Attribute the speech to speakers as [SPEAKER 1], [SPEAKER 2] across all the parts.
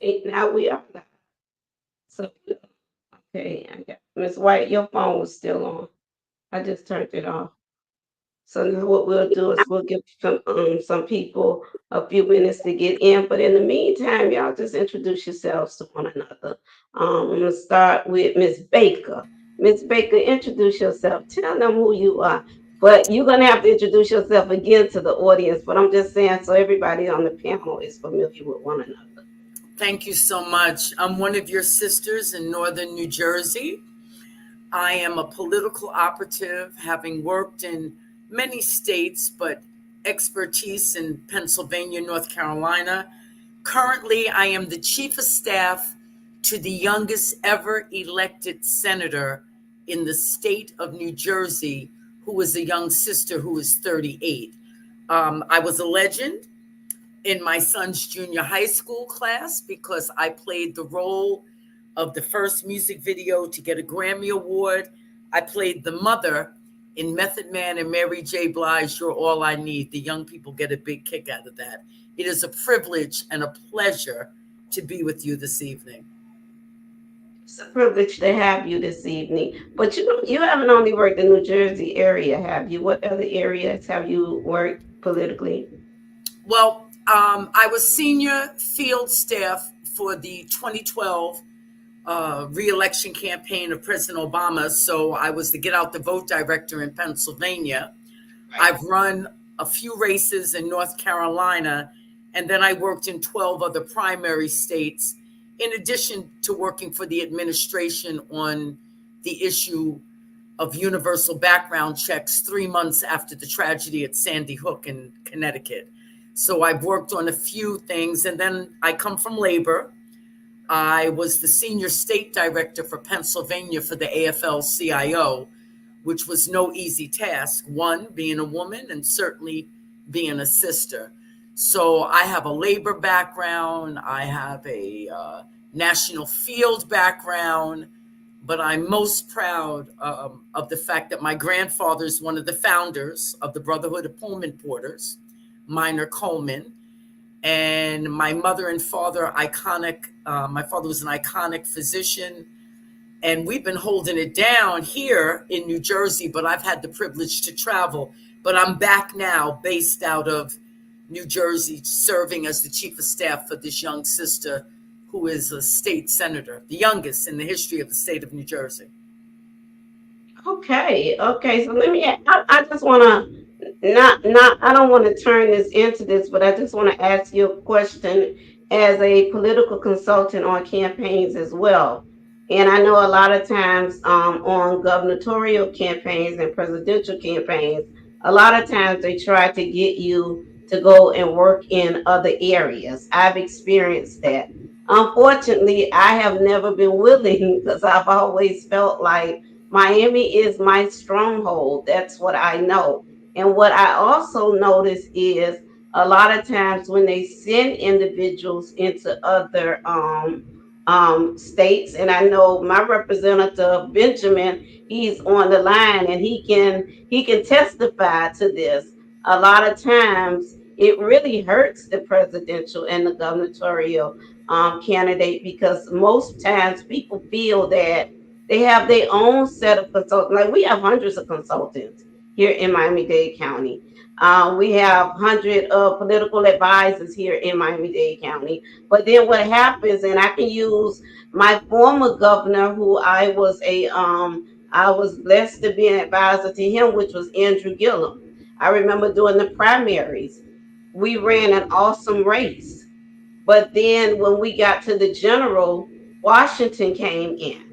[SPEAKER 1] Now we are live. So, okay, I got Miss White, your phone was still on. I just turned it off. So now what we'll do is we'll give some people a few minutes to get in. But in the meantime, y'all just introduce yourselves to one another. I'm gonna start with Miss Baker. Miss Baker, introduce yourself. Tell them who you are. But you're gonna have to introduce yourself again to the audience. But I'm just saying so everybody on the panel is familiar with one another.
[SPEAKER 2] Thank you so much. I'm one of your sisters in northern New Jersey. I am a political operative, having worked in many states, but expertise in Pennsylvania, North Carolina. Currently, I am the chief of staff to the youngest ever elected senator in the state of New Jersey, who is a young sister who is 38. I was a legend in my son's junior high school class because I played the role of the first music video to get a Grammy Award. I played the mother in Method Man and Mary J. Blige, You're All I Need. The young people get a big kick out of that. It is a privilege and a pleasure to be with you this evening.
[SPEAKER 1] It's a privilege to have you this evening. But you haven't only worked in New Jersey area, have you? What other areas have you worked politically?
[SPEAKER 2] Well, I was senior field staff for the 2012 reelection campaign of President Obama. So I was the Get Out the Vote director in Pennsylvania.
[SPEAKER 1] Right.
[SPEAKER 2] I've run a few races in North Carolina, and then I worked in 12 other primary states, in addition to working for the administration on the issue of universal background checks 3 months after the tragedy at Sandy Hook in Connecticut. So I've worked on a few things, and then I come from labor. I was the senior state director for Pennsylvania for the AFL CIO, which was no easy task. One, being a woman, and certainly being a sister. So I have a labor background, I have a national field background, but I'm most proud of the fact that my grandfather is one of the founders of the Brotherhood of Pullman Porters, Minor Coleman, and my mother and father iconic. My father was an iconic physician, and we've been holding it down here in New Jersey, but I've had the privilege to travel. But I'm back now, based out of New Jersey, serving as the chief of staff for this young sister who is a state senator, the youngest in the history of the state of New Jersey.
[SPEAKER 1] Okay, okay. So let me. I just want to not. I don't want to turn this into this, but I just want to ask you a question as a political consultant on campaigns as well. And I know a lot of times on gubernatorial campaigns and presidential campaigns, a lot of times they try to get you to go and work in other areas. I've experienced that. Unfortunately, I have never been willing because I've always felt like Miami is my stronghold. That's what I know. And what I also notice is a lot of times when they send individuals into other states, and I know my representative Benjamin, he's on the line and he can testify to this. A lot of times it really hurts the presidential and the gubernatorial candidate because most times people feel that they have their own set of consultants. Like we have hundreds of consultants here in Miami-Dade County. We have hundreds of political advisors here in Miami-Dade County. But then what happens, and I can use my former governor, who I was blessed to be an advisor to him, which was Andrew Gillum. I remember doing the primaries. We ran an awesome race. But then when we got to the general, Washington came in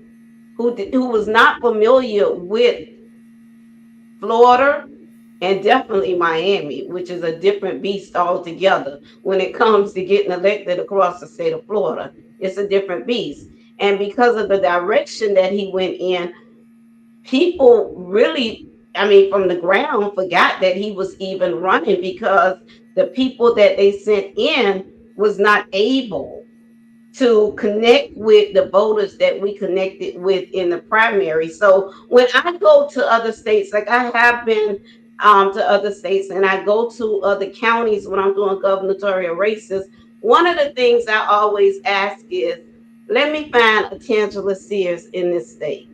[SPEAKER 1] who was not familiar with Florida and definitely Miami, which is a different beast altogether when it comes to getting elected across the state of Florida. It's a different beast. And because of the direction that he went in, people really, I mean, from the ground forgot that he was even running because the people that they sent in was not able to connect with the voters that we connected with in the primary. So when I go to other states, like I have been to other states and I go to other counties when I'm doing gubernatorial races, one of the things I always ask is, let me find a Tangela Sears in this state.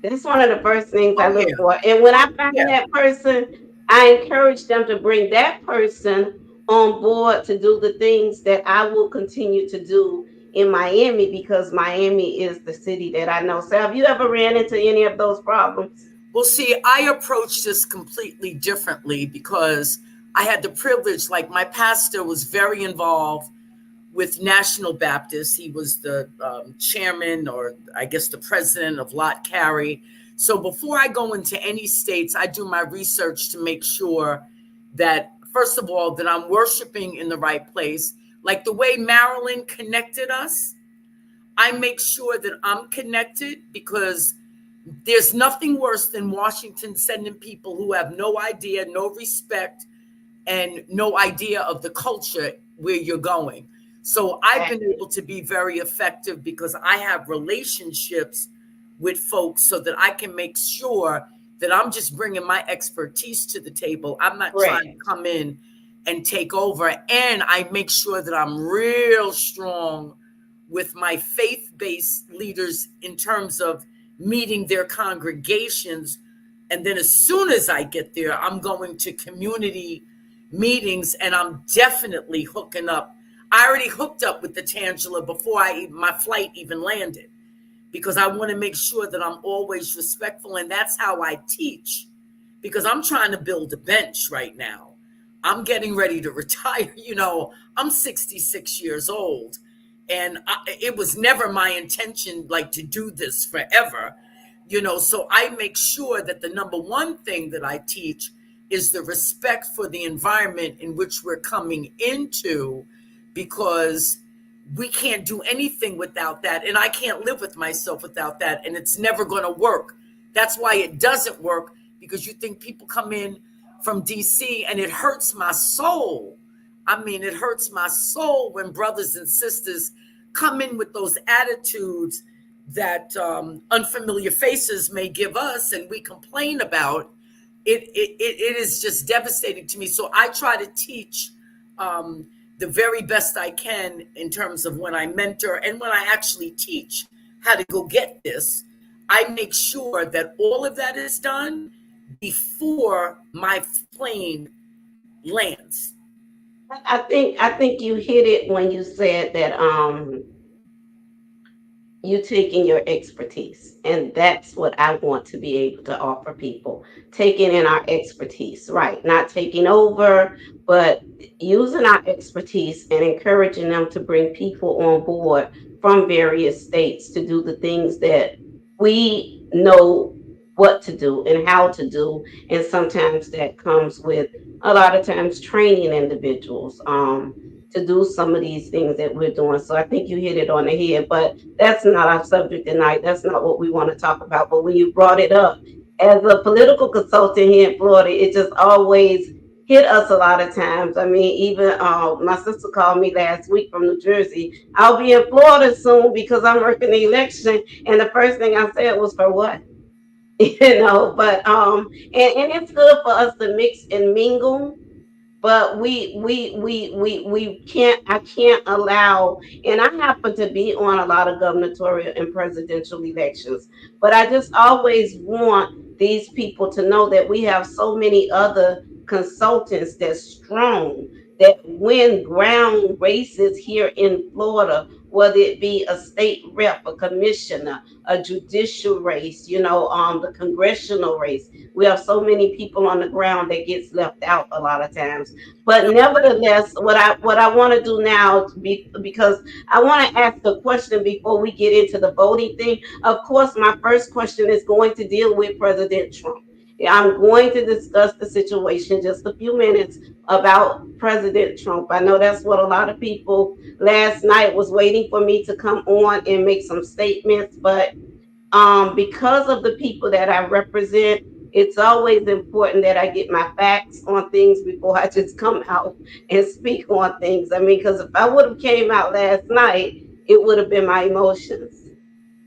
[SPEAKER 1] That's one of the first things I
[SPEAKER 2] Oh
[SPEAKER 1] look
[SPEAKER 2] yeah,
[SPEAKER 1] for. And when I find
[SPEAKER 2] yeah.
[SPEAKER 1] that person, I encourage them to bring that person on board to do the things that I will continue to do in Miami, because Miami is the city that I know. So have you ever ran into any of those problems?
[SPEAKER 2] Well, see, I approached this completely differently because I had the privilege, like my pastor was very involved with National Baptist. He was the chairman, or I guess the president of Lot Carey. So before I go into any states, I do my research to make sure that, first of all, that I'm worshiping in the right place. Like the way Maryland connected us, I make sure that I'm connected, because there's nothing worse than Washington sending people who have no idea, no respect, and no idea of the culture where you're going. So I've been
[SPEAKER 1] Exactly.
[SPEAKER 2] able to be very effective because I have relationships with folks so that I can make sure that I'm just bringing my expertise to the table. I'm not trying to
[SPEAKER 1] Correct.
[SPEAKER 2] come in and take over. And I make sure that I'm real strong with my faith based leaders in terms of meeting their congregations. And then as soon as I get there, I'm going to community meetings, and I'm definitely hooking up. I already hooked up with the Tangela before my flight even landed, because I want to make sure that I'm always respectful, and that's how I teach, because I'm trying to build a bench right now. I'm getting ready to retire. I'm 66 years old, and it was never my intention like to do this forever. So I make sure that the number one thing that I teach is the respect for the environment in which we're coming into, because we can't do anything without that. And I can't live with myself without that. And it's never going to work. That's why it doesn't work, because you think people come in from DC, and it hurts my soul. I mean, it hurts my soul when brothers and sisters come in with those attitudes that unfamiliar faces may give us and we complain about. It is just devastating to me. So I try to teach the very best I can in terms of when I mentor and when I actually teach how to go get this. I make sure that all of that is done before my plane lands.
[SPEAKER 1] I think you hit it when you said that you taking your expertise, and that's what I want to be able to offer people, taking in our expertise, right? Not taking over, but using our expertise and encouraging them to bring people on board from various states to do the things that we know what to do and how to do. And sometimes that comes with, a lot of times, training individuals to do some of these things that we're doing. So I think you hit it on the head. But that's not our subject tonight. That's not what we want to talk about. But when you brought it up, as a political consultant here in Florida, it just always hit us a lot of times. I mean, even my sister called me last week from New Jersey. I'll be in Florida soon because I'm working the election. And the first thing I said was, for what? But and it's good for us to mix and mingle, but we can't, I can't allow. And I happen to be on a lot of gubernatorial and presidential elections, but I just always want these people to know that we have so many other consultants that's strong, that win ground races here in Florida, whether it be a state rep, a commissioner, a judicial race, the congressional race. We have so many people on the ground that gets left out a lot of times. But
[SPEAKER 2] No,
[SPEAKER 1] nevertheless, what I want to do now, because I want to ask a question before we get into the voting thing. Of course, my first question is going to deal with President Trump. Yeah, I'm going to discuss the situation just a few minutes about President Trump. I know that's what a lot of people last night was waiting for me to come on and make some statements, but because of the people that I represent, it's always important that I get my facts on things before I just come out and speak on things. I mean, because if I would have came out last night, it would have been my emotions.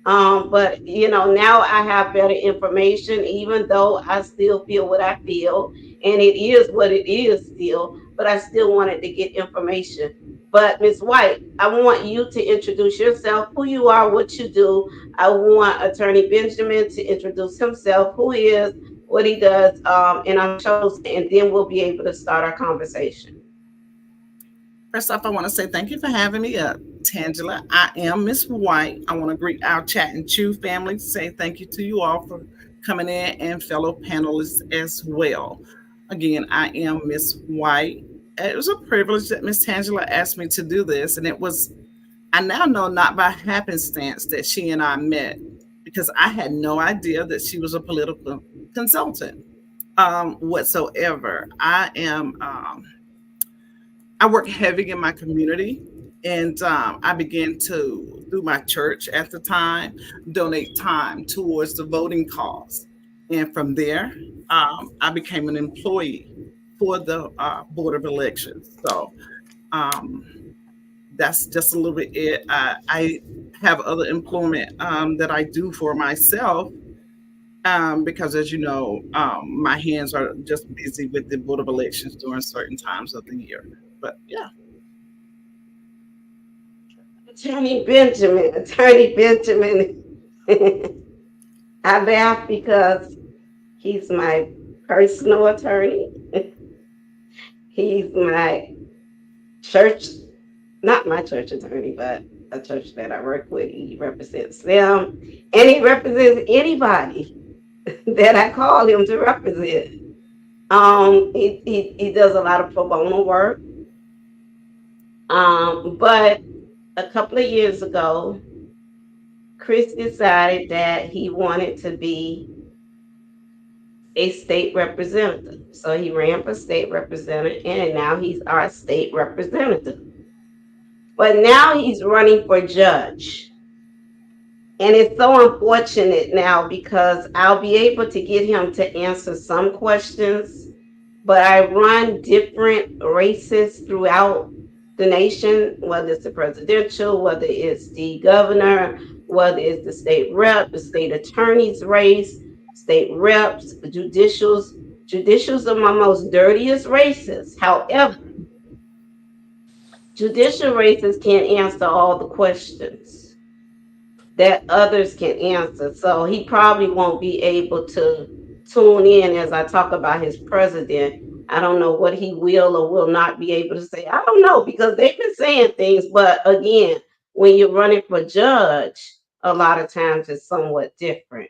[SPEAKER 1] But now I have better information, even though I still feel what I feel, and it is what it is still, but I still wanted to get information. But Ms. White, I want you to introduce yourself, who you are, what you do. I want Attorney Benjamin to introduce himself, who he is, what he does, and I'm chosen, and then we'll be able to start our conversation.
[SPEAKER 3] First off, I want to say thank you for having me up, Tangela. I am Miss White. I want to greet our Chat and Chew family, say thank you to you all for coming in and fellow panelists as well. Again, I am Miss White. It was a privilege that Miss Tangela asked me to do this, and it was, I now know, not by happenstance that she and I met, because I had no idea that she was a political consultant whatsoever. I work heavy in my community, and I began to, through my church at the time, donate time towards the voting cause. And from there, I became an employee for the Board of Elections. So um, that's just a little bit it. I have other employment that I do for myself, because, as you know, my hands are just busy with the Board of Elections during certain times of the year. But yeah.
[SPEAKER 1] Attorney Benjamin. I laugh because he's my personal attorney. He's my church, not my church attorney, but a church that I work with. He represents them, and he represents anybody that I call him to represent. He does a lot of pro bono work. But a couple of years ago, Chris decided that he wanted to be a state representative. So he ran for state representative, and now he's our state representative. But now he's running for judge. And it's so unfortunate now because I'll be able to get him to answer some questions, but I run different races throughout the nation, whether it's the presidential, whether it's the governor, whether it's the state rep, the state attorney's race, state reps, judicials. Judicials are my most dirtiest races. However, judicial races can't answer all the questions that others can answer. So he probably won't be able to tune in as I talk about his president. I don't know what he will or will not be able to say. I don't know because they've been saying things, but again, when you're running for judge, a lot of times it's somewhat different.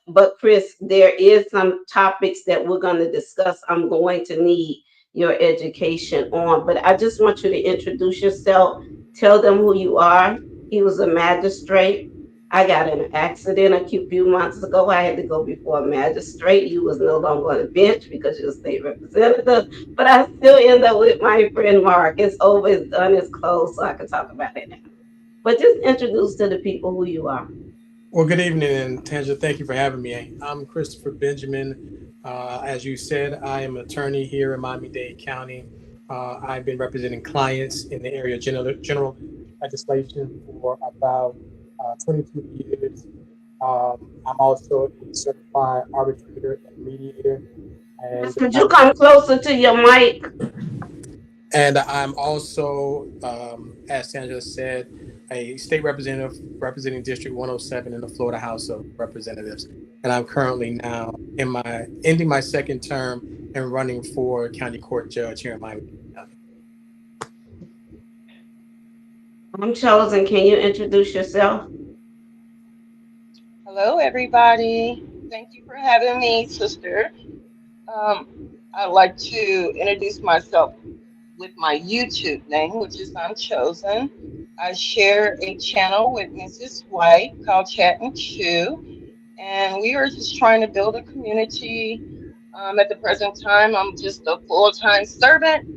[SPEAKER 1] But Chris, there is some topics that we're going to discuss. I'm going to need your education on, but I just want you to introduce yourself, tell them who you are. He was a magistrate. I got in an accident a few months ago. I had to go before a magistrate. You was no longer on the bench because you're a state representative. But I still end up with my friend Mark. It's over, it's done, it's closed, so I can talk about it now. But just introduce to the people who you are.
[SPEAKER 4] Well, good evening, and Tanja, thank you for having me. I'm Christopher Benjamin. As you said, I am an attorney here in Miami-Dade County. I've been representing clients in the area of general legislation for about 22 years. I'm also a certified arbitrator and mediator, and
[SPEAKER 1] Could you come closer to your mic?
[SPEAKER 4] I'm also, as Sandra said, a state representative representing District 107 in the Florida House of Representatives. And I'm currently now ending my second term and running for county court judge here in Miami County.
[SPEAKER 1] I'm chosen. Can you introduce yourself?
[SPEAKER 5] Hello, everybody. Thank you for having me, sister. Um, I'd like to introduce myself with my YouTube name, which is Unchosen. I share a channel with Mrs. White called Chat and Chew, and we are just trying to build a community. At the present time, I'm just a full-time servant.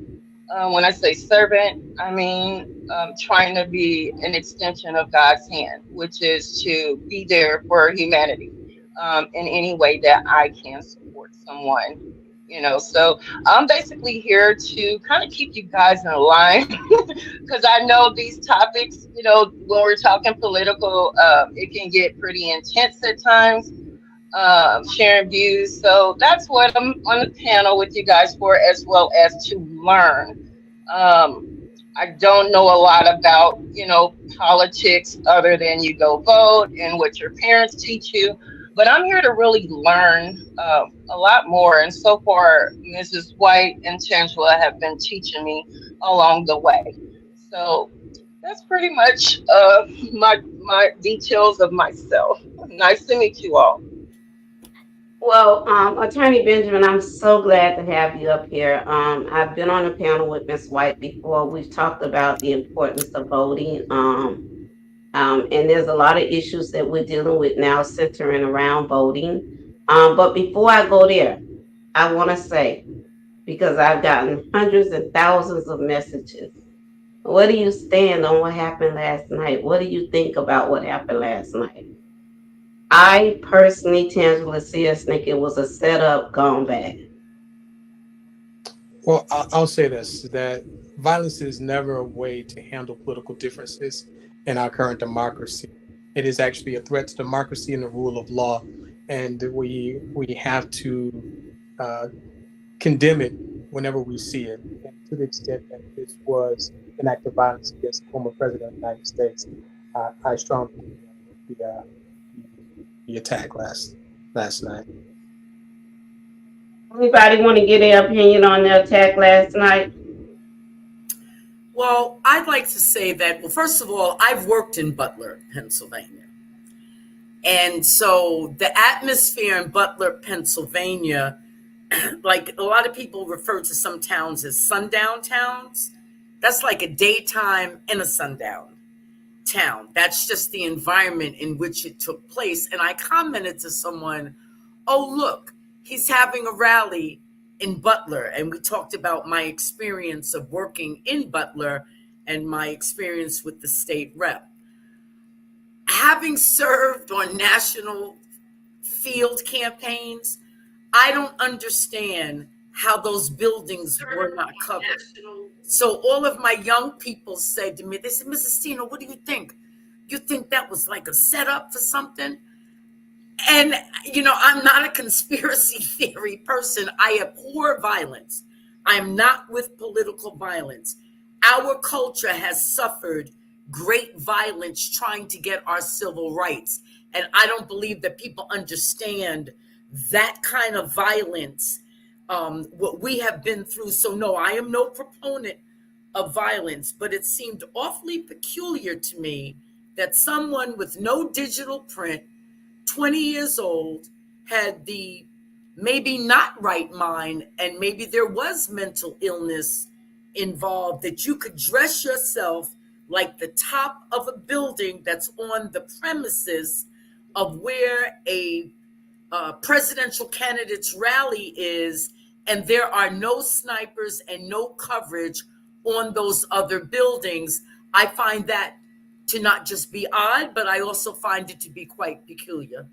[SPEAKER 5] When I say servant, I mean trying to be an extension of God's hand, which is to be there for humanity in any way that I can support someone. So I'm basically here to kind of keep you guys in line because I know these topics, when we're talking political, it can get pretty intense at times, sharing views. So that's what I'm on the panel with you guys for, as well as to learn. Um, I don't know a lot about, politics other than you go vote and what your parents teach you. But I'm here to really learn a lot more. And so far, Mrs. White and Tangela have been teaching me along the way. So that's pretty much my details of myself. Nice to meet you all.
[SPEAKER 1] Well, Attorney Benjamin, I'm so glad to have you up here. I've been on a panel with Miss White before. We've talked about the importance of voting. And there's a lot of issues that we're dealing with now centering around voting. But before I go there, I want to say, because I've gotten hundreds and thousands of messages, what do you stand on what happened last night? What do you think about what happened last night? I personally, Tangela Sears, think it was a setup gone bad.
[SPEAKER 4] Well, I'll say this, that violence is never a way to handle political differences in our current democracy. It is actually a threat to democracy and the rule of law. And we have to uh, condemn it whenever we see it. And to the extent that this was an act of violence against the former president of the United States, I strongly condemn the attack last night.
[SPEAKER 1] Anybody want to get their opinion on the attack last night?
[SPEAKER 2] Well, I'd like to say that, well, first of all, I've worked in Butler, Pennsylvania. And so the atmosphere in Butler, Pennsylvania, like a lot of people refer to some towns as sundown towns. That's like a daytime and a sundown town. That's just the environment in which it took place. And I commented to someone, oh, look, he's having a rally in Butler. And we talked about my experience of working in Butler and my experience with the state rep. Having served on national field campaigns, I don't understand how those buildings were not covered. So all of my young people said to me, they said, Mrs. Tino, what do you think? You think that was like a setup for something? And, I'm not a conspiracy theory person. I abhor violence. I'm not with political violence. Our culture has suffered great violence trying to get our civil rights. And I don't believe that people understand that kind of violence, what we have been through. So, no, I am no proponent of violence, but it seemed awfully peculiar to me that someone with no digital print, 20 years old, had the maybe not right mind, and maybe there was mental illness involved, that you could dress yourself like the top of a building that's on the premises of where a presidential candidate's rally is, and there are no snipers and no coverage on those other buildings. I find that to not just be odd, but I also find it to be quite peculiar.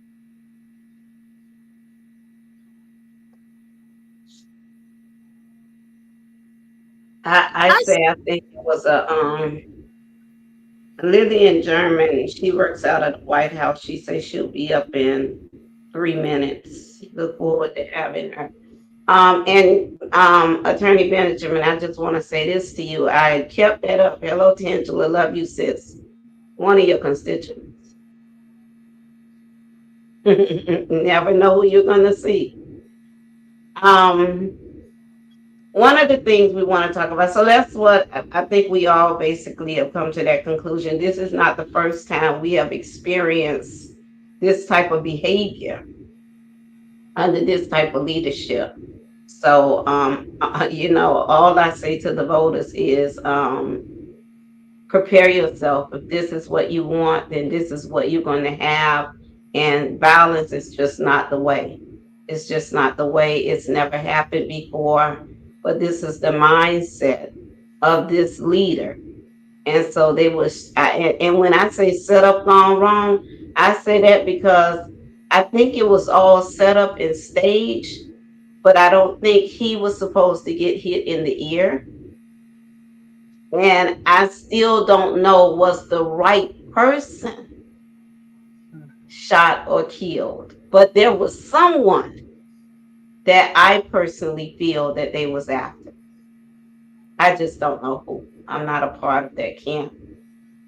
[SPEAKER 1] I say I think it was a Lillian German. She works out at the White House. She says she'll be up in 3 minutes. Look forward to having her. And Attorney Benjamin, I just want to say this to you. I kept that up. Hello, Tangela. Love you, sis. One of your constituents. Never know who you're gonna see. Um, One of the things we want to talk about. So that's what I think we all basically have come to that conclusion. This is not the first time we have experienced this type of behavior under this type of leadership. So, all I say to the voters is prepare yourself. If this is what you want, then this is what you're going to have. And violence is just not the way. It's just not the way. It's never happened before. But this is the mindset of this leader. And so they was, and when I say set up gone wrong, I say that because I think it was all set up and staged, but I don't think he was supposed to get hit in the ear. And I still don't know was the right person shot or killed, but there was someone that I personally feel that they was after. I just don't know who. I'm not a part of that camp.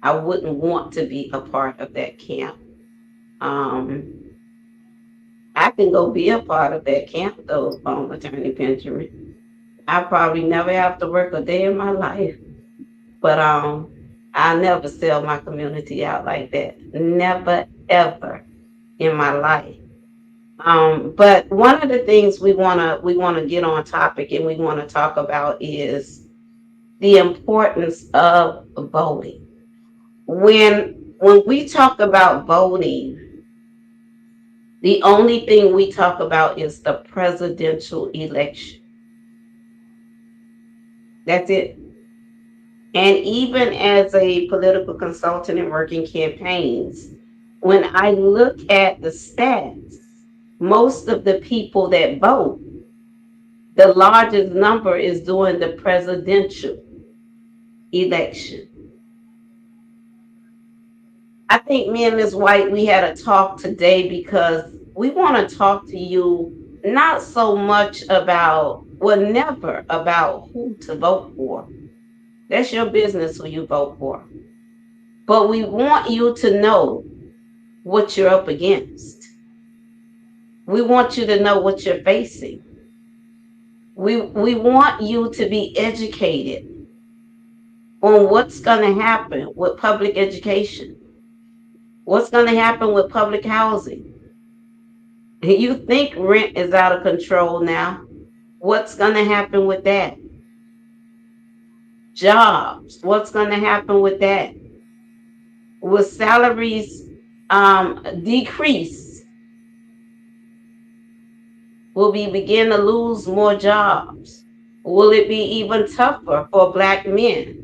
[SPEAKER 1] I wouldn't want to be a part of that camp. Um, I can go be a part of that camp though, Attorney Benjamin. I probably never have to work a day in my life, but I never sell my community out like that. Never ever in my life. But one of the things we wanna get on topic and we wanna talk about is the importance of voting. When we talk about voting, the only thing we talk about is the presidential election. That's it. And even as a political consultant and working campaigns, when I look at the stats, most of the people that vote, the largest number is during the presidential election. I think me and Ms. White, we had a talk today because we want to talk to you not so much about, well, never about who to vote for. That's your business who you vote for. But we want you to know what you're up against. We want you to know what you're facing. We want you to be educated on what's going to happen with public education, what's going to happen with public housing. You think rent is out of control now. What's going to happen with that? Jobs, what's going to happen with that? Will salaries decrease? Will we begin to lose more jobs? Will it be even tougher for Black men?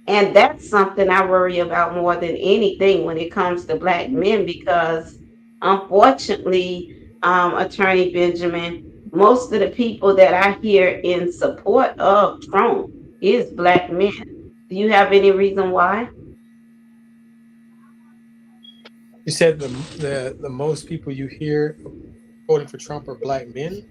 [SPEAKER 1] And that's something I worry about more than anything when it comes to Black men, because unfortunately, Attorney Benjamin, most of the people that I hear in support of Trump is Black men. Do you have any reason why?
[SPEAKER 4] You said the most people you hear voting for Trump are black men.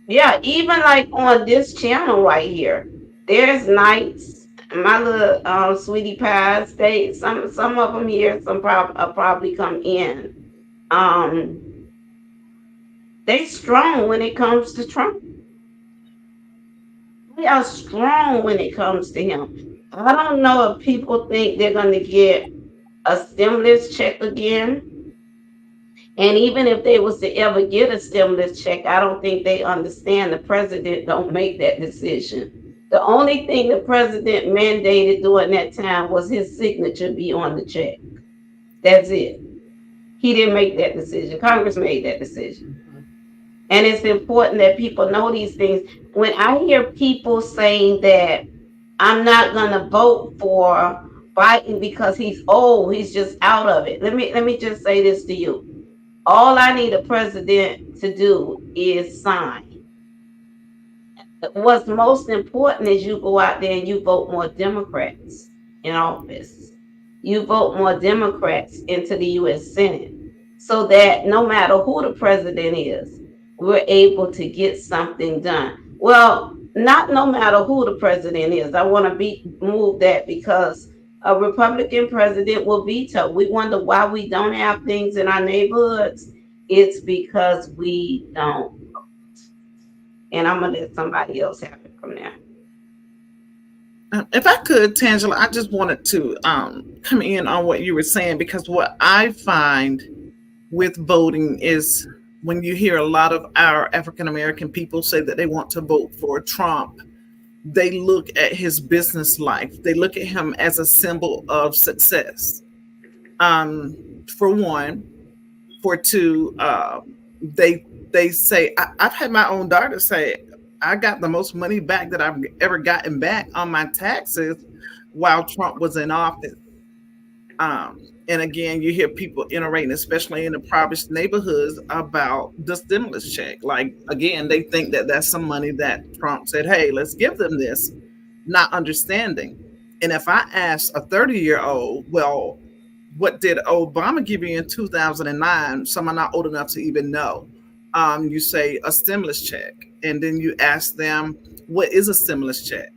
[SPEAKER 1] Yeah, even like on this channel right here, there's nights. My little sweetie pies, they some of them here, some probably come in. Um, they strong when it comes to Trump. They are strong when it comes to him. I don't know if people think they're going to get a stimulus check again. And even if they was to ever get a stimulus check, I don't think they understand the president don't make that decision. The only thing the president mandated during that time was his signature be on the check. That's it. He didn't make that decision. Congress made that decision. And it's important that people know these things. When I hear people saying that I'm not gonna vote for Biden because he's old, he's just out of it. Let me just say this to you. All I need a president to do is sign. What's most important is you go out there and you vote more Democrats in office. You vote more Democrats into the U.S. Senate so that no matter who the president is, we're able to get something done. Well, not no matter who the president is. I want to move that because a Republican president will veto. We wonder why we don't have things in our neighborhoods. It's because we don't. And I'm gonna let somebody else have it from there.
[SPEAKER 3] If I could, Tangela, I just wanted to come in on what you were saying, because what I find with voting is when you hear a lot of our African American people say that they want to vote for Trump, they look at his business life. They look at him as a symbol of success. For one, for two, they say I've had my own daughter say I got the most money back that I've ever gotten back on my taxes while Trump was in office. And again, you hear people iterating, especially in the impoverished neighborhoods, about the stimulus check. Like, again, they think that that's some money that Trump said, hey, let's give them this, not understanding. And if I ask a 30-year-old, well, what did Obama give you in 2009? Some are not old enough to even know. You say a stimulus check, and then you ask them, what is a stimulus check?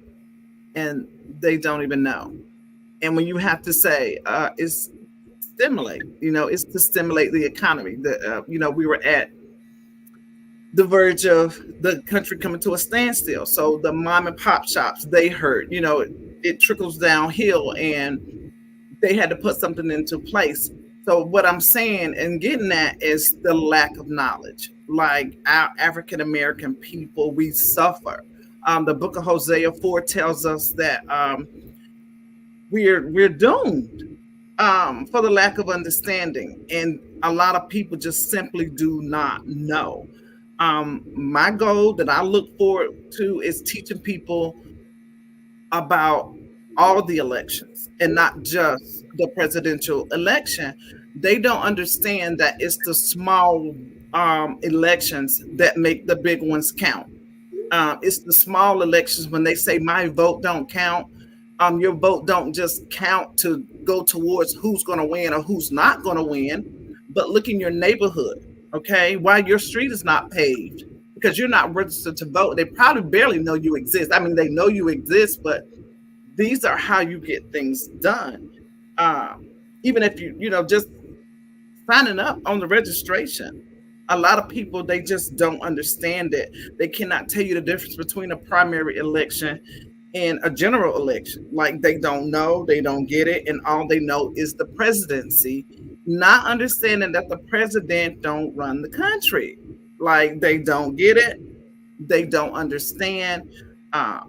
[SPEAKER 3] and they don't even know. And when you have to say, it's stimulate, it's to stimulate the economy. We were at the verge of the country coming to a standstill. So the mom and pop shops, they hurt, it trickles downhill, and they had to put something into place. So what I'm saying and getting at is the lack of knowledge. Like our African American people, we suffer. The book of Hosea 4 tells us that we're doomed for the lack of understanding, and a lot of people just simply do not know. My goal that I look forward to is teaching people about all the elections and not just the presidential election. They don't understand that it's the small elections that make the big ones count. It's the small elections when they say my vote don't count. Your vote don't just count to go towards who's going to win or who's not going to win, but look in your neighborhood, okay? Why your street is not paved because you're not registered to vote. They probably barely know you exist. I mean, they know you exist, but these are how you get things done. Even if just signing up on the registration. A lot of people, they just don't understand it. They cannot tell you the difference between a primary election and a general election. Like they don't know, they don't get it, and all they know is the presidency, not understanding that the president don't run the country. Like they don't get it, they don't understand. I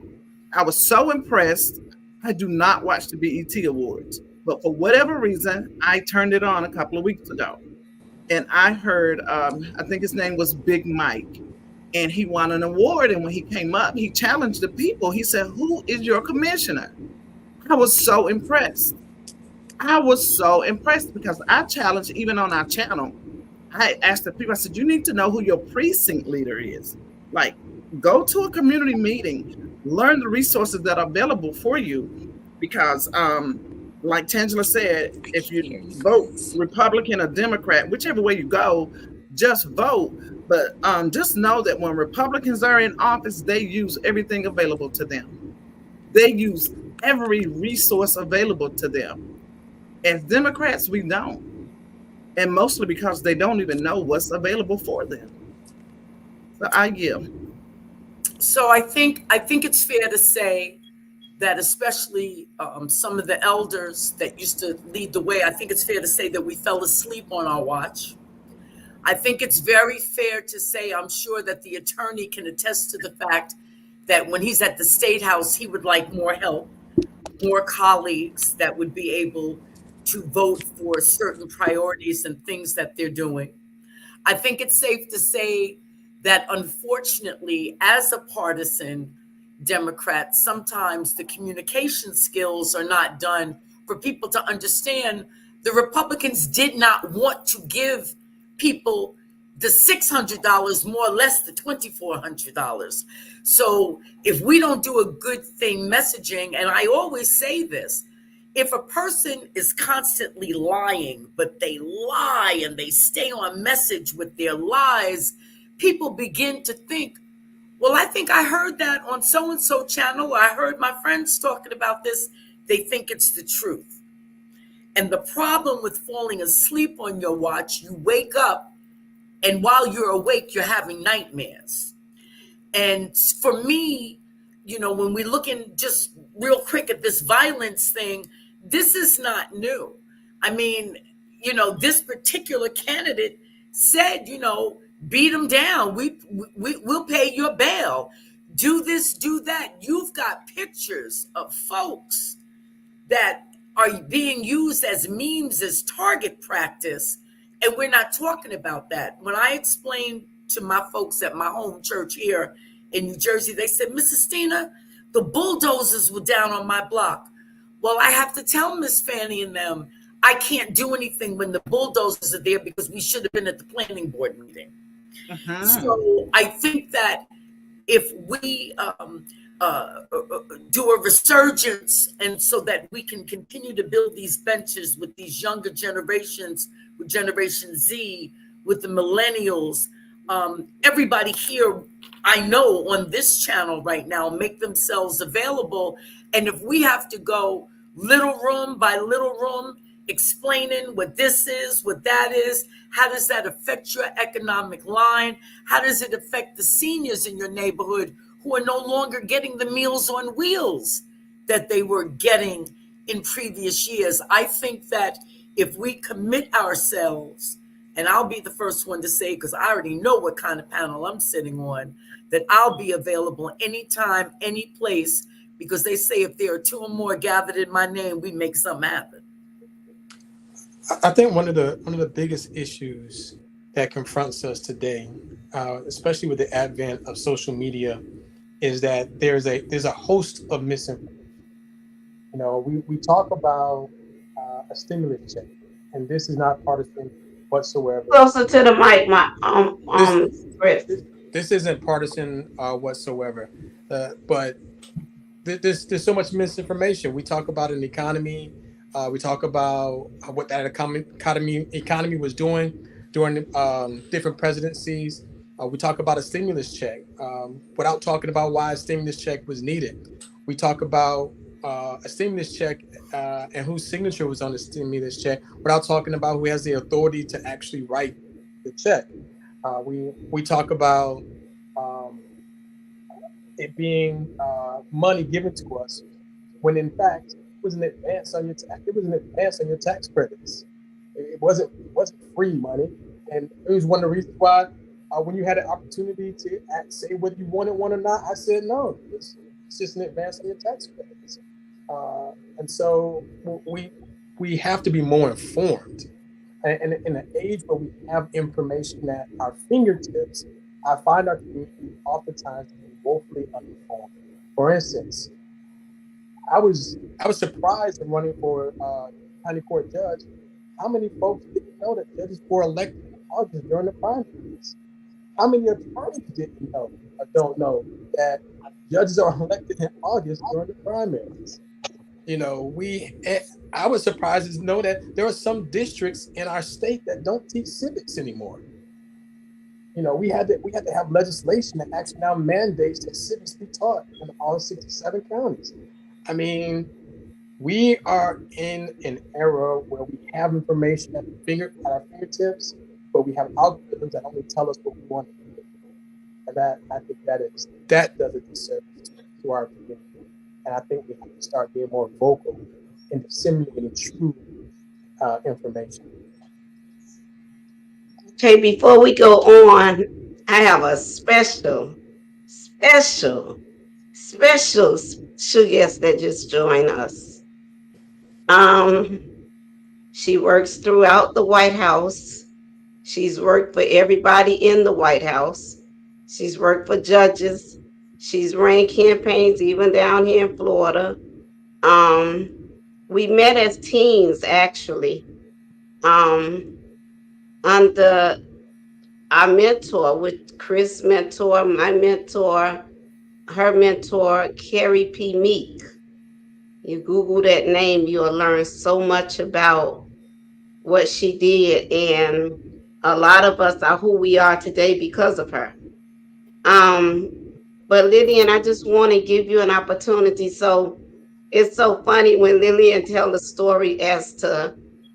[SPEAKER 3] was so impressed. I do not watch the BET Awards, but for whatever reason, I turned it on a couple of weeks ago, and I heard, I think his name was Big Mike, and he won an award. And when he came up, he challenged the people. He said, "Who is your commissioner?" I was so impressed. I was so impressed because I challenged, even on our channel, I asked the people, I said, "You need to know who your precinct leader is. Like, go to a community meeting, learn the resources that are available for you." Because, like Tangela said, if you vote Republican or Democrat, whichever way you go, just vote. But just know that when Republicans are in office, they use everything available to them. They use every resource available to them. As Democrats, we don't. And mostly because they don't even know what's available for them. So I yield.
[SPEAKER 2] So I think it's fair to say that especially some of the elders that used to lead the way, I think it's fair to say that we fell asleep on our watch. I think it's very fair to say, I'm sure that the attorney can attest to the fact that when he's at the State House, he would like more help, more colleagues that would be able to vote for certain priorities and things that they're doing. I think it's safe to say that unfortunately, as a partisan Democrat, sometimes the communication skills are not done for people to understand the Republicans did not want to give people the $600, more or less the $2,400. So if we don't do a good thing messaging, and I always say this, if a person is constantly lying, but they lie and they stay on message with their lies, people begin to think, well, I think I heard that on so-and-so channel. I heard my friends talking about this. They think it's the truth. And the problem with falling asleep on your watch, you wake up, and while you're awake, you're having nightmares. And for me, when we look in just real quick at this violence thing, this is not new. I mean, this particular candidate said, beat them down. We'll pay your bail. Do this, do that. You've got pictures of folks that are being used as memes, as target practice, and we're not talking about that. When I explained to my folks at my home church here in New Jersey, they said, "Mrs. Stina, the bulldozers were down on my block." Well, I have to tell Miss Fanny and them, I can't do anything when the bulldozers are there because we should have been at the planning board meeting. Uh-huh. So I think that if we do a resurgence, and so that we can continue to build these benches with these younger generations, with Generation Z, with the millennials, everybody here, I know on this channel right now, make themselves available And if we have to go little room by little room, explaining what this is, what that is, how does that affect your economic line? How does it affect the seniors in your neighborhood who are no longer getting the meals on wheels that they were getting in previous years? I think that if we commit ourselves, and I'll be the first one to say, because I already know what kind of panel I'm sitting on, that I'll be available anytime, any place, because they say if there are two or more gathered in my name, we make something happen.
[SPEAKER 4] I think one of the biggest issues that confronts us today, especially with the advent of social media, is that there's a host of misinformation. We talk about a stimulus check, and this is not partisan whatsoever.
[SPEAKER 1] Closer to the mic, my
[SPEAKER 4] This
[SPEAKER 1] Chris.
[SPEAKER 4] this isn't partisan whatsoever, but there's so much misinformation. We talk about an economy. We talk about what that economy was doing during different presidencies. We talk about a stimulus check without talking about why a stimulus check was needed. We talk about a stimulus check and whose signature was on the stimulus check without talking about who has the authority to actually write the check. We talk about um, it being money given to us when in fact it was an advance on your tax credits. It wasn't free money, and it was one of the reasons why when you had an opportunity to say whether you wanted one or not, I said no. It's just an advance on your tax credits, and so we have to be more informed. And in an age where we have information at our fingertips, I find our community oftentimes to be woefully uninformed. For instance, I was surprised in running for county court judge how many folks didn't know that judges were elected in August during the primaries. How many attorneys didn't know or don't know that judges are elected in August during the primaries? You know, I was surprised to know that there are some districts in our state that don't teach civics anymore. We had to have legislation that actually now mandates that civics be taught in all 67 counties. I mean, we are in an era where we have information at our fingertips, but we have algorithms that only tell us what we want to hear. And that I think that does a disservice to our community. And I think we have to start being more vocal in disseminating true information.
[SPEAKER 1] Okay, before we go on, I have a special, special guest that just joined us. Um, she works throughout the White House. She's worked for everybody in the White House. She's worked for judges. She's ran campaigns even down here in Florida. Um, we met as teens actually. Um, under our mentor, with Chris' mentor, my mentor, her mentor, Carrie P. Meek. You Google that name, you'll learn so much about what she did. And a lot of us are who we are today because of her. Um, but Lillian, I just want to give you an opportunity. So it's so funny when Lillian tell the story as to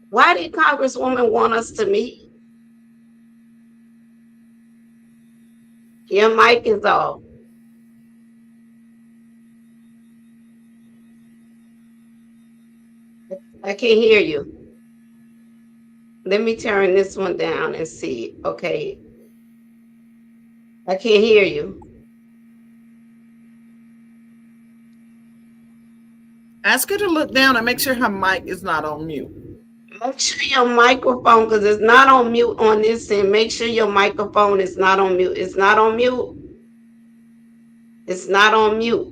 [SPEAKER 1] why did Congresswoman want us to meet? Your mic is off. I can't hear you. Let me turn this one down and see. Okay. I can't hear you.
[SPEAKER 3] Ask her to look down and make sure her mic is not on mute.
[SPEAKER 1] Make sure your microphone, because it's not on mute on this end. Make sure your microphone is not on mute. It's not on mute. It's not on mute.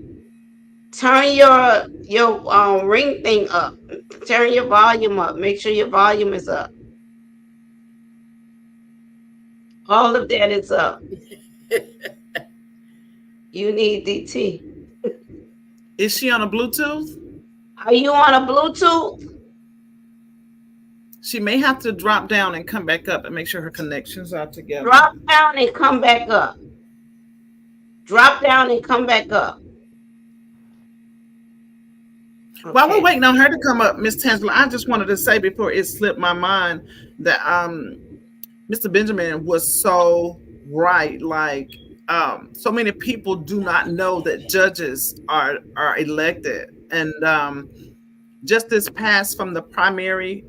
[SPEAKER 1] Turn your ring thing up. Turn your volume up. Make sure your volume is up. All of that is up. You need DT.
[SPEAKER 3] Is she on a Bluetooth?
[SPEAKER 1] Are you on a Bluetooth?
[SPEAKER 3] She may have to drop down and come back up and make sure her connections are together.
[SPEAKER 1] Drop down and come back up. Drop down and come back up.
[SPEAKER 3] While we're
[SPEAKER 1] Okay.
[SPEAKER 3] waiting on her to come up, Miss Tangela, I just wanted to say before it slipped my mind that Mr. Benjamin was so right. Like so many people do not know that judges are elected, and just this past from the primary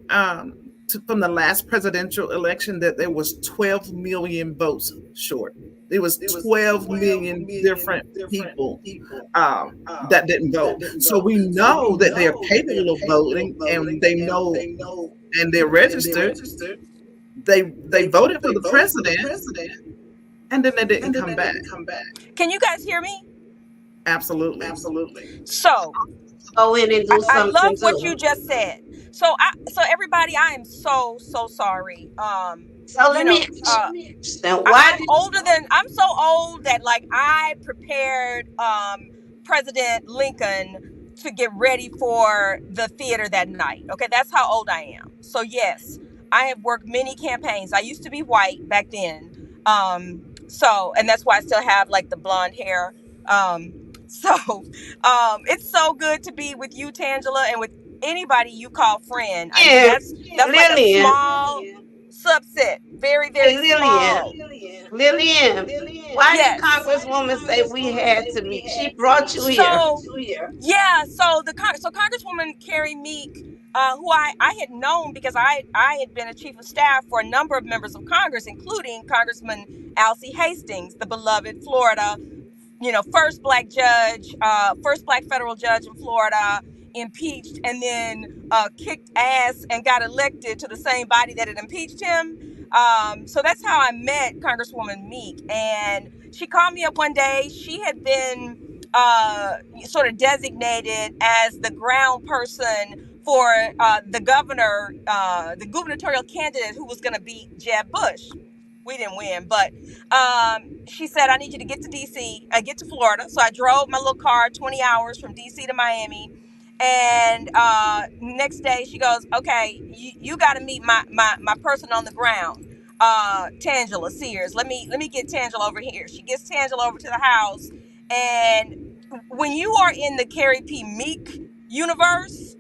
[SPEAKER 3] from the last presidential election that there was 12 million votes short. It was 12 million different people that didn't vote. So we know that they're capable of voting and they know and they're registered. They voted for the president and then they didn't come back.
[SPEAKER 6] Can you guys hear me?
[SPEAKER 3] Absolutely.
[SPEAKER 6] So
[SPEAKER 1] Go in and do
[SPEAKER 6] I love
[SPEAKER 1] something
[SPEAKER 6] what you
[SPEAKER 1] too.
[SPEAKER 6] just said. So everybody, I am so sorry.
[SPEAKER 1] So
[SPEAKER 6] You
[SPEAKER 1] let me
[SPEAKER 6] know,
[SPEAKER 1] ask you a question. Why
[SPEAKER 6] I'm
[SPEAKER 1] did
[SPEAKER 6] older than I'm so old that like I prepared President Lincoln to get ready for the theater that night. Okay, that's how old I am. So yes, I have worked many campaigns. I used to be white back then. So and that's why I still have like the blonde hair. So it's so good to be with you, Tangela, and with anybody you call friend. I mean,
[SPEAKER 1] Lillian,
[SPEAKER 6] that's like a
[SPEAKER 1] Lillian,
[SPEAKER 6] small subset, very
[SPEAKER 1] hey
[SPEAKER 6] very
[SPEAKER 1] Lillian,
[SPEAKER 6] small.
[SPEAKER 1] Lillian, why did
[SPEAKER 6] Yes.
[SPEAKER 1] Congresswoman say we had to meet? She brought you here.
[SPEAKER 6] So yeah, so Congresswoman Carrie Meek, who I had known because I had been a chief of staff for a number of members of Congress, including Congressman Alcee Hastings, the beloved Florida, first black federal judge in Florida, impeached and then kicked ass and got elected to the same body that had impeached him. So that's how I met Congresswoman Meek, and she called me up one day. She had been sort of designated as the ground person for the gubernatorial candidate who was going to beat Jeb Bush. We didn't win, but she said, I need you to get to DC. I get to Florida. So I drove my little car 20 hours from DC to Miami. And next day she goes, okay, you got to meet my person on the ground, Tangela Sears. Let me get Tangela over here. She gets Tangela over to the house. And when you are in the Carrie P. Meek universe,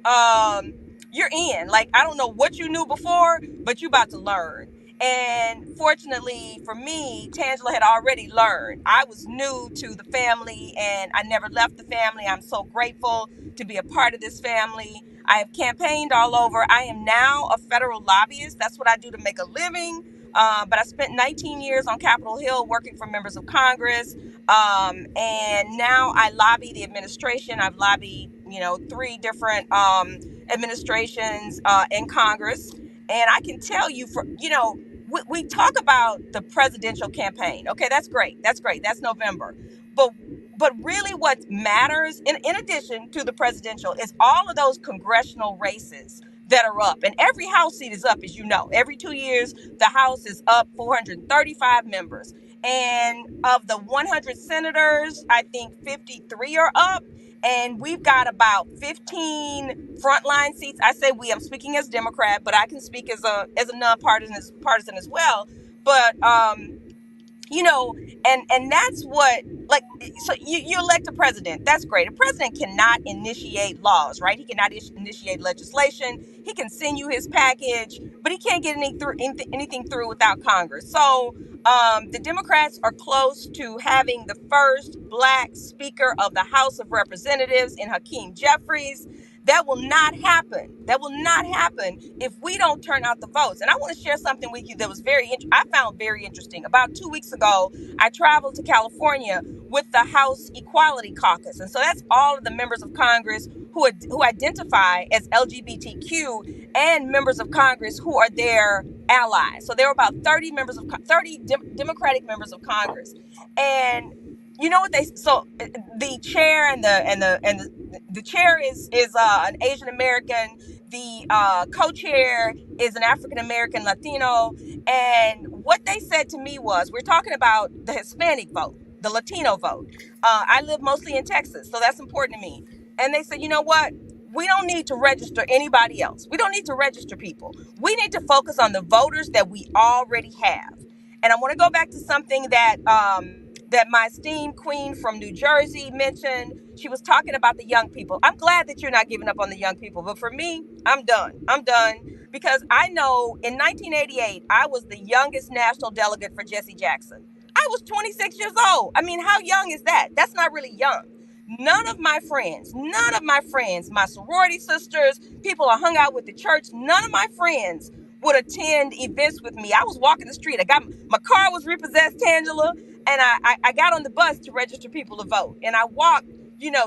[SPEAKER 6] you're in. Like, I don't know what you knew before, but you about to learn. And fortunately for me, Tangela had already learned. I was new to the family and I never left the family. I'm so grateful to be a part of this family. I have campaigned all over. I am now a federal lobbyist. That's what I do to make a living. But I spent 19 years on Capitol Hill working for members of Congress. And now I lobby the administration. I've lobbied, three different administrations in Congress. And I can tell you, we talk about the presidential campaign. Okay, that's great. That's great. That's November. But really what matters in addition to the presidential is all of those congressional races that are up. And every House seat is up, as you know. Every 2 years, the House is up 435 members. And of the 100 senators, I think 53 are up. And we've got about 15 frontline seats. I say we. I'm speaking as Democrat, but I can speak as a nonpartisan partisan as well. But you know, and that's what, like, so you elect a president. That's great. A president cannot initiate laws, right? He cannot initiate legislation. He can send you his package, but he can't get anything through without Congress. So the Democrats are close to having the first black Speaker of the House of Representatives in Hakeem Jeffries. That will not happen. That will not happen if we don't turn out the votes. And I want to share something with you that was I found very interesting. About 2 weeks ago, I traveled to California with the House Equality Caucus. And so that's all of the members of Congress who identify as LGBTQ and members of Congress who are their allies. So there were about 30 Democratic members of Congress. And you know what the chair and the chair is an Asian American. The co-chair is an African American Latino. And what they said to me was, we're talking about the Hispanic vote, the Latino vote. I live mostly in Texas, so that's important to me. And they said, you know what? We don't need to register anybody else. We don't need to register people. We need to focus on the voters that we already have. And I want to go back to something that my esteemed queen from New Jersey mentioned. She was talking about the young people. I'm glad that you're not giving up on the young people, but for me, I'm done. I'm done because I know in 1988 I was the youngest national delegate for Jesse Jackson. I was 26 years old. I mean, how young is that? That's not really young. None of my friends, my sorority sisters, people I hung out with the church, none of my friends would attend events with me. I was walking the street. I got my car was repossessed, Tangela, and I got on the bus to register people to vote. And I walked,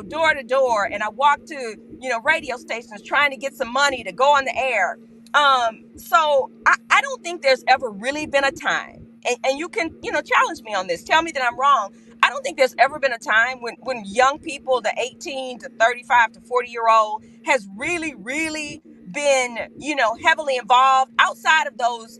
[SPEAKER 6] door to door, and I walked to, radio stations trying to get some money to go on the air. So I don't think there's ever really been a time, and you can, challenge me on this. Tell me that I'm wrong. I don't think there's ever been a time when young people, the 18 to 35 to 40-year-old, has really, really been, heavily involved outside of those,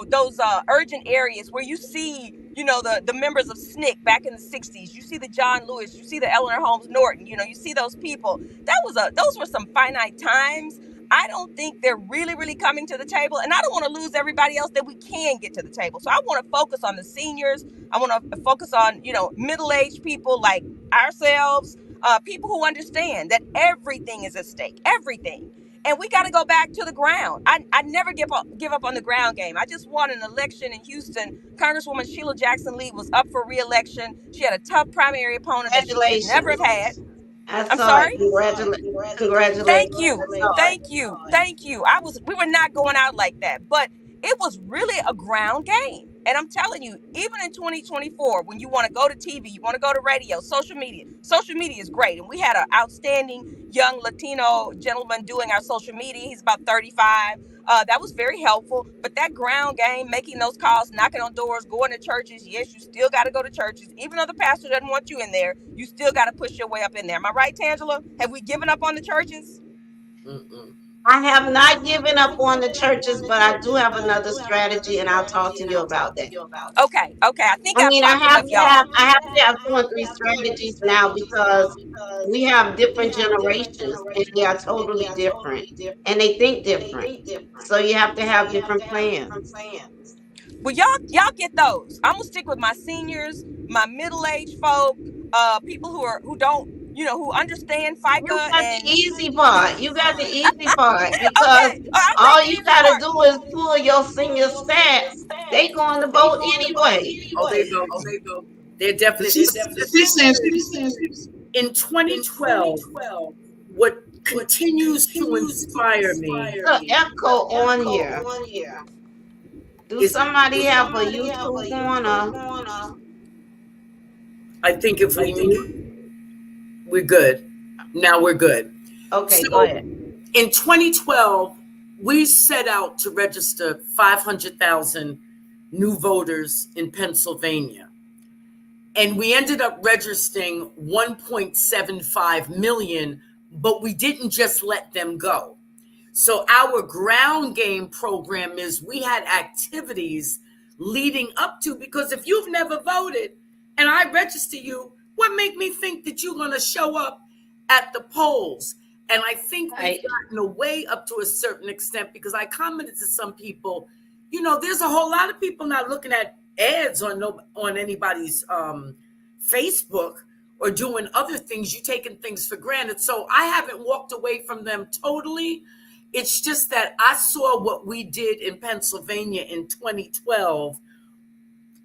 [SPEAKER 6] those urgent areas where you see, the members of SNCC back in the 60s. You see the John Lewis, you see the Eleanor Holmes Norton, you see those people. Those were some finite times. I don't think they're really, really coming to the table. And I don't want to lose everybody else that we can get to the table. So I want to focus on the seniors. I want to focus on, middle-aged people like ourselves, people who understand that everything is at stake, everything. And we got to go back to the ground. I never give up on the ground game. I just won an election in Houston. Congresswoman Sheila Jackson Lee was up for re-election. She had a tough primary opponent that she should never have had.
[SPEAKER 1] I
[SPEAKER 6] I'm
[SPEAKER 1] saw it.
[SPEAKER 6] sorry? Thank
[SPEAKER 1] Congratulations.
[SPEAKER 6] you.
[SPEAKER 1] I saw it.
[SPEAKER 6] Thank you. Thank you. We were not going out like that, but it was really a ground game. And I'm telling you, even in 2024, when you want to go to TV, you want to go to radio, social media is great. And we had an outstanding young Latino gentleman doing our social media. He's about 35. That was very helpful. But that ground game, making those calls, knocking on doors, going to churches. Yes, you still got to go to churches. Even though the pastor doesn't want you in there, you still got to push your way up in there. Am I right, Tangela? Have we given up on the churches?
[SPEAKER 2] Mm-mm.
[SPEAKER 1] I have not given up on the churches, but I do have another strategy, and I'll talk to you about that.
[SPEAKER 6] Okay. I think
[SPEAKER 1] I
[SPEAKER 6] I've
[SPEAKER 1] mean,
[SPEAKER 6] talked enough, y'all.
[SPEAKER 1] I have to have two and three strategies now because we have different generations and they are totally different and they think different. So you have to have different plans.
[SPEAKER 6] Well, y'all get those. I'm gonna stick with my seniors, my middle-aged folk, people who don't, who understand
[SPEAKER 1] You
[SPEAKER 6] FICA
[SPEAKER 1] got the
[SPEAKER 6] and
[SPEAKER 1] easy part. You got the easy part because
[SPEAKER 6] okay. I'll take
[SPEAKER 1] all
[SPEAKER 6] the
[SPEAKER 1] you
[SPEAKER 6] easy
[SPEAKER 1] got to
[SPEAKER 6] part.
[SPEAKER 1] do is pull your senior stats. They going to vote anyway.
[SPEAKER 2] Oh, they vote. They're definitely.
[SPEAKER 3] She's saying
[SPEAKER 2] In 2012, what continues to inspire me
[SPEAKER 1] The echo on here. Do
[SPEAKER 2] is,
[SPEAKER 1] somebody have a YouTube going or?
[SPEAKER 2] I think if we mute, we're good. Now we're good.
[SPEAKER 1] Okay, go
[SPEAKER 2] So
[SPEAKER 1] ahead.
[SPEAKER 2] in 2012, we set out to register 500,000 new voters in Pennsylvania. And we ended up registering 1.75 million, but we didn't just let them go. So our ground game program is we had activities leading up to, because if you've never voted and I register you, what make me think that you're going to show up at the polls? And I think we've gotten away up to a certain extent because I commented to some people, there's a whole lot of people not looking at ads on anybody's Facebook or doing other things. You're taking things for granted. So I haven't walked away from them totally. It's just that I saw what we did in Pennsylvania in 2012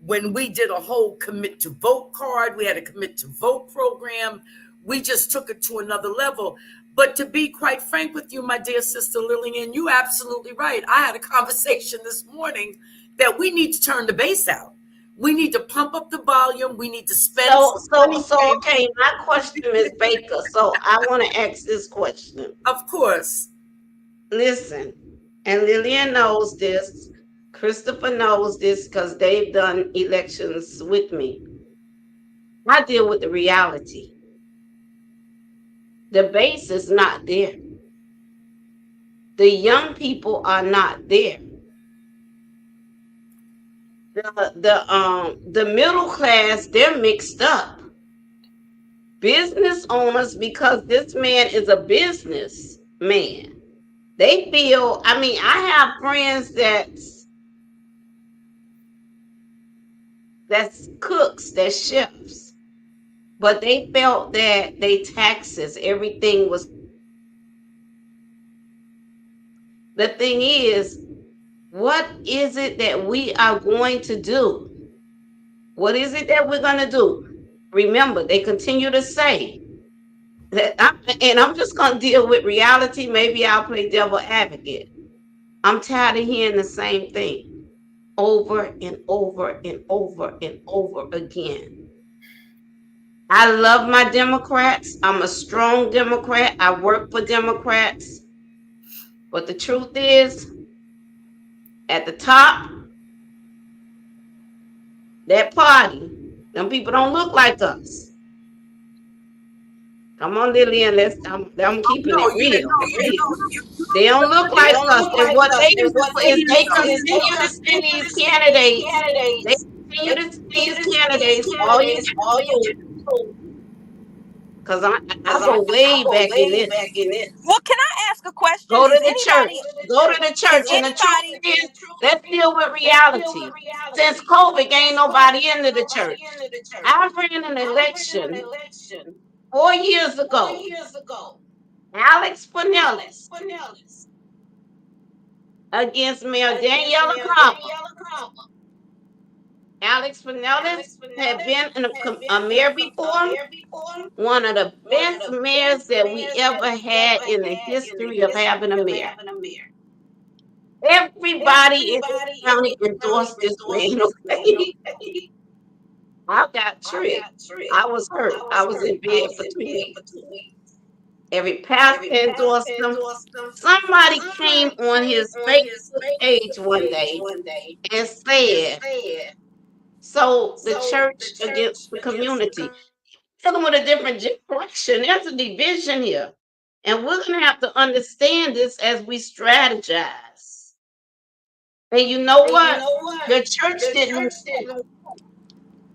[SPEAKER 2] when we did a whole commit to vote card. We had a commit to vote program. We just took it to another level. But to be quite frank with you, my dear sister Lillian, you're absolutely right. I had a conversation this morning that we need to turn the bass out. We need to pump up the volume. We need to spend
[SPEAKER 1] So okay, my question is Baker. So I want to ask this question.
[SPEAKER 2] Of course.
[SPEAKER 1] Listen, and Lillian knows this. Christopher knows this because they've done elections with me. I deal with the reality. The base is not there. The young people are not there. The middle class, they're mixed up. Business owners, because this man is a businessman. They feel, I mean, I have friends that's cooks, that's chefs. but they felt that they taxes, everything was. The thing is, what is it that we are going to do? What is it that we're going to do? Remember, they continue to say that, and I'm just going to deal with reality. Maybe I'll play devil advocate. I'm tired of hearing the same thing over and over and over and over again. I love my Democrats. I'm a strong Democrat. I work for Democrats. But the truth is, at the top, that party, them people don't look like us. Come on, Lillian, I'm keeping it
[SPEAKER 2] No,
[SPEAKER 1] real.
[SPEAKER 2] you
[SPEAKER 1] They don't look
[SPEAKER 2] they
[SPEAKER 1] like
[SPEAKER 2] don't
[SPEAKER 1] us.
[SPEAKER 2] look
[SPEAKER 1] And
[SPEAKER 2] like
[SPEAKER 1] what
[SPEAKER 2] us.
[SPEAKER 1] they
[SPEAKER 2] And
[SPEAKER 1] do
[SPEAKER 2] what they
[SPEAKER 1] is they
[SPEAKER 2] do is they
[SPEAKER 1] continue to send
[SPEAKER 2] continue
[SPEAKER 1] these
[SPEAKER 2] to send these
[SPEAKER 1] candidates. They
[SPEAKER 2] candidates.
[SPEAKER 1] continue
[SPEAKER 2] They
[SPEAKER 1] to send
[SPEAKER 2] continue
[SPEAKER 1] these
[SPEAKER 2] to send these
[SPEAKER 1] candidates. All you
[SPEAKER 2] candidates. All you
[SPEAKER 1] got to do,
[SPEAKER 2] do,
[SPEAKER 1] because I
[SPEAKER 2] because
[SPEAKER 1] go
[SPEAKER 2] I
[SPEAKER 1] way
[SPEAKER 2] go
[SPEAKER 1] back in
[SPEAKER 2] way
[SPEAKER 1] this.
[SPEAKER 2] back in this.
[SPEAKER 6] Well, can I ask a question?
[SPEAKER 1] Go to
[SPEAKER 6] Is
[SPEAKER 1] the church.
[SPEAKER 6] anybody
[SPEAKER 1] Go to the
[SPEAKER 6] is
[SPEAKER 1] church. And the truth
[SPEAKER 6] anybody
[SPEAKER 1] is, let's deal with
[SPEAKER 2] Let's deal with
[SPEAKER 1] reality. Since
[SPEAKER 2] reality.
[SPEAKER 1] COVID, ain't
[SPEAKER 2] Since COVID,
[SPEAKER 1] nobody
[SPEAKER 2] ain't
[SPEAKER 1] into the
[SPEAKER 2] nobody
[SPEAKER 1] church.
[SPEAKER 2] into the church.
[SPEAKER 1] I ran an
[SPEAKER 2] I ran an
[SPEAKER 1] election
[SPEAKER 2] election
[SPEAKER 1] 4 years
[SPEAKER 2] 4
[SPEAKER 1] ago.
[SPEAKER 2] years ago.
[SPEAKER 1] Alex
[SPEAKER 2] Alex
[SPEAKER 1] Panelist
[SPEAKER 2] Panelist
[SPEAKER 1] against Mayor
[SPEAKER 2] against
[SPEAKER 1] Daniela
[SPEAKER 2] Mayor
[SPEAKER 1] Cropper.
[SPEAKER 2] Daniela Cropper.
[SPEAKER 1] Alex Panellis
[SPEAKER 2] Alex
[SPEAKER 1] had
[SPEAKER 2] Panelist
[SPEAKER 1] been
[SPEAKER 2] had
[SPEAKER 1] a
[SPEAKER 2] been
[SPEAKER 1] mayor before,
[SPEAKER 2] mayor before,
[SPEAKER 1] one of the
[SPEAKER 2] one of
[SPEAKER 1] best
[SPEAKER 2] the
[SPEAKER 1] mayors
[SPEAKER 2] best
[SPEAKER 1] that we
[SPEAKER 2] mayors that
[SPEAKER 1] ever
[SPEAKER 2] we
[SPEAKER 1] had
[SPEAKER 2] ever
[SPEAKER 1] in the
[SPEAKER 2] had in the
[SPEAKER 1] history of having a
[SPEAKER 2] history of
[SPEAKER 1] mayor.
[SPEAKER 2] having a mayor.
[SPEAKER 1] Everybody in this
[SPEAKER 2] Everybody in
[SPEAKER 1] county
[SPEAKER 2] this county
[SPEAKER 1] endorsed this
[SPEAKER 2] endorsed
[SPEAKER 1] man,
[SPEAKER 2] this man.
[SPEAKER 1] okay?
[SPEAKER 2] Okay,
[SPEAKER 1] I got
[SPEAKER 2] I
[SPEAKER 1] tricked.
[SPEAKER 2] got tricked.
[SPEAKER 1] I was hurt.
[SPEAKER 2] I
[SPEAKER 1] I
[SPEAKER 2] was
[SPEAKER 1] was
[SPEAKER 2] hurt.
[SPEAKER 1] in
[SPEAKER 2] I
[SPEAKER 1] bed
[SPEAKER 2] was
[SPEAKER 1] for
[SPEAKER 2] in
[SPEAKER 1] 2 weeks.
[SPEAKER 2] bed for 2 weeks.
[SPEAKER 1] Every pastor
[SPEAKER 2] Every pastor
[SPEAKER 1] endorsed him.
[SPEAKER 2] endorsed him.
[SPEAKER 1] Somebody came
[SPEAKER 2] Somebody
[SPEAKER 1] on
[SPEAKER 2] came
[SPEAKER 1] his
[SPEAKER 2] on his
[SPEAKER 1] Facebook page
[SPEAKER 2] Facebook
[SPEAKER 1] one
[SPEAKER 2] page
[SPEAKER 1] day
[SPEAKER 2] one day
[SPEAKER 1] and
[SPEAKER 2] and
[SPEAKER 1] said,
[SPEAKER 2] said,
[SPEAKER 1] so the
[SPEAKER 2] "So the
[SPEAKER 1] church against
[SPEAKER 2] church
[SPEAKER 1] the
[SPEAKER 2] against the
[SPEAKER 1] community. Dealing with a different generation. There's a division here. And we're going to have to understand this as we strategize. And you know
[SPEAKER 2] and you
[SPEAKER 1] what?
[SPEAKER 2] know what?
[SPEAKER 1] The church
[SPEAKER 2] The
[SPEAKER 1] didn't
[SPEAKER 2] church
[SPEAKER 1] move.
[SPEAKER 2] didn't.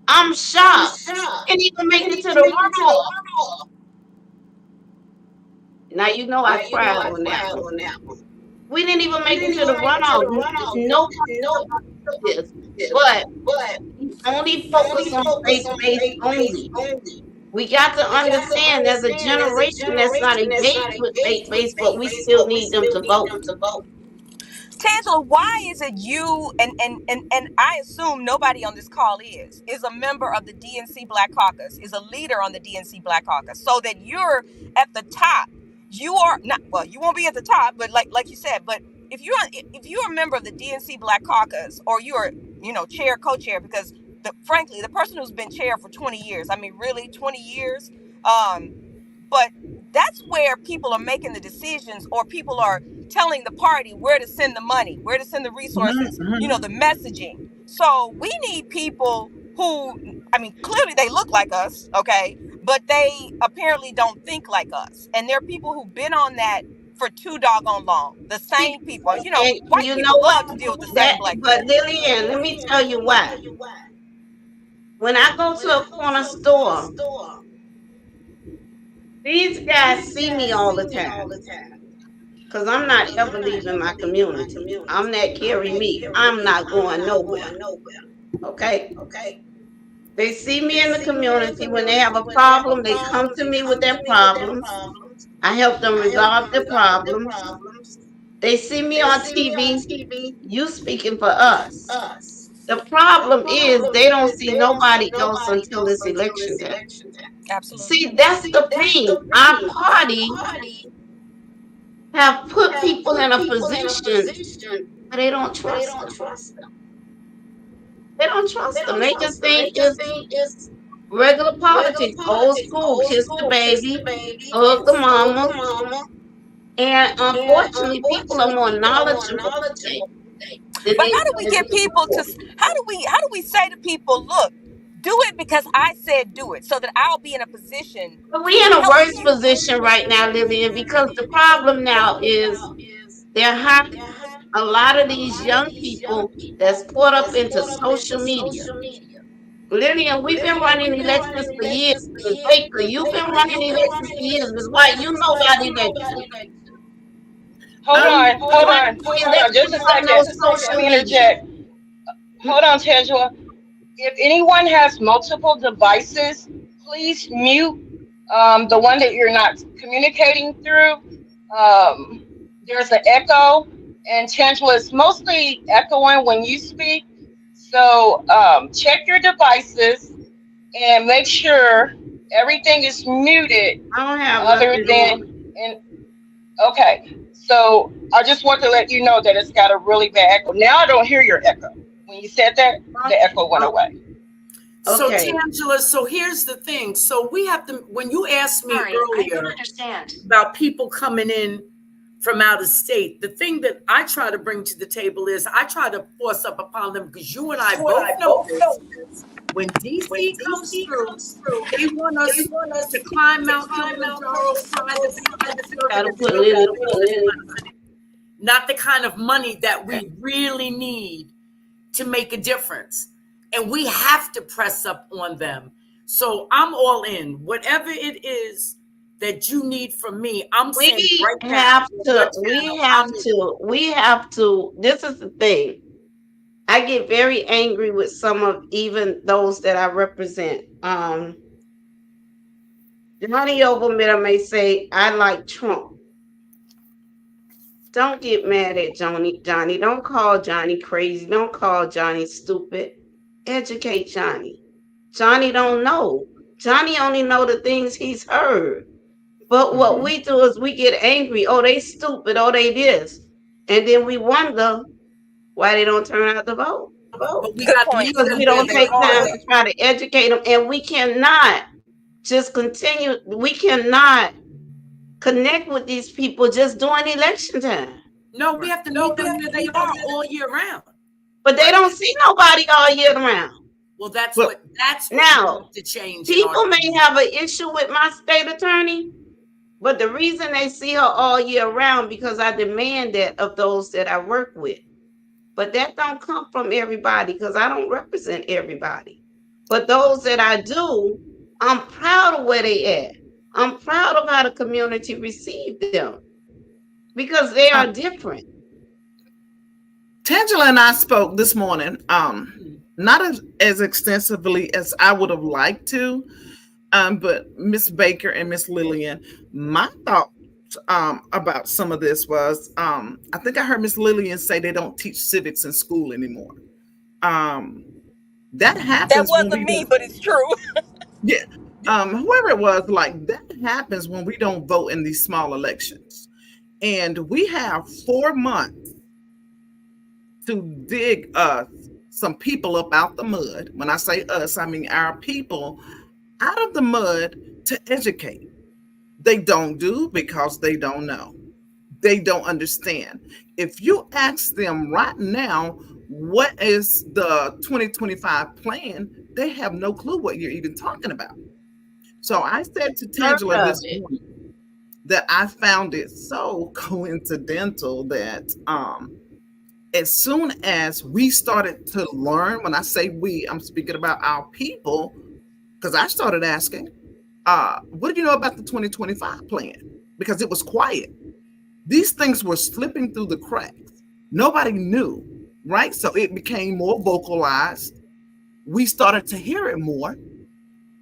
[SPEAKER 1] I'm
[SPEAKER 2] I'm
[SPEAKER 1] shocked.
[SPEAKER 2] shocked.
[SPEAKER 1] Didn't even make
[SPEAKER 2] Didn't
[SPEAKER 1] it to
[SPEAKER 2] even
[SPEAKER 1] the
[SPEAKER 2] make it to the
[SPEAKER 1] runoff.
[SPEAKER 2] runoff."
[SPEAKER 1] Now, you know I
[SPEAKER 2] Now you know
[SPEAKER 1] cried
[SPEAKER 2] I
[SPEAKER 1] on that
[SPEAKER 2] cried
[SPEAKER 1] one.
[SPEAKER 2] on that one.
[SPEAKER 1] We didn't even
[SPEAKER 2] We
[SPEAKER 1] make it
[SPEAKER 2] didn't
[SPEAKER 1] to the
[SPEAKER 2] even make it to
[SPEAKER 1] runoff.
[SPEAKER 2] the runoff.
[SPEAKER 1] Nobody
[SPEAKER 2] No,
[SPEAKER 1] did this.
[SPEAKER 2] this,
[SPEAKER 1] But
[SPEAKER 2] but
[SPEAKER 1] we only
[SPEAKER 2] only
[SPEAKER 1] focus on
[SPEAKER 2] focus
[SPEAKER 1] faith
[SPEAKER 2] on
[SPEAKER 1] based
[SPEAKER 2] faith-based
[SPEAKER 1] only.
[SPEAKER 2] only.
[SPEAKER 1] We got to
[SPEAKER 2] We got to
[SPEAKER 1] understand there's a
[SPEAKER 2] understand there's a
[SPEAKER 1] generation that's not
[SPEAKER 2] generation that's not
[SPEAKER 1] engaged with faith
[SPEAKER 2] engaged with
[SPEAKER 1] based, but we
[SPEAKER 2] faith-based,
[SPEAKER 1] still
[SPEAKER 2] but we
[SPEAKER 1] need them
[SPEAKER 2] still
[SPEAKER 1] to
[SPEAKER 2] need
[SPEAKER 1] vote.
[SPEAKER 2] them to vote.
[SPEAKER 6] Tangela, why is it you and I assume nobody on this call is a member of the DNC Black Caucus, is a leader on the DNC Black Caucus, so that you're at the top. You are not, well, you won't be at the top, but like you said, but if you're a member of the DNC Black Caucus, or you're, chair, co-chair, because frankly, the person who's been chair for 20 years, I mean, really 20 years, but that's where people are making the decisions, or people are telling the party where to send the money, where to send the resources, the messaging. So we need people who, I mean, clearly they look like us, okay, but they apparently don't think like us. And there are people who've been on that for too doggone long. The
[SPEAKER 1] See,
[SPEAKER 6] same people.
[SPEAKER 1] and
[SPEAKER 6] White
[SPEAKER 1] you know
[SPEAKER 6] people
[SPEAKER 1] what?
[SPEAKER 6] love to deal with the
[SPEAKER 1] That,
[SPEAKER 6] same black
[SPEAKER 1] but
[SPEAKER 6] people.
[SPEAKER 1] Lillian, let me tell you why. When I go
[SPEAKER 2] When
[SPEAKER 1] to
[SPEAKER 2] I
[SPEAKER 1] a
[SPEAKER 2] go
[SPEAKER 1] corner
[SPEAKER 2] to a corner
[SPEAKER 1] store,
[SPEAKER 2] store,
[SPEAKER 1] these guys
[SPEAKER 2] these
[SPEAKER 1] see me
[SPEAKER 2] guys
[SPEAKER 1] all the
[SPEAKER 2] see me
[SPEAKER 1] time
[SPEAKER 2] all the time
[SPEAKER 1] because I'm not
[SPEAKER 2] because
[SPEAKER 1] ever
[SPEAKER 2] I'm not
[SPEAKER 1] leaving my
[SPEAKER 2] ever leaving my
[SPEAKER 1] community. I'm
[SPEAKER 2] community.
[SPEAKER 1] that
[SPEAKER 2] I'm
[SPEAKER 1] carry
[SPEAKER 2] that
[SPEAKER 1] me.
[SPEAKER 2] carry
[SPEAKER 1] I'm
[SPEAKER 2] me.
[SPEAKER 1] not
[SPEAKER 2] I'm
[SPEAKER 1] going
[SPEAKER 2] not
[SPEAKER 1] nowhere.
[SPEAKER 2] going nowhere.
[SPEAKER 1] Okay.
[SPEAKER 2] Okay.
[SPEAKER 1] They see me
[SPEAKER 2] They
[SPEAKER 1] in the
[SPEAKER 2] see me in the
[SPEAKER 1] community. When they have
[SPEAKER 2] community.
[SPEAKER 1] a
[SPEAKER 2] When they have a
[SPEAKER 1] problem, they come
[SPEAKER 2] problem,
[SPEAKER 1] to
[SPEAKER 2] they
[SPEAKER 1] me with
[SPEAKER 2] come
[SPEAKER 1] their
[SPEAKER 2] to me with their
[SPEAKER 1] problems.
[SPEAKER 2] problems.
[SPEAKER 1] I help them
[SPEAKER 2] I help
[SPEAKER 1] resolve
[SPEAKER 2] them
[SPEAKER 1] their
[SPEAKER 2] resolve their
[SPEAKER 1] problems.
[SPEAKER 2] problems.
[SPEAKER 1] They see me
[SPEAKER 2] They
[SPEAKER 1] on
[SPEAKER 2] see me on
[SPEAKER 1] TV.
[SPEAKER 2] TV.
[SPEAKER 1] You speaking for us.
[SPEAKER 2] Us.
[SPEAKER 1] The
[SPEAKER 2] The
[SPEAKER 1] problem is
[SPEAKER 2] problem
[SPEAKER 1] they don't
[SPEAKER 2] is
[SPEAKER 1] see
[SPEAKER 2] they don't see
[SPEAKER 1] nobody else
[SPEAKER 2] nobody
[SPEAKER 1] until
[SPEAKER 2] else
[SPEAKER 1] it's
[SPEAKER 2] until
[SPEAKER 1] election
[SPEAKER 2] it's
[SPEAKER 1] time.
[SPEAKER 2] election time.
[SPEAKER 6] Absolutely.
[SPEAKER 1] See, that's
[SPEAKER 2] See,
[SPEAKER 1] the
[SPEAKER 2] that's
[SPEAKER 1] thing.
[SPEAKER 2] the
[SPEAKER 1] Our
[SPEAKER 2] thing. Our
[SPEAKER 1] party
[SPEAKER 2] party
[SPEAKER 1] have put
[SPEAKER 2] have
[SPEAKER 1] people
[SPEAKER 2] put
[SPEAKER 1] in a
[SPEAKER 2] people in a
[SPEAKER 1] position
[SPEAKER 2] position
[SPEAKER 1] where they don't
[SPEAKER 2] where they
[SPEAKER 1] trust
[SPEAKER 2] don't
[SPEAKER 1] them.
[SPEAKER 2] trust them.
[SPEAKER 1] They don't
[SPEAKER 2] They
[SPEAKER 1] trust them.
[SPEAKER 2] don't
[SPEAKER 1] They just
[SPEAKER 2] trust them.
[SPEAKER 1] think
[SPEAKER 2] They just
[SPEAKER 1] it's
[SPEAKER 2] think it's
[SPEAKER 1] regular
[SPEAKER 2] regular
[SPEAKER 1] politics, old
[SPEAKER 2] politics,
[SPEAKER 1] school,
[SPEAKER 2] old
[SPEAKER 1] kiss the
[SPEAKER 2] school, kiss the
[SPEAKER 1] baby,
[SPEAKER 2] baby,
[SPEAKER 1] hug the
[SPEAKER 2] hug
[SPEAKER 1] mama.
[SPEAKER 2] the mama.
[SPEAKER 1] And
[SPEAKER 2] And
[SPEAKER 1] unfortunately, people are
[SPEAKER 2] unfortunately,
[SPEAKER 1] more
[SPEAKER 2] people are more
[SPEAKER 1] knowledgeable today
[SPEAKER 2] knowledgeable
[SPEAKER 1] than
[SPEAKER 6] But
[SPEAKER 1] they
[SPEAKER 6] how do we
[SPEAKER 1] were
[SPEAKER 6] get people to
[SPEAKER 1] before.
[SPEAKER 6] how do we say to people, look, do it because I said do it, so that I'll be in a position
[SPEAKER 1] But we're
[SPEAKER 6] to
[SPEAKER 1] in a
[SPEAKER 6] help
[SPEAKER 1] worse
[SPEAKER 6] you?
[SPEAKER 1] position right now, Lillian, because the
[SPEAKER 2] because the
[SPEAKER 1] problem now
[SPEAKER 2] problem
[SPEAKER 1] is
[SPEAKER 2] now is
[SPEAKER 1] they're hiring
[SPEAKER 2] they're hiring
[SPEAKER 1] a lot of
[SPEAKER 2] a
[SPEAKER 1] these
[SPEAKER 2] lot of
[SPEAKER 1] young
[SPEAKER 2] these young
[SPEAKER 1] people that's
[SPEAKER 2] people
[SPEAKER 1] caught up
[SPEAKER 2] that's
[SPEAKER 1] into
[SPEAKER 2] caught up into
[SPEAKER 1] social media.
[SPEAKER 2] social media.
[SPEAKER 1] Lillian, we've been
[SPEAKER 2] Lillian,
[SPEAKER 1] running
[SPEAKER 2] we've been
[SPEAKER 1] elections
[SPEAKER 2] running
[SPEAKER 1] for years.
[SPEAKER 2] elections for
[SPEAKER 1] Ms.
[SPEAKER 2] years.
[SPEAKER 1] Baker, you've been
[SPEAKER 2] Baker,
[SPEAKER 1] running
[SPEAKER 2] you've been
[SPEAKER 1] elections
[SPEAKER 2] running
[SPEAKER 1] for years. Ms.
[SPEAKER 2] elections for
[SPEAKER 1] White,
[SPEAKER 2] years.
[SPEAKER 1] you
[SPEAKER 2] Ms.
[SPEAKER 1] know
[SPEAKER 2] White,
[SPEAKER 1] about
[SPEAKER 2] you know
[SPEAKER 1] elections.
[SPEAKER 2] about elections. Hold on,
[SPEAKER 1] We
[SPEAKER 2] hold
[SPEAKER 1] went
[SPEAKER 2] on,
[SPEAKER 1] through
[SPEAKER 2] hold on, just
[SPEAKER 1] elections
[SPEAKER 2] a
[SPEAKER 1] on
[SPEAKER 2] second.
[SPEAKER 1] no
[SPEAKER 2] Let
[SPEAKER 1] social
[SPEAKER 2] me
[SPEAKER 1] media.
[SPEAKER 2] interject. Hold on, Tangela. If anyone has multiple devices,
[SPEAKER 5] please mute the one that you're not communicating through. Um, there's an echo, and Tangela is mostly echoing when you speak. So check your devices and make sure everything is muted
[SPEAKER 1] I don't have
[SPEAKER 5] other
[SPEAKER 1] nothing
[SPEAKER 5] than
[SPEAKER 1] on.
[SPEAKER 5] in. Okay, so I just want to let you know that it's got a really bad echo. Now I don't hear your echo. When you said that, the echo went away.
[SPEAKER 2] So
[SPEAKER 1] Okay.
[SPEAKER 2] Tangela, so here's the thing. So we have to, when you asked me
[SPEAKER 6] Sorry, I
[SPEAKER 2] earlier
[SPEAKER 6] don't understand.
[SPEAKER 2] about people coming in from out of state, the thing that I try to bring to the table is I try to force up upon them, because you and I both know this. When DC comes through, they want us to climb Mount Kilimanjaro, sign the peace and serve
[SPEAKER 1] Gotta
[SPEAKER 2] it,
[SPEAKER 1] put it in the
[SPEAKER 2] not the kind of money that we really need to make a difference. And we have to press up on them. So I'm all in. Whatever it is that you need from me, I'm saying
[SPEAKER 1] We
[SPEAKER 2] right now,
[SPEAKER 1] have
[SPEAKER 2] on your
[SPEAKER 1] to,
[SPEAKER 2] channel, I'm in.
[SPEAKER 1] this is the thing. I get very angry with some of even those that I represent. Johnny Overmitter may say, I like Trump. Don't get mad at Johnny. Johnny, don't call Johnny crazy. Don't call Johnny stupid. Educate Johnny. Johnny don't know. Johnny only know the things he's heard. But what we do is we get angry. Oh, they stupid. Oh, they this. And then we wonder why they don't turn out to vote.
[SPEAKER 2] But we
[SPEAKER 6] Good
[SPEAKER 2] got to
[SPEAKER 6] point.
[SPEAKER 2] meet
[SPEAKER 1] Because
[SPEAKER 2] them
[SPEAKER 1] we
[SPEAKER 2] where
[SPEAKER 1] don't
[SPEAKER 2] they
[SPEAKER 1] take time
[SPEAKER 2] are.
[SPEAKER 1] to try to educate them. And we cannot just continue. We cannot connect with these people just during election time.
[SPEAKER 2] No, we have to meet them where they are all year round.
[SPEAKER 1] But they don't see nobody all year round.
[SPEAKER 2] Well, that's
[SPEAKER 3] Well,
[SPEAKER 2] what we
[SPEAKER 1] Now,
[SPEAKER 2] need to change in our
[SPEAKER 1] people may
[SPEAKER 2] community.
[SPEAKER 1] have an issue with my state attorney, but the reason they see her all year round because I demand that of those that I work with. But that don't come from everybody because I don't represent everybody. But those that I do, I'm proud of where they at. I'm proud of how the community received them because they are different.
[SPEAKER 3] Tangela and I spoke this morning, not as extensively as I would have liked to, but Miss Baker and Miss Lillian, my thought about some of this was, I think I heard Miss Lillian say they don't teach civics in school anymore. Um, that
[SPEAKER 6] That
[SPEAKER 3] happens when
[SPEAKER 6] wasn't
[SPEAKER 3] we
[SPEAKER 6] me,
[SPEAKER 3] don't.
[SPEAKER 6] but it's true.
[SPEAKER 3] Yeah, whoever it was, like that happens when we don't vote in these small elections, and we have 4 months to dig us some people up out the mud. When I say us, I mean our people out of the mud to educate. They don't do because they don't know. They don't understand. If you ask them right now, what is the 2025 plan? They have no clue what you're even talking about. So I said to
[SPEAKER 1] Heard
[SPEAKER 3] Tangela
[SPEAKER 1] of
[SPEAKER 3] this
[SPEAKER 1] it.
[SPEAKER 3] morning that I found it so coincidental that as soon as we started to learn, when I say we, I'm speaking about our people, because I started asking, what did you know about the 2025 plan? Because it was quiet. These things were slipping through the cracks. Nobody knew, right? So it became more vocalized. We started to hear it more.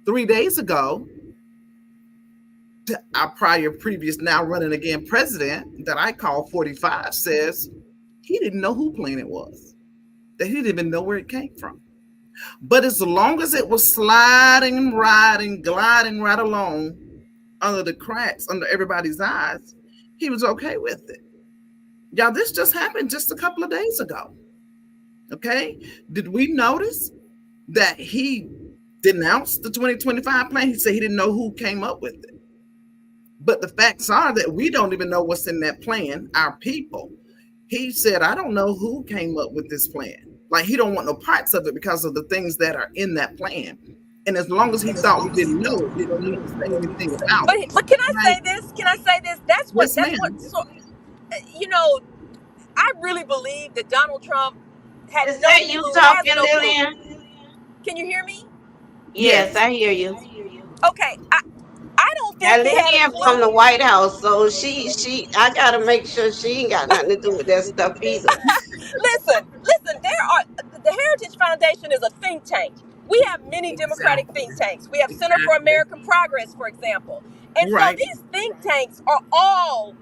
[SPEAKER 3] 3 days ago, our previous, now running again president that I call 45 says he didn't know who plan it was, that he didn't even know where it came from. But as long as it was sliding, riding, gliding right along under the cracks, under everybody's eyes, he was okay with it. Y'all, this just happened just a couple of days ago. Okay? Did we notice that he denounced the 2025 plan? He said he didn't know who came up with it. But the facts are that we don't even know what's in that plan, our people. He said, I don't know who came up with this plan. Like he don't want no parts of it because of the things that are in that plan. And as long as he thought we didn't know, we don't need to say anything about it.
[SPEAKER 6] But can I
[SPEAKER 3] Right?
[SPEAKER 6] say this? Can I say this? That's what
[SPEAKER 3] Yes,
[SPEAKER 6] that's what.
[SPEAKER 3] ma'am.
[SPEAKER 6] So you know, I really believe that Donald Trump had
[SPEAKER 1] Is
[SPEAKER 6] no
[SPEAKER 1] that you
[SPEAKER 6] clue, has
[SPEAKER 1] talking,
[SPEAKER 6] no clue.
[SPEAKER 1] Lillian?
[SPEAKER 6] Can you hear me?
[SPEAKER 1] Yes,
[SPEAKER 2] Yes.
[SPEAKER 1] I hear you.
[SPEAKER 6] Okay, I don't
[SPEAKER 1] Now
[SPEAKER 6] think he had a
[SPEAKER 1] Lillian from the
[SPEAKER 6] clue.
[SPEAKER 1] White House, so she I gotta make sure she ain't got nothing to do with that stuff either.
[SPEAKER 6] Listen, there are the Heritage Foundation is a think tank. We have many Democratic
[SPEAKER 3] Exactly.
[SPEAKER 6] think tanks. We have Center for
[SPEAKER 3] Exactly.
[SPEAKER 6] American Progress, for example. And so
[SPEAKER 3] Right.
[SPEAKER 6] these think tanks are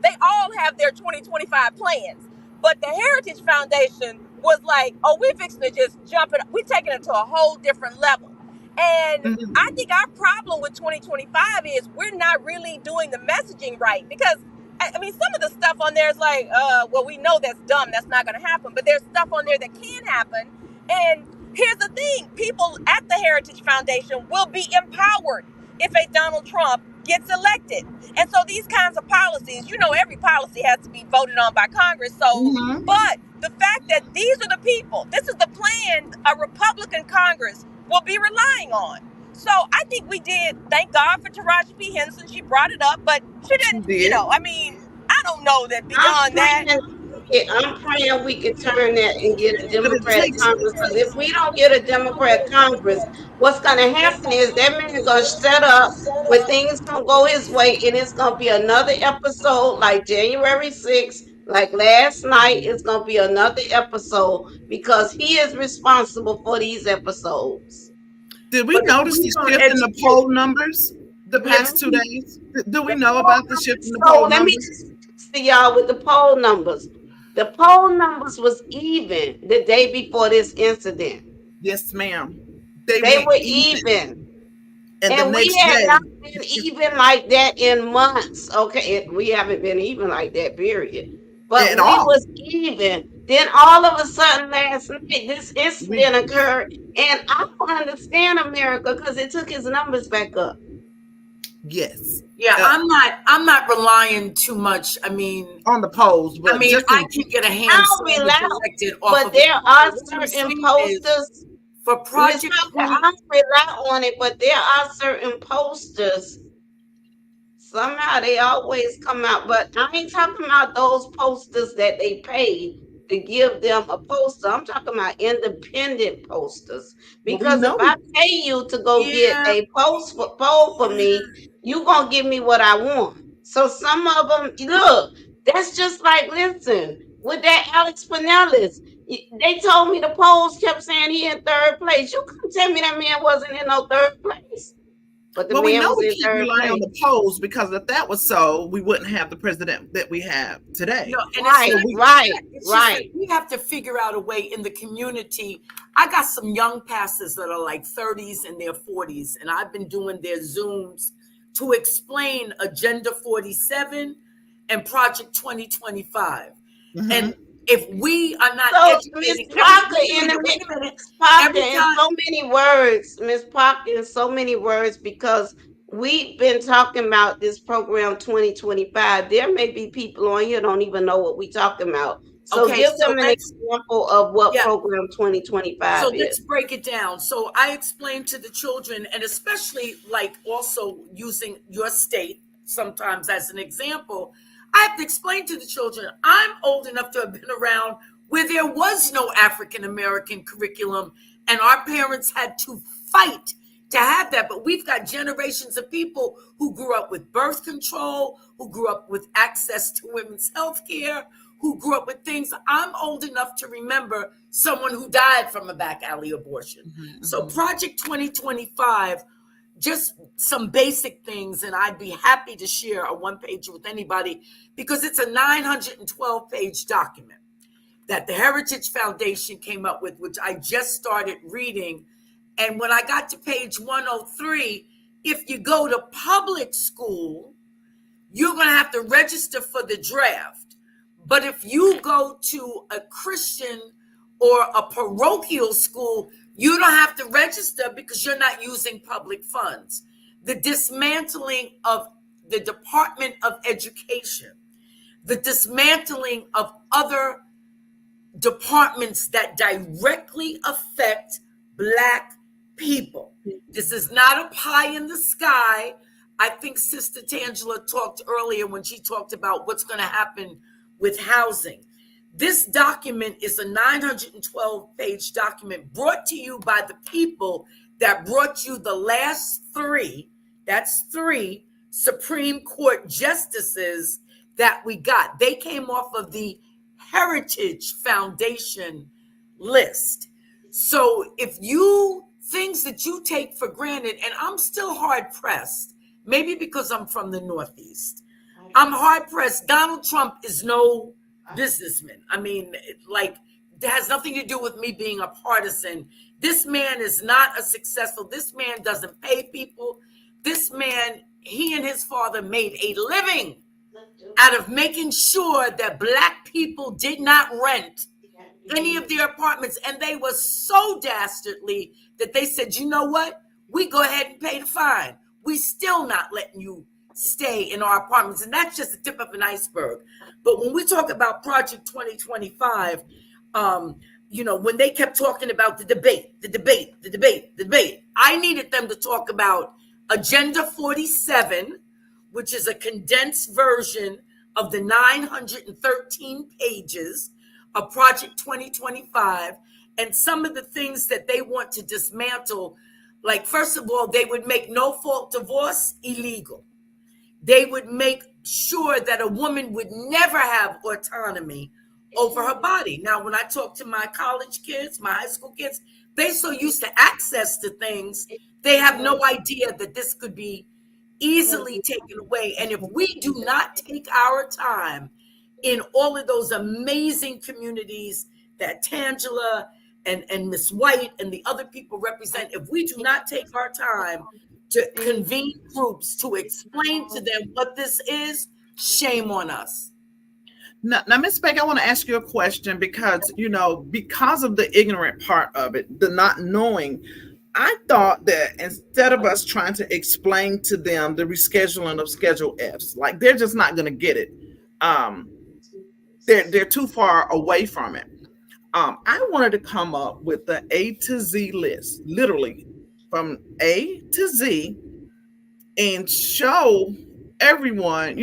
[SPEAKER 6] they all have their 2025 plans. But the Heritage Foundation was like, oh, we're fixing to just jump it. We're taking it to a whole different level. And I
[SPEAKER 3] Mhm.
[SPEAKER 6] think our problem with 2025 is we're not really doing the messaging right. Because, I mean, some of the stuff on there is like, well, we know that's dumb. That's not going to happen. But there's stuff on there that can happen. And here's the thing, people at the Heritage Foundation will be empowered if a Donald Trump gets elected. And so these kinds of policies, every policy has to be voted on by Congress. So,
[SPEAKER 3] Mhm.
[SPEAKER 6] but the fact that these are the people, this is the plan a Republican Congress will be relying on. So I think we did, thank God for Taraji P. Henson. She brought it up, but she
[SPEAKER 3] She
[SPEAKER 6] didn't,
[SPEAKER 3] did.
[SPEAKER 6] I mean, I don't know that
[SPEAKER 1] I'm
[SPEAKER 6] beyond that.
[SPEAKER 1] praying. I'm praying we can turn that and get a
[SPEAKER 3] But it
[SPEAKER 1] Democratic
[SPEAKER 3] takes
[SPEAKER 1] Congress. Because if we don't get a Democratic Congress, what's going to happen is that man going to set up where things going to go his way, and it's going to be another episode like January 6th, like last night. It's going to be another episode because he is responsible for these episodes.
[SPEAKER 3] did we
[SPEAKER 1] But if
[SPEAKER 3] notice
[SPEAKER 1] we
[SPEAKER 3] the
[SPEAKER 1] don't
[SPEAKER 3] shift in the
[SPEAKER 1] educate,
[SPEAKER 3] poll numbers the
[SPEAKER 1] hmm?
[SPEAKER 3] past 2 days? Do we
[SPEAKER 1] The
[SPEAKER 3] know
[SPEAKER 1] poll
[SPEAKER 3] about the shift in
[SPEAKER 1] numbers.
[SPEAKER 3] the
[SPEAKER 1] So
[SPEAKER 3] poll
[SPEAKER 1] let me
[SPEAKER 3] numbers?
[SPEAKER 1] just see y'all with the poll numbers. The poll numbers was even the day before this incident.
[SPEAKER 3] Yes, ma'am. They
[SPEAKER 1] They
[SPEAKER 3] went
[SPEAKER 1] were
[SPEAKER 3] even.
[SPEAKER 1] even.
[SPEAKER 3] And the
[SPEAKER 1] And we
[SPEAKER 3] next
[SPEAKER 1] had not
[SPEAKER 3] day,
[SPEAKER 1] been even like that in months. Okay, we haven't been even like that, period. But
[SPEAKER 3] at
[SPEAKER 1] we
[SPEAKER 3] all.
[SPEAKER 1] was even. Then all of a sudden last night, this
[SPEAKER 3] We
[SPEAKER 1] incident occurred. And I don't understand America because it took his numbers back up.
[SPEAKER 3] yes.
[SPEAKER 2] Yeah,
[SPEAKER 3] Uh,
[SPEAKER 2] I'm not relying too much.
[SPEAKER 3] on the polls, but just
[SPEAKER 2] I
[SPEAKER 3] in
[SPEAKER 2] can get a
[SPEAKER 1] I
[SPEAKER 2] hand
[SPEAKER 1] don't
[SPEAKER 2] sandwich
[SPEAKER 1] rely,
[SPEAKER 2] elected off
[SPEAKER 1] but
[SPEAKER 2] of it.
[SPEAKER 1] there are
[SPEAKER 2] What I'm
[SPEAKER 1] certain
[SPEAKER 2] saying is
[SPEAKER 1] posters.
[SPEAKER 2] for
[SPEAKER 1] Miss
[SPEAKER 2] Project
[SPEAKER 1] Parker,
[SPEAKER 2] 20.
[SPEAKER 1] I rely on it, but there are certain posters. Somehow they always come out, but I ain't talking about those posters that they pay to give them a poster. I'm talking about independent posters.
[SPEAKER 3] But we
[SPEAKER 1] Because if
[SPEAKER 3] know
[SPEAKER 1] I pay you to go get
[SPEAKER 2] Yeah,
[SPEAKER 1] a poll for me, you gonna give me what I want. So some of them, look, that's just like, listen, with that Alex Pinellas, they told me the polls kept saying he in third place. You couldn't tell me that man wasn't in no third place, but the
[SPEAKER 3] well, we
[SPEAKER 1] man
[SPEAKER 3] know
[SPEAKER 1] was
[SPEAKER 3] we
[SPEAKER 1] in
[SPEAKER 3] can't
[SPEAKER 1] third
[SPEAKER 3] rely on
[SPEAKER 1] place.
[SPEAKER 3] the polls because if that was so, we wouldn't have the president that we have
[SPEAKER 2] no,
[SPEAKER 3] today.
[SPEAKER 2] and it's
[SPEAKER 1] Right,
[SPEAKER 2] not
[SPEAKER 3] So we
[SPEAKER 2] just that.
[SPEAKER 1] right,
[SPEAKER 2] It's just that
[SPEAKER 1] right.
[SPEAKER 2] we have to figure out a way in the community. I got some young pastors that are like 30s and their 40s, and I've been doing their Zooms to explain Agenda 47 and Project 2025. And
[SPEAKER 3] Mhm.
[SPEAKER 2] if we are not
[SPEAKER 1] So, Miss
[SPEAKER 2] educating every
[SPEAKER 1] Parker,
[SPEAKER 2] wait a minute, wait a minute,
[SPEAKER 1] Miss Parker,
[SPEAKER 2] every
[SPEAKER 1] in
[SPEAKER 2] time.
[SPEAKER 1] so many words, Miss Parker, in so many words, because we've been talking about this program 2025. There may be people on here don't even know what we talking about. So,
[SPEAKER 2] Okay,
[SPEAKER 1] give
[SPEAKER 2] so
[SPEAKER 1] them an
[SPEAKER 2] let's
[SPEAKER 1] example of what
[SPEAKER 2] yeah.
[SPEAKER 1] program
[SPEAKER 2] So
[SPEAKER 1] 2025 is.
[SPEAKER 2] let's break it down. So I explained to the children, and especially like also using your state sometimes as an example, I have to explain to the children I'm old enough to have been around where there was no African American curriculum, and our parents had to fight to have that. But we've got generations of people who grew up with birth control, who grew up with access to women's health care, who grew up with things. I'm old enough to remember someone who died from a back alley abortion.
[SPEAKER 3] Mhm,
[SPEAKER 2] So,
[SPEAKER 3] mhm.
[SPEAKER 2] Project 2025, just some basic things, and I'd be happy to share a one page with anybody because it's a 912-page document that the Heritage Foundation came up with, which I just started reading. And when I got to page 103, if you go to public school, you're going to have to register for the draft. But if you go to a Christian or a parochial school, you don't have to register because you're not using public funds. The dismantling of the Department of Education, the dismantling of other departments that directly affect Black people. This is not a pie in the sky. I think Sister Tangela talked earlier when she talked about what's going to happen with housing. This document is a 912-page document brought to you by the people that brought you the last three, that's three Supreme Court justices that we got. They came off of the Heritage Foundation list. So if you things that you take for granted. And I'm still hard pressed, maybe because I'm from the Northeast. I'm hard pressed. Donald Trump is no businessman. I mean, like, it has nothing to do with me being a partisan. This man is not a successful, this man doesn't pay people. This man, he and his father made a living out of making sure that Black people did not rent any of their apartments. And they were so dastardly that they said, you know what? We go ahead and pay the fine. We still not letting you stay in our apartments. And that's just the tip of an iceberg. But when we talk about Project 2025, when they kept talking about the debate, I needed them to talk about Agenda 47, which is a condensed version of the 913 pages of Project 2025, and some of the things that they want to dismantle. Like, first of all, they would make no-fault divorce illegal. They would make sure that a woman would never have autonomy over her body. Now, when I talk to my college kids, my high school kids, they're so used to access to things, they have no idea that this could be easily taken away. And if we do not take our time in all of those amazing communities that Tangela and Miss White and the other people represent, if we do not take our time to convene groups to explain to them what this is, shame on us.
[SPEAKER 3] Now, Ms. Beck, I want to ask you a question because, because of the ignorant part of it, the not knowing, I thought that instead of us trying to explain to them the rescheduling of Schedule Fs, like, they're just not going to get it. They're too far away from it. I wanted to come up with the A to Z list, literally from A to Z, and show everyone,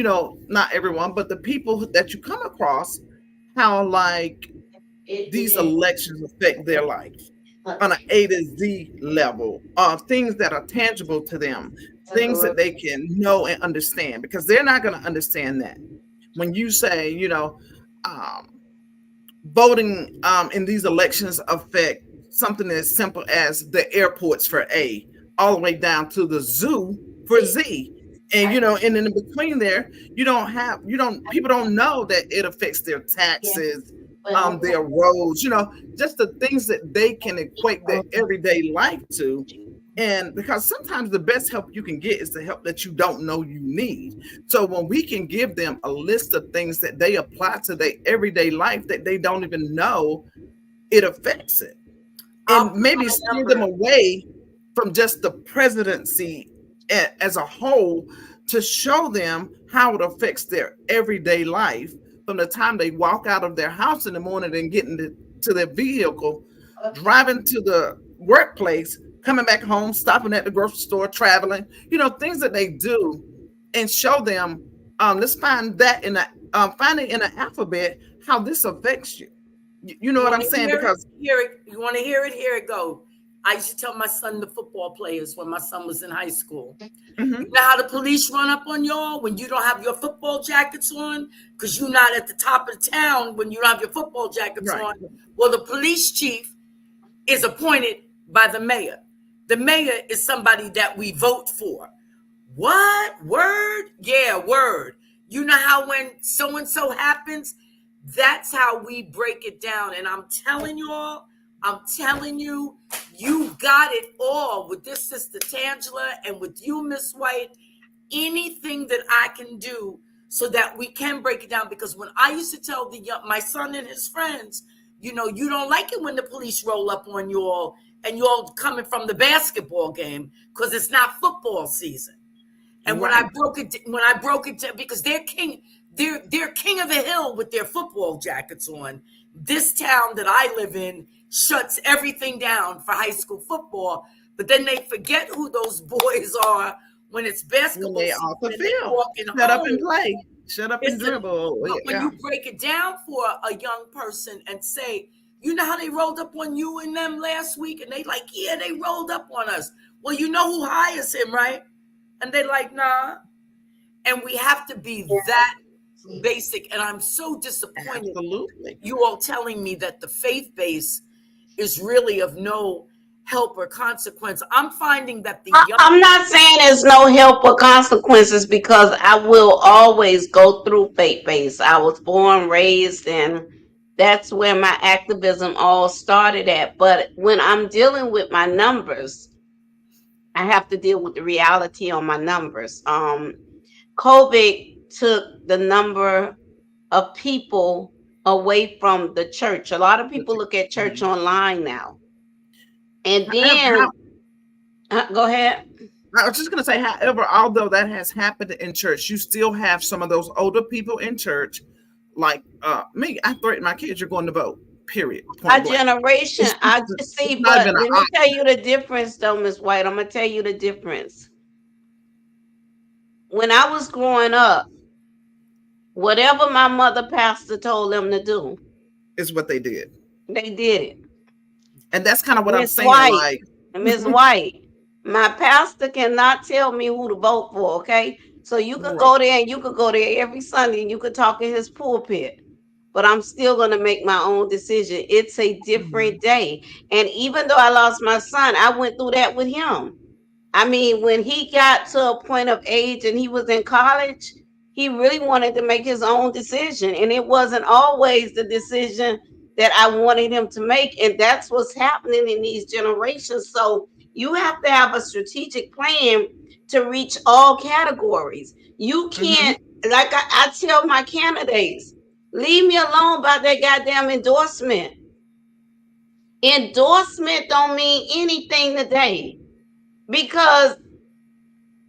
[SPEAKER 3] not everyone, but the people that you come across, how, like, these elections affect their life on an A to Z level, things that are tangible to them, things that they can know and understand, because they're not going to understand that. When you say, voting in these elections affect something as simple as the airports for A, all the way down to the zoo for Z. And, and in between there, people don't know that it affects their taxes, their roads, just the things that they can equate their everyday life to. And because sometimes the best help you can get is the help that you don't know you need. So when we can give them a list of things that they apply to their everyday life that they don't even know, it affects it. And maybe steer them away from just the presidency as a whole, to show them how it affects their everyday life from the time they walk out of their house in the morning and get into their vehicle, driving to the workplace, coming back home, stopping at the grocery store, traveling, things that they do, and show them, let's find that find it in an alphabet, how this affects you. You know what I'm saying? Because
[SPEAKER 2] you want to hear it? Here it go. I used to tell my son the football players when my son was in high school. Mm-hmm. You know how the police run up on y'all when you don't have your football jackets on? Because you're not at the top of the town when you don't have your football jackets on. Well, the police chief is appointed by the mayor. The mayor is somebody that we vote for. What? Word? Yeah, word. You know how when so-and-so happens, that's how we break it down. And I'm telling you, you got it all with this sister Tangela and with you, Miss White. Anything that I can do so that we can break it down. Because when I used to tell my son and his friends, you don't like it when the police roll up on you all and you're all coming from the basketball game because it's not football season. And when I broke it down, because they're king of the hill with their football jackets on. This town that I live in shuts everything down for high school football, but then they forget who those boys are when it's basketball.
[SPEAKER 3] When they off the field, shut up and play, shut up and dribble.
[SPEAKER 2] When you break it down for a young person and say, you know how they rolled up on you and them last week, and they like, yeah, they rolled up on us. Well, you know who hires him, right? And they like, nah. And we have to be that basic. And I'm so disappointed.
[SPEAKER 3] Absolutely.
[SPEAKER 2] You all telling me that the faith base is really of no help or consequence. I'm finding that the young
[SPEAKER 1] I'm not saying there's no help or consequences because I will always go through faith based. I was born, raised, and that's where my activism all started at. But when I'm dealing with my numbers, I have to deal with the reality on my numbers. COVID took the number of people away from the church. A lot of people look at church
[SPEAKER 3] Mhm.
[SPEAKER 1] online now. And
[SPEAKER 3] However,
[SPEAKER 1] then, go ahead.
[SPEAKER 3] I was just going to say, however, although that has happened in church, you still have some of those older people in church, like me. I threaten my kids, "You're going to vote." Period.
[SPEAKER 1] Our
[SPEAKER 3] Point blank.
[SPEAKER 1] generation, I just
[SPEAKER 3] It's
[SPEAKER 1] see,
[SPEAKER 3] not
[SPEAKER 1] but
[SPEAKER 3] even an
[SPEAKER 1] let me tell
[SPEAKER 3] option.
[SPEAKER 1] you the difference, though, Miss White. I'm gonna tell you the difference. When I was growing up, whatever my mother pastor told them to do,
[SPEAKER 3] Is what they did,
[SPEAKER 1] they did it.
[SPEAKER 3] and that's kind of what I'm
[SPEAKER 1] Miss
[SPEAKER 3] saying.
[SPEAKER 1] White,
[SPEAKER 3] Like,
[SPEAKER 1] Miss White, my pastor cannot tell me who to vote for, okay? So you could
[SPEAKER 3] right.
[SPEAKER 1] go there and you could go there every Sunday and you could talk in his pulpit, but I'm still going to make my own decision. It's a different
[SPEAKER 3] Mhm.
[SPEAKER 1] day. And even though I lost my son, I went through that with him. I mean, when he got to a point of age and he was in college, he really wanted to make his own decision. And it wasn't always the decision that I wanted him to make. And that's what's happening in these generations. So you have to have a strategic plan to reach all categories. You
[SPEAKER 3] Mhm.
[SPEAKER 1] can't, like I tell my candidates, leave me alone about that goddamn endorsement. Endorsement don't mean anything today because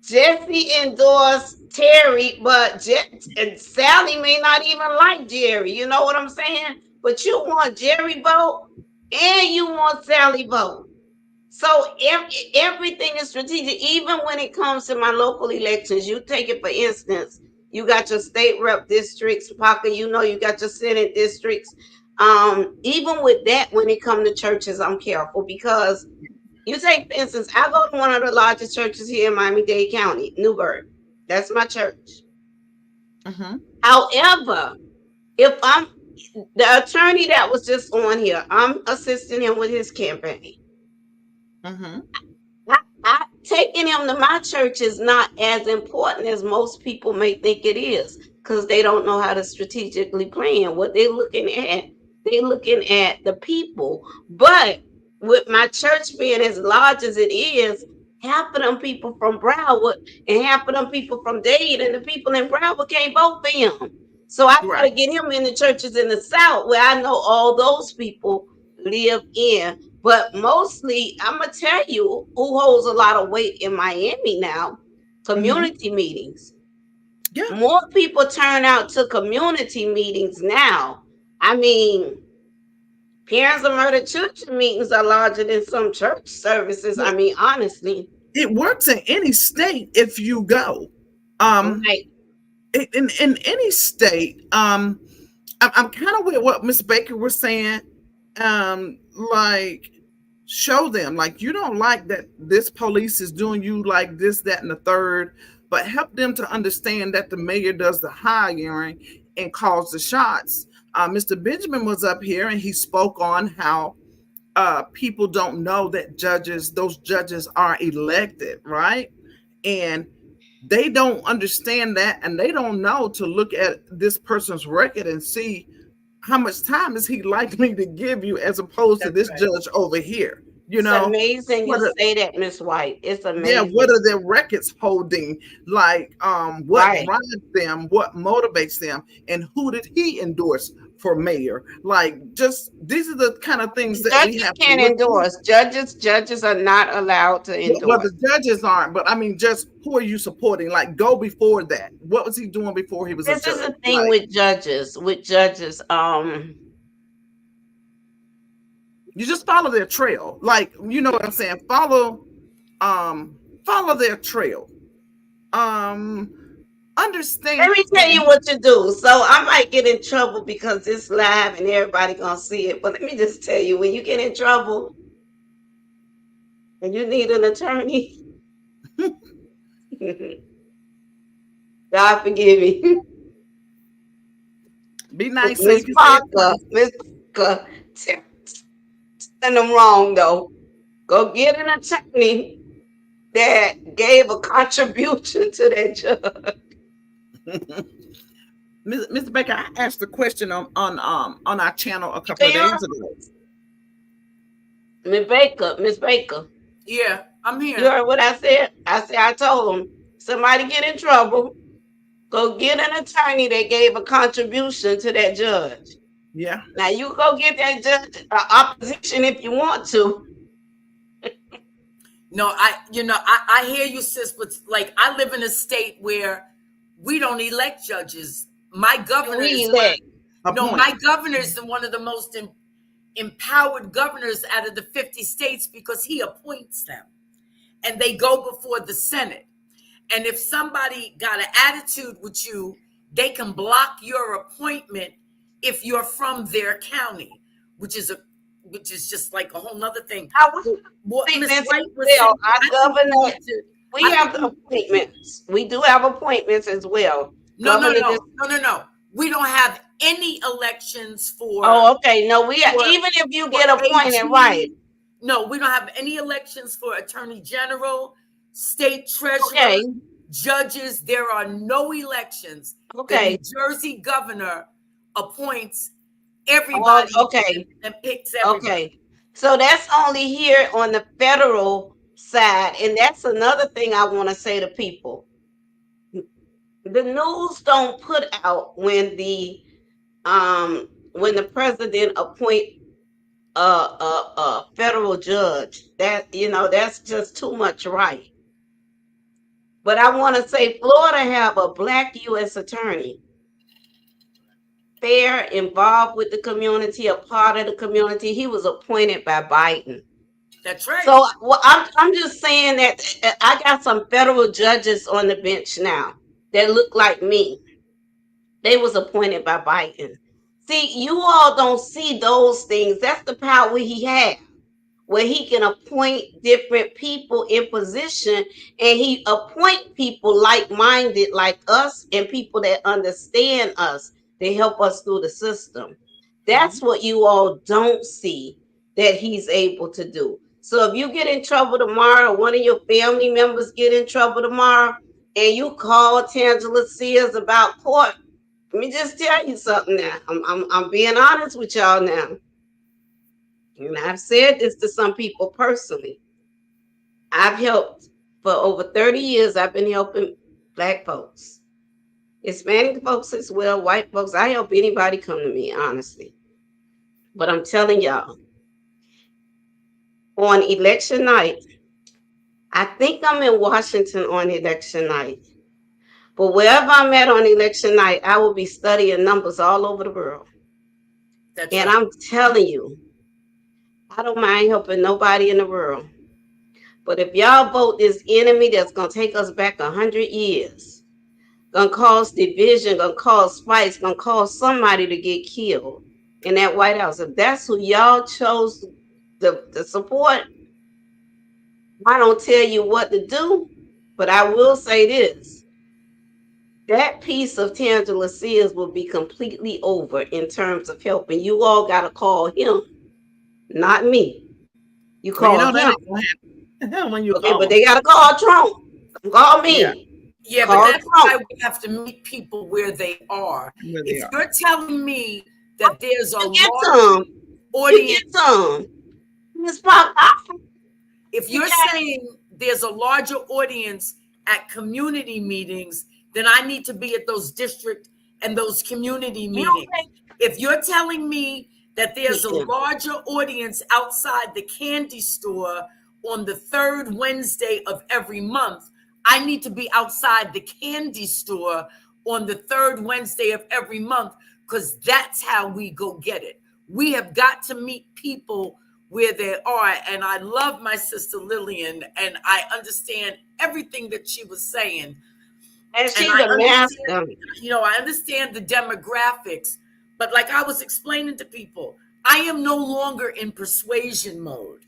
[SPEAKER 1] Jesse endorsed Terry, but and Sally may not even like Jerry. You know what I'm saying? But you want Jerry vote and you want Sally vote. So everything is strategic. Even when it comes to my local elections, you take it for instance. You got your state rep districts, Parker. You know you got your senate districts. Even with that, when it comes to churches, I'm careful because you take, for instance, I go to one of the largest churches here in Miami-Dade County, Newburgh. That's my church.
[SPEAKER 3] Mhm.
[SPEAKER 1] However, if I'm the attorney that was just on here, I'm assisting him with his campaign.
[SPEAKER 3] Mhm.
[SPEAKER 1] Taking him to my church is not as important as most people may think it is because they don't know how to strategically plan. What they're looking at the people. But with my church being as large as it is, half of them people from Broward and half of them people from Dade, and the people in Broward can't vote for him. So I got to
[SPEAKER 3] Right.
[SPEAKER 1] get him in the churches in the South where I know all those people live in. But mostly, I'm gonna tell you who holds a lot of weight in Miami now:
[SPEAKER 3] Mhm.
[SPEAKER 1] community meetings.
[SPEAKER 3] Yeah.
[SPEAKER 1] More people turn out to community meetings now. I mean, parents of murder children meetings are larger than some church services. I mean, honestly,
[SPEAKER 3] It works in any state if you go. Um,
[SPEAKER 1] right?
[SPEAKER 3] in any state. I'm kind of with what Miss Baker was saying. Like, show them, like, you don't like that this police is doing you like this, that, and the third, but help them to understand that the mayor does the hiring and calls the shots. Mr. Benjamin was up here and he spoke on how people don't know that those judges are elected, right? And they don't understand that, and they don't know to look at this person's record and see how much time is he likely to give you as opposed to
[SPEAKER 4] That's
[SPEAKER 3] this
[SPEAKER 4] right.
[SPEAKER 3] judge over here. You
[SPEAKER 1] It's
[SPEAKER 3] know,
[SPEAKER 1] amazing you
[SPEAKER 3] what are,
[SPEAKER 1] say that, Miss White. It's
[SPEAKER 3] yeah, what
[SPEAKER 1] amazing,
[SPEAKER 3] are their records holding? Like, what
[SPEAKER 1] right?
[SPEAKER 3] drives them? What motivates them? And who did he endorse for mayor? Like, just these are the kind of things that we
[SPEAKER 1] Judges
[SPEAKER 3] have to
[SPEAKER 1] can't
[SPEAKER 3] look at.
[SPEAKER 1] endorse. Judges are not allowed to
[SPEAKER 3] Well,
[SPEAKER 1] endorse.
[SPEAKER 3] the judges aren't, but I mean, just who are you supporting? Like, go before that. What was he doing before he was a
[SPEAKER 1] This is
[SPEAKER 3] judge?
[SPEAKER 1] the thing
[SPEAKER 3] Like,
[SPEAKER 1] with judges. With judges,
[SPEAKER 3] you just follow their trail. Like, you know what I'm saying? Follow their trail. Um,
[SPEAKER 1] let
[SPEAKER 3] understand.
[SPEAKER 1] me tell you what to do. So I might get in trouble because it's live and everybody gonna see it. But let me just tell you, when you get in trouble and you need an attorney, God forgive me,
[SPEAKER 3] Be nice so you
[SPEAKER 1] Miss
[SPEAKER 3] can say it
[SPEAKER 1] Parker,
[SPEAKER 3] twice.
[SPEAKER 1] Miss Parker, send them wrong though. Go get an attorney that gave a contribution to that judge.
[SPEAKER 3] Mr. Baker, I asked a question on our channel a couple of
[SPEAKER 1] You
[SPEAKER 3] days ago.
[SPEAKER 1] Miss Baker,
[SPEAKER 2] Yeah, I'm
[SPEAKER 1] you
[SPEAKER 2] here.
[SPEAKER 1] heard what I said? I told him, somebody get in trouble, go get an attorney that gave a contribution to that judge.
[SPEAKER 3] Yeah.
[SPEAKER 1] Now you go get that judge opposition if you want to.
[SPEAKER 2] No, I hear you, sis, but like I live in a state where we don't elect judges. My governor is one of,
[SPEAKER 1] Re-elect.
[SPEAKER 2] no,
[SPEAKER 3] Appoint.
[SPEAKER 2] my governor is one of the most empowered governors out of the 50 states because he appoints them and they go before the Senate. And if somebody got an attitude with you, they can block your appointment if you're from their county, which is just like a whole nother thing.
[SPEAKER 1] I was
[SPEAKER 2] What Miss
[SPEAKER 1] appointments
[SPEAKER 2] Wright
[SPEAKER 1] as
[SPEAKER 2] was saying,
[SPEAKER 1] well. Our
[SPEAKER 2] I think we
[SPEAKER 1] governor,
[SPEAKER 2] need to.
[SPEAKER 1] we
[SPEAKER 2] I
[SPEAKER 1] have
[SPEAKER 2] think
[SPEAKER 1] the appointments. We do have appointments as well.
[SPEAKER 2] no, no,
[SPEAKER 1] Governor
[SPEAKER 2] no,
[SPEAKER 1] just
[SPEAKER 2] no, no, no. We don't have any elections
[SPEAKER 1] oh, okay. No, we
[SPEAKER 2] for
[SPEAKER 1] even if you
[SPEAKER 2] for
[SPEAKER 1] get appointed, right?
[SPEAKER 2] AG. No, we don't have any elections for attorney general, state treasurer,
[SPEAKER 1] Okay,
[SPEAKER 2] judges. There are no elections. The New
[SPEAKER 1] okay,
[SPEAKER 2] Jersey governor appoints everybody
[SPEAKER 1] okay,
[SPEAKER 2] and picks everybody.
[SPEAKER 1] okay. So that's only here on the federal side, and that's another thing I want to say to people. The news don't put out when the president appoint a federal judge. That that's just too much, right? But I want to say Florida have a black U.S. attorney, fair, involved with the community, a part of the community. He was appointed by Biden.
[SPEAKER 2] That's right.
[SPEAKER 1] So well, I'm just saying that I got some federal judges on the bench now that look like me. They was appointed by Biden. See, you all don't see those things. That's the power he has, where he can appoint different people in position, and he appoint people like-minded like us and people that understand us to help us through the system. That's what you all don't see that he's able to do. So if you get in trouble tomorrow, or one of your family members get in trouble tomorrow, and you call Tangela Sears about court, let me just tell you something now. I'm being honest with y'all now. And I've said this to some people personally. I've helped for over 30 years. I've been helping black folks, Hispanic folks as well, white folks. I help anybody come to me, honestly. But I'm telling y'all, on election night, I think I'm in Washington on election night. But wherever I'm at on election night, I will be studying numbers all over the world.
[SPEAKER 2] That's
[SPEAKER 1] And
[SPEAKER 2] right.
[SPEAKER 1] I'm telling you, I don't mind helping nobody in the world. But if y'all vote this enemy that's gonna take us back 100 years, gonna cause division, gonna cause fights, gonna cause somebody to get killed in that White House, if that's who y'all chose to support, I don't tell you what to do, but I will say this. That piece of Tangela Sears will be completely over in terms of helping. You all gotta call him, not me. You
[SPEAKER 3] Well, you
[SPEAKER 1] call
[SPEAKER 3] know that
[SPEAKER 1] him.
[SPEAKER 3] ain't gonna happen when you
[SPEAKER 1] Okay,
[SPEAKER 3] call
[SPEAKER 1] but
[SPEAKER 3] them.
[SPEAKER 1] they gotta call Trump. Call
[SPEAKER 3] Yeah,
[SPEAKER 1] me.
[SPEAKER 2] Yeah, but
[SPEAKER 1] Call
[SPEAKER 2] that's
[SPEAKER 1] Trump.
[SPEAKER 2] why we have to meet people where they are.
[SPEAKER 3] where they
[SPEAKER 2] If
[SPEAKER 3] are.
[SPEAKER 2] you're telling me that there's a
[SPEAKER 1] You get
[SPEAKER 2] large
[SPEAKER 1] some. You get
[SPEAKER 2] audience,
[SPEAKER 1] some. Miss Pop,
[SPEAKER 2] if
[SPEAKER 1] you
[SPEAKER 2] you're
[SPEAKER 1] got
[SPEAKER 2] saying there's a larger audience at community meetings, then I need to be at those district and those community
[SPEAKER 1] you
[SPEAKER 2] meetings. If you're telling me that there's a
[SPEAKER 1] meeting.
[SPEAKER 2] larger audience outside the candy store on the third Wednesday of every month, I need to be outside the candy store on the third Wednesday of every month because that's how we go get it. We have got to meet people where they are. And I love my sister Lillian, and I understand everything that she was saying.
[SPEAKER 1] And
[SPEAKER 2] And
[SPEAKER 1] she's
[SPEAKER 2] I
[SPEAKER 1] a
[SPEAKER 2] understand,
[SPEAKER 1] master.
[SPEAKER 2] I understand the demographics, but like I was explaining to people, I am no longer in persuasion mode.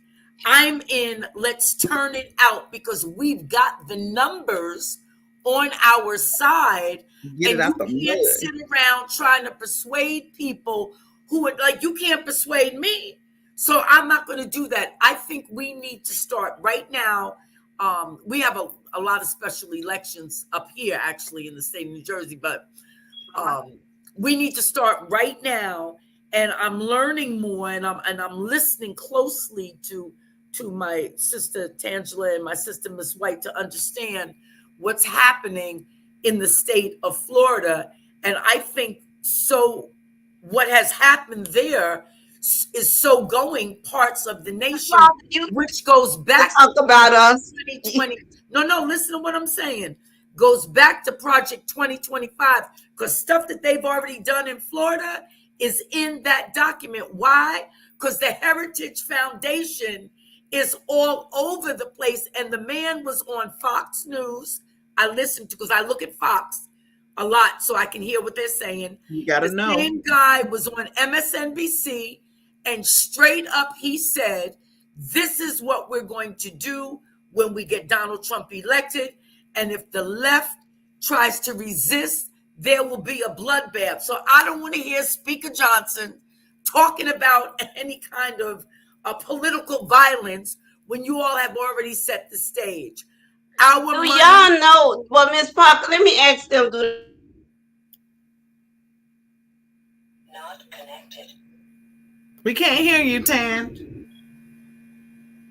[SPEAKER 2] I'm in let's turn it out because we've got the numbers on our side,
[SPEAKER 3] Get it
[SPEAKER 2] and you
[SPEAKER 3] out the
[SPEAKER 2] can't
[SPEAKER 3] mud.
[SPEAKER 2] sit around trying to persuade people who are like, you can't persuade me. So I'm not going to do that. I think we need to start right now. We have a lot of special elections up here, actually, in the state of New Jersey, but um, we need to start right now. And I'm learning more, and I'm listening closely to my sister Tangela and my sister Miss White to understand what's happening in the state of Florida. And I think so. What has happened there is so going parts of the nation,
[SPEAKER 1] You
[SPEAKER 2] which goes back
[SPEAKER 1] talk about us.
[SPEAKER 2] 2020. No, no, listen to what I'm saying. Goes back to Project 2025 because stuff that they've already done in Florida is in that document. Why? Because the Heritage Foundation is all over the place. And the man was on Fox News. I listened to, because I look at Fox a lot so I can hear what they're saying.
[SPEAKER 3] You got to
[SPEAKER 2] The
[SPEAKER 3] know.
[SPEAKER 2] same guy was on MSNBC, and straight up he said, this is what we're going to do when we get Donald Trump elected. And if the left tries to resist, there will be a bloodbath. So I don't want to hear Speaker Johnson talking about any kind of political violence when you all have already set the stage. Our
[SPEAKER 1] Do
[SPEAKER 2] money.
[SPEAKER 1] y'all know? Well, Miss Parker, let me ask them. Do they know that the
[SPEAKER 2] Not connected.
[SPEAKER 3] We can't hear you, Tan.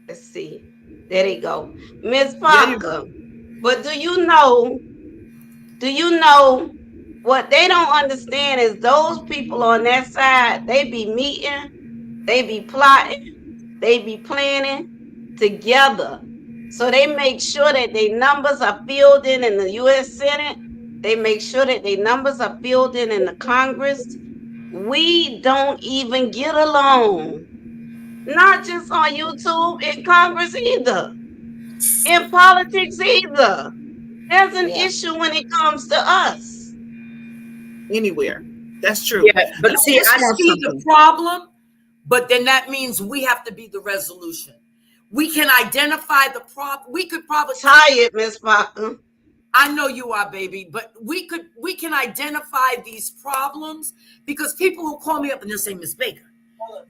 [SPEAKER 1] let's see. There they go. Miss
[SPEAKER 3] Yeah, you.
[SPEAKER 1] Parker. But do you know what they don't understand is those people on that side, they be meeting, they be plotting, they be planning together. So they make sure that their numbers are filled in the US Senate. They make sure that their numbers are filled in the Congress. We don't even get along. Not just on YouTube, in Congress either, in politics either. There's an
[SPEAKER 2] Yeah.
[SPEAKER 1] issue when it comes to us.
[SPEAKER 3] Anywhere. That's true.
[SPEAKER 2] Yeah,
[SPEAKER 3] And
[SPEAKER 2] but
[SPEAKER 3] I
[SPEAKER 2] see,
[SPEAKER 3] want to
[SPEAKER 2] I
[SPEAKER 3] share
[SPEAKER 2] see the
[SPEAKER 3] something.
[SPEAKER 2] problem, but then that means we have to be the resolution. We can identify the problem. We could probably,
[SPEAKER 1] Tired, Miss Parker.
[SPEAKER 2] I know you are, baby, but we can identify these problems because people will call me up and they'll say, Miss Baker,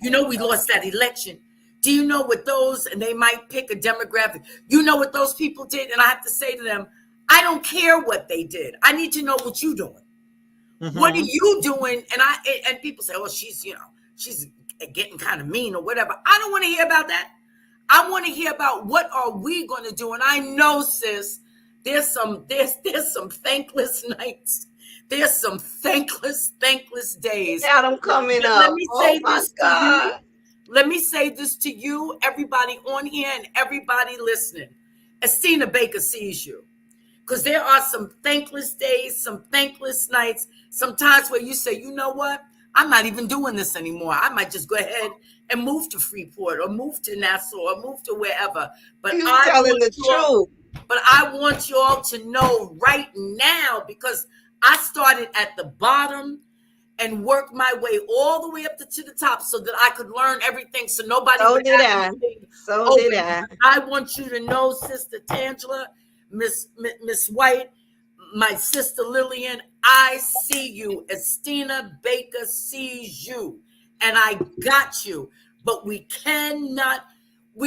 [SPEAKER 2] you know, we lost that election. Do you know what those, and they might pick a demographic, you know what those people did? And I have to say to them, I don't care what they did. I need to know what you're doing. What are
[SPEAKER 3] Mm-hmm.
[SPEAKER 2] you doing? And people say, oh, she's getting kind of mean or whatever. I don't want to hear about that. I want to hear about what are we going to do. And I know, sis, there's some thankless nights. There's some thankless days.
[SPEAKER 1] Got them coming
[SPEAKER 2] Let
[SPEAKER 1] up.
[SPEAKER 2] me
[SPEAKER 1] Oh
[SPEAKER 2] say
[SPEAKER 1] my
[SPEAKER 2] this to you.
[SPEAKER 1] God.
[SPEAKER 2] Let me say this to you, everybody on here and everybody listening. Estina Baker sees you. Because there are some thankless days, some thankless nights, sometimes where you say, you know what? I'm not even doing this anymore. I might just go ahead and move to Freeport or move to Nassau or move to wherever. But
[SPEAKER 1] You
[SPEAKER 2] I
[SPEAKER 1] telling
[SPEAKER 2] want
[SPEAKER 1] the
[SPEAKER 2] you all,
[SPEAKER 1] truth.
[SPEAKER 2] but I want you all to know right now, because I started at the bottom and worked my way all the way up to the top so that I could learn everything so nobody
[SPEAKER 1] So
[SPEAKER 2] would
[SPEAKER 1] did
[SPEAKER 2] have
[SPEAKER 1] I.
[SPEAKER 2] anything
[SPEAKER 1] So
[SPEAKER 2] over
[SPEAKER 1] did
[SPEAKER 2] you.
[SPEAKER 1] I.
[SPEAKER 2] I want you to know, Sister Tangela, Miss White, my sister Lillian, I see you. Estina Baker sees you. And I got you. But we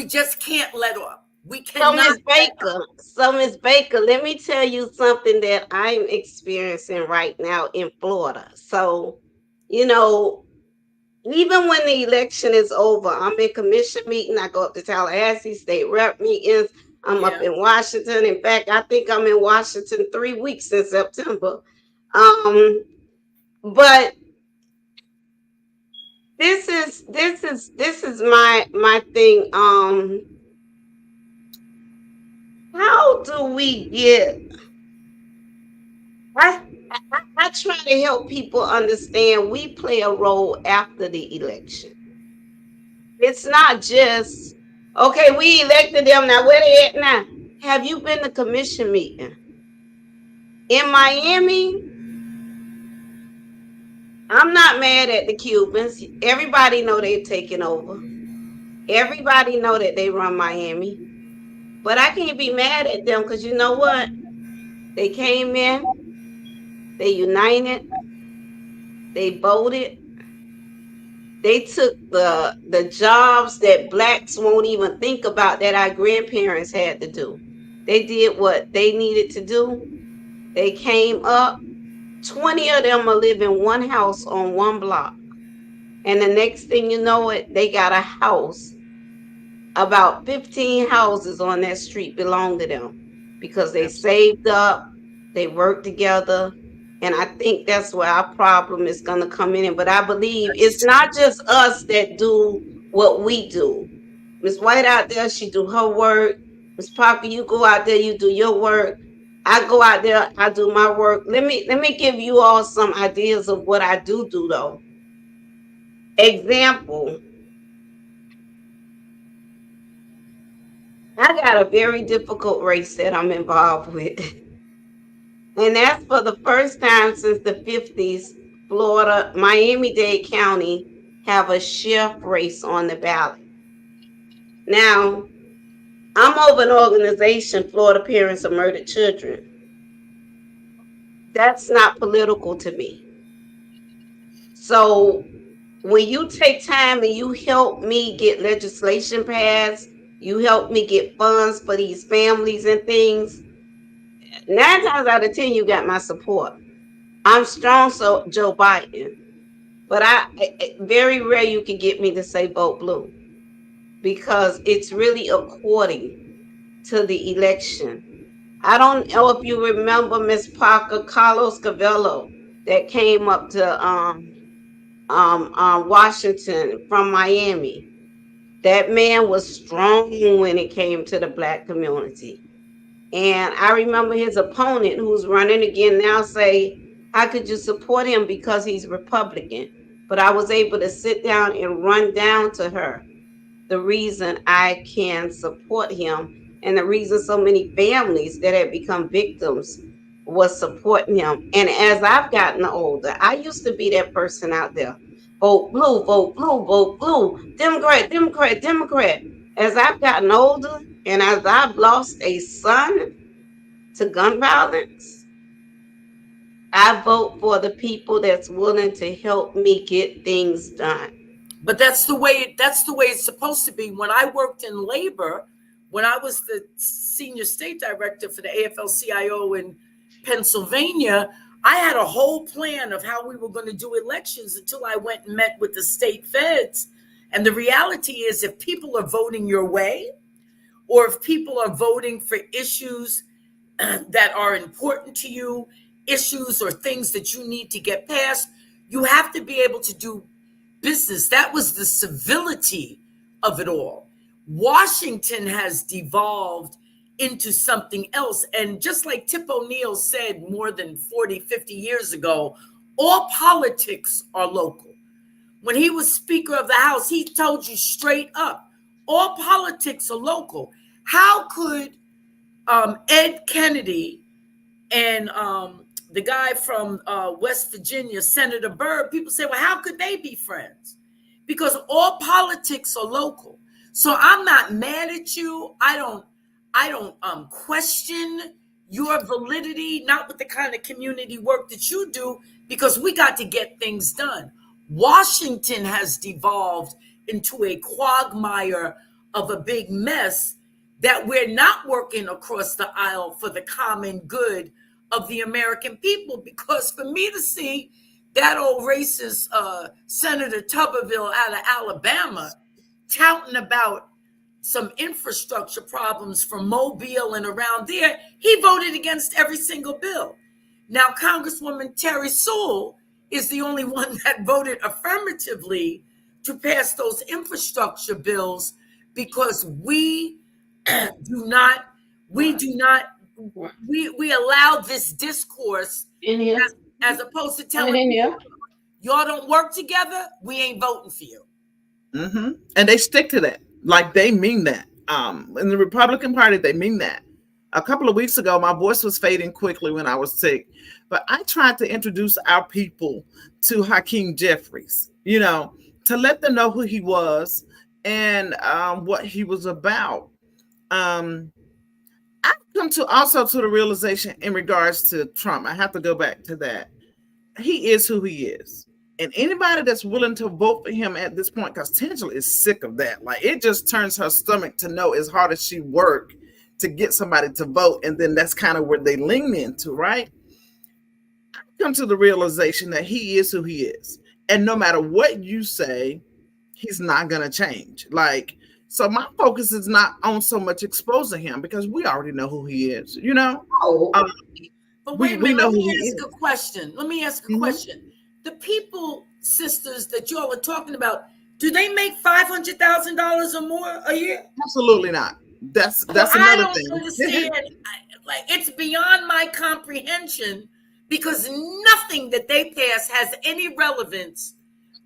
[SPEAKER 2] just can't let up. We
[SPEAKER 1] So
[SPEAKER 2] cannot
[SPEAKER 1] Miss
[SPEAKER 2] let up.
[SPEAKER 1] Baker, let me tell you something that I'm experiencing right now in Florida. So, you know, even when the election is over, I'm in commission meeting. I go up to Tallahassee, state rep meetings. I'm up
[SPEAKER 2] Yeah.
[SPEAKER 1] in Washington. In fact, I think I'm in Washington 3 weeks in September. Um, but this is my thing. How do we get? I try to help people understand we play a role after the election. It's not just okay. We elected them. Now where they at now? Have you been to commission meeting in Miami? I'm not mad at the Cubans. Everybody know they're taking over. Everybody know that they run Miami. But I can't be mad at them because you know what? They came in, they united, they voted, They took the jobs that blacks won't even think about that our grandparents had to do. They did what they needed to do. They came up. 20 of them are live in one house on one block. And the next thing you know it, they got a house. About 15 houses on that street belong to them because they
[SPEAKER 3] Absolutely.
[SPEAKER 1] saved up, they worked together. And I think that's where our problem is going to come in. But I believe it's not just us that do what we do. Miss White out there, she do her work. Miss Parker, you go out there, you do your work. I go out there, I do my work. Let me give you all some ideas of what I do though. Example, I got a very difficult race that I'm involved with. And that's for the first time since the 50s, Florida, Miami-Dade County have a sheriff race on the ballot. Now, I'm over an organization, Florida Parents of Murdered Children. That's not political to me. So when you take time and you help me get legislation passed, you help me get funds for these families and things, 9 times out of 10, you got my support. I'm strong, so Joe Biden, but very rare you can get me to say vote blue because it's really according to the election. I don't know if you remember Miss Parker, Carlos Cavello that came up to Washington from Miami. That man was strong when it came to the black community. And I remember his opponent who's running again now say, how could you support him because he's Republican? But I was able to sit down and run down to her the reason I can support him and the reason so many families that had become victims was supporting him. And as I've gotten older, I used to be that person out there. Vote blue, vote blue, vote blue, Democrat, Democrat, Democrat. As I've gotten older and as I've lost a son to gun violence, I vote for the people that's willing to help me get things done.
[SPEAKER 2] But that's the way it's supposed to be. When I worked in labor, when I was the senior state director for the AFL-CIO in Pennsylvania, I had a whole plan of how we were going to do elections until I went and met with the state feds. And the reality is, if people are voting your way, or if people are voting for issues that are important to you, issues or things that you need to get passed, you have to be able to do business. That was the civility of it all. Washington has devolved into something else. And just like Tip O'Neill said more than 40, 50 years ago, all politics are local. When he was Speaker of the House, he told you straight up, all politics are local. How could Ed Kennedy and the guy from West Virginia, Senator Byrd, people say, well, how could they be friends? Because all politics are local. So I'm not mad at you. I don't question your validity, not with the kind of community work that you do, because we got to get things done. Washington has devolved into a quagmire of a big mess that we're not working across the aisle for the common good of the American people. Because for me to see that old racist Senator Tuberville out of Alabama touting about some infrastructure problems from Mobile and around there, he voted against every single bill. Now, Congresswoman Terry Sewell is the only one that voted affirmatively to pass those infrastructure bills because do not, we do not, we allow this discourse
[SPEAKER 1] In here,
[SPEAKER 2] as opposed to
[SPEAKER 1] put it
[SPEAKER 2] telling
[SPEAKER 1] in
[SPEAKER 2] people,
[SPEAKER 1] here.
[SPEAKER 2] y'all don't work together, we ain't voting for you.
[SPEAKER 3] And they stick to that. Like they mean that. In the Republican Party, they mean that. A couple of weeks ago, my voice was fading quickly when I was sick, but I tried to introduce our people to Hakeem Jeffries, to let them know who he was and what he was about. I've come to also to the realization in regards to Trump. I have to go back to that. He is who he is. And anybody that's willing to vote for him at this point, because Tangela is sick of that. Like, it just turns her stomach to know as hard as she worked to get somebody to vote. And then that's kind of where they lean into, right? Come to the realization that he is who he is. And no matter what you say, he's not going to change. Like, so my focus is not on so much exposing him because we already know who he is, you know?
[SPEAKER 1] Oh,
[SPEAKER 2] But
[SPEAKER 3] we
[SPEAKER 2] wait a minute,
[SPEAKER 3] know
[SPEAKER 2] let
[SPEAKER 3] who
[SPEAKER 2] me
[SPEAKER 3] he
[SPEAKER 2] ask
[SPEAKER 3] is.
[SPEAKER 2] a question. Let me ask a question. The people, sisters, that y'all are talking about, do they make $500,000 or more a year?
[SPEAKER 3] Absolutely not. That's
[SPEAKER 2] So I
[SPEAKER 3] another
[SPEAKER 2] don't
[SPEAKER 3] thing.
[SPEAKER 2] understand. Like, it's beyond my comprehension because nothing that they pass has any relevance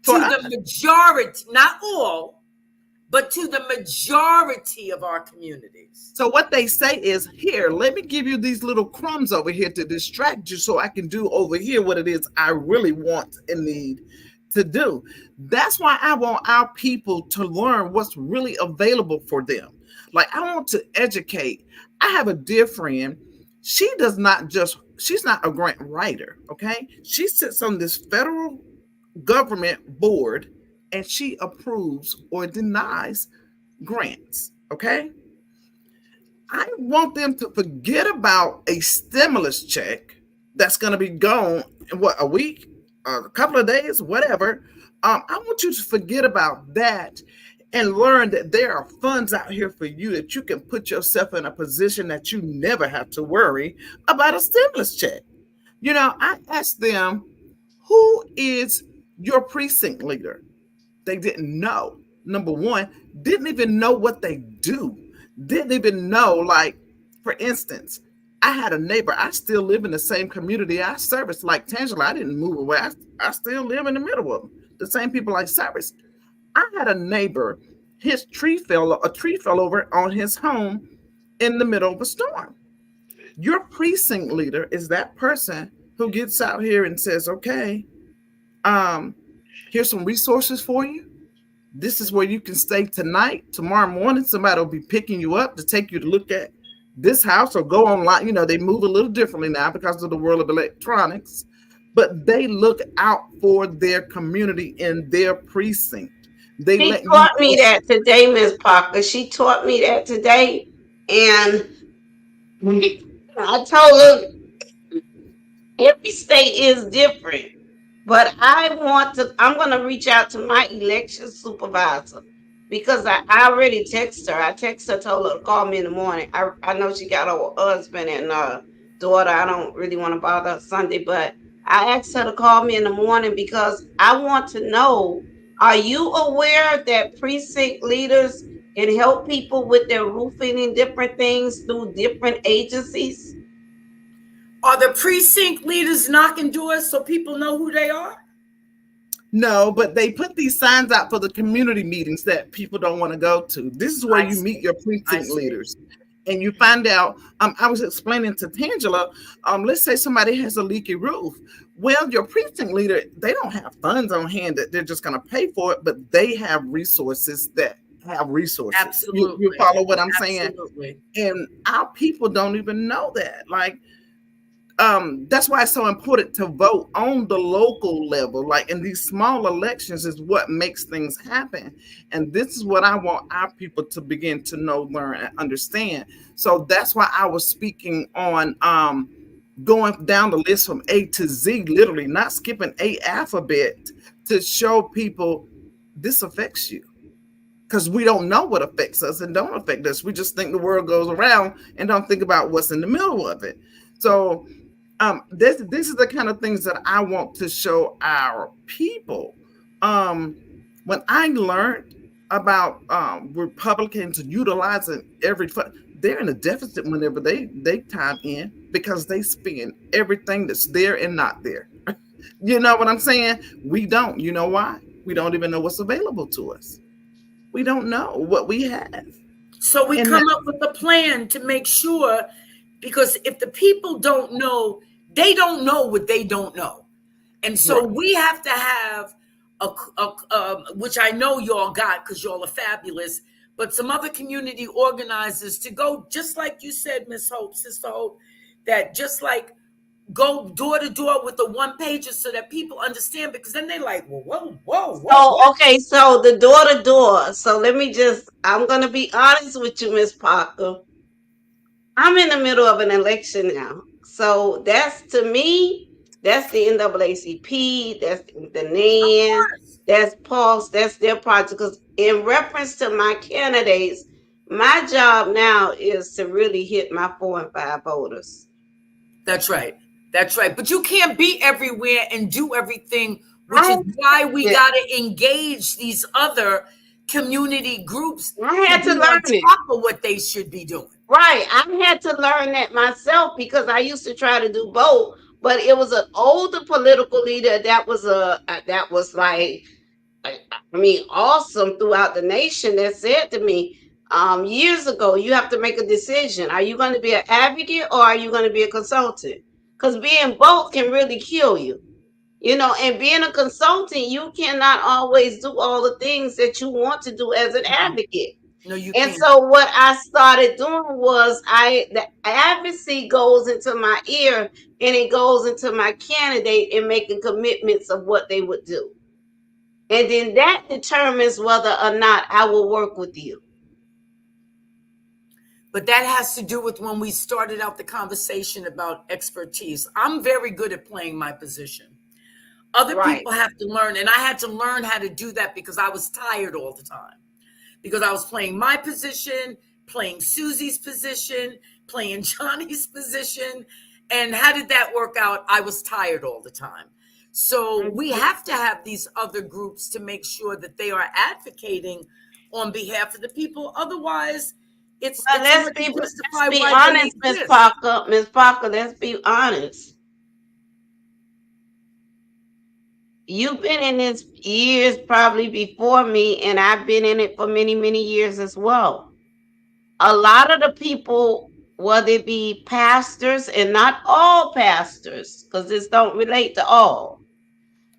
[SPEAKER 3] For
[SPEAKER 2] to
[SPEAKER 3] us.
[SPEAKER 2] the majority, not all, but to the majority of our communities.
[SPEAKER 3] So what they say is, here, let me give you these little crumbs over here to distract you so I can do over here what it is I really want and need to do. That's why I want our people to learn what's really available for them. Like, I want to educate. I have a dear friend. She's not a grant writer, okay? She sits on this federal government board and she approves or denies grants, okay? I want them to forget about a stimulus check that's going to be gone in what, a week, a couple of days, whatever. I want you to forget about that and learn that there are funds out here for you that you can put yourself in a position that you never have to worry about a stimulus check. You know, I asked them, who is your precinct leader? They didn't know. Number one, didn't even know what they do. Didn't even know, like, for instance, I had a neighbor. I still live in the same community I service. Like Tangela, I didn't move away. I still live in the middle of them. The same people I service. I had a neighbor. A tree fell over on his home in the middle of a storm. Your precinct leader is that person who gets out here and says, okay, um, here's some resources for you. This is where you can stay tonight. Tomorrow morning, somebody will be picking you up to take you to look at this house or go online. You know, they move a little differently now because of the world of electronics, but they look out for their community in their precinct. They
[SPEAKER 1] she
[SPEAKER 3] let you
[SPEAKER 1] taught me that today, Miss Parker. She taught me that today, and I told her every state is different. But I'm going to reach out to my election supervisor because I already text her. I text her, told her to call me in the morning. I know she got her husband and daughter. I don't really want to bother her Sunday, but I asked her to call me in the morning because I want to know, are you aware that precinct leaders can help people with their roofing and different things through different agencies?
[SPEAKER 2] Are the precinct leaders knocking doors so people know who they are?
[SPEAKER 3] No, but they put these signs out for the community meetings that people don't want to go to. This is where
[SPEAKER 2] I
[SPEAKER 3] you meet
[SPEAKER 2] see.
[SPEAKER 3] your
[SPEAKER 2] I
[SPEAKER 3] precinct
[SPEAKER 2] see.
[SPEAKER 3] leaders. And you find out, I was explaining to Tangela, let's say somebody has a leaky roof. Well, your precinct leader, they don't have funds on hand that they're just going to pay for it, but they have resources that have resources. You
[SPEAKER 2] Absolutely.
[SPEAKER 3] follow what I'm saying?
[SPEAKER 2] Absolutely.
[SPEAKER 3] And our people don't even know that. Like, that's why it's so important to vote on the local level. Like, in these small elections is what makes things happen. And this is what I want our people to begin to know, learn, and understand. So that's why I was speaking on going down the list from A to Z, literally not skipping a alphabet, to show people this affects you. Because we don't know what affects us and don't affect us. We just think the world goes around and don't think about what's in the middle of it. So this is the kind of things that I want to show our people. When I learned about Republicans utilizing every fund, they're in a deficit whenever they time in because they spend everything that's there and not there. You know what I'm saying? We don't. You know why? We don't even know what's available to us. We don't know what we have.
[SPEAKER 2] So we
[SPEAKER 3] And
[SPEAKER 2] come up with a plan to make sure, because if the people don't know, they don't know what they don't know. And so
[SPEAKER 3] right.
[SPEAKER 2] we have to have which I know y'all got because y'all are fabulous, but some other community organizers to go, just like you said, Miss Hope, Sister Hope, that just like go door to door with the one pager so that people understand, because then they like, well, whoa,
[SPEAKER 1] So,
[SPEAKER 2] what?
[SPEAKER 1] okay, so the door to door. So I'm going to be honest with you, Miss Parker. I'm in the middle of an election now. So that's to me, that's the NAACP, that's the
[SPEAKER 2] Of
[SPEAKER 1] NAN,
[SPEAKER 2] course.
[SPEAKER 1] that's Pulse, that's their project. Because in reference to my candidates, my job now is to really hit my 4 and 5 voters.
[SPEAKER 2] That's right. That's right. But you can't be everywhere and do everything, which
[SPEAKER 1] I
[SPEAKER 2] is why we
[SPEAKER 1] it.
[SPEAKER 2] got to engage these other community groups
[SPEAKER 1] I
[SPEAKER 2] to
[SPEAKER 1] had to
[SPEAKER 2] be on
[SPEAKER 1] learn it.
[SPEAKER 2] top of what they should be doing.
[SPEAKER 1] Right. I had to learn that myself because I used to try to do both. But it was an older political leader that was like I mean, awesome throughout the nation that said to me years ago, you have to make a decision. Are you going to be an advocate or are you going to be a consultant? Because being both can really kill you. You know, and being a consultant, you cannot always do all the things that you want to do as an
[SPEAKER 2] No,
[SPEAKER 1] advocate.
[SPEAKER 2] no, you
[SPEAKER 1] And
[SPEAKER 2] can't.
[SPEAKER 1] so what I started doing was the advocacy goes into my ear and it goes into my candidate and making commitments of what they would do. And then that determines whether or not I will work with you.
[SPEAKER 2] But that has to do with when we started out the conversation about expertise. I'm very good at playing my position. Other
[SPEAKER 1] Right.
[SPEAKER 2] people have to learn, and I had to learn how to do that because I was tired all the time. Because I was playing my position, playing Susie's position, playing Johnny's position. And how did that work out? I was tired all the time. So we
[SPEAKER 1] Mhm.
[SPEAKER 2] have to have these other groups to make sure that they are advocating on behalf of the people. Otherwise,
[SPEAKER 1] Well,
[SPEAKER 2] it's hard to
[SPEAKER 1] let's
[SPEAKER 2] justify
[SPEAKER 1] be
[SPEAKER 2] why they
[SPEAKER 1] honest, Miss
[SPEAKER 2] exist.
[SPEAKER 1] Parker. Miss Parker, let's be honest. You've been in this years probably before me, and I've been in it for many, many years as well. A lot of the people, whether it be pastors and not all pastors, because this don't relate to all,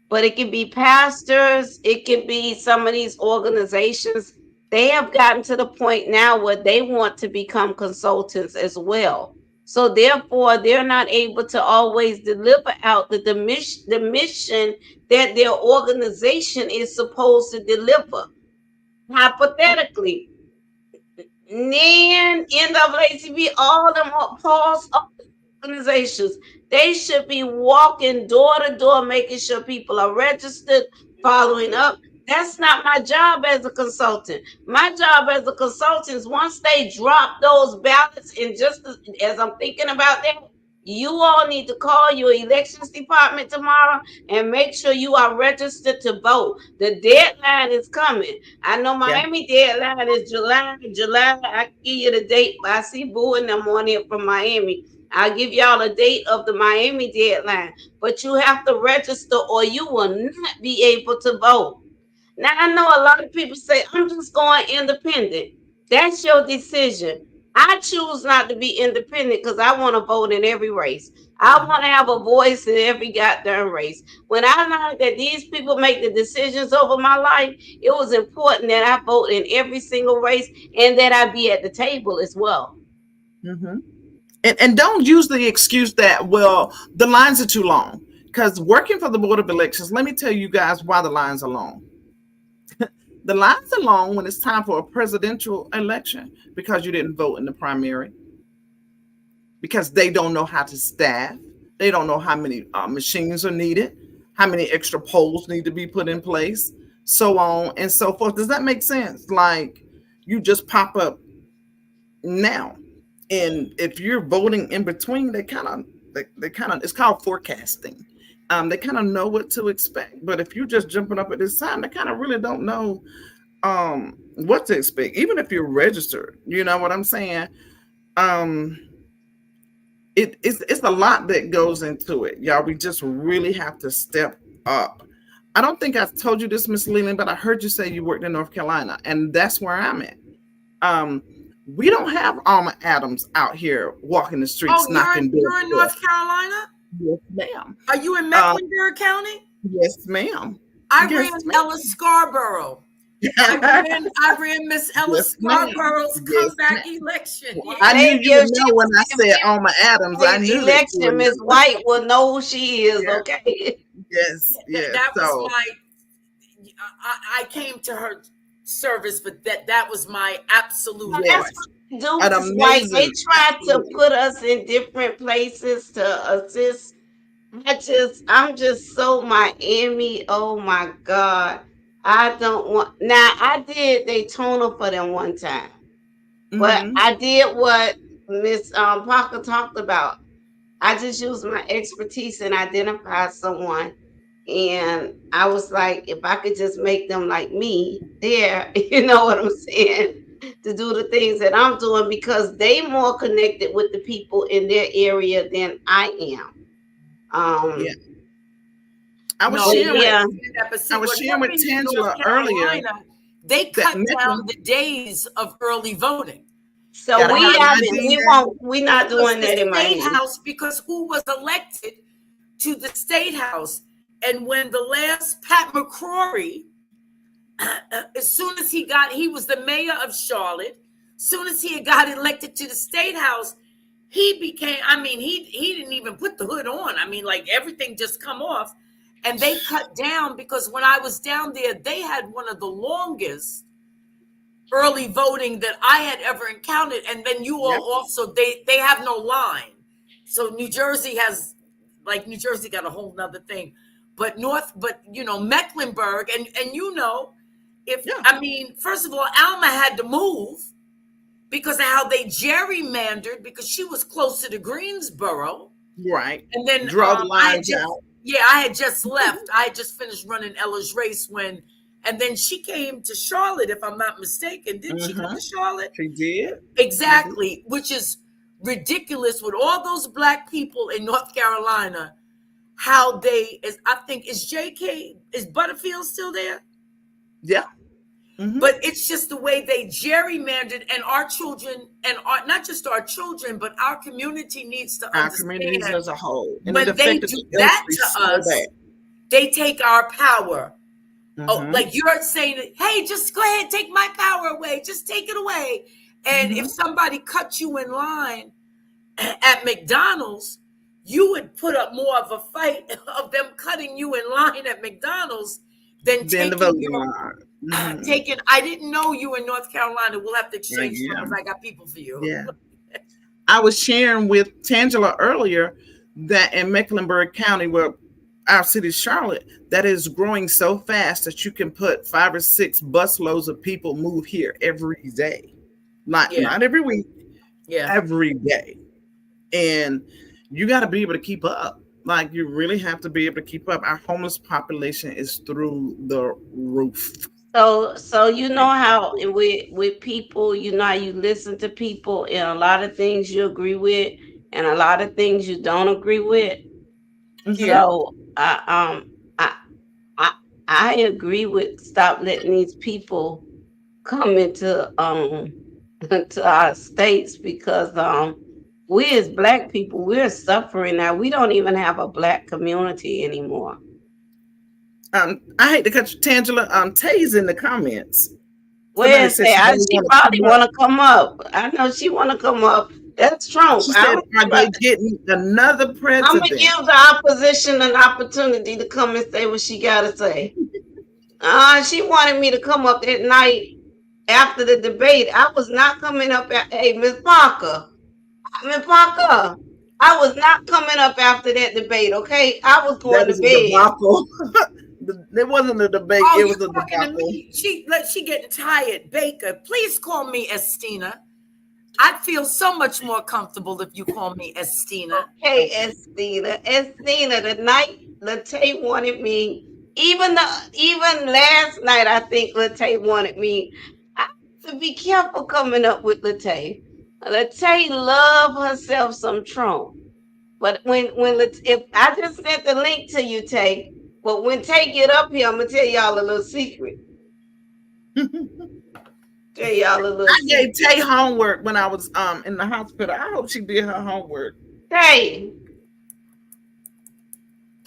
[SPEAKER 1] but it can be pastors, it can be some of these organizations. They have gotten to the point now where they want to become consultants as well. So therefore, they're not able to always deliver out the mission that their organization is supposed to deliver. Hypothetically, NAN, NAACP, all them Paul's organizations, they should be walking door to door, making sure people are registered, following up. That's not my job as a consultant. My job as a consultant is once they drop those ballots, and just as I'm thinking about that, you all need to call your elections department tomorrow and make sure you are registered to vote. The deadline is coming. I know
[SPEAKER 3] Yeah.
[SPEAKER 1] Miami deadline is July. July, I can give you the date. I see Boo in the morning from Miami. I'll give y'all a date of the Miami deadline, but you have to register or you will not be able to vote. Now, I know a lot of people say, I'm just going independent. That's your decision. I choose not to be independent because I want to vote in every race. I want to have a voice in every goddamn race. When I learned that these people make the decisions over my life, it was important that I vote in every single race and that I be at the table as well.
[SPEAKER 3] Mm-hmm. And don't use the excuse that, well, the lines are too long. Because working for the Board of Elections, let me tell you guys why the lines are long. The lines are long when it's time for a presidential election because you didn't vote in the primary, because they don't know how to staff. They don't know how many machines are needed, how many extra polls need to be put in place, so on and so forth. Does that make sense? Like, you just pop up now. And if you're voting in between, they kind of it's called forecasting. They kind of know what to expect. But if you're just jumping up at this time, they kind of really don't know what to expect, even if you're registered. You know what I'm saying? Um it's a lot that goes into it, y'all. We just really have to step up. I don't think I've told you this, Miss Leland, but I heard you say you worked in North Carolina, and that's where I'm at. um we don't have Alma Adams out here walking the
[SPEAKER 2] Oh,
[SPEAKER 3] streets knocking door
[SPEAKER 2] you're
[SPEAKER 3] to
[SPEAKER 2] in
[SPEAKER 3] door.
[SPEAKER 2] North Carolina?
[SPEAKER 3] Yes, ma'am.
[SPEAKER 2] Are you in
[SPEAKER 3] um
[SPEAKER 2] Mecklenburg County?
[SPEAKER 3] yes, ma'am.
[SPEAKER 2] I ran
[SPEAKER 3] Yes, ma'am.
[SPEAKER 2] Ellis Scarborough. I ran Miss Ella
[SPEAKER 3] Yes, ma'am.
[SPEAKER 2] Scarborough's
[SPEAKER 3] Yes,
[SPEAKER 2] comeback
[SPEAKER 3] ma'am.
[SPEAKER 2] election.
[SPEAKER 3] Well, I
[SPEAKER 2] Yeah.
[SPEAKER 3] knew
[SPEAKER 1] Baby,
[SPEAKER 3] you would
[SPEAKER 1] if
[SPEAKER 3] know when I
[SPEAKER 1] if
[SPEAKER 3] said
[SPEAKER 1] she
[SPEAKER 3] Alma Adams. I
[SPEAKER 1] wins
[SPEAKER 3] knew that you would
[SPEAKER 1] election, Miss
[SPEAKER 3] know.
[SPEAKER 1] White will know who she is,
[SPEAKER 3] Yeah.
[SPEAKER 1] okay?
[SPEAKER 3] Yes, yes.
[SPEAKER 2] That was
[SPEAKER 3] So,
[SPEAKER 2] my. I came to her service, but that was my absolute
[SPEAKER 3] yes,
[SPEAKER 1] That's
[SPEAKER 2] heart.
[SPEAKER 1] what they do,
[SPEAKER 3] an
[SPEAKER 1] Miss White. They
[SPEAKER 3] amazing,
[SPEAKER 1] try to
[SPEAKER 3] absolutely.
[SPEAKER 1] put us in different places to assist. I'm just so Miami. Oh my God. I don't want, now I did Daytona for them one time, but
[SPEAKER 3] Mm-hmm.
[SPEAKER 1] I did what Miss Parker talked about. I just used my expertise and identify someone. And I was like, if I could just make them like me there, you know what I'm saying? To do the things that I'm doing because they more connected with the people in their area than I am.
[SPEAKER 3] Yeah.
[SPEAKER 1] Um,
[SPEAKER 3] I was
[SPEAKER 2] No,
[SPEAKER 1] but
[SPEAKER 3] sharing
[SPEAKER 2] I
[SPEAKER 3] with
[SPEAKER 1] yeah,
[SPEAKER 2] understand that. But
[SPEAKER 3] I
[SPEAKER 2] see,
[SPEAKER 3] was
[SPEAKER 2] what
[SPEAKER 3] sharing with
[SPEAKER 2] happened in North
[SPEAKER 3] Tangela earlier
[SPEAKER 2] Carolina, they
[SPEAKER 3] that
[SPEAKER 2] cut down
[SPEAKER 3] Mecklen
[SPEAKER 2] the days of early voting.
[SPEAKER 1] so
[SPEAKER 3] got to
[SPEAKER 2] Why?
[SPEAKER 3] have
[SPEAKER 1] we
[SPEAKER 3] an
[SPEAKER 1] haven't,
[SPEAKER 3] ID
[SPEAKER 1] we
[SPEAKER 3] day.
[SPEAKER 1] won't, we're not
[SPEAKER 2] Because
[SPEAKER 1] doing
[SPEAKER 2] the
[SPEAKER 1] that in
[SPEAKER 2] state
[SPEAKER 1] Miami.
[SPEAKER 2] house, because who was elected to the state house, and when the last Pat McCrory, as soon as he was the mayor of Charlotte. Soon as he had got elected to the state house, he became. I mean, he didn't even put the hood on. I mean, like everything just come off, and they cut down because when I was down there, they had one of the longest early voting that I had ever encountered. And then you
[SPEAKER 3] Yep.
[SPEAKER 2] all also they have no line. So New Jersey has New Jersey got a whole nother thing. But Mecklenburg and if
[SPEAKER 3] Yeah.
[SPEAKER 2] I mean, first of all, Alma had to move because of how they gerrymandered because she was closer to Greensboro.
[SPEAKER 3] Right.
[SPEAKER 2] And then
[SPEAKER 3] Draw the lines out.
[SPEAKER 2] I had just left. I had just finished running Ella's race and then she came to Charlotte, if I'm not mistaken. Didn't she come
[SPEAKER 3] Mm-hmm.
[SPEAKER 2] to Charlotte?
[SPEAKER 3] She did. She did.
[SPEAKER 2] Exactly, which is ridiculous with all those black people in North Carolina. How I think, is Butterfield still there?
[SPEAKER 3] Yeah. Mm-hmm.
[SPEAKER 2] But it's just the way they gerrymandered, and our children, and not just our children, but our community needs to
[SPEAKER 3] Our communities
[SPEAKER 2] understand
[SPEAKER 3] as a whole, and it
[SPEAKER 2] when they
[SPEAKER 3] affected
[SPEAKER 2] do
[SPEAKER 3] the
[SPEAKER 2] that
[SPEAKER 3] elderly
[SPEAKER 2] to
[SPEAKER 3] so
[SPEAKER 2] us,
[SPEAKER 3] bad.
[SPEAKER 2] they take our power. Oh,
[SPEAKER 3] Mm-hmm.
[SPEAKER 2] like you're saying, hey, just go ahead, take my power away, just take it away. And if
[SPEAKER 3] Mm-hmm.
[SPEAKER 2] somebody cut you in line at McDonald's, you would put up more of a fight of them cutting you in line at McDonald's than
[SPEAKER 3] Then the
[SPEAKER 2] taking
[SPEAKER 3] voting
[SPEAKER 2] your
[SPEAKER 3] line. Mm-hmm.
[SPEAKER 2] taking. I didn't know you in North Carolina. We'll have to exchange
[SPEAKER 3] Yeah.
[SPEAKER 2] numbers. I got people for you.
[SPEAKER 3] Yeah. I was sharing with Tangela earlier that in Mecklenburg County, where our city, Charlotte, that is growing so fast that you can put 5 or 6 busloads of people move here every day.
[SPEAKER 2] Yeah,
[SPEAKER 3] Not every week,
[SPEAKER 2] yeah.
[SPEAKER 3] every day. And you got to be able to keep up. Like, you really have to be able to keep up. Our homeless population is through the roof.
[SPEAKER 1] So you know how with people, you know how you listen to people and a lot of things you agree with and a lot of things you don't agree with.
[SPEAKER 3] Mm-hmm.
[SPEAKER 2] Yeah.
[SPEAKER 1] So I I I agree with stop letting these people come into to our states because we as black people we're suffering now. We don't even have a black community anymore.
[SPEAKER 3] I hate to cut you, Tangela. Tay's in the comments. Somebody
[SPEAKER 1] Where is
[SPEAKER 3] said she
[SPEAKER 1] that?
[SPEAKER 3] doesn't
[SPEAKER 1] She
[SPEAKER 3] want to
[SPEAKER 1] probably
[SPEAKER 3] come
[SPEAKER 1] want
[SPEAKER 3] up.
[SPEAKER 1] to come up. I know she want to come up. That's Trump.
[SPEAKER 3] She said, "Are they getting another
[SPEAKER 1] I'm gonna
[SPEAKER 3] president?"
[SPEAKER 1] give the opposition an opportunity to come and say what she got to say. She wanted me to come up at night after the debate. I was not coming up. Hey, Miss Parker, Miss Parker, I was not coming up after that debate. Okay, I was
[SPEAKER 3] That
[SPEAKER 1] going to
[SPEAKER 3] was a
[SPEAKER 1] bed.
[SPEAKER 3] debacle. It wasn't a debate.
[SPEAKER 2] Oh,
[SPEAKER 3] It was
[SPEAKER 2] you're
[SPEAKER 3] a
[SPEAKER 2] talking to
[SPEAKER 3] debacle.
[SPEAKER 2] me. She getting tired. Baker, please call me Estina. I'd feel so much more comfortable if you call me Estina.
[SPEAKER 1] Hey,
[SPEAKER 3] Okay.
[SPEAKER 1] Estina, the night Latae wanted me, even last night, I think Latae wanted me. I have to be careful coming up with Latae. Latae love herself some Trump, but if I just sent the link to you, Tay, but when Tay get up here, I'm gonna tell y'all a little secret. Tell y'all a little
[SPEAKER 3] I gave
[SPEAKER 1] secret.
[SPEAKER 3] Tay homework when I was in the hospital. I hope she did her homework.
[SPEAKER 1] Tay,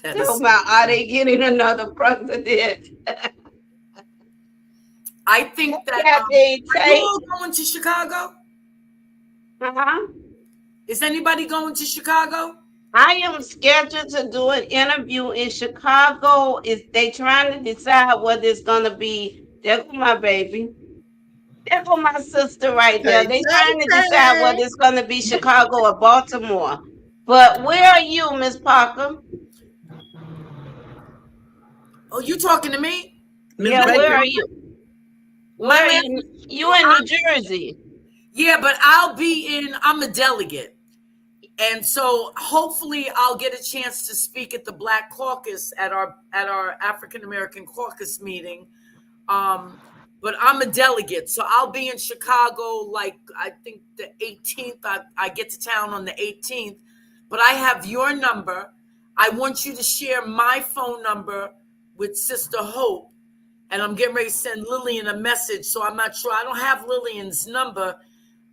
[SPEAKER 2] That
[SPEAKER 1] tell
[SPEAKER 2] is
[SPEAKER 1] about are they getting another president?
[SPEAKER 2] I think that
[SPEAKER 1] Kathy,
[SPEAKER 2] are you
[SPEAKER 1] take.
[SPEAKER 2] all going to Chicago?
[SPEAKER 1] Uh-huh.
[SPEAKER 2] Is anybody going to Chicago?
[SPEAKER 1] I am scheduled to do an interview in Chicago. Is they trying to decide whether it's gonna be there for my baby. There for my sister right there.
[SPEAKER 3] Tay,
[SPEAKER 1] They
[SPEAKER 3] Tay,
[SPEAKER 1] trying to decide whether
[SPEAKER 3] Tay.
[SPEAKER 1] it's gonna be Chicago or Baltimore. But where are you, Miss Parker?
[SPEAKER 2] Oh, you talking to me?
[SPEAKER 3] Miss
[SPEAKER 1] Yeah, where
[SPEAKER 3] Baker.
[SPEAKER 1] are you?
[SPEAKER 2] My
[SPEAKER 1] Where are
[SPEAKER 2] last
[SPEAKER 1] you? You in New Jersey.
[SPEAKER 2] Yeah, but I'm a delegate. And so hopefully I'll get a chance to speak at the Black Caucus at our African American caucus meeting. Um, but I'm a delegate, so I'll be in Chicago like I think the 18th. I get to town on the 18th, but I have your number. I want you to share my phone number with Sister Hope, and I'm getting ready to send Lillian a message. So I'm not sure. I don't have Lillian's number.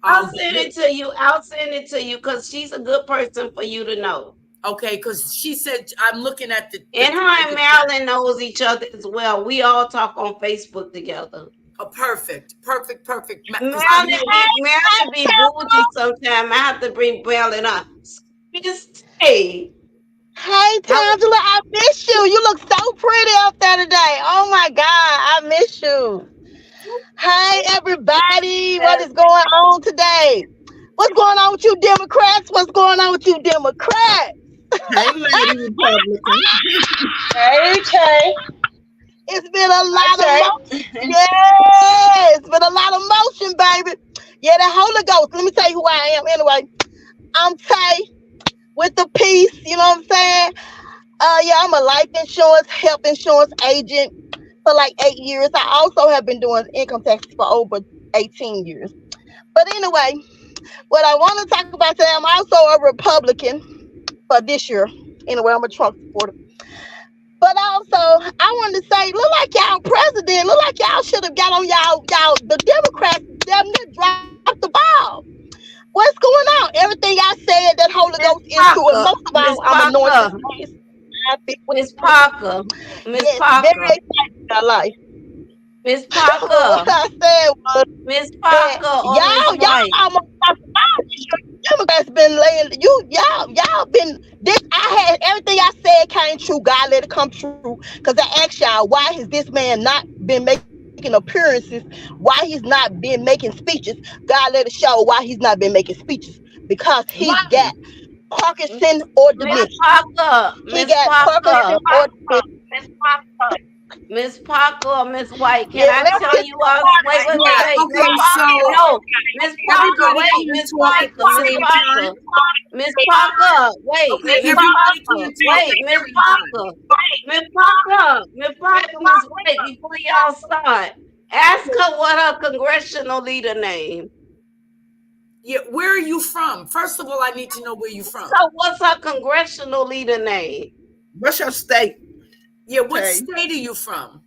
[SPEAKER 1] I'll
[SPEAKER 2] But
[SPEAKER 1] send it to you. I'll send it to you because she's a good person for you to know.
[SPEAKER 2] okay, because she said I'm looking at
[SPEAKER 1] And her and Marilyn knows each other as well. We all talk on Facebook together.
[SPEAKER 2] Oh, perfect. Because
[SPEAKER 1] Marilyn be bougie sometime. I have to bring Marilyn up. Just hey,
[SPEAKER 5] Hey,
[SPEAKER 1] how
[SPEAKER 5] Tangela, I miss you. You look so pretty up there today. Oh my God, I miss you. Hey, everybody, what is going on today? What's going on with you, Democrats? What's going on with you, Democrats?
[SPEAKER 3] Hey, Lady Republican.
[SPEAKER 5] Hey, Tay. It's been a lot of motion. Yeah, it's been a lot of motion, baby. Yeah, the Holy Ghost. Let me tell you who I am. Anyway, I'm Tay with the peace. You know what I'm saying? Yeah, I'm a life insurance, health insurance agent for like 8 years. I also have been doing income taxes for over 18 years. But anyway, what I want to talk about today, I'm also a Republican for this year. Anyway, I'm a Trump supporter. But also, I wanted to say, look like y'all president, look like y'all should have got on the Democrats damn near dropped the ball. What's going on? Everything I said, that Holy Ghost
[SPEAKER 1] Miss
[SPEAKER 5] into it. Most
[SPEAKER 1] Parker,
[SPEAKER 5] of all,
[SPEAKER 1] Miss
[SPEAKER 5] I'm anointed.
[SPEAKER 1] Parker, Miss Parker, Miss
[SPEAKER 5] Yes, very
[SPEAKER 1] Parker,
[SPEAKER 5] excited about life.
[SPEAKER 1] Miss
[SPEAKER 5] But what
[SPEAKER 1] Parker,
[SPEAKER 5] I said was
[SPEAKER 1] Miss
[SPEAKER 5] that
[SPEAKER 1] Parker, or Miss
[SPEAKER 5] y'all
[SPEAKER 1] White.
[SPEAKER 5] almost got the ball. Democrats been laying y'all been this. I had everything I said came true. God let it come true. Because I asked y'all, why has this man not been making appearances? Why he's not been making speeches? God let it show why he's not been making speeches. Because he's got
[SPEAKER 3] Why?
[SPEAKER 5] Parkinson or
[SPEAKER 1] Miss
[SPEAKER 5] dementia.
[SPEAKER 1] Parker,
[SPEAKER 5] He
[SPEAKER 1] Miss
[SPEAKER 5] got Parkinson
[SPEAKER 1] Parker,
[SPEAKER 5] or dementia.
[SPEAKER 1] Miss Parker, or Miss White.
[SPEAKER 5] Yeah,
[SPEAKER 1] Can I
[SPEAKER 5] let's
[SPEAKER 1] tell
[SPEAKER 5] get
[SPEAKER 1] you
[SPEAKER 5] to
[SPEAKER 1] all? Wait, wait, wait,
[SPEAKER 2] yeah,
[SPEAKER 1] wait. Miss
[SPEAKER 2] okay,
[SPEAKER 1] Parker,
[SPEAKER 2] so
[SPEAKER 1] no. Miss Parker,
[SPEAKER 2] everybody
[SPEAKER 1] wait.
[SPEAKER 2] can't
[SPEAKER 1] Miss
[SPEAKER 2] talk at the
[SPEAKER 1] Parker, Miss
[SPEAKER 2] same time.
[SPEAKER 1] Parker, Miss Parker, wait.
[SPEAKER 2] Okay,
[SPEAKER 1] Miss
[SPEAKER 2] everybody
[SPEAKER 1] Parker,
[SPEAKER 2] can't talk
[SPEAKER 1] wait.
[SPEAKER 2] at the
[SPEAKER 1] Miss
[SPEAKER 2] same time.
[SPEAKER 1] Parker, Miss Parker, Miss Parker, Miss White. Before y'all start, ask her what her congressional leader name.
[SPEAKER 2] Yeah, where are you from? First of all, I need to know where you're from.
[SPEAKER 1] So what's her congressional leader name?
[SPEAKER 3] What's your state?
[SPEAKER 2] Yeah, what
[SPEAKER 3] Tay?
[SPEAKER 2] state are you from?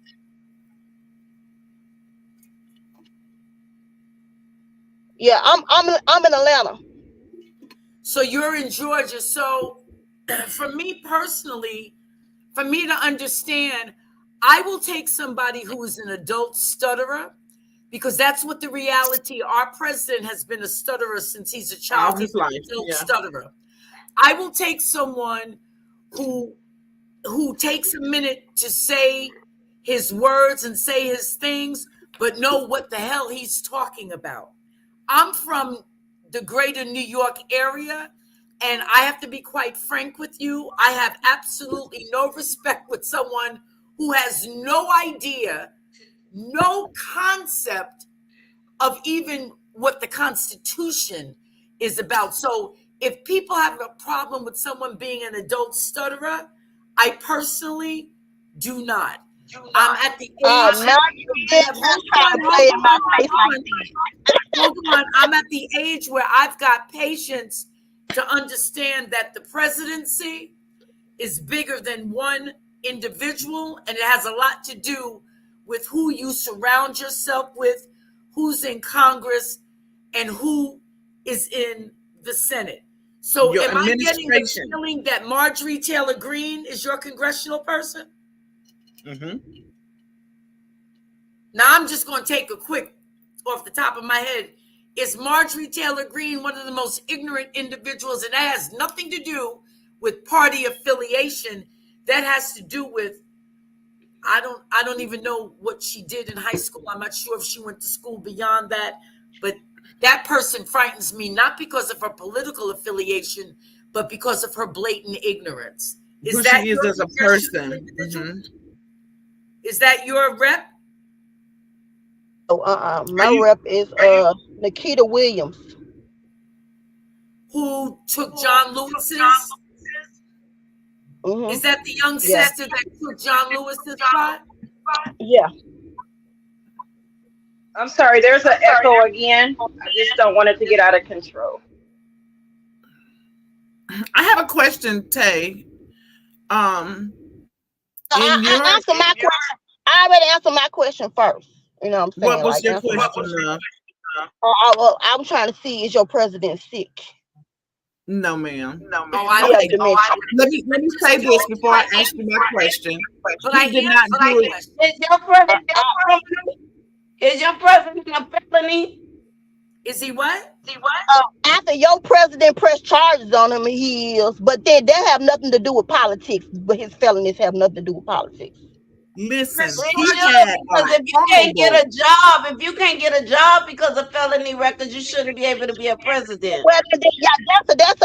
[SPEAKER 5] yeah. I'm in Atlanta.
[SPEAKER 2] So you're in Georgia. So for me personally, for me to understand, I will take somebody who is an adult stutterer because that's what the reality. Our president has been a stutterer since he's a
[SPEAKER 3] All
[SPEAKER 2] child.
[SPEAKER 3] his
[SPEAKER 2] He's an
[SPEAKER 3] life.
[SPEAKER 2] adult
[SPEAKER 3] Yeah.
[SPEAKER 2] stutterer. I will take someone who takes a minute to say his words and say his things, but know what the hell he's talking about. I'm from the greater New York area, and I have to be quite frank with you. I have absolutely no respect with someone who has no idea, no concept of even what the Constitution is about. So if people have a problem with someone being an adult stutterer, I personally do not. I'm at the
[SPEAKER 5] Oh
[SPEAKER 2] age.
[SPEAKER 5] no, you did not try to play in my face like
[SPEAKER 2] Hold on. I'm at the age where I've got patience to understand that the presidency is bigger than one individual, and it has a lot to do with who you surround yourself with, who's in Congress, and who is in the Senate. So,
[SPEAKER 3] Your
[SPEAKER 2] am I getting the
[SPEAKER 3] administration.
[SPEAKER 2] feeling that Marjorie Taylor Greene is your congressional person?
[SPEAKER 3] Mm-hmm.
[SPEAKER 2] Now I'm just going to take a quick off the top of my head. Is Marjorie Taylor Greene one of the most ignorant individuals? And that has nothing to do with party affiliation. That has to do with I don't even know what she did in high school. I'm not sure if she went to school beyond that, but that person frightens me not because of her political affiliation, but because of her blatant ignorance. Is
[SPEAKER 3] Who
[SPEAKER 2] that
[SPEAKER 3] she is
[SPEAKER 2] your
[SPEAKER 3] as a
[SPEAKER 2] suggestion,
[SPEAKER 3] person.
[SPEAKER 2] individual? Is that your rep
[SPEAKER 7] My rep is Nikita Williams.
[SPEAKER 2] who took John Lewis's? Is
[SPEAKER 7] Mm-hmm.
[SPEAKER 2] that the young
[SPEAKER 7] Yeah.
[SPEAKER 2] sister that took John Lewis's spot?
[SPEAKER 7] Yeah.
[SPEAKER 5] I'm sorry, there's an echo again. I just don't want it to get out of control.
[SPEAKER 3] I have a question, Tay. In your
[SPEAKER 7] I answer my question. I already answered my question first. You know what I'm
[SPEAKER 3] what
[SPEAKER 7] saying?
[SPEAKER 3] was
[SPEAKER 7] Like
[SPEAKER 3] your
[SPEAKER 7] answer my
[SPEAKER 3] question?
[SPEAKER 7] question. I'm trying to see, is your president sick?
[SPEAKER 3] No, ma'am.
[SPEAKER 2] Oh, I
[SPEAKER 7] You
[SPEAKER 2] don't
[SPEAKER 7] have
[SPEAKER 2] think.
[SPEAKER 7] dementia.
[SPEAKER 3] Let me say this before I ask you my question.
[SPEAKER 2] But I
[SPEAKER 3] He did not
[SPEAKER 2] answered
[SPEAKER 3] do
[SPEAKER 2] the
[SPEAKER 3] it.
[SPEAKER 2] question.
[SPEAKER 1] Is your president a felony?
[SPEAKER 2] Is he what?
[SPEAKER 7] After your president pressed charges on him, he is. But then that have nothing to do with politics. But his felonies have nothing to do with politics.
[SPEAKER 3] Listen,
[SPEAKER 1] It
[SPEAKER 3] he
[SPEAKER 1] should,
[SPEAKER 3] had
[SPEAKER 1] because if you can't get a job, because of felony records, you shouldn't be able to be a president.
[SPEAKER 7] Well, yeah,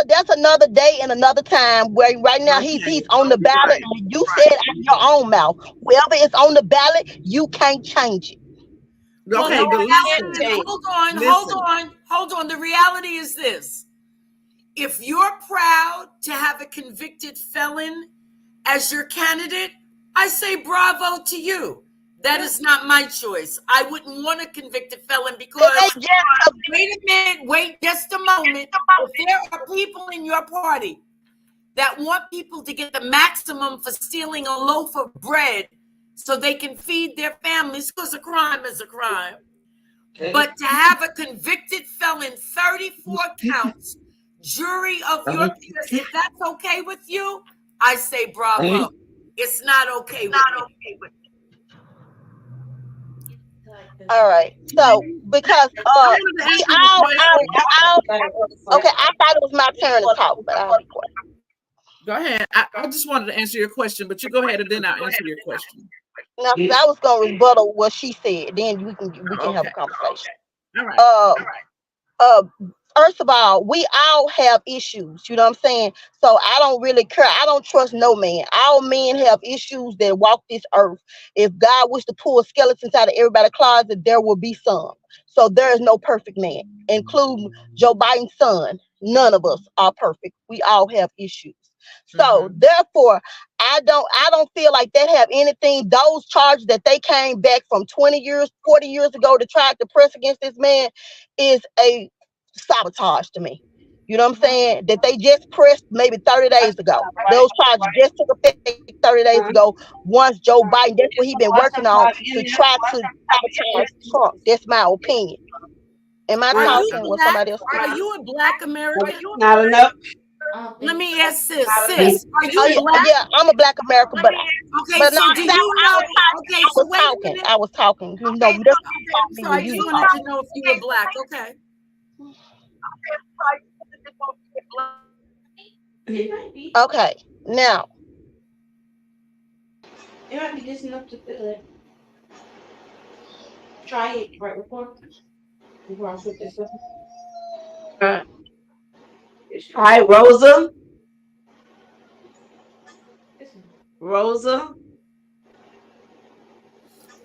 [SPEAKER 7] that's another day and another time. Where right now he's on the ballot. And you said out your own mouth, wherever it's on the ballot, you can't change it.
[SPEAKER 2] Well,
[SPEAKER 3] Okay,
[SPEAKER 2] the
[SPEAKER 3] but
[SPEAKER 2] reality,
[SPEAKER 3] listen.
[SPEAKER 2] hold on. The reality is this. If you're proud to have a convicted felon as your candidate, I say bravo to you. That is not my choice. I wouldn't want a convicted felon because, wait a minute, wait just a moment. If there are people in your party that want people to get the maximum for stealing a loaf of bread so they can feed their families, because a crime is a crime. Okay. But to have a convicted felon, 34 counts, jury of your peers, if that's okay with you, I say bravo. It's not okay with me.
[SPEAKER 7] All right. So because we all okay, I thought it was my turn to talk, but I'll be quiet.
[SPEAKER 3] Go ahead. I just wanted to answer your question, but you go ahead and then I'll answer your question.
[SPEAKER 7] No, I was gonna rebuttal what she said. Then we can have a conversation.
[SPEAKER 3] All right.
[SPEAKER 7] First of all, we all have issues. You know what I'm saying? So I don't really care. I don't trust no man. All men have issues that walk this earth. If God was to pull skeletons out of everybody's closet, there will be some. So there is no perfect man, including Joe Biden's son. None of us are perfect. We all have issues. So therefore, I don't feel like that have anything. Those charges that they came back from 20 years, 40 years ago to try to press against this man is a sabotage to me. You know what I'm saying? That they just pressed maybe 30 days ago. Those charges just took effect 30 days ago. Once Joe Biden, that's what he's been working on to try to sabotage Trump. That's my opinion. Am I talking with somebody else?
[SPEAKER 2] Are you a Black American?
[SPEAKER 1] Not enough.
[SPEAKER 2] Let me ask sis. Are you Black?
[SPEAKER 7] Yeah, I'm a Black American, but
[SPEAKER 2] okay. So do you know? Okay, so
[SPEAKER 7] I was talking. You know,
[SPEAKER 2] so I just wanted to know if you were Black. Okay.
[SPEAKER 7] Okay. Now.
[SPEAKER 1] You might be just enough to feel it. Try it right before I put this up. All right. Hi, Rosa. Rosa.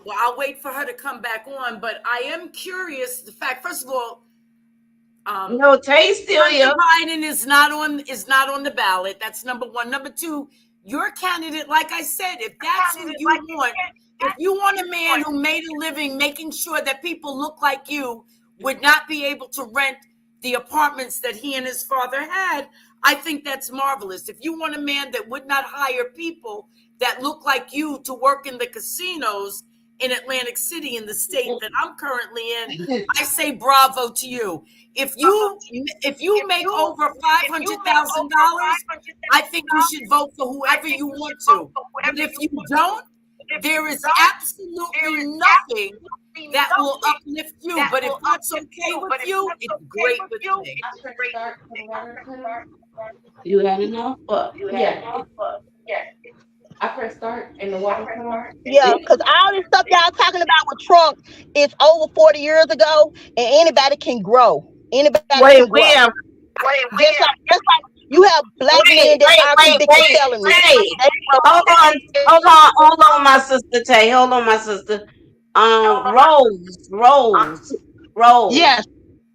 [SPEAKER 2] Well, I'll wait for her to come back on, but I am curious. The fact, first of all,
[SPEAKER 1] no, Tay still here.
[SPEAKER 2] Biden is not on the ballot. That's number one. Number two, your candidate, like I said, if that's who you want, if you want a man who made a living making sure that people look like you would not be able to rent the apartments that he and his father had, I think that's marvelous. If you want a man that would not hire people that look like you to work in the casinos in Atlantic City, in the state that I'm currently in, I say bravo to you. If you make over $500,000, I think you should vote for whoever you want to. But if you don't, there is absolutely nothing that will uplift you. But if that's okay with you, it's great with me.
[SPEAKER 1] Start for the water cut. You got enough? Yeah. I press start and the water cut off.
[SPEAKER 7] Yeah, because all this stuff y'all talking about with Trump is over 40 years ago, and anybody can grow. Anybody
[SPEAKER 1] Wait,
[SPEAKER 7] can grow.
[SPEAKER 1] where?
[SPEAKER 7] Just like you have black men that are convicted felonies.
[SPEAKER 1] Hey, hold on, my sister Tay. Hold on, my sister. Rose.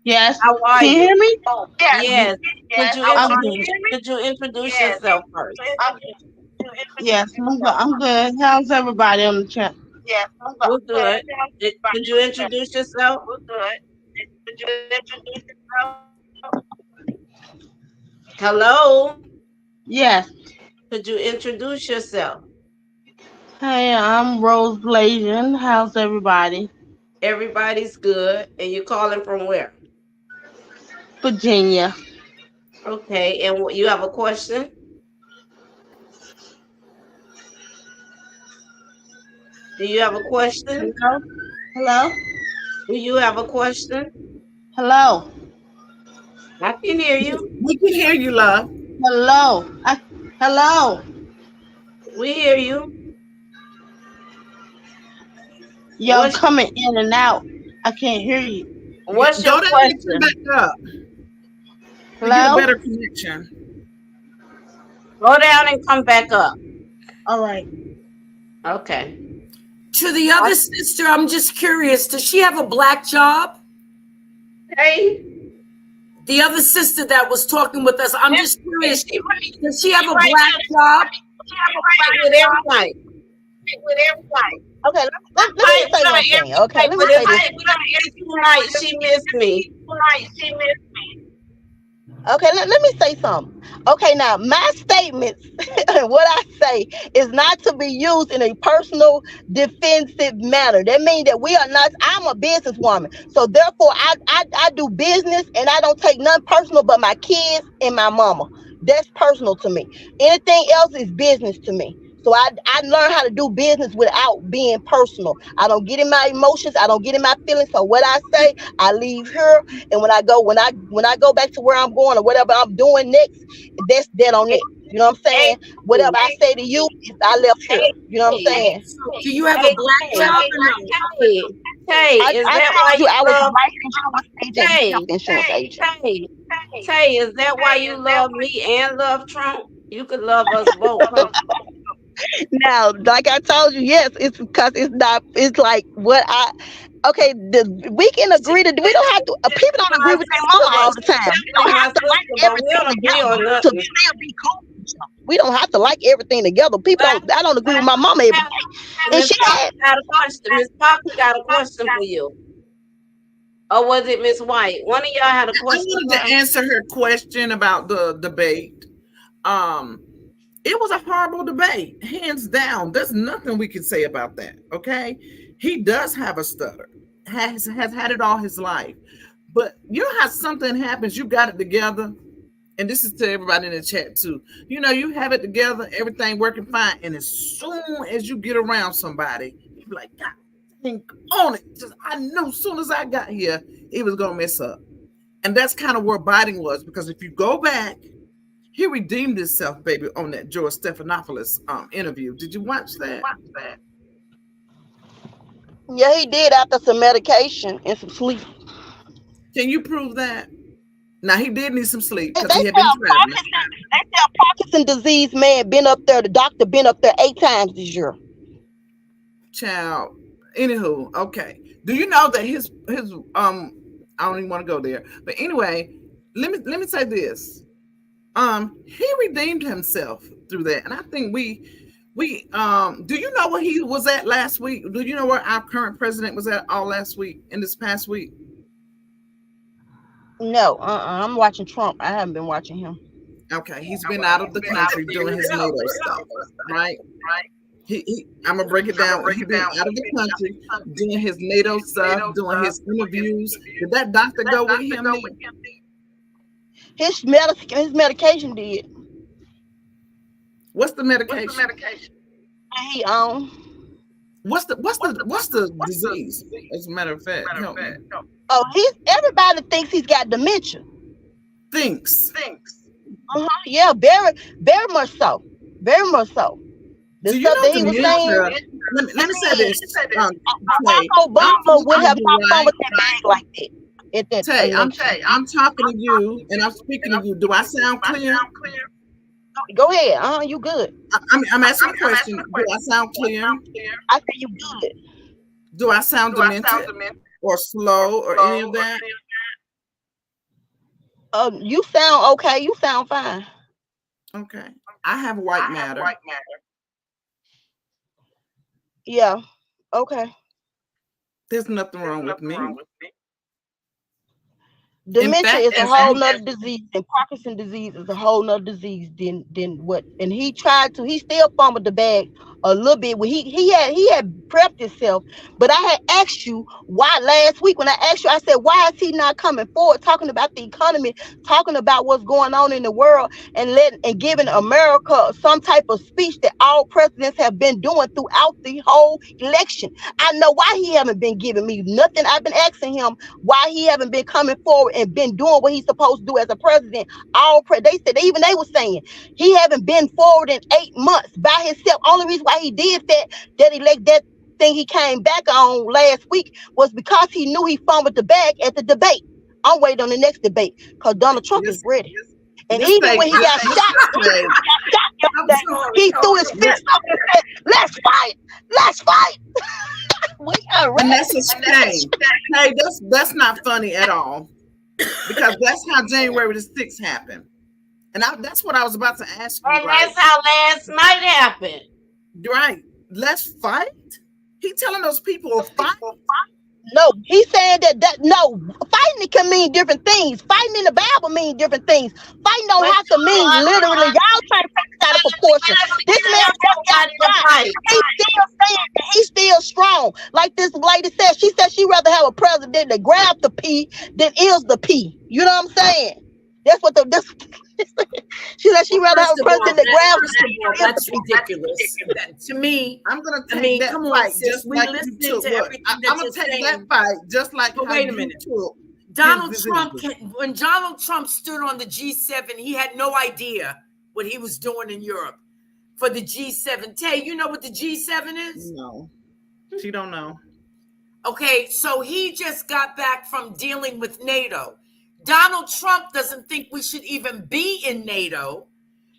[SPEAKER 7] Yes.
[SPEAKER 1] How are
[SPEAKER 7] Can you
[SPEAKER 1] you?
[SPEAKER 7] hear me?
[SPEAKER 1] Yes. Could you
[SPEAKER 7] I'm
[SPEAKER 1] introduce?
[SPEAKER 7] good.
[SPEAKER 1] Could you introduce yourself first?
[SPEAKER 7] Yes, I'm good. How's everybody on the chat?
[SPEAKER 1] We're good. Could you introduce yourself? Hello.
[SPEAKER 7] Yes.
[SPEAKER 1] Could you introduce yourself?
[SPEAKER 7] Hey, I'm Rose Blasian. How's everybody?
[SPEAKER 1] Everybody's good. And you're calling from where?
[SPEAKER 7] Virginia.
[SPEAKER 1] Okay. And you have a question? Do you have a question?
[SPEAKER 7] Hello? Hello?
[SPEAKER 1] Do you have a question?
[SPEAKER 7] Hello?
[SPEAKER 1] I can hear you.
[SPEAKER 3] We can hear you, love.
[SPEAKER 7] Hello? Hello?
[SPEAKER 1] We hear you.
[SPEAKER 7] You're coming in and out. I can't hear you.
[SPEAKER 1] What's
[SPEAKER 3] Go
[SPEAKER 1] your
[SPEAKER 3] down and come
[SPEAKER 1] question?
[SPEAKER 3] back up. We get a
[SPEAKER 7] Hello?
[SPEAKER 3] better connection.
[SPEAKER 1] Go down and come back up.
[SPEAKER 7] All right.
[SPEAKER 1] Okay.
[SPEAKER 2] To the other sister, I'm just curious. Does she have a black job?
[SPEAKER 1] Hey.
[SPEAKER 2] The other sister that was talking with us, I'm just curious. Does she have a black job?
[SPEAKER 1] With everybody.
[SPEAKER 7] Okay, let me say one thing. Okay, let me say this.
[SPEAKER 1] Tonight she missed me.
[SPEAKER 7] Okay, let me say something. Okay, now my statements, what I say is not to be used in a personal defensive manner. That means that we are not, I'm a businesswoman. So therefore I do business and I don't take none personal but my kids and my mama. That's personal to me. Anything else is business to me. So I learned how to do business without being personal. I don't get in my emotions. I don't get in my feelings. So what I say, I leave here. And when I go back to where I'm going or whatever I'm doing next, that's dead on it. You know what I'm saying? Whatever I say to you, I left here. You know what I'm saying?
[SPEAKER 2] Do you have a black job or no?
[SPEAKER 1] Tay, is that why you
[SPEAKER 7] I was a
[SPEAKER 1] love
[SPEAKER 7] life insurance agent, health insurance agent.
[SPEAKER 1] Tay, is that why you love me and love Trump? You could love us both, huh?
[SPEAKER 7] Now, like I told you, yes, it's because it's like what I, okay, we can agree to, we don't have to, people don't agree with their mama all the time. We don't
[SPEAKER 1] My
[SPEAKER 7] have to like
[SPEAKER 1] sister, but we
[SPEAKER 7] everything
[SPEAKER 1] don't agree on
[SPEAKER 7] together to
[SPEAKER 1] nothing.
[SPEAKER 7] still be cool with each other. We don't have to like everything together. I don't agree with my mama every day. And
[SPEAKER 1] Miss
[SPEAKER 7] she
[SPEAKER 1] Parker
[SPEAKER 7] had,
[SPEAKER 1] got a question. Miss Parker got a question for you. Or was it Miss White? One of y'all had a
[SPEAKER 3] I
[SPEAKER 1] question
[SPEAKER 3] wanted
[SPEAKER 1] for
[SPEAKER 3] to
[SPEAKER 1] her?
[SPEAKER 3] answer her question about the debate. It was a horrible debate, hands down. There's nothing we can say about that. Okay, he does have a stutter, has had it all his life, but you know how something happens, you got it together, and this is to everybody in the chat too. You know, you have it together, everything working fine, and as soon as you get around somebody, you be like, God, think on it. Just I knew as soon as I got here, it was gonna mess up, and that's kind of where Biden was, because if you go back. He redeemed himself, baby, on that George Stephanopoulos interview. Did you watch that?
[SPEAKER 7] yeah, he did after some medication and some sleep.
[SPEAKER 3] Can you prove that? Now, he did need some sleep
[SPEAKER 7] They
[SPEAKER 3] because he had
[SPEAKER 7] say
[SPEAKER 3] been traveling.
[SPEAKER 7] Parkinson disease man been up there, the doctor been up there 8 times this year.
[SPEAKER 3] Child. Anywho, okay. Do you know that his I don't even want to go there. But anyway, let me say this. He redeemed himself through that. And I think we do you know where he was at last week? Do you know where our current president was at all last week, in this past week?
[SPEAKER 7] No, I'm watching Trump. I haven't been watching him.
[SPEAKER 3] Okay, he's been out of the country doing his NATO stuff, right? I'm gonna break it down. He's been out of the country doing his NATO stuff, doing his interviews. Did that doctor go with him?
[SPEAKER 7] His medication did.
[SPEAKER 3] What's the medication?
[SPEAKER 7] He on.
[SPEAKER 3] What's the disease? As a matter of fact, help me.
[SPEAKER 7] Oh, everybody thinks he's got dementia.
[SPEAKER 3] Thinks.
[SPEAKER 7] Yeah, very much so. Very much so. The
[SPEAKER 3] Do you
[SPEAKER 7] stuff
[SPEAKER 3] know
[SPEAKER 7] that he was saying.
[SPEAKER 3] let me say this.
[SPEAKER 7] Barack Obama would have not come with that bag like that at that
[SPEAKER 3] Tay,
[SPEAKER 7] election.
[SPEAKER 3] I'm talking to you and I'm speaking to you. Do I sound clear?
[SPEAKER 7] Go ahead. You good.
[SPEAKER 3] I'm asking a question. Do I sound clear?
[SPEAKER 7] I say you good.
[SPEAKER 3] Do I sound demented or slow or any of that?
[SPEAKER 7] You sound okay. You sound fine.
[SPEAKER 3] Okay. I have white matter.
[SPEAKER 7] Yeah. Okay.
[SPEAKER 3] There's nothing wrong with me.
[SPEAKER 7] Dementia is a whole nother disease, and Parkinson's disease is a whole nother disease than what. And he still fumbled the bag a little bit when he had prepped himself. But I had asked you why last week when I asked you, I said, why is he not coming forward talking about the economy, talking about what's going on in the world, and giving America some type of speech that all presidents have been doing throughout the whole election. I know why he haven't been giving me nothing. I've been asking him why he haven't been coming forward and been doing what he's supposed to do as a president. They said they were saying he haven't been forward in 8 months by himself. Only reason why he did that thing he came back on last week was because he knew he fumbled the bag at the debate. I'm waiting on the next debate because Donald Trump is ready. And even when he got shot, he threw his fist up and said, "Let's fight." We are ready.
[SPEAKER 3] And that's a shame. Hey, that's not funny at all. Because that's how January the 6th happened. And that's what I was about to ask you.
[SPEAKER 1] And that's how last night happened.
[SPEAKER 3] Right. Let's fight? He telling those people to fight?
[SPEAKER 7] No, he's saying that no, fighting can mean different things. Fighting in the Bible means different things. Fighting don't have to mean literally. Y'all trying to take this out of proportion. This man just got shot. He's still saying that he's still strong. Like this lady said, she said she'd rather have a president that grabs the P than is the P. You know what I'm saying? That's what she said she'd rather have a president that grabs the P.
[SPEAKER 2] That's ridiculous. To me,
[SPEAKER 3] I'm gonna take that fight just like you took. I'm gonna take that fight just like how
[SPEAKER 2] wait a minute. Donald Trump, when Donald Trump stood on the G7, he had no idea what he was doing in Europe for the G7. Tay, you know what the G7 is?
[SPEAKER 3] No, she don't know.
[SPEAKER 2] Okay, so he just got back from dealing with NATO. Donald Trump doesn't think we should even be in NATO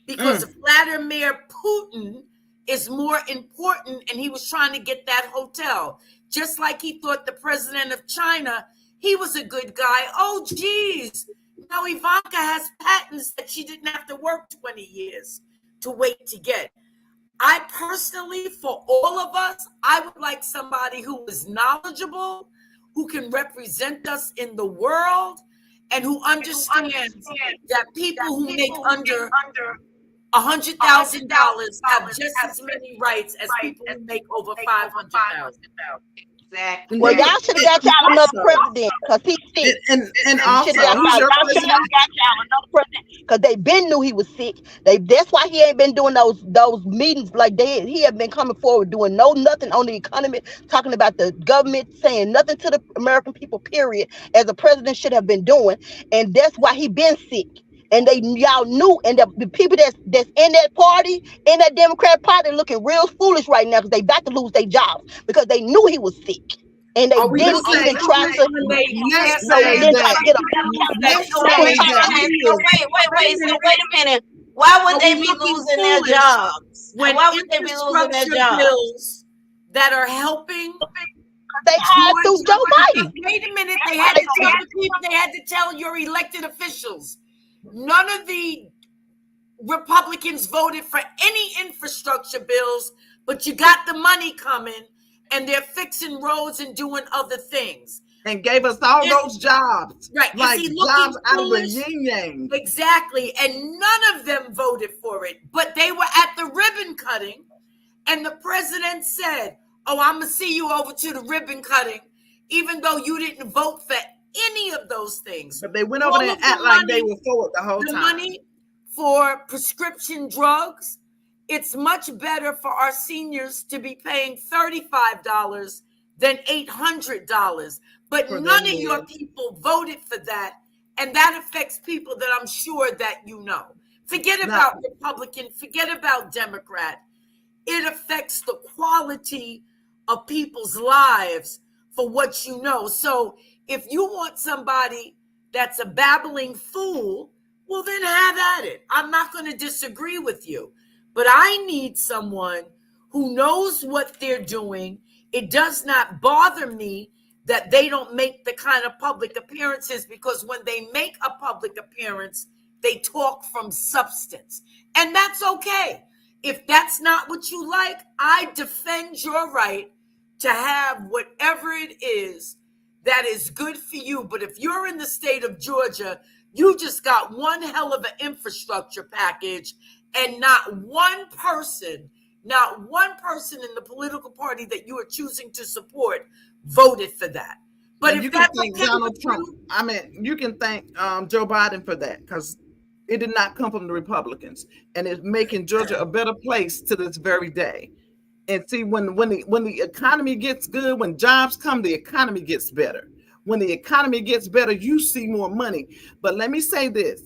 [SPEAKER 2] because Vladimir Putin is more important, and he was trying to get that hotel. Just like he thought the president of China, he was a good guy. Oh, geez. Now Ivanka has patents that she didn't have to work 20 years to wait to get. I personally, for all of us, I would like somebody who is knowledgeable, who can represent us in the world, and who understands that people who make under $100,000 have just as many rights as people who make over $500,000.
[SPEAKER 1] Exactly.
[SPEAKER 7] Well, y'all should have got y'all another president because he's sick.
[SPEAKER 3] And also,
[SPEAKER 7] y'all should have got y'all another president because they been knew he was sick. That's why he ain't been doing those meetings like he have been coming forward doing nothing on the economy, talking about the government, saying nothing to the American people, period, as a president should have been doing. And that's why he been sick. And y'all knew, and the people that's in that party, in that Democrat Party, looking real foolish right now because they about to lose their jobs because they knew he was sick. And they didn't even try to get him.
[SPEAKER 1] Wait a minute. Why would they be losing their jobs? Why would they be losing their jobs?
[SPEAKER 2] Bills that are helping.
[SPEAKER 7] They hired through Joe Biden.
[SPEAKER 2] Wait a minute. They had to tell the people. They had to tell your elected officials. None of the Republicans voted for any infrastructure bills, but you got the money coming, and they're fixing roads and doing other things.
[SPEAKER 3] And gave us all those jobs.
[SPEAKER 2] Right.
[SPEAKER 3] Like jobs out of the yin-yang.
[SPEAKER 2] Exactly. And none of them voted for it, but they were at the ribbon cutting, and the president said, "Oh, I'm going to see you over to the ribbon cutting," even though you didn't vote for any of those things.
[SPEAKER 3] But they went over there and act like they were for it the whole time.
[SPEAKER 2] The money for prescription drugs It's much better for our seniors to be paying $35 than $800. But
[SPEAKER 3] For
[SPEAKER 2] none
[SPEAKER 3] them
[SPEAKER 2] of your
[SPEAKER 3] live.
[SPEAKER 2] people voted for that. And that affects people that I'm sure that you know. Forget
[SPEAKER 3] Now,
[SPEAKER 2] about Republican, forget about Democrat. It affects the quality of people's lives for what you know. So if you want somebody that's a babbling fool, well, then have at it. I'm not going to disagree with you. But I need someone who knows what they're doing. It does not bother me that they don't make the kind of public appearances, because when they make a public appearance, they talk from substance. And that's okay. If that's not what you like, I defend your right to have whatever it is that is good for you. But if you're in the state of Georgia, you just got one hell of an infrastructure package, and not one person in the political party that you are choosing to support voted for that. But
[SPEAKER 3] and
[SPEAKER 2] if
[SPEAKER 3] you can
[SPEAKER 2] that's
[SPEAKER 3] thank
[SPEAKER 2] okay with
[SPEAKER 3] Donald Trump.
[SPEAKER 2] you,
[SPEAKER 3] I mean, you can thank Joe Biden for that, because it did not come from the Republicans, and it's making Georgia a better place to this very day. And see, when the economy gets good, when jobs come, the economy gets better. When the economy gets better, you see more money. But let me say this: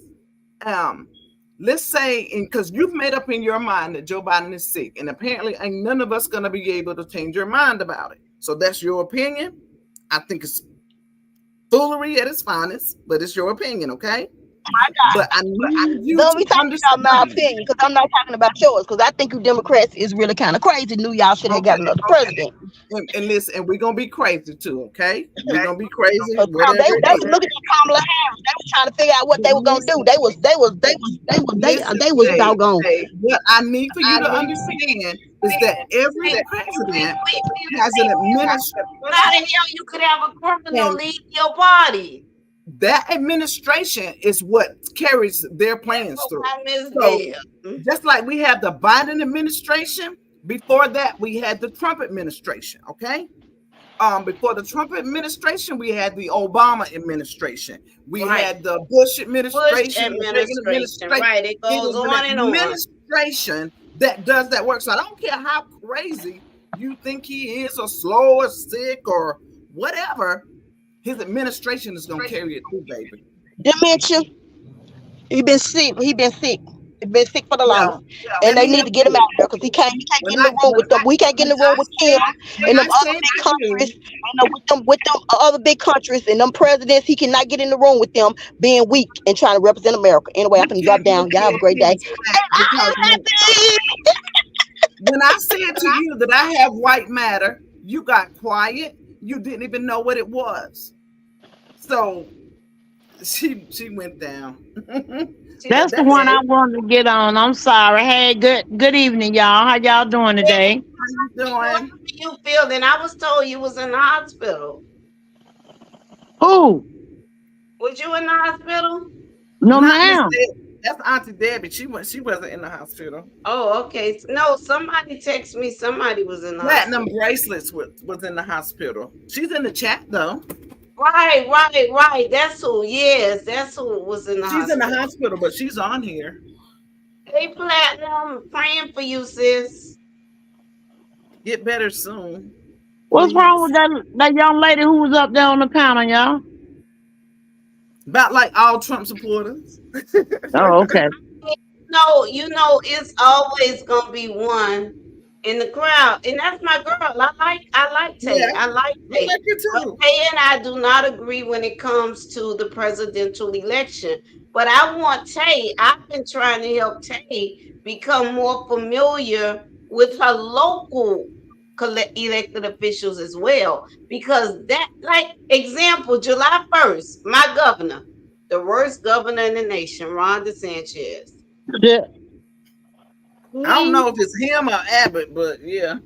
[SPEAKER 3] um, let's say, because you've made up in your mind that Joe Biden is sick, and apparently ain't none of us gonna be able to change your mind about it. So that's your opinion. I think it's foolery at its finest, but it's your opinion, okay? But I need you
[SPEAKER 7] Don't
[SPEAKER 3] to
[SPEAKER 7] be talking about my
[SPEAKER 3] understand.
[SPEAKER 7] opinion, because I'm not talking about yours. Because I think you Democrats is really kind of crazy. Knew y'all should have got
[SPEAKER 3] Okay,
[SPEAKER 7] another president.
[SPEAKER 3] and listen, and we're gonna be crazy too, okay? We're gonna be crazy,
[SPEAKER 7] Because
[SPEAKER 3] whatever
[SPEAKER 7] they
[SPEAKER 3] it
[SPEAKER 7] was
[SPEAKER 3] is.
[SPEAKER 7] looking at Kamala Harris. They was trying to figure out what
[SPEAKER 3] But
[SPEAKER 7] they were gonna do.
[SPEAKER 3] listen, listen,
[SPEAKER 7] They was
[SPEAKER 3] Faye,
[SPEAKER 7] doggone.
[SPEAKER 3] what I need for you to understand is that every
[SPEAKER 1] Wait,
[SPEAKER 3] president
[SPEAKER 1] wait,
[SPEAKER 3] has an administration,
[SPEAKER 1] but how the hell you could have a criminal
[SPEAKER 3] and
[SPEAKER 1] leave your body?
[SPEAKER 3] that administration is what carries their
[SPEAKER 1] That's
[SPEAKER 3] plans
[SPEAKER 1] what
[SPEAKER 3] through.
[SPEAKER 1] I
[SPEAKER 3] So
[SPEAKER 1] misread.
[SPEAKER 3] just like we have the Biden administration, before that we had the Trump administration, okay? Before the Trump administration, we had the Obama administration. We
[SPEAKER 1] Right.
[SPEAKER 3] had the Bush
[SPEAKER 1] Bush
[SPEAKER 3] administration, the Reagan
[SPEAKER 1] administration.
[SPEAKER 3] administration.
[SPEAKER 1] Right. It
[SPEAKER 3] It
[SPEAKER 1] goes
[SPEAKER 3] is an
[SPEAKER 1] on and on.
[SPEAKER 3] administration that does that work. So I don't care how crazy you think he is, or slow, or sick, or whatever. His administration is going to carry it through, baby.
[SPEAKER 7] Dementia. He been sick. He been sick. He been sick for the
[SPEAKER 3] Yeah.
[SPEAKER 7] longest. And
[SPEAKER 3] Let
[SPEAKER 7] they
[SPEAKER 3] me
[SPEAKER 7] need
[SPEAKER 3] help
[SPEAKER 7] to get him
[SPEAKER 3] you.
[SPEAKER 7] out there, because he can't
[SPEAKER 3] When
[SPEAKER 7] get in
[SPEAKER 3] I
[SPEAKER 7] the room
[SPEAKER 3] when
[SPEAKER 7] with them. We can't get in the room with him
[SPEAKER 3] when
[SPEAKER 7] and them
[SPEAKER 3] I
[SPEAKER 7] other
[SPEAKER 3] say
[SPEAKER 7] big
[SPEAKER 3] to
[SPEAKER 7] countries.
[SPEAKER 3] you,
[SPEAKER 7] With them other big countries and them presidents. He cannot get in the room with them being weak and trying to represent America. Anyway, I'm
[SPEAKER 3] you
[SPEAKER 7] finna drop
[SPEAKER 3] can't give
[SPEAKER 7] down. Y'all have a great day.
[SPEAKER 3] him slack, because when I said to you that I have white matter, you got quiet. You didn't even know what it was. So she went down.
[SPEAKER 1] See,
[SPEAKER 3] But
[SPEAKER 8] That's the
[SPEAKER 3] that's
[SPEAKER 8] one
[SPEAKER 3] it.
[SPEAKER 8] I wanted to get on. I'm sorry. Hey, good evening, y'all. How y'all doing today?
[SPEAKER 3] How you
[SPEAKER 1] how
[SPEAKER 3] doing?
[SPEAKER 1] you feel? Then I was told you was in the hospital.
[SPEAKER 8] Who?
[SPEAKER 1] Was you in the hospital?
[SPEAKER 8] No,
[SPEAKER 3] Not Miss
[SPEAKER 8] ma'am.
[SPEAKER 3] Debbie. That's Auntie Debbie. She wasn't in the hospital.
[SPEAKER 1] Oh, okay. No, somebody texted me. Somebody was in the
[SPEAKER 3] Platinum
[SPEAKER 1] hospital.
[SPEAKER 3] bracelets was in the hospital. She's in the chat though.
[SPEAKER 1] Right. That's who. Yes, that's who was in the
[SPEAKER 3] She's in the
[SPEAKER 1] hospital.
[SPEAKER 3] hospital, but she's on here.
[SPEAKER 1] Hey, Platinum, praying for you, sis.
[SPEAKER 3] Get better soon,
[SPEAKER 8] What's wrong with
[SPEAKER 3] please.
[SPEAKER 8] that young lady who was up there on the panel, y'all?
[SPEAKER 3] About like all Trump supporters.
[SPEAKER 8] Oh, okay.
[SPEAKER 1] No, it's always gonna be one in the crowd, and that's my girl. I like
[SPEAKER 3] Yeah,
[SPEAKER 1] Tay. I like
[SPEAKER 3] I
[SPEAKER 1] Tay.
[SPEAKER 3] like it
[SPEAKER 1] But
[SPEAKER 3] too.
[SPEAKER 1] Tay and I do not agree when it comes to the presidential election. But I want Tay. I've been trying to help Tay become more familiar with her local elected officials as well, because that, like, example, July 1st, my governor, the worst governor in the nation, Ron DeSantis.
[SPEAKER 8] Yeah.
[SPEAKER 3] I don't
[SPEAKER 1] He
[SPEAKER 3] know if it's him or Abbott, but yeah.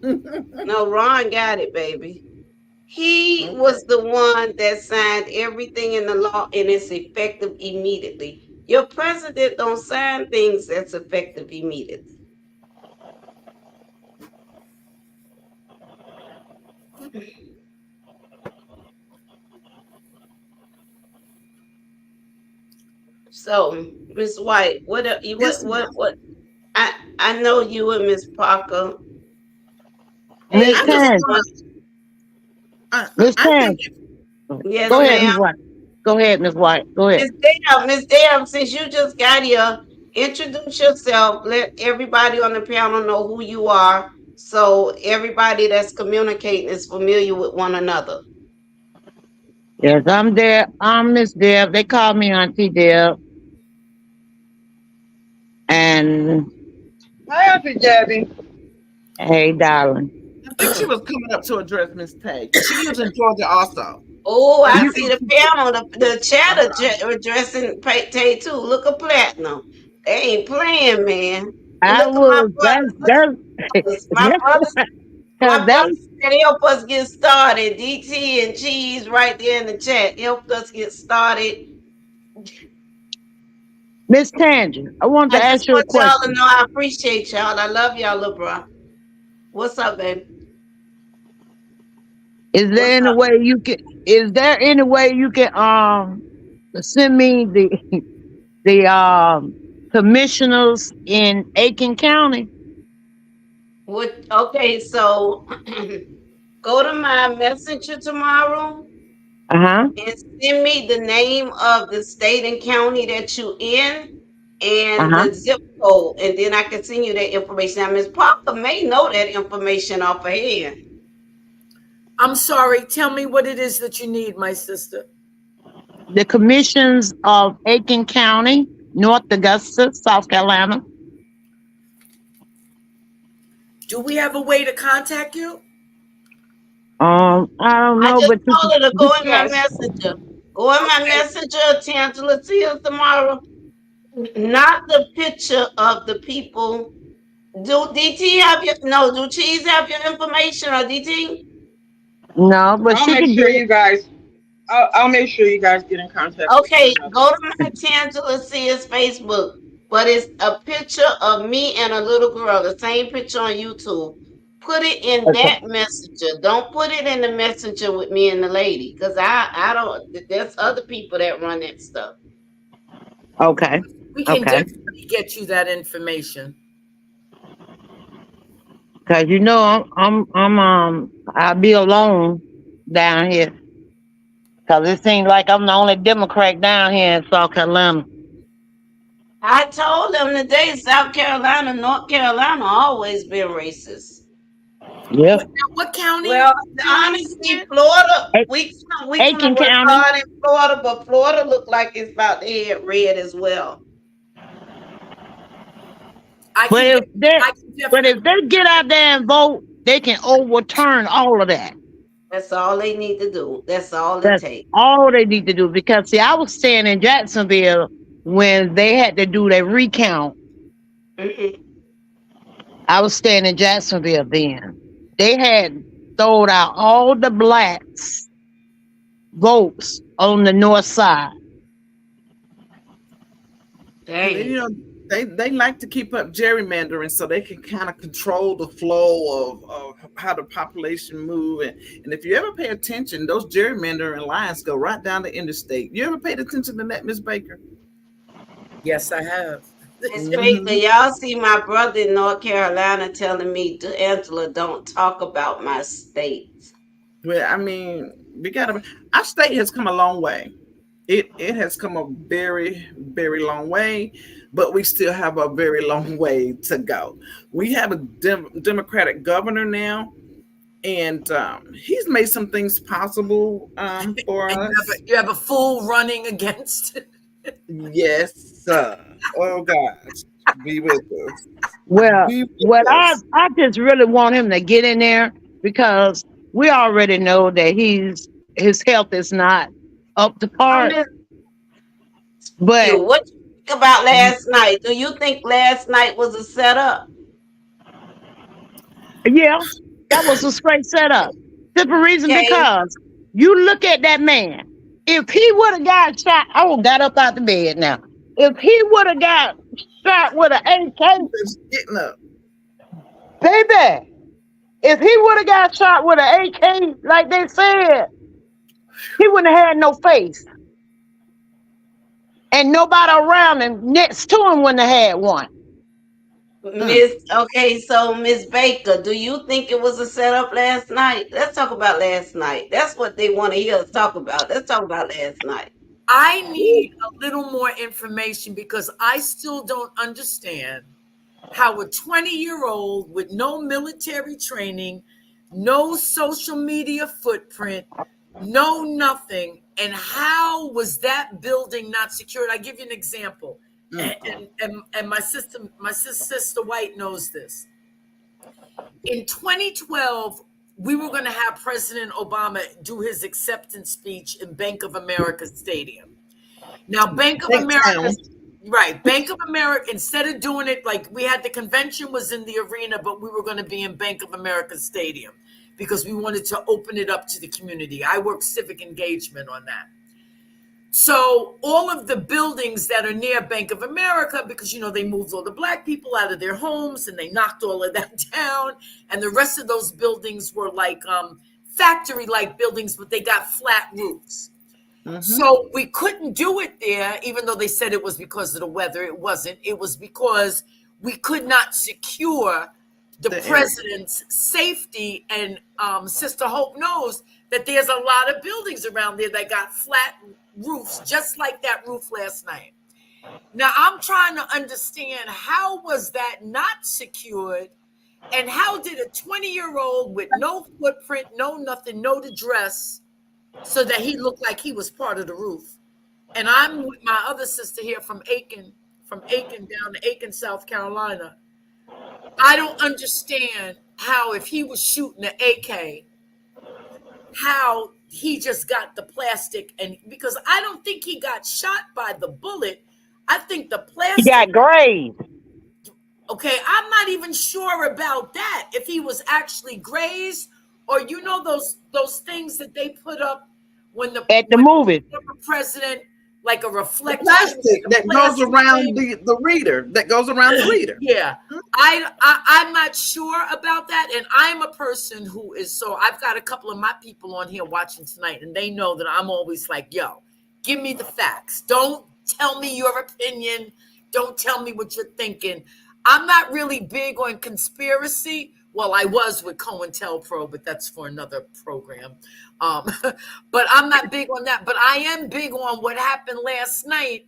[SPEAKER 1] No, Ron got it, baby. He
[SPEAKER 3] Okay.
[SPEAKER 1] was the one that signed everything in the law, and it's effective immediately. Your president don't sign things that's effective immediately. So, Miss White, what you
[SPEAKER 3] This
[SPEAKER 1] what I I know you and Miss Parker.
[SPEAKER 8] Miss
[SPEAKER 3] I
[SPEAKER 1] Hey,
[SPEAKER 3] just
[SPEAKER 8] Tang,
[SPEAKER 3] want
[SPEAKER 1] everyone.
[SPEAKER 3] to. I,
[SPEAKER 8] Miss
[SPEAKER 3] I
[SPEAKER 8] Tang.
[SPEAKER 3] think
[SPEAKER 1] Yes,
[SPEAKER 8] Go
[SPEAKER 3] go
[SPEAKER 8] ahead,
[SPEAKER 3] ahead.
[SPEAKER 8] Miss
[SPEAKER 1] ma'am.
[SPEAKER 8] White. Go ahead, Miss White. Go ahead.
[SPEAKER 1] Miss Dale, since you just got here, introduce yourself. Let everybody on the panel know who you are, so everybody that's communicating is familiar with one another.
[SPEAKER 8] Yes, I'm there. I'm Miss Deb. They call me Auntie Deb. And
[SPEAKER 5] Hi, Auntie Gabby.
[SPEAKER 8] hey, darling.
[SPEAKER 3] I think she was coming up to address Miss Tay because she lives in Georgia also,
[SPEAKER 1] Oh,
[SPEAKER 3] and
[SPEAKER 1] I
[SPEAKER 3] I
[SPEAKER 8] You
[SPEAKER 1] see
[SPEAKER 3] think
[SPEAKER 1] the
[SPEAKER 3] she did.
[SPEAKER 1] panel, the chat
[SPEAKER 3] Uh-huh.
[SPEAKER 1] addressing Tay too. Look at platinum. They ain't playing, man. And
[SPEAKER 8] I
[SPEAKER 1] look at my
[SPEAKER 8] was
[SPEAKER 1] brothers. Look at
[SPEAKER 8] that's
[SPEAKER 1] my brothers.
[SPEAKER 8] that's
[SPEAKER 1] My
[SPEAKER 8] because that
[SPEAKER 1] brothers said help us get started. DT and Cheese right there in the chat. Helped us get started.
[SPEAKER 8] Miss Tangent. I want
[SPEAKER 1] I
[SPEAKER 8] to
[SPEAKER 1] just
[SPEAKER 8] ask you a
[SPEAKER 1] want y'all to
[SPEAKER 8] question.
[SPEAKER 1] know I appreciate y'all. I love y'all, little bro. What's up, baby?
[SPEAKER 8] Is
[SPEAKER 1] What's
[SPEAKER 8] there any
[SPEAKER 1] up?
[SPEAKER 8] way you can? Is there any way you can send me the commissioners in Aiken County?
[SPEAKER 1] What? Okay, so go to my messenger tomorrow
[SPEAKER 8] Uh huh.
[SPEAKER 1] and send me the name of the state and county that you in
[SPEAKER 8] Uh
[SPEAKER 1] and
[SPEAKER 8] huh.
[SPEAKER 1] the zip code, and then I can send you that information. Now, Miss Parker may know that information off her head.
[SPEAKER 2] I'm sorry. Tell me what it is that you need, my sister.
[SPEAKER 8] The commissions of Aiken County, North Augusta, South Carolina.
[SPEAKER 2] Do we have a way to contact you?
[SPEAKER 8] I don't
[SPEAKER 1] I
[SPEAKER 8] know,
[SPEAKER 1] just
[SPEAKER 8] but
[SPEAKER 1] told her to go in my
[SPEAKER 5] Yes.
[SPEAKER 1] messenger. Go in my
[SPEAKER 2] Okay.
[SPEAKER 1] messenger, Tangela. See us tomorrow. Not the picture of the people. Do DT have your no? Do Cheese have your information or DT?
[SPEAKER 8] no, but
[SPEAKER 5] I'll
[SPEAKER 8] she
[SPEAKER 5] make
[SPEAKER 8] can get
[SPEAKER 5] sure
[SPEAKER 8] it.
[SPEAKER 5] you guys. I'll make sure you guys get in contact with one
[SPEAKER 1] Okay,
[SPEAKER 5] another.
[SPEAKER 1] go to my Tangela Sears Facebook, but it's a picture of me and a little girl, the same picture on YouTube. Put it in
[SPEAKER 8] Okay.
[SPEAKER 1] that messenger. Don't put it in the messenger with me and the lady, because I don't. There's other people that run that stuff.
[SPEAKER 8] Okay.
[SPEAKER 2] We can
[SPEAKER 8] Okay.
[SPEAKER 2] definitely get you that information.
[SPEAKER 8] Cause you know I'll be alone down here. Cause it seems like I'm the only Democrat down here in South Carolina.
[SPEAKER 1] I told them today, South Carolina, North Carolina, always been racist.
[SPEAKER 8] Yep.
[SPEAKER 2] What county?
[SPEAKER 1] Well,
[SPEAKER 2] What county is
[SPEAKER 1] honestly,
[SPEAKER 2] it?
[SPEAKER 1] Florida,
[SPEAKER 8] A-
[SPEAKER 1] we gonna
[SPEAKER 8] Aiken
[SPEAKER 1] work
[SPEAKER 8] County.
[SPEAKER 1] hard in Florida, but Florida look like it's about to head red as well.
[SPEAKER 2] I
[SPEAKER 8] But
[SPEAKER 2] can
[SPEAKER 8] if
[SPEAKER 2] get.
[SPEAKER 8] they
[SPEAKER 2] I can
[SPEAKER 8] but if
[SPEAKER 2] definitely.
[SPEAKER 8] they get out there and vote, they can overturn all of that.
[SPEAKER 1] That's all they need to do. That's all it
[SPEAKER 8] That's
[SPEAKER 1] takes.
[SPEAKER 8] all they need to do. Because see, I was staying in Jacksonville when they had to do their recount.
[SPEAKER 1] Mm-mm.
[SPEAKER 8] I was staying in Jacksonville then. They had throwed out all the blacks votes on the north side.
[SPEAKER 3] And
[SPEAKER 1] Dang.
[SPEAKER 3] they like to keep up gerrymandering so they can kind of control the flow of how the population move. And if you ever pay attention, those gerrymandering lines go right down the interstate. You ever paid attention to that, Miss Baker?
[SPEAKER 2] Yes, I have.
[SPEAKER 1] Miss Baker,
[SPEAKER 3] Hmm.
[SPEAKER 1] y'all see my brother in North Carolina telling me, Angela, don't talk about my state.
[SPEAKER 3] Well, I mean, we gotta. Our state has come a long way. It has come a very very long way, but we still have a very long way to go. We have a Democratic governor now, and he's made some things possible for
[SPEAKER 2] And
[SPEAKER 3] us.
[SPEAKER 2] you have a fool running against.
[SPEAKER 3] Yes, sir. Oh gosh, be with us.
[SPEAKER 8] Well,
[SPEAKER 3] Be
[SPEAKER 8] what
[SPEAKER 3] with us.
[SPEAKER 8] I just really want him to get in there because we already know that his health is not up to par.
[SPEAKER 1] Miss
[SPEAKER 8] But
[SPEAKER 1] you, what you think about last night? Do you think last night was a setup?
[SPEAKER 8] yeah, that was a straight setup. Simple reason
[SPEAKER 1] Okay.
[SPEAKER 8] because you look at that man. If he would have got shot, I would got up out the bed now. If he would have got shot with an AK,
[SPEAKER 3] Just getting up.
[SPEAKER 8] baby, if he would have got shot with an AK, like they said, he wouldn't have had no face. And nobody around him next to him wouldn't have had one.
[SPEAKER 3] Mm.
[SPEAKER 1] Miss Baker, do you think it was a setup last night? Let's talk about last night. That's what they want to hear us talk about. Let's talk about last night.
[SPEAKER 2] I need a little more information because I still don't understand how a 20-year-old with no military training, no social media footprint, no nothing, and how was that building not secured? I give you an example, and
[SPEAKER 3] Mm.
[SPEAKER 2] sister White knows this. In 2012, we were going to have President Obama do his acceptance speech in Bank of America Stadium. Now, Bank of
[SPEAKER 3] Think
[SPEAKER 2] America,
[SPEAKER 3] town.
[SPEAKER 2] right? Bank of America, instead of doing it like we had the convention was in the arena, but we were going to be in Bank of America Stadium because we wanted to open it up to the community. I work civic engagement on that. So all of the buildings that are near Bank of America, because they moved all the black people out of their homes and they knocked all of that down, and the rest of those buildings were like factory-like buildings, but they got flat roofs.
[SPEAKER 3] Mm-hmm.
[SPEAKER 2] So we couldn't do it there, even though they said it was because of the weather. It wasn't. It was because we could not secure the
[SPEAKER 3] The area.
[SPEAKER 2] president's safety. And Sister Hope knows that there's a lot of buildings around there that got flat roofs, just like that roof last night. Now, I'm trying to understand, how was that not secured? And how did a 20-year-old with no footprint, no nothing, no address, so that he looked like he was part of the roof? And I'm with my other sister here from Aiken down to Aiken, South Carolina. I don't understand how, if he was shooting an AK, how he just got the plastic, and because I don't think he got shot by the bullet. I think the
[SPEAKER 8] He
[SPEAKER 2] plastic.
[SPEAKER 8] got grazed
[SPEAKER 2] Okay, I'm not even sure about that. If he was actually grazed, or those things that they put up when
[SPEAKER 8] at the
[SPEAKER 2] when
[SPEAKER 8] movie.
[SPEAKER 2] the former president, like a
[SPEAKER 3] The
[SPEAKER 2] reflector, it was
[SPEAKER 3] plastic
[SPEAKER 2] like a
[SPEAKER 3] that goes
[SPEAKER 2] plastic
[SPEAKER 3] around
[SPEAKER 2] thing.
[SPEAKER 3] the reader. That goes around the reader.
[SPEAKER 2] Yeah, I'm not sure about that, and I'm a person who is so. I've got a couple of my people on here watching tonight, and they know that I'm always like, "Yo, give me the facts. Don't tell me your opinion. Don't tell me what you're thinking." I'm not really big on conspiracy. Well, I was with COINTELPRO, but that's for another program. Um, but I'm not big on that. But I am big on what happened last night,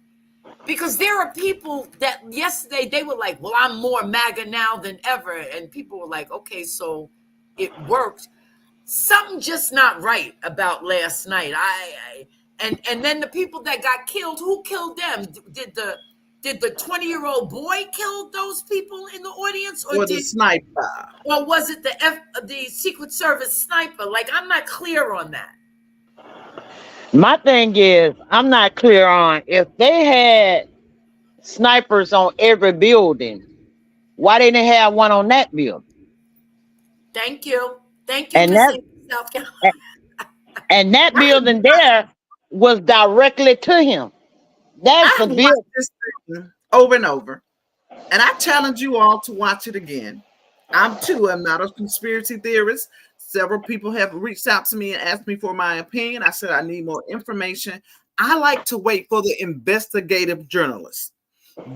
[SPEAKER 2] because there are people that yesterday they were like, well, I'm more MAGA now than ever. And people were like, okay, so it worked. Something just not right about last night. And then the people that got killed, who killed them? Did the 20-year-old boy kill those people in the audience,
[SPEAKER 3] Or the sniper.
[SPEAKER 2] or was it the Secret Service sniper? Like, I'm not clear on that.
[SPEAKER 8] My thing is, I'm not clear on if they had snipers on every building, why they didn't have one on that building?
[SPEAKER 2] Thank you,
[SPEAKER 8] And
[SPEAKER 2] Miss
[SPEAKER 8] that
[SPEAKER 2] South Carolina.
[SPEAKER 8] and that
[SPEAKER 3] I
[SPEAKER 8] building there was directly to him. That's
[SPEAKER 3] I've
[SPEAKER 8] a
[SPEAKER 3] watched
[SPEAKER 8] build.
[SPEAKER 3] this thing over and over, and I challenge you all to watch it again. I'm too. I'm not a conspiracy theorist. Several people have reached out to me and asked me for my opinion. I said I need more information. I like to wait for the investigative journalists.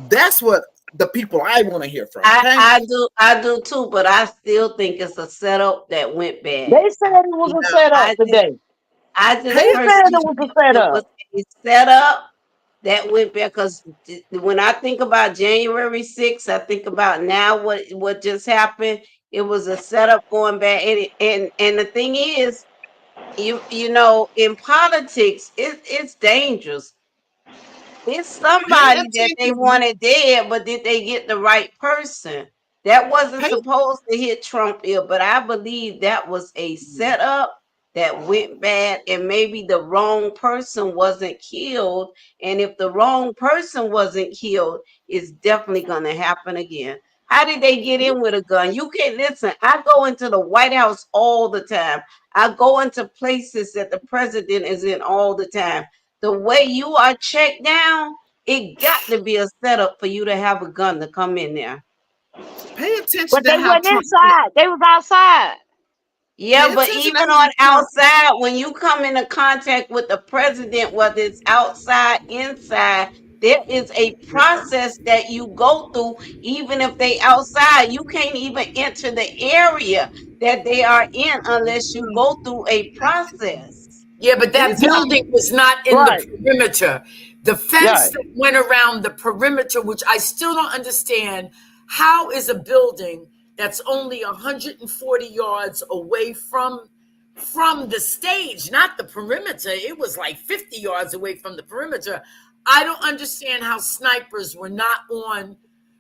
[SPEAKER 3] That's what the people I want to hear from.
[SPEAKER 1] I,
[SPEAKER 3] Okay.
[SPEAKER 1] I do I do too, but I still think it's a setup that went bad.
[SPEAKER 8] They said it was a
[SPEAKER 1] I
[SPEAKER 8] setup
[SPEAKER 1] just
[SPEAKER 8] today.
[SPEAKER 1] I
[SPEAKER 8] They
[SPEAKER 1] just
[SPEAKER 3] Pay
[SPEAKER 8] said it
[SPEAKER 1] personally
[SPEAKER 3] attention.
[SPEAKER 8] was a
[SPEAKER 1] feel it was
[SPEAKER 8] setup.
[SPEAKER 1] a setup that went bad, because when I think about January 6th, I think about now what just happened. It was a setup going bad, and the thing is, in politics, it's dangerous. It's
[SPEAKER 3] Pay
[SPEAKER 1] somebody that they
[SPEAKER 3] attention.
[SPEAKER 1] wanted dead, but did they get the right person? That wasn't
[SPEAKER 3] Pay.
[SPEAKER 1] supposed to hit Trump ill, but I believe that was a setup that went bad, and maybe the wrong person wasn't killed. And if the wrong person wasn't killed, it's definitely going to happen again. How did they get in with a gun? You can't listen. I go into the White House all the time. I go into places that the president is in all the time. The way you are checked down, it got to be a setup for you to have a gun to come in there.
[SPEAKER 3] Pay attention
[SPEAKER 8] But
[SPEAKER 3] to
[SPEAKER 8] they
[SPEAKER 3] how
[SPEAKER 8] wasn't
[SPEAKER 3] Trump.
[SPEAKER 8] inside. They was outside.
[SPEAKER 1] Yeah,
[SPEAKER 3] Pay
[SPEAKER 1] but
[SPEAKER 3] attention to
[SPEAKER 1] even
[SPEAKER 3] how
[SPEAKER 1] on
[SPEAKER 3] Trump.
[SPEAKER 1] outside, when you come into contact with the president, whether it's outside, inside, There is a process that you go through, even if they outside. You can't even enter the area that they are in unless you go through a process.
[SPEAKER 2] Yeah, but that
[SPEAKER 3] Anytime,
[SPEAKER 2] building was not in the
[SPEAKER 8] Right.
[SPEAKER 2] perimeter. The fence
[SPEAKER 8] Right.
[SPEAKER 2] that went around the perimeter, which I still don't understand, how is a building that's only 140 yards away from the stage, not the perimeter. It was like 50 yards away from the perimeter. I don't understand how snipers were not on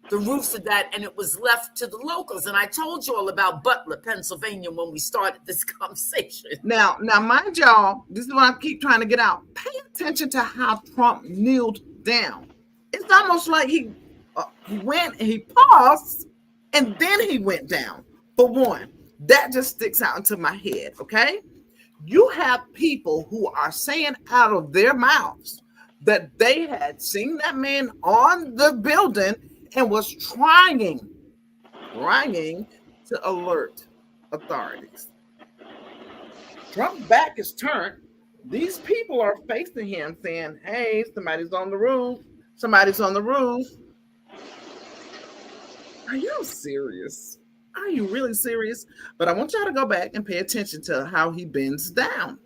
[SPEAKER 2] the roofs of that and it was left to the locals. And I told you all about Butler, Pennsylvania when we started this conversation.
[SPEAKER 3] now, mind y'all, this is what I keep trying to get out. Pay attention to how Trump kneeled down. It's almost like he went and he paused and then he went down. For one, that just sticks out into my head, okay? You have people who are saying out of their mouths that they had seen that man on the building and was trying to alert authorities. Trump's back is turned. These people are facing him saying, hey, somebody's on the roof. Somebody's on the roof. Are you serious? Are you really serious? But I want y'all to go back and pay attention to how he bends down.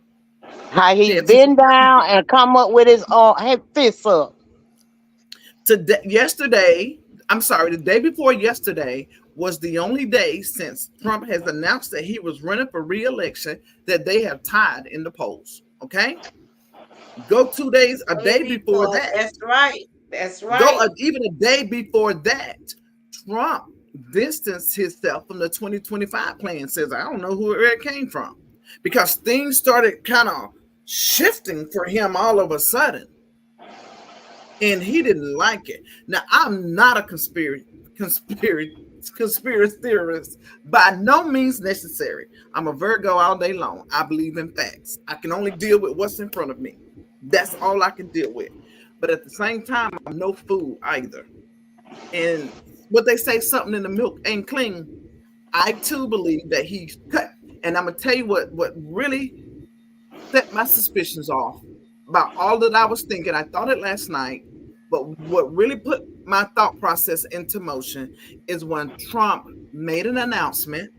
[SPEAKER 8] How he bend down and come up with his fists up.
[SPEAKER 3] The day before yesterday was the only day since Trump has announced that he was running for re-election that they have tied in the polls. Okay? Go 2 days, a day before that.
[SPEAKER 1] That's right. That's right.
[SPEAKER 3] Go even a day before that. Trump distanced himself from the 2025 plan, says, I don't know where it came from. Because things started kind of shifting for him all of a sudden. And he didn't like it. Now, I'm not a conspiracy theorist by no means necessary. I'm a Virgo all day long. I believe in facts. I can only deal with what's in front of me. That's all I can deal with. But at the same time, I'm no fool either. And what they say, something in the milk ain't clean. I too believe that he's cut. And I'm gonna tell you what really set my suspicions off about all that I was thinking. I thought it last night, but what really put my thought process into motion is when Trump made an announcement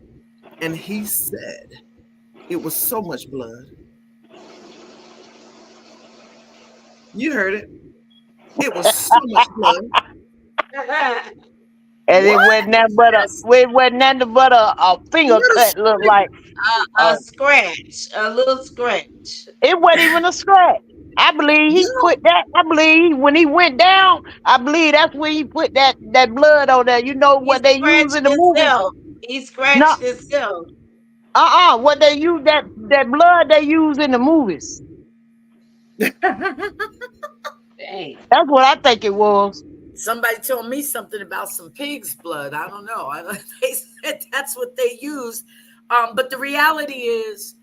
[SPEAKER 3] and he said it was so much blood. You heard it. It was so much blood.
[SPEAKER 8] And it wasn't nothing but a finger cut, look like
[SPEAKER 1] a scratch, a little scratch.
[SPEAKER 8] it wasn't even a scratch. I believe he put that. I believe when he went down, I believe that's where he put that blood on there. You know what they use in the movie?
[SPEAKER 1] He
[SPEAKER 8] No,
[SPEAKER 1] scratched himself.
[SPEAKER 8] what they use that blood they use in the movies.
[SPEAKER 1] Dang.
[SPEAKER 8] That's what I think it was.
[SPEAKER 2] Somebody told me something about some pig's blood. I don't know. They said that's what they use. But the reality is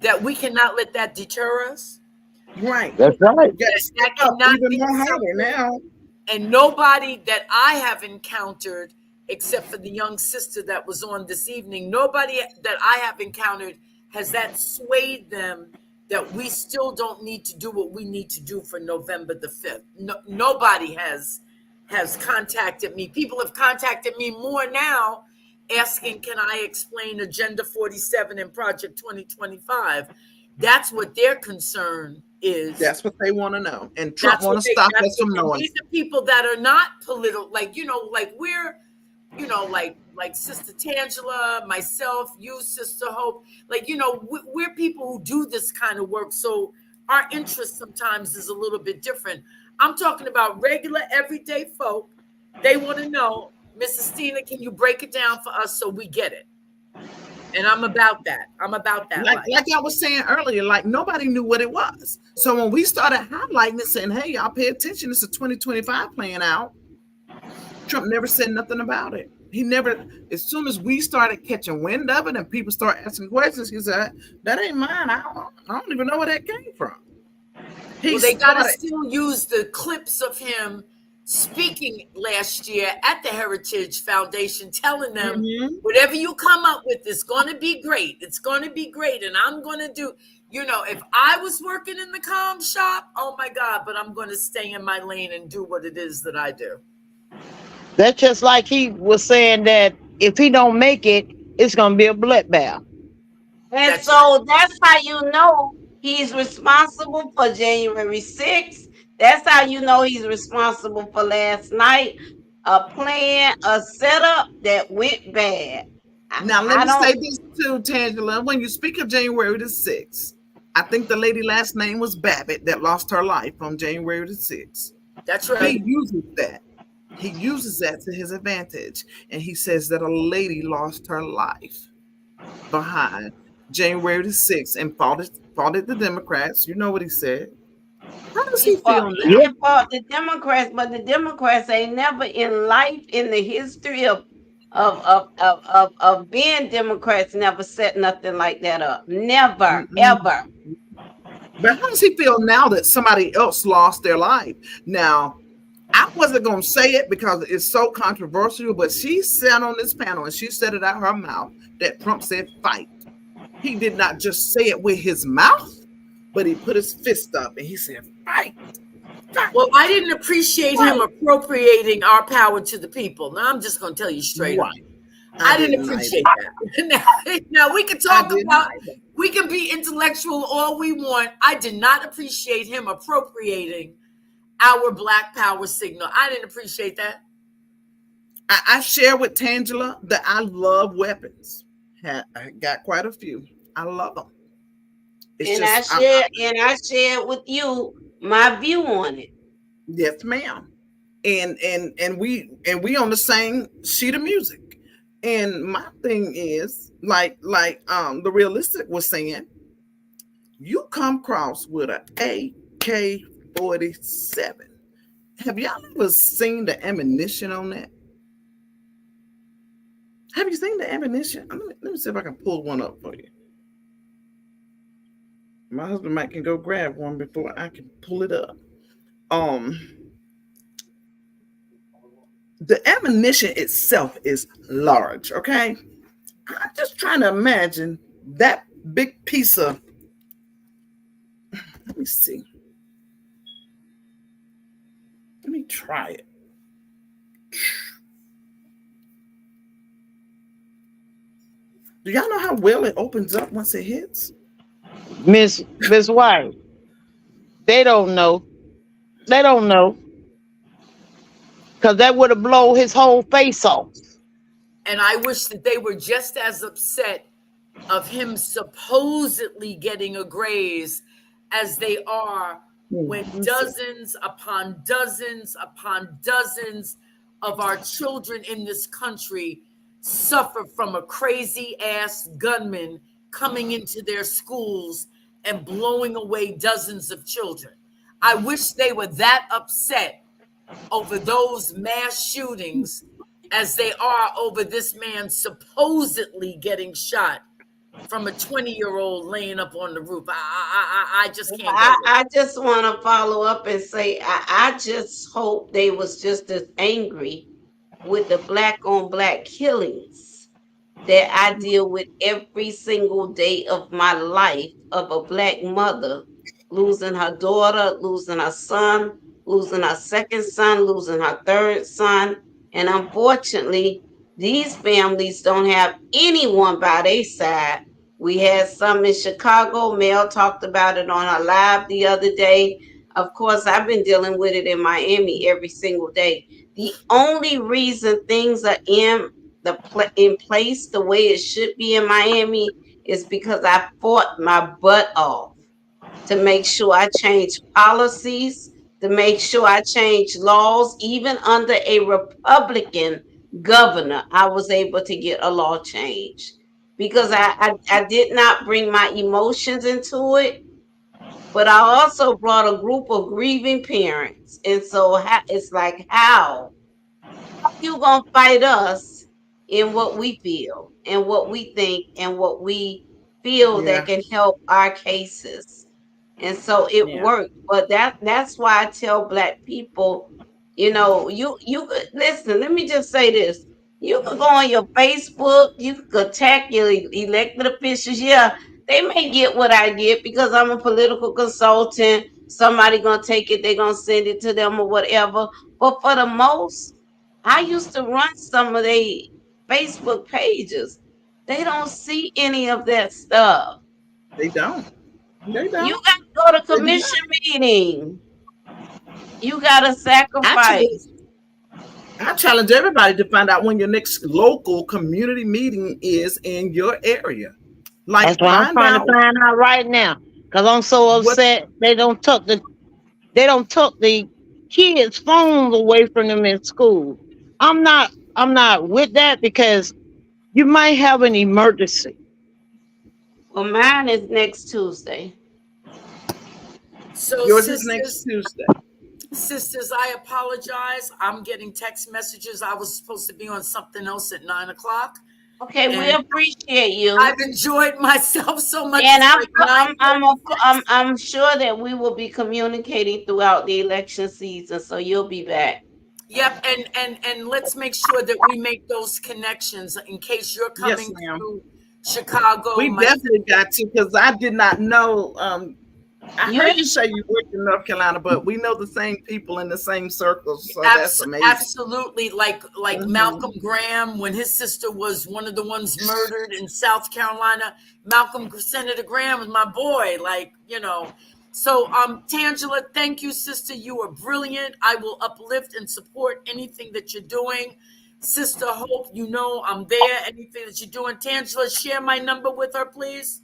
[SPEAKER 2] that we cannot let that deter us.
[SPEAKER 3] Right.
[SPEAKER 8] That's right.
[SPEAKER 2] That cannot
[SPEAKER 3] even
[SPEAKER 2] be
[SPEAKER 3] more harder now.
[SPEAKER 2] And nobody that I have encountered, except for the young sister that was on this evening, nobody that I have encountered has that swayed them that we still don't need to do what we need to do for November the 5th. Nobody has contacted me. People have contacted me more now asking, can I explain Agenda 47 and Project 2025? That's what their concern is.
[SPEAKER 3] That's what they want to know. And Trump want to stop us from knowing.
[SPEAKER 2] These are people that are not political, like we're, like Sister Tangela, myself, you, Sister Hope, we're people who do this kind of work. So our interest sometimes is a little bit different. I'm talking about regular, everyday folk. They want to know, Mrs. Stina, can you break it down for us so we get it? And I'm about that. Like
[SPEAKER 3] I was saying earlier, like nobody knew what it was. So when we started highlighting it, saying, hey, y'all pay attention, it's a 2025 playing out, Trump never said nothing about it. He never, as soon as we started catching wind of it and people start asking questions, he said, that ain't mine. I don't even know where that came from.
[SPEAKER 2] They got to still use the clips of him speaking last year at the Heritage Foundation, telling them, whatever you come up with, it's going to be great. It's going to be great. And I'm going to do. If I was working in the com shop, oh my God, but I'm going to stay in my lane and do what it is that I do.
[SPEAKER 8] That's just like he was saying that if he don't make it, it's gonna be a bloodbath.
[SPEAKER 1] And
[SPEAKER 2] That's right.
[SPEAKER 1] so that's how you know he's responsible for January 6th. That's how you know he's responsible for last night. A plan, a setup that went bad.
[SPEAKER 3] Now, let
[SPEAKER 1] I
[SPEAKER 3] me
[SPEAKER 1] don't.
[SPEAKER 3] say this too, Tangela. When you speak of January the 6th, I think the lady last name was Babbitt that lost her life on January the 6th.
[SPEAKER 2] That's
[SPEAKER 3] He
[SPEAKER 2] right.
[SPEAKER 3] uses that. He uses that to his advantage. And he says that a lady lost her life behind January the 6th and faulted the Democrats. You know what he said. How does he feel
[SPEAKER 1] He
[SPEAKER 3] now?
[SPEAKER 8] Yep.
[SPEAKER 1] didn't fault the Democrats, but the Democrats ain't never in life in the history of being Democrats never set nothing like that up. Never,
[SPEAKER 3] Mm-mm.
[SPEAKER 1] ever.
[SPEAKER 3] But how does he feel now that somebody else lost their life? Now, I wasn't going to say it because it's so controversial, but she sat on this panel and she said it out her mouth that Trump said fight. He did not just say it with his mouth, but he put his fist up and he said fight, fight,
[SPEAKER 2] Well, I didn't appreciate him
[SPEAKER 3] fight.
[SPEAKER 2] appropriating our power to the people. Now, I'm just going to tell you straight up.
[SPEAKER 3] Right. I
[SPEAKER 2] I didn't
[SPEAKER 3] didn't either.
[SPEAKER 2] appreciate that. Now, we can
[SPEAKER 3] I
[SPEAKER 2] talk
[SPEAKER 3] didn't
[SPEAKER 2] about,
[SPEAKER 3] either.
[SPEAKER 2] we can be intellectual all we want. I did not appreciate him appropriating our Black Power signal. I didn't appreciate that.
[SPEAKER 3] I share with Tangela that I love weapons. I got quite a few. I love them. It's
[SPEAKER 1] And
[SPEAKER 3] just,
[SPEAKER 1] I shared with you my view on it.
[SPEAKER 3] yes, ma'am. And we on the same sheet of music. And my thing is, the realistic was saying, you come across with a AK-47. Have y'all ever seen the ammunition on that? Have you seen the ammunition? Let me see if I can pull one up for you. My husband might can go grab one before I can pull it up. Um, the ammunition itself is large. Okay, I'm just trying to imagine that big piece of. Let me see. Let me try it. Do y'all know how well it opens up once it hits?
[SPEAKER 8] Miss White, they don't know. They don't know. Because that would have blown his whole face off.
[SPEAKER 2] And I wish that they were just as upset of him supposedly getting a graze as they are when
[SPEAKER 3] Let me see.
[SPEAKER 2] dozens upon dozens upon dozens of our children in this country suffer from a crazy ass gunman coming into their schools and blowing away dozens of children. I wish they were that upset over those mass shootings as they are over this man supposedly getting shot from a 20-year-old laying up on the roof. I just can't go with it.
[SPEAKER 1] I just want to follow up and say I just hope they was just as angry with the black on black killings that I deal with every single day of my life of a black mother losing her daughter, losing her son, losing her second son, losing her third son. And unfortunately, these families don't have anyone by their side. We had some in Chicago. Mel talked about it on her live the other day. Of course, I've been dealing with it in Miami every single day. The only reason things are in place the way it should be in Miami is because I fought my butt off to make sure I change policies, to make sure I change laws. Even under a Republican governor, I was able to get a law change because I did not bring my emotions into it, but I also brought a group of grieving parents. And so it's like, how you gonna fight us in what we feel and what we think and what we feel that
[SPEAKER 3] Yeah,
[SPEAKER 1] can help our cases? And so it
[SPEAKER 3] yeah,
[SPEAKER 1] worked. But that's why I tell black people, you could listen, let me just say this. You could go on your Facebook, you could attack your elected officials. Yeah, They may get what I get because I'm a political consultant. Somebody gonna take it, they gonna send it to them or whatever. But for the most, I used to run some of their Facebook pages. They don't see any of that stuff.
[SPEAKER 3] They don't. They
[SPEAKER 1] You
[SPEAKER 3] don't.
[SPEAKER 1] gotta go to
[SPEAKER 3] They do not.
[SPEAKER 1] commission meeting. You gotta
[SPEAKER 3] Actually,
[SPEAKER 1] sacrifice.
[SPEAKER 3] I challenge everybody to find out when your next local community meeting is in your area. Like,
[SPEAKER 8] That's what I'm
[SPEAKER 3] find
[SPEAKER 8] trying to
[SPEAKER 3] out
[SPEAKER 8] find out right now. Cause I'm so
[SPEAKER 3] what.
[SPEAKER 8] upset they don't took the kids' phones away from them in school. I'm not with that because you might have an emergency.
[SPEAKER 1] Well, mine is next Tuesday.
[SPEAKER 2] So,
[SPEAKER 3] Yours is next Tuesday.
[SPEAKER 2] sisters, I apologize. I'm getting text messages. I was supposed to be on something else at 9 o'clock,
[SPEAKER 1] Okay, we
[SPEAKER 2] and
[SPEAKER 1] appreciate you.
[SPEAKER 2] I've enjoyed myself so much.
[SPEAKER 1] And
[SPEAKER 2] It's
[SPEAKER 1] I'm
[SPEAKER 2] like
[SPEAKER 1] I'm I'm
[SPEAKER 2] 9:36.
[SPEAKER 1] I'm sure that we will be communicating throughout the election season, so you'll be back.
[SPEAKER 2] Yep, and let's make sure that we make those connections in case you're
[SPEAKER 3] Yes,
[SPEAKER 2] coming
[SPEAKER 3] ma'am.
[SPEAKER 2] through Chicago.
[SPEAKER 3] We definitely got to, because I did not know. I
[SPEAKER 1] You're
[SPEAKER 3] heard you say you worked in North Carolina, but we know the same people in the same circles, so that's amazing.
[SPEAKER 2] Absolutely, like Malcolm
[SPEAKER 3] Mhm.
[SPEAKER 2] Graham when his sister was one of the ones murdered in South Carolina. Senator Graham was my boy, So, Tangela, thank you, sister. You are brilliant. I will uplift and support anything that you're doing. Sister Hope, I'm there. Anything that you're doing. Tangela, share my number with her, please.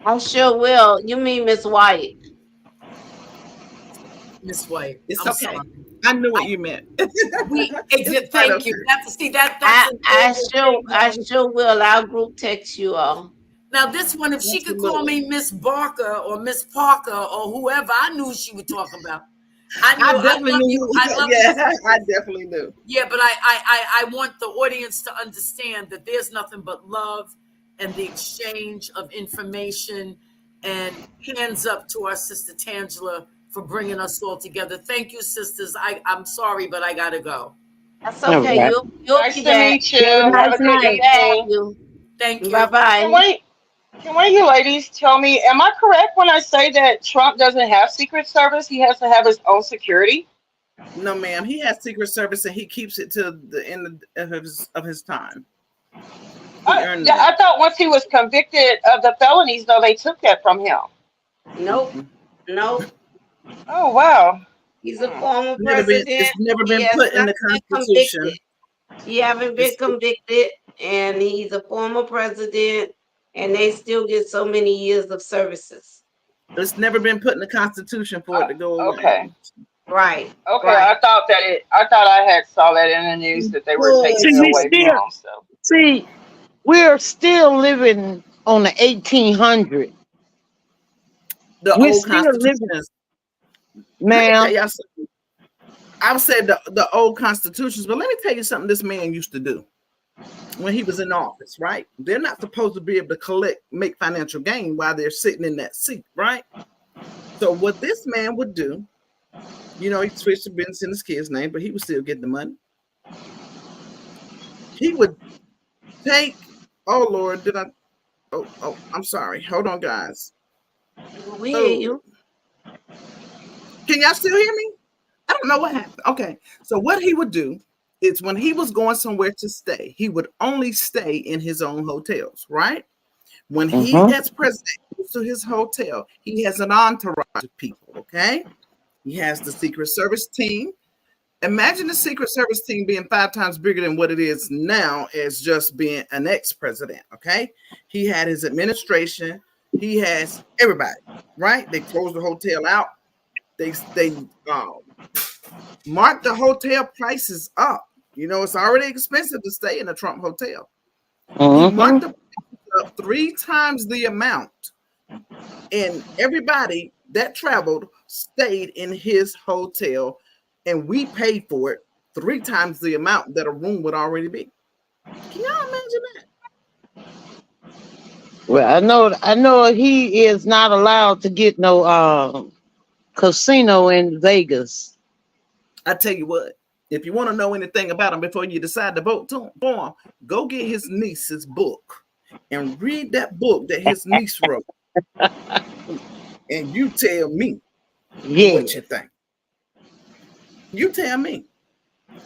[SPEAKER 1] I sure will. You mean Miss White?
[SPEAKER 2] Miss White,
[SPEAKER 3] It's
[SPEAKER 2] I'm
[SPEAKER 3] okay.
[SPEAKER 2] sorry.
[SPEAKER 3] I knew what you meant. It's quite
[SPEAKER 2] Thank you.
[SPEAKER 3] okay.
[SPEAKER 2] That's an old thing
[SPEAKER 1] I
[SPEAKER 2] on.
[SPEAKER 1] sure will. I'll group text you all.
[SPEAKER 2] Now, this one, if she could call
[SPEAKER 3] Absolutely.
[SPEAKER 2] me Miss Barker or Miss Parker or whoever, I knew she was talking about. I
[SPEAKER 3] I
[SPEAKER 2] knew. I
[SPEAKER 3] definitely
[SPEAKER 2] love
[SPEAKER 3] knew
[SPEAKER 2] you.
[SPEAKER 3] who.
[SPEAKER 2] I love you,
[SPEAKER 3] Yeah, I
[SPEAKER 2] sisters.
[SPEAKER 3] definitely knew.
[SPEAKER 2] Yeah, but I want the audience to understand that there's nothing but love and the exchange of information. And hands up to our sister Tangela for bringing us all together. Thank you, sisters. I'm sorry, but I gotta go.
[SPEAKER 1] That's
[SPEAKER 8] All
[SPEAKER 1] okay.
[SPEAKER 8] right.
[SPEAKER 1] You'll
[SPEAKER 5] Nice
[SPEAKER 1] be
[SPEAKER 5] to
[SPEAKER 1] back.
[SPEAKER 5] meet you.
[SPEAKER 8] Have a
[SPEAKER 5] Have
[SPEAKER 8] nice
[SPEAKER 5] a good
[SPEAKER 1] Good
[SPEAKER 8] night.
[SPEAKER 1] to have
[SPEAKER 5] evening.
[SPEAKER 1] you.
[SPEAKER 2] Thank
[SPEAKER 1] Bye
[SPEAKER 2] you.
[SPEAKER 5] Can
[SPEAKER 1] bye.
[SPEAKER 5] one of you ladies tell me, am I correct when I say that Trump doesn't have Secret Service? He has to have his own security?
[SPEAKER 3] No, ma'am. He has Secret Service, and he keeps it to the end of his time. He earned
[SPEAKER 5] Yeah,
[SPEAKER 3] that.
[SPEAKER 5] I thought once he was convicted of the felonies, though, they took that from him.
[SPEAKER 1] Nope.
[SPEAKER 3] Mm-mm.
[SPEAKER 1] Nope.
[SPEAKER 5] Oh, wow.
[SPEAKER 1] He's a
[SPEAKER 5] Hmm.
[SPEAKER 1] former
[SPEAKER 3] It's
[SPEAKER 1] president.
[SPEAKER 3] never
[SPEAKER 1] He
[SPEAKER 3] been
[SPEAKER 1] has
[SPEAKER 3] put in
[SPEAKER 1] not
[SPEAKER 3] the
[SPEAKER 1] been convicted.
[SPEAKER 3] Constitution.
[SPEAKER 1] He haven't been
[SPEAKER 3] It's
[SPEAKER 1] convicted, and he's a former president, and they still get so many years of services.
[SPEAKER 3] it's never been put in the Constitution for it to go away.
[SPEAKER 5] Okay.
[SPEAKER 1] Right.
[SPEAKER 5] Okay,
[SPEAKER 1] Right.
[SPEAKER 5] I thought I had saw that in the news that they were taking
[SPEAKER 8] See,
[SPEAKER 5] it
[SPEAKER 8] we
[SPEAKER 5] away from
[SPEAKER 8] still
[SPEAKER 5] him. So,
[SPEAKER 8] see we're still living on the 1800.
[SPEAKER 3] The
[SPEAKER 8] We're
[SPEAKER 3] old
[SPEAKER 8] still
[SPEAKER 3] Constitution
[SPEAKER 8] living,
[SPEAKER 3] is. Let me tell
[SPEAKER 8] ma'am.
[SPEAKER 3] y'all something. I would say the old constitutions, but let me tell you something this man used to do when he was in office, right? They're not supposed to be able to make financial gain while they're sitting in that seat, right? So what this man would do, he switched to business in his kid's name, but he would still get the money. He would take, oh Lord, I'm sorry. Hold on, guys.
[SPEAKER 1] We hear
[SPEAKER 3] Oh,
[SPEAKER 1] you.
[SPEAKER 3] can y'all still hear me? I don't know what happened. Okay. So what he would do is when he was going somewhere to stay, he would only stay in his own hotels, right? When he
[SPEAKER 8] Mm-hmm.
[SPEAKER 3] as president goes to his hotel, he has an entourage of people, okay? He has the Secret Service team. Imagine the Secret Service team being 5 times bigger than what it is now as just being an ex-president, okay? He had his administration. He has everybody, right? They closed the hotel out. They marked the hotel prices up. It's already expensive to stay in a Trump hotel. He marked
[SPEAKER 8] Mm-hmm.
[SPEAKER 3] the prices up 3 times the amount, and everybody that traveled stayed in his hotel, and we paid for it 3 times the amount that a room would already be. Can y'all imagine that?
[SPEAKER 8] Well, I know he is not allowed to get no casino in Vegas.
[SPEAKER 3] I tell you what, if you want to know anything about him before you decide to vote for him, go get his niece's book and read that book that his niece wrote. And you tell me
[SPEAKER 8] Yeah.
[SPEAKER 3] what you think. You tell me.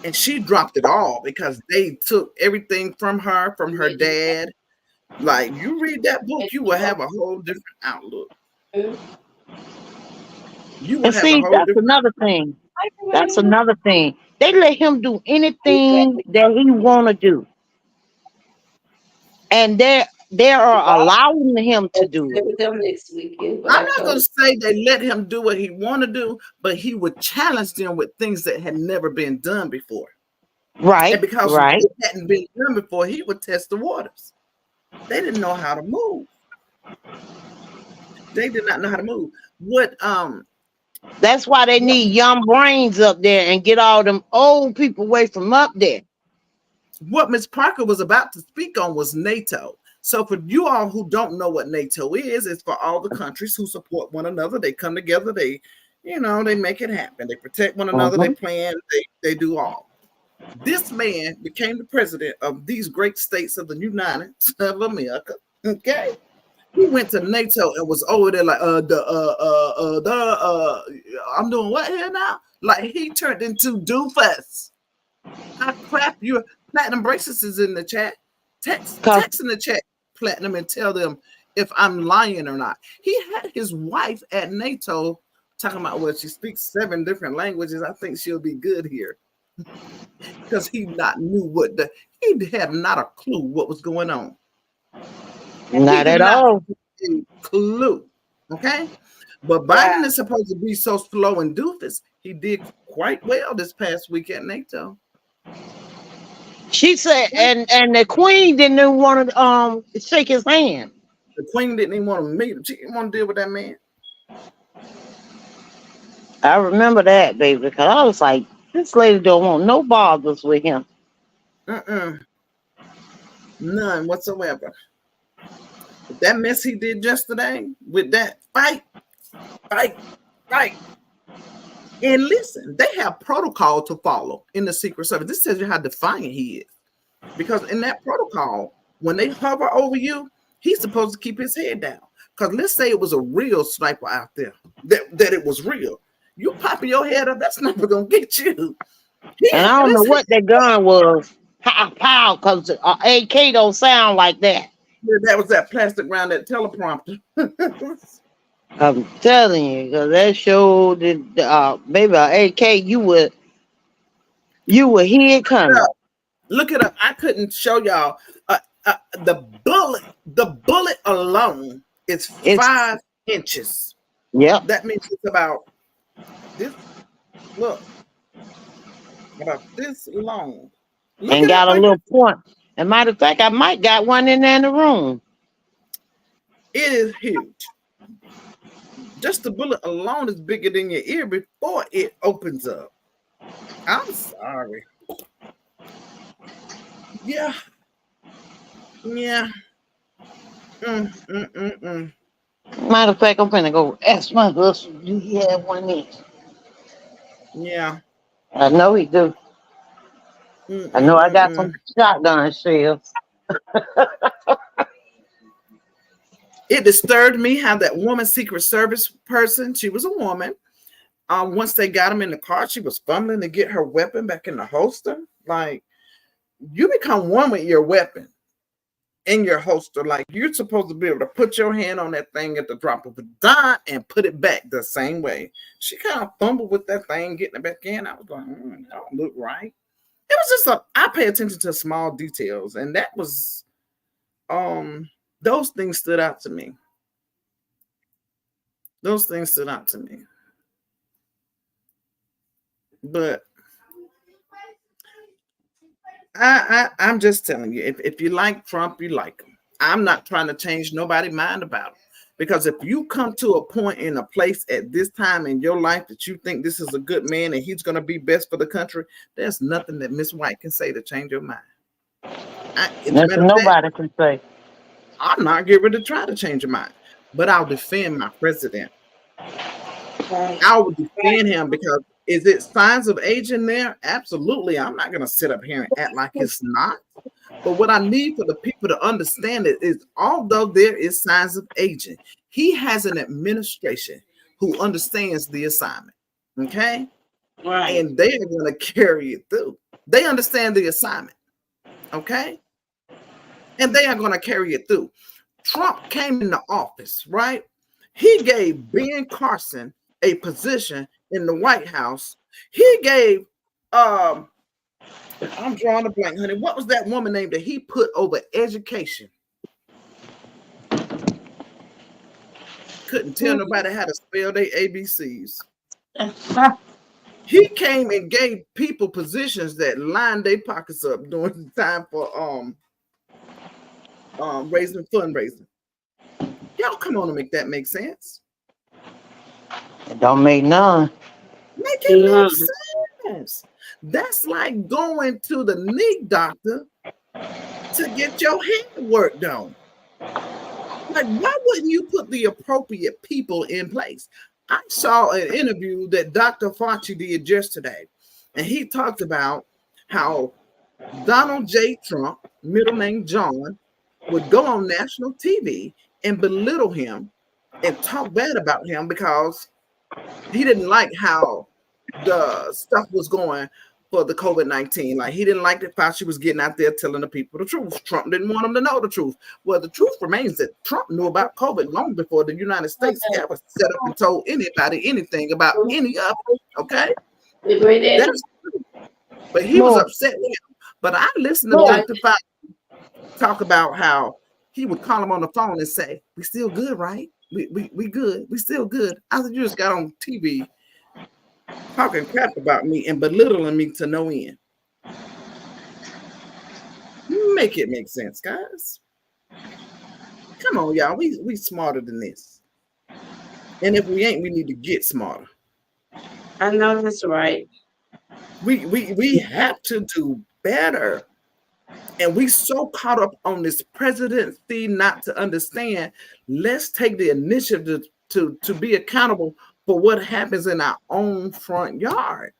[SPEAKER 3] And she dropped it all because they took everything from her dad. Like, you read that book, you will have a whole different outlook. You will
[SPEAKER 8] And
[SPEAKER 3] have a
[SPEAKER 8] see,
[SPEAKER 3] whole
[SPEAKER 8] that's
[SPEAKER 3] different
[SPEAKER 8] another thing. That's another thing. They let him do anything that he want to do, and they are allowing him to do it.
[SPEAKER 1] With them next weekend, but
[SPEAKER 3] I'm
[SPEAKER 1] I
[SPEAKER 3] not going
[SPEAKER 1] told
[SPEAKER 3] to say they let him do what he want to do, but he would challenge them with things that had never been done before. And
[SPEAKER 8] Right,
[SPEAKER 3] because
[SPEAKER 8] right.
[SPEAKER 3] it hadn't been done before, he would test the waters. They didn't know how to move. They did not know how to move.
[SPEAKER 8] That's why they need young brains up there and get all them old people away from up there.
[SPEAKER 3] What Ms. Parker was about to speak on was NATO. So for you all who don't know what NATO is, it's for all the countries who support one another. They come together, they make it happen. They protect one another, they
[SPEAKER 8] Mhm.
[SPEAKER 3] plan, they do all. This man became the president of these great states of the United States of America. Okay. He went to NATO and was over there like I'm doing what here now? Like, he turned into doofus. I clap your platinum bracelets is in the chat.
[SPEAKER 8] Cause
[SPEAKER 3] Text in the chat, platinum, and tell them if I'm lying or not. He had his wife at NATO talking about, well, she speaks 7 different languages. I think she'll be good here. Because he had not a clue what was going on. He
[SPEAKER 8] not
[SPEAKER 3] did
[SPEAKER 8] at
[SPEAKER 3] not
[SPEAKER 8] all.
[SPEAKER 3] have a clue. Okay. But Biden is supposed to be so slow and doofus. He did quite well this past week at NATO.
[SPEAKER 8] She said, and the queen didn't even want to shake his hand.
[SPEAKER 3] The queen didn't even want to meet him. She didn't want to deal with that man.
[SPEAKER 8] I remember that, baby, because I was like, this lady don't want no bothers with him.
[SPEAKER 3] None whatsoever. But that mess he did yesterday with that fight. And listen, they have protocol to follow in the Secret Service. This tells you how defiant he is. Because in that protocol, when they hover over you, he's supposed to keep his head down. Because let's say it was a real sniper out there, that it was real. You popping your head up, that's never going to get you. He
[SPEAKER 8] And I
[SPEAKER 3] had
[SPEAKER 8] don't know
[SPEAKER 3] his head.
[SPEAKER 8] what that gun was. Pow, pow, because AK don't sound like that.
[SPEAKER 3] That was that plastic round, that teleprompter.
[SPEAKER 8] I'm telling you, because that showed that, maybe AK, you would hear it coming.
[SPEAKER 3] Look it up. I couldn't show y'all. The bullet alone is
[SPEAKER 8] It's
[SPEAKER 3] 5 inches.
[SPEAKER 8] Yep,
[SPEAKER 3] That means it's about this. Look, about this long. Look
[SPEAKER 8] and
[SPEAKER 3] it up
[SPEAKER 8] got a
[SPEAKER 3] for you.
[SPEAKER 8] little point. As a matter of fact, I might got one in there in the room.
[SPEAKER 3] It is huge. Just the bullet alone is bigger than your ear before it opens up. I'm sorry. Yeah. Yeah.
[SPEAKER 8] Matter of fact, I'm gonna go ask my husband, do he have one in?
[SPEAKER 3] Yeah.
[SPEAKER 8] I know he do. I know I got some shotgun shells.
[SPEAKER 3] It disturbed me how that woman Secret Service person, she was a woman. Once they got him in the car, she was fumbling to get her weapon back in the holster. Like, you become one with your weapon in your holster. Like, you're supposed to be able to put your hand on that thing at the drop of a dime and put it back the same way. She kind of fumbled with that thing, getting it back in. I was like, that don't look right. It was just I pay attention to small details, and that was those things stood out to me. Those things stood out to me. But I'm just telling you, if you like Trump, you like him. I'm not trying to change nobody's mind about it. Because if you come to a point in a place at this time in your life that you think this is a good man and he's going to be best for the country, there's nothing that Miss White can say to change your mind. As a matter
[SPEAKER 8] Nothing
[SPEAKER 3] of fact,
[SPEAKER 8] nobody can say.
[SPEAKER 3] I'm not getting ready to try to change your mind, but I'll defend my president. I will defend him because is it signs of age in there? Absolutely. I'm not going to sit up here and act like it's not. But what I need for the people to understand it is, although there is signs of aging, he has an administration who understands the assignment. Okay.
[SPEAKER 1] Right.
[SPEAKER 3] And they are going to carry it through. They understand the assignment. Okay. And they are going to carry it through. Trump came into office, right? He gave Ben Carson a position in the White House. He gave, I'm drawing a blank, honey. What was that woman name that he put over education? Couldn't tell nobody how to spell their ABCs. He came and gave people positions that lined their pockets up during the time for raising fundraising. Y'all come on and make that make sense.
[SPEAKER 8] It don't make none.
[SPEAKER 3] Make it make sense. That's like going to the knee doctor to get your hand work done. Like, why wouldn't you put the appropriate people in place? I saw an interview that Dr. Fauci did yesterday, and he talked about how Donald J. Trump, middle name John, would go on national TV and belittle him and talk bad about him because he didn't like how the stuff was going for the COVID-19. Like, he didn't like that Fauci was getting out there telling the people the truth. Trump didn't want them to know the truth. Well, the truth remains that Trump knew about COVID long before the United States ever set up and told anybody anything about any of it. Okay? That's true. But he was upset with him. But I listened to Dr. Fauci talk about how he would call him on the phone and say, "We still good, right? We good. We still good." I said, "You just got on TV talking crap about me and belittling me to no end." Make it make sense, guys. Come on, y'all. We smarter than this. And if we ain't, we need to get smarter.
[SPEAKER 1] I know that's right.
[SPEAKER 3] We have to do better. And we so caught up on this presidency not to understand. Let's take the initiative to be accountable for what happens in our own front yard.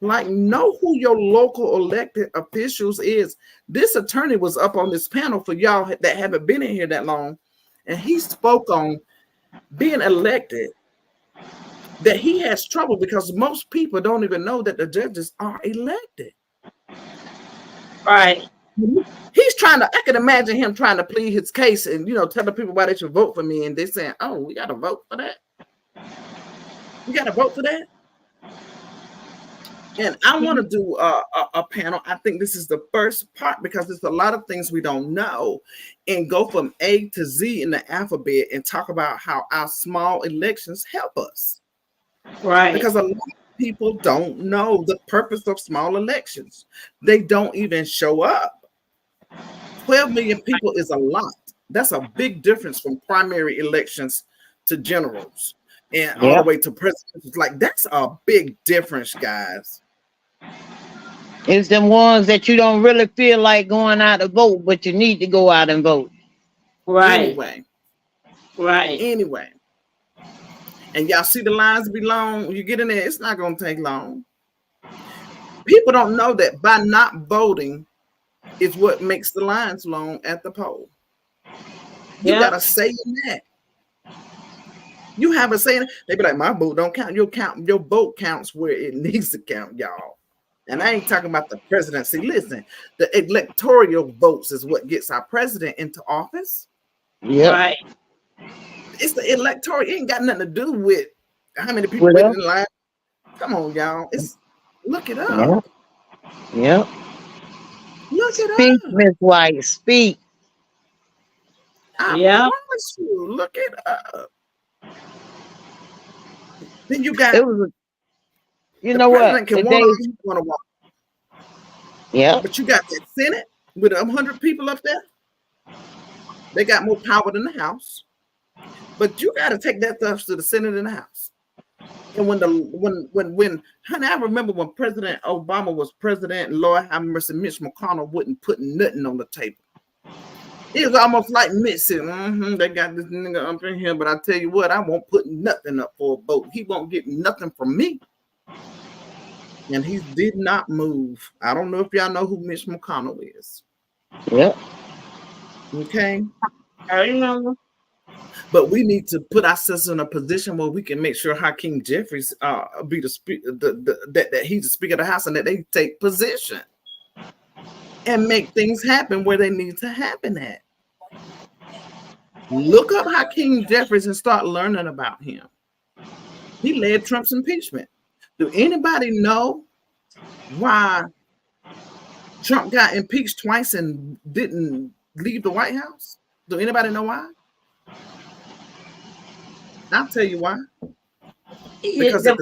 [SPEAKER 3] Like, know who your local elected officials is. This attorney was up on this panel for y'all that haven't been in here that long, and he spoke on being elected, that he has trouble because most people don't even know that the judges are elected.
[SPEAKER 1] Right.
[SPEAKER 3] He's trying to, I can imagine him trying to plead his case and, tell the people why they should vote for me. And they're saying, "Oh, we got to vote for that. We got to vote for that." And I want to do a panel. I think this is the first part because there's a lot of things we don't know, and go from A to Z in the alphabet and talk about how our small elections help us.
[SPEAKER 1] Right.
[SPEAKER 3] Because a lot of people don't know the purpose of small elections. They don't even show up. 12 million people is a lot. That's a big difference from primary elections to generals and all the way to presidents. Like, that's a big difference, guys.
[SPEAKER 8] It's them ones that you don't really feel like going out to vote, but you need to go out and vote.
[SPEAKER 1] Right.
[SPEAKER 3] Anyway. And y'all see the lines be long. When you get in there, it's not going to take long. People don't know that by not voting is what makes the lines long at the poll. You got to say in that. You have a saying. They be like, "My vote don't count." Your vote counts where it needs to count, y'all. And I ain't talking about the presidency. Listen, the electoral votes is what gets our president into office.
[SPEAKER 8] Yeah.
[SPEAKER 1] Right.
[SPEAKER 3] It's the electoral. It ain't got nothing to do with how many people wait in line. Come on, y'all. Look it up.
[SPEAKER 8] Yeah.
[SPEAKER 3] Look it
[SPEAKER 8] Speak,
[SPEAKER 3] up.
[SPEAKER 8] Miss White. Speak.
[SPEAKER 3] I promise you. Look it up. Then you got.
[SPEAKER 8] It was. You know
[SPEAKER 3] president
[SPEAKER 8] what?
[SPEAKER 3] Can walk all he want to walk.
[SPEAKER 8] Yeah.
[SPEAKER 3] But you got that Senate with 100 people up there. They got more power than the House. But you got to take that stuff to the Senate and the House. And when honey, I remember when President Obama was president, Lord have mercy, Mitch McConnell wouldn't put nothing on the table. It was almost like Mitch said, "They got this nigga up in here, but I tell you what, I won't put nothing up for a vote. He won't get nothing from me." And he did not move. I don't know if y'all know who Mitch McConnell is.
[SPEAKER 8] Yep.
[SPEAKER 3] Okay.
[SPEAKER 1] I remember.
[SPEAKER 3] But we need to put ourselves in a position where we can make sure Hakeem Jeffries be the speaker, that he's the Speaker of the House, and that they take position and make things happen where they need to happen at. Look up Hakeem Jeffries and start learning about him. He led Trump's impeachment. Do anybody know why Trump got impeached twice and didn't leave the White House? Do anybody know why? I'll tell you why. Because
[SPEAKER 1] The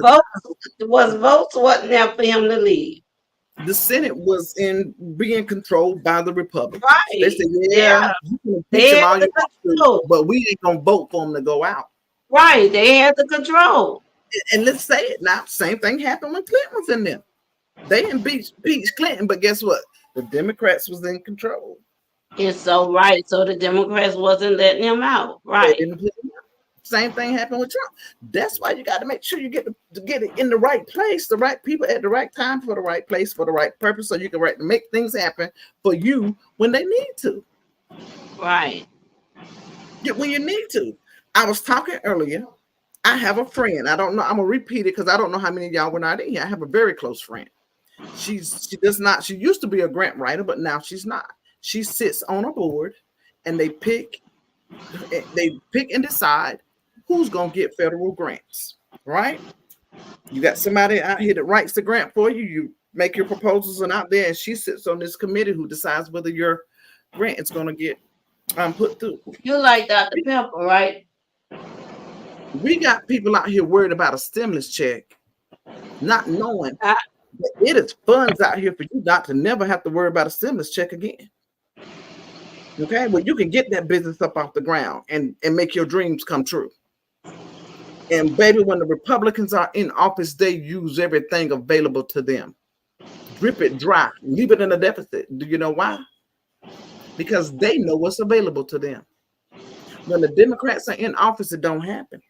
[SPEAKER 1] votes wasn't there for him to leave.
[SPEAKER 3] the Senate was being controlled by the Republicans. They
[SPEAKER 1] Right.
[SPEAKER 3] said,
[SPEAKER 1] Yeah.
[SPEAKER 3] "Yeah, you can impeach
[SPEAKER 1] They
[SPEAKER 3] him
[SPEAKER 1] had
[SPEAKER 3] all you
[SPEAKER 1] the
[SPEAKER 3] want to,
[SPEAKER 1] control.
[SPEAKER 3] but we ain't gonna vote for him to go out."
[SPEAKER 1] Right. They had the control.
[SPEAKER 3] And let's say it now. Same thing happened when Clinton was in there. They impeached Clinton, but guess what? The Democrats was in control.
[SPEAKER 1] It's so right. So the Democrats wasn't letting him out.
[SPEAKER 3] They
[SPEAKER 1] Right.
[SPEAKER 3] didn't put him out. Same thing happened with Trump. That's why you got to make sure you get to get it in the right place, the right people at the right time for the right place for the right purpose, so you can make things happen for you when they need to.
[SPEAKER 1] Right.
[SPEAKER 3] When you need to. I was talking earlier. I have a friend. I don't know. I'm gonna repeat it because I don't know how many of y'all were not in here. I have a very close friend. She does not. She used to be a grant writer, but now she's not. She sits on a board, and they pick and decide who's gonna get federal grants. Right? You got somebody out here that writes the grant for you. You make your proposals and out there, and she sits on this committee who decides whether your grant is gonna get put through.
[SPEAKER 1] You like Dr. Pepper, right?
[SPEAKER 3] We got people out here worried about a stimulus check, not knowing that it is funds out here for you not to never have to worry about a stimulus check again. Okay, well, you can get that business up off the ground and make your dreams come true. And baby, when the Republicans are in office, they use everything available to them. Drip it dry, leave it in a deficit. Do you know why? Because they know what's available to them. When the Democrats are in office, it don't happen.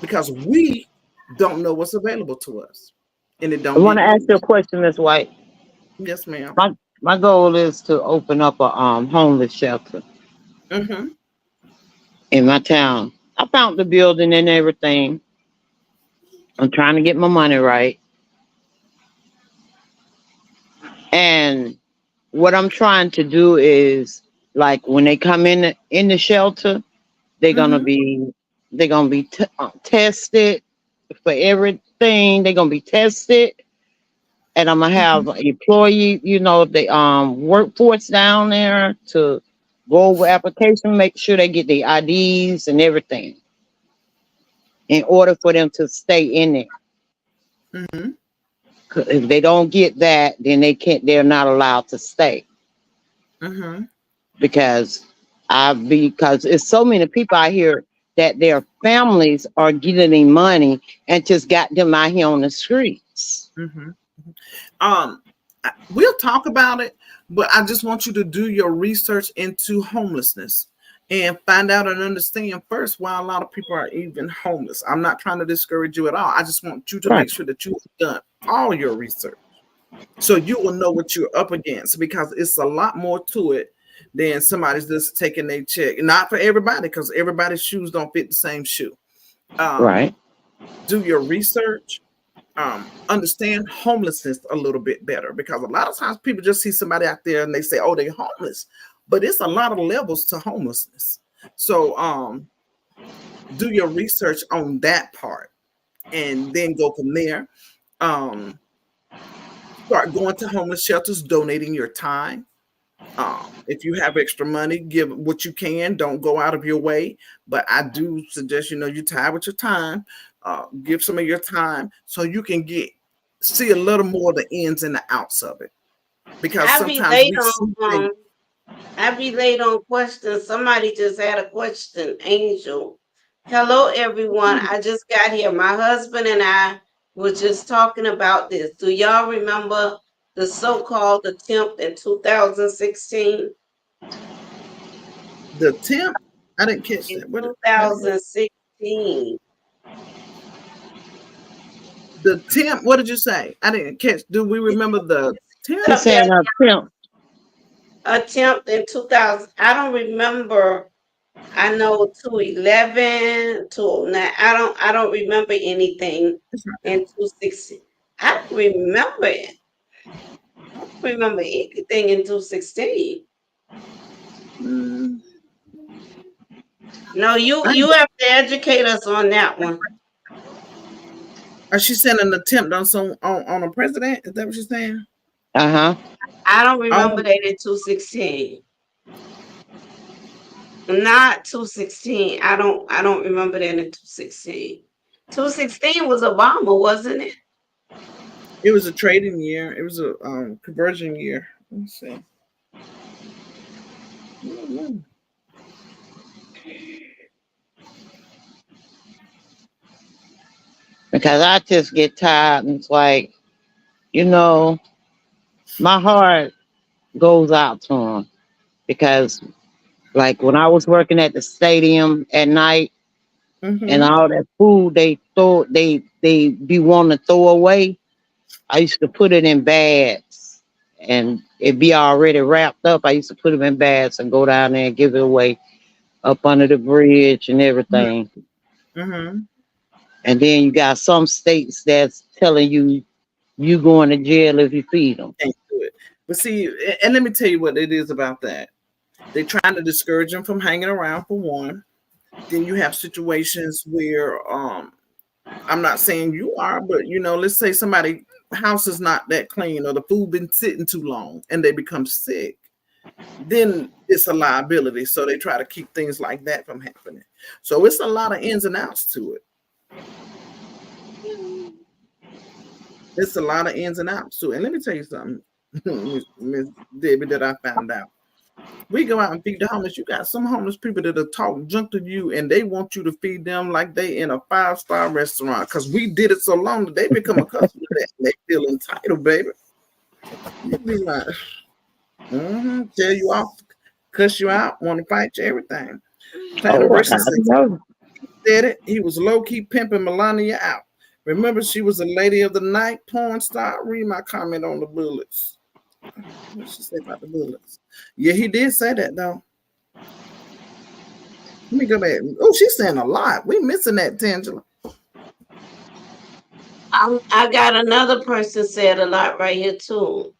[SPEAKER 3] Because we don't know what's available to us. And it don't.
[SPEAKER 8] I want to ask you a question, Ms. White.
[SPEAKER 3] Yes, ma'am.
[SPEAKER 8] My goal is to open up a homeless shelter in my town. I found the building and everything. I'm trying to get my money right. And what I'm trying to do is, like, when they come in the shelter, they're gonna be tested for everything. They're gonna be tested, and I'm gonna have an employee, the workforce down there to go over application, make sure they get the IDs and everything in order for them to stay in there. 'Cause if they don't get that, then they're not allowed to stay. Because it's so many people out here that their families are getting money and just got them out here on the streets.
[SPEAKER 3] We'll talk about it, but I just want you to do your research into homelessness and find out and understand first why a lot of people are even homeless. I'm not trying to discourage you at all. I just want you to make sure that you've done all your research so you will know what you're up against, because it's a lot more to it than somebody's just taking their check. Not for everybody, because everybody's shoes don't fit the same shoe.
[SPEAKER 8] Right.
[SPEAKER 3] Do your research. Understand homelessness a little bit better, because a lot of times people just see somebody out there and they say, oh, they're homeless, but it's a lot of levels to homelessness. So do your research on that part and then go from there. Start going to homeless shelters, donating your time. If you have extra money, give what you can. Don't go out of your way, but I do suggest you tie with your time. Give some of your time so you can see a little more of the ins and the outs of it, because sometimes
[SPEAKER 1] I be late on questions. Somebody just had a question, Angel. Hello, everyone. I just got here. My husband and I were just talking about this. Do y'all remember the so-called attempt in 2016?
[SPEAKER 3] The attempt? I didn't catch that.
[SPEAKER 1] In 2016.
[SPEAKER 3] The attempt? What did you say? I didn't catch. Do we remember the attempt?
[SPEAKER 8] She's saying attempt.
[SPEAKER 1] attempt in 2000. I don't remember. I know 211, 209. I don't remember anything in 216. I don't remember it. I don't remember anything in 216.
[SPEAKER 3] Mm,
[SPEAKER 1] No, you
[SPEAKER 3] I,
[SPEAKER 1] you have to educate us on that one.
[SPEAKER 3] she saying an attempt on some on a president? Is that what she's saying?
[SPEAKER 8] Uh-huh.
[SPEAKER 1] I don't remember
[SPEAKER 3] Oh,
[SPEAKER 1] that in 216. Not 216. I don't remember that in 216. 216 was Obama, wasn't it?
[SPEAKER 3] it was a trading year. It was a conversion year. Let's see. I don't know.
[SPEAKER 8] Because I just get tired and it's like, you know, my heart goes out to them because like when I was working at the stadium at night and
[SPEAKER 3] Mm-hmm.
[SPEAKER 8] all that food they be wanting to throw away, I used to put it in bags and it be already wrapped up. I used to put them in bags and go down there and give it away up under the bridge and everything.
[SPEAKER 3] Mm-hmm.
[SPEAKER 8] And then you got some states that's telling you you going to jail if you feed them.
[SPEAKER 3] Can't do it. But see, and let me tell you what it is about that. They're trying to discourage them from hanging around for one. Then you have situations where I'm not saying you are, but let's say somebody house is not that clean or the food been sitting too long and they become sick, then it's a liability. So they try to keep things like that from happening. So it's a lot of ins and outs to it. It's a lot of ins and outs to it. And let me tell you something, Miss Debbie, that I found out. We go out and feed the homeless. You got some homeless people that are talk junk to you and they want you to feed them like they in a 5-star restaurant. Because we did it so long that they become accustomed to that. And they feel entitled, baby. You be like, tell you off, cuss you out, want to fight you, everything. Plain
[SPEAKER 8] Oh, I
[SPEAKER 3] Oration
[SPEAKER 8] gotta know.
[SPEAKER 3] said it. He was low key pimping Melania out. Remember, she was a lady of the night porn star. Read my comment on the bullets. What she say about the bullets? Yeah, he did say that though. Let me go back. Oh, she's saying a lot. We missing that, Tangela.
[SPEAKER 1] I got another person said a lot right here too.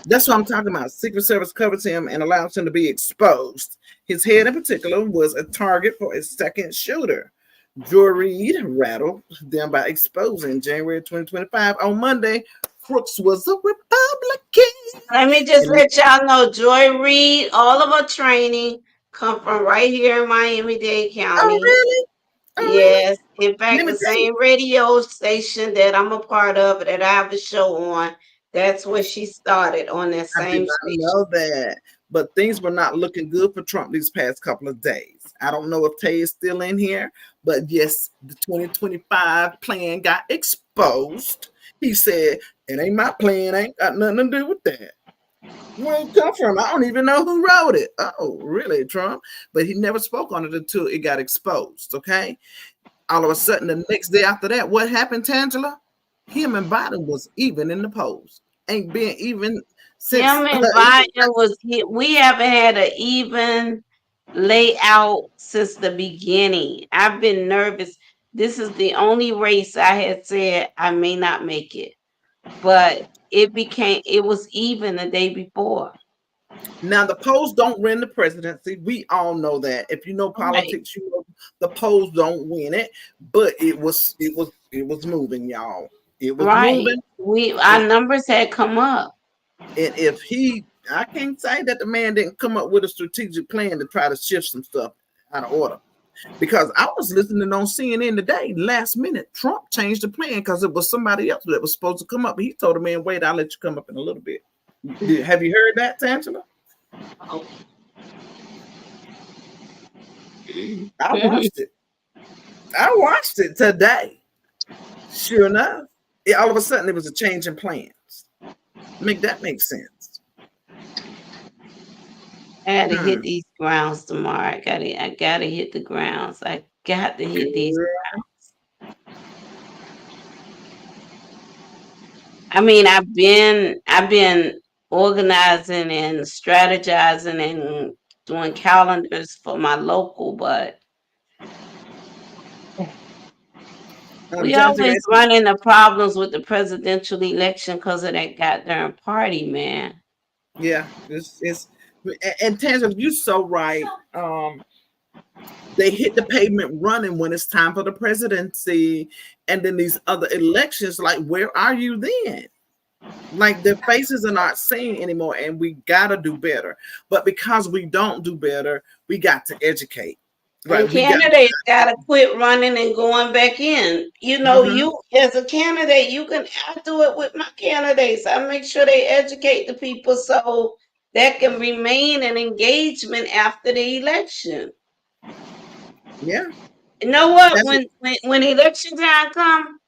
[SPEAKER 3] That's what I'm talking about. Secret Service covers him and allows him to be exposed. His head, in particular, was a target for a second shooter. Joy Reid rattled them by exposing January 2025. On Monday, Crooks was a Republican.
[SPEAKER 1] Let me just
[SPEAKER 3] And
[SPEAKER 1] let y'all know, Joy Reid, all of her training come from right here in Miami-Dade
[SPEAKER 3] oh,
[SPEAKER 1] County.
[SPEAKER 3] really? Oh, really?
[SPEAKER 1] Yes, in
[SPEAKER 3] Let
[SPEAKER 1] fact,
[SPEAKER 3] me
[SPEAKER 1] the
[SPEAKER 3] tell you.
[SPEAKER 1] same radio station that I'm a part of, that I have a show on, that's where she started, on that
[SPEAKER 3] I did
[SPEAKER 1] same
[SPEAKER 3] not
[SPEAKER 1] station.
[SPEAKER 3] know that. But things were not looking good for Trump these past couple of days. I don't know if Tay is still in here, but yes, the 2025 plan got exposed. He said, it ain't my plan, ain't got nothing to do with that. Where it come from? I don't even know who wrote it. Oh, really, Trump? But he never spoke on it until it got exposed, okay? All of a sudden, the next day after that, what happened, Tangela? Him and Biden was even in the polls. Ain't been even since
[SPEAKER 1] Him and Biden we haven't had an even layout since the beginning. I've been nervous. This is the only race I had said I may not make it, but it was even the day before.
[SPEAKER 3] now the polls don't win the presidency. We all know that. If you know
[SPEAKER 1] Right,
[SPEAKER 3] politics, you know the polls don't win it. But it was moving, y'all. It was
[SPEAKER 1] right.
[SPEAKER 3] moving.
[SPEAKER 1] Our numbers had come up.
[SPEAKER 3] And I can't say that the man didn't come up with a strategic plan to try to shift some stuff out of order. Because I was listening on CNN today, last minute, Trump changed the plan because it was somebody else that was supposed to come up. He told the man, wait, I'll let you come up in a little bit. Have you heard that, Tangela?
[SPEAKER 1] Oh.
[SPEAKER 3] I watched it. I watched it today. Sure enough, all of a sudden there was a change in plans. Make that make sense?
[SPEAKER 1] I had to hit
[SPEAKER 3] Hmm.
[SPEAKER 1] these grounds tomorrow. I gotta hit the grounds. I got to hit these. I mean, I've been organizing and strategizing and doing calendars for my local, but we
[SPEAKER 3] Jazzy
[SPEAKER 1] always
[SPEAKER 3] Race,
[SPEAKER 1] run into problems with the presidential election because of that goddamn party, man.
[SPEAKER 3] yeah, it's and Tangent, you're so right. They hit the pavement running when it's time for the presidency, and then these other elections. Like, where are you then? Like, their faces are not seen anymore, and we gotta do better. But because we don't do better, we got to educate.
[SPEAKER 1] And
[SPEAKER 3] Right? We got.
[SPEAKER 1] candidates gotta quit running and going back in. You know,
[SPEAKER 3] Mm-hmm.
[SPEAKER 1] you as a candidate, I do it with my candidates. I make sure they educate the people so that can remain an engagement after the election.
[SPEAKER 3] Yeah.
[SPEAKER 1] You know what?
[SPEAKER 3] That's it.
[SPEAKER 1] When election time come,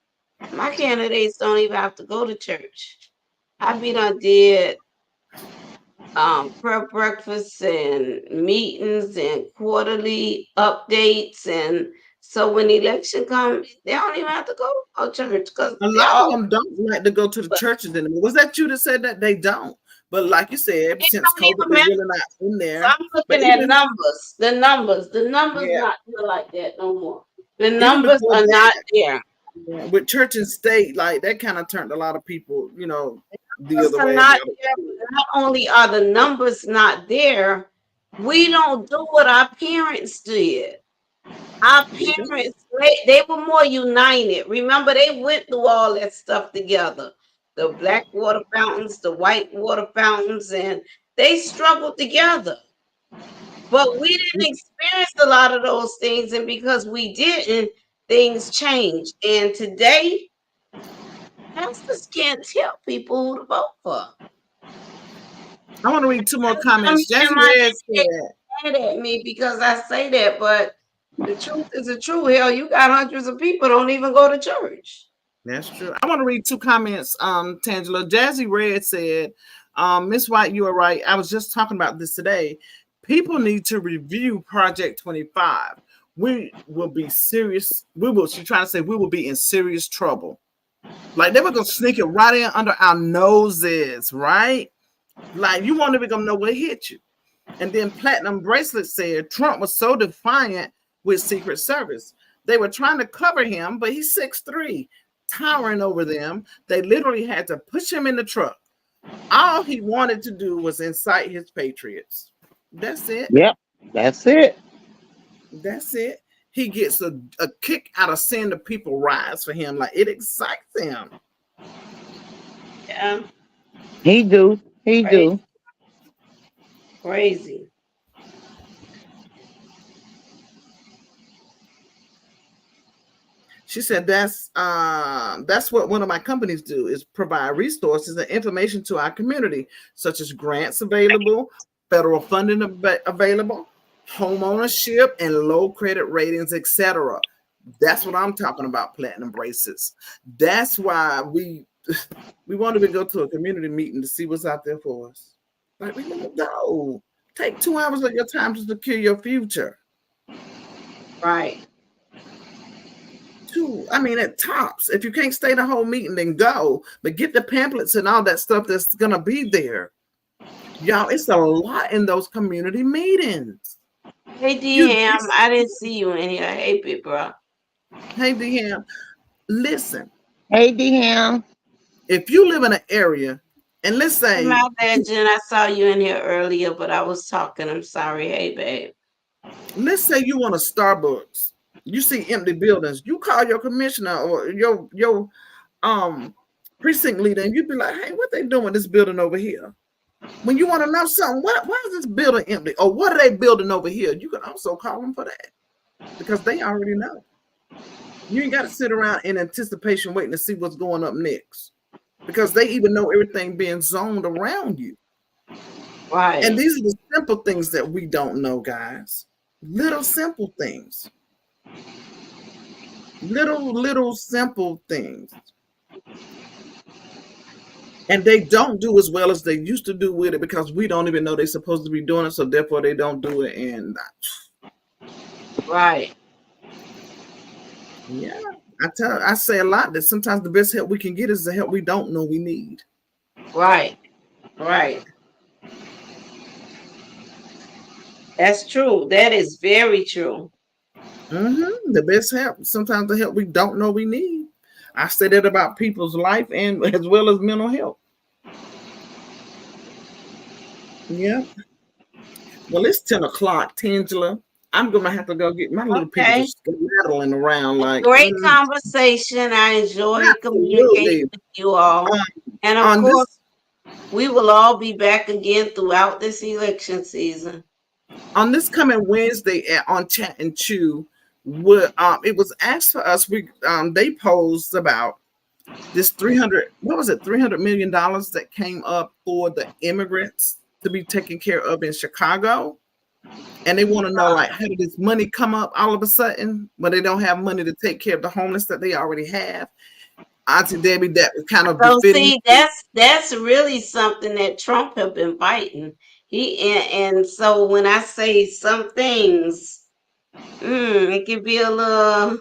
[SPEAKER 1] my candidates don't even have to go to church. I be done did prep breakfasts and meetings and quarterly updates, and so when election comes, they don't even have to go to church because
[SPEAKER 3] A
[SPEAKER 1] they
[SPEAKER 3] lot of
[SPEAKER 1] all
[SPEAKER 3] them don't like to go to the
[SPEAKER 1] but
[SPEAKER 3] churches anymore. Was that you that said that they don't? But like you said,
[SPEAKER 1] it
[SPEAKER 3] since
[SPEAKER 1] don't
[SPEAKER 3] COVID,
[SPEAKER 1] even
[SPEAKER 3] they're
[SPEAKER 1] matter.
[SPEAKER 3] really not in
[SPEAKER 1] So
[SPEAKER 3] there.
[SPEAKER 1] I'm
[SPEAKER 3] But
[SPEAKER 1] looking at
[SPEAKER 3] even
[SPEAKER 1] numbers. The numbers
[SPEAKER 3] yeah,
[SPEAKER 1] not there like that no more. The
[SPEAKER 3] even
[SPEAKER 1] numbers
[SPEAKER 3] before
[SPEAKER 1] are not
[SPEAKER 3] that,
[SPEAKER 1] there.
[SPEAKER 3] yeah, with church and state, like that kind of turned a lot of people, the
[SPEAKER 1] Numbers
[SPEAKER 3] other
[SPEAKER 1] are
[SPEAKER 3] way and the
[SPEAKER 1] not
[SPEAKER 3] other
[SPEAKER 1] there.
[SPEAKER 3] way.
[SPEAKER 1] But not only are the numbers not there, we don't do what our parents did. Our
[SPEAKER 3] We don't.
[SPEAKER 1] parents, they were more united. Remember, they went through all that stuff together. The black water fountains, the white water fountains, and they struggled together. But we didn't experience a lot of those things, and because we didn't, things changed. And today, pastors can't tell people who to vote for.
[SPEAKER 3] I want to read two more
[SPEAKER 1] I mean,
[SPEAKER 3] comments. Jazzy
[SPEAKER 1] my
[SPEAKER 3] Red
[SPEAKER 1] they
[SPEAKER 3] said,
[SPEAKER 1] get mad at me because I say that, but the truth is the truth. Hell, you got hundreds of people don't even go to church.
[SPEAKER 3] that's true. I want to read two comments, Tangela. Jazzy Red said, Miss White, you are right. I was just talking about this today. People need to review Project 25. We will be serious. She's trying to say we will be in serious trouble. Like they were gonna sneak it right in under our noses, right? Like you won't even gonna know what hit you. And then Platinum Bracelet said Trump was so defiant with Secret Service. They were trying to cover him, but he's 6'3", towering over them. They literally had to push him in the truck. All he wanted to do was incite his patriots. That's it.
[SPEAKER 8] Yep, that's it.
[SPEAKER 3] That's it. He gets a kick out of seeing the people rise for him. Like it excites him.
[SPEAKER 1] Yeah,
[SPEAKER 8] He do. He
[SPEAKER 1] crazy,
[SPEAKER 8] do.
[SPEAKER 1] crazy.
[SPEAKER 3] She said that's what one of my companies do is provide resources and information to our community, such as grants available, federal funding available, home ownership, and low credit ratings, etc. That's what I'm talking about, Platinum Braces. That's why we won't even go to a community meeting to see what's out there for us. Like we won't go. Take 2 hours of your time to secure your future.
[SPEAKER 1] Right.
[SPEAKER 3] I mean, at tops. If you can't stay the whole meeting, then go. But get the pamphlets and all that stuff that's gonna be there. Y'all, it's a lot in those community meetings.
[SPEAKER 1] Hey D
[SPEAKER 3] You,
[SPEAKER 1] Ham, I didn't see you in here. Hey big bro.
[SPEAKER 3] hey, DM, listen.
[SPEAKER 8] Hey, Ham.
[SPEAKER 3] If you live in an area, and let's
[SPEAKER 1] Hey
[SPEAKER 3] say,
[SPEAKER 1] my bad, Jen. I saw you in here earlier, but I was talking. I'm sorry. Hey babe.
[SPEAKER 3] you want a Starbucks, you see empty buildings. You call your commissioner or your precinct leader, and you be like, "Hey, what they doing this building over here?" When you want to know something, why is this building empty? Or what are they building over here? You can also call them for that because they already know. You ain't got to sit around in anticipation waiting to see what's going up next because they even know everything being zoned around you.
[SPEAKER 1] Right.
[SPEAKER 3] And these are the simple things that we don't know, guys. Little simple things. Little simple things. And they don't do as well as they used to do with it because we don't even know they're supposed to be doing it, so therefore they don't do it. And
[SPEAKER 1] Right.
[SPEAKER 3] yeah, I say a lot that sometimes the best help we can get is the help we don't know we need.
[SPEAKER 1] Right. Right. That's true. That is very true.
[SPEAKER 3] The best help, sometimes the help we don't know we need. I say that about people's life and as well as mental health. Yeah. Well, it's 10 o'clock, Tangela. I'm gonna have to go get my little people
[SPEAKER 1] Okay.
[SPEAKER 3] just rattling around like
[SPEAKER 1] Great conversation. I enjoyed communicating
[SPEAKER 3] absolutely.
[SPEAKER 1] with you all. And of
[SPEAKER 3] On
[SPEAKER 1] course,
[SPEAKER 3] this
[SPEAKER 1] we will all be back again throughout this election season.
[SPEAKER 3] coming Wednesday on Chat and Chew, it was asked for us. They posed about this 300, what was it, $300 million that came up for the immigrants to be taken care of in Chicago. And they want to know, like, how did this money come up all of a sudden when they don't have money to take care of the homeless that they already have? Auntie Debbie, that was kind of
[SPEAKER 1] So
[SPEAKER 3] befitting.
[SPEAKER 1] see, that's really something that Trump have been fighting. And so when I say some things, it can be a little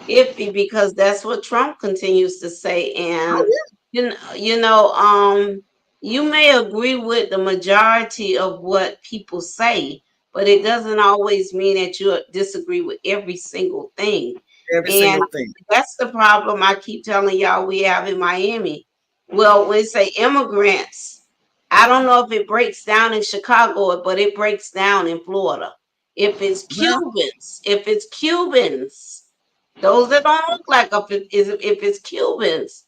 [SPEAKER 1] iffy because that's what Trump continues to say. And
[SPEAKER 3] Oh,
[SPEAKER 1] you know, you may agree with the majority of what people say, but it doesn't always mean that you disagree with every single thing.
[SPEAKER 3] yeah, every
[SPEAKER 1] And
[SPEAKER 3] single thing.
[SPEAKER 1] that's the problem I keep telling y'all we have in Miami. Well, when they say immigrants, I don't know if it breaks down in Chicago, but it breaks down in Florida.
[SPEAKER 3] Well,
[SPEAKER 1] If it's Cubans, those that don't look like if it's Cubans,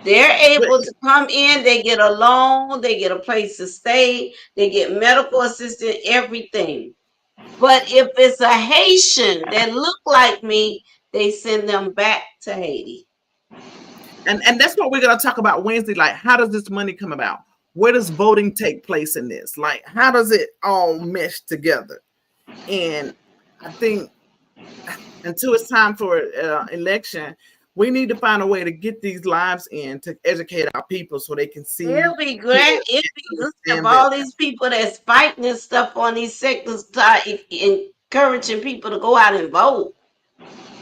[SPEAKER 1] they're
[SPEAKER 3] but,
[SPEAKER 1] able to come in, they get a loan, they get a place to stay, they get medical assistance, everything. But if it's a Haitian that look like me, they send them back to Haiti.
[SPEAKER 3] and that's what we're gonna talk about Wednesday. Like, how does this money come about? Where does voting take place in this? Like, how does it all mesh together? And I think until it's time for election, we need to find a way to get these lives in to educate our people so they can see,
[SPEAKER 1] It'll be
[SPEAKER 3] hear,
[SPEAKER 1] great. It'd
[SPEAKER 3] and
[SPEAKER 1] be good if
[SPEAKER 3] understand
[SPEAKER 1] all
[SPEAKER 3] better.
[SPEAKER 1] these people that's fighting this stuff on these sectors start encouraging people to go out and vote.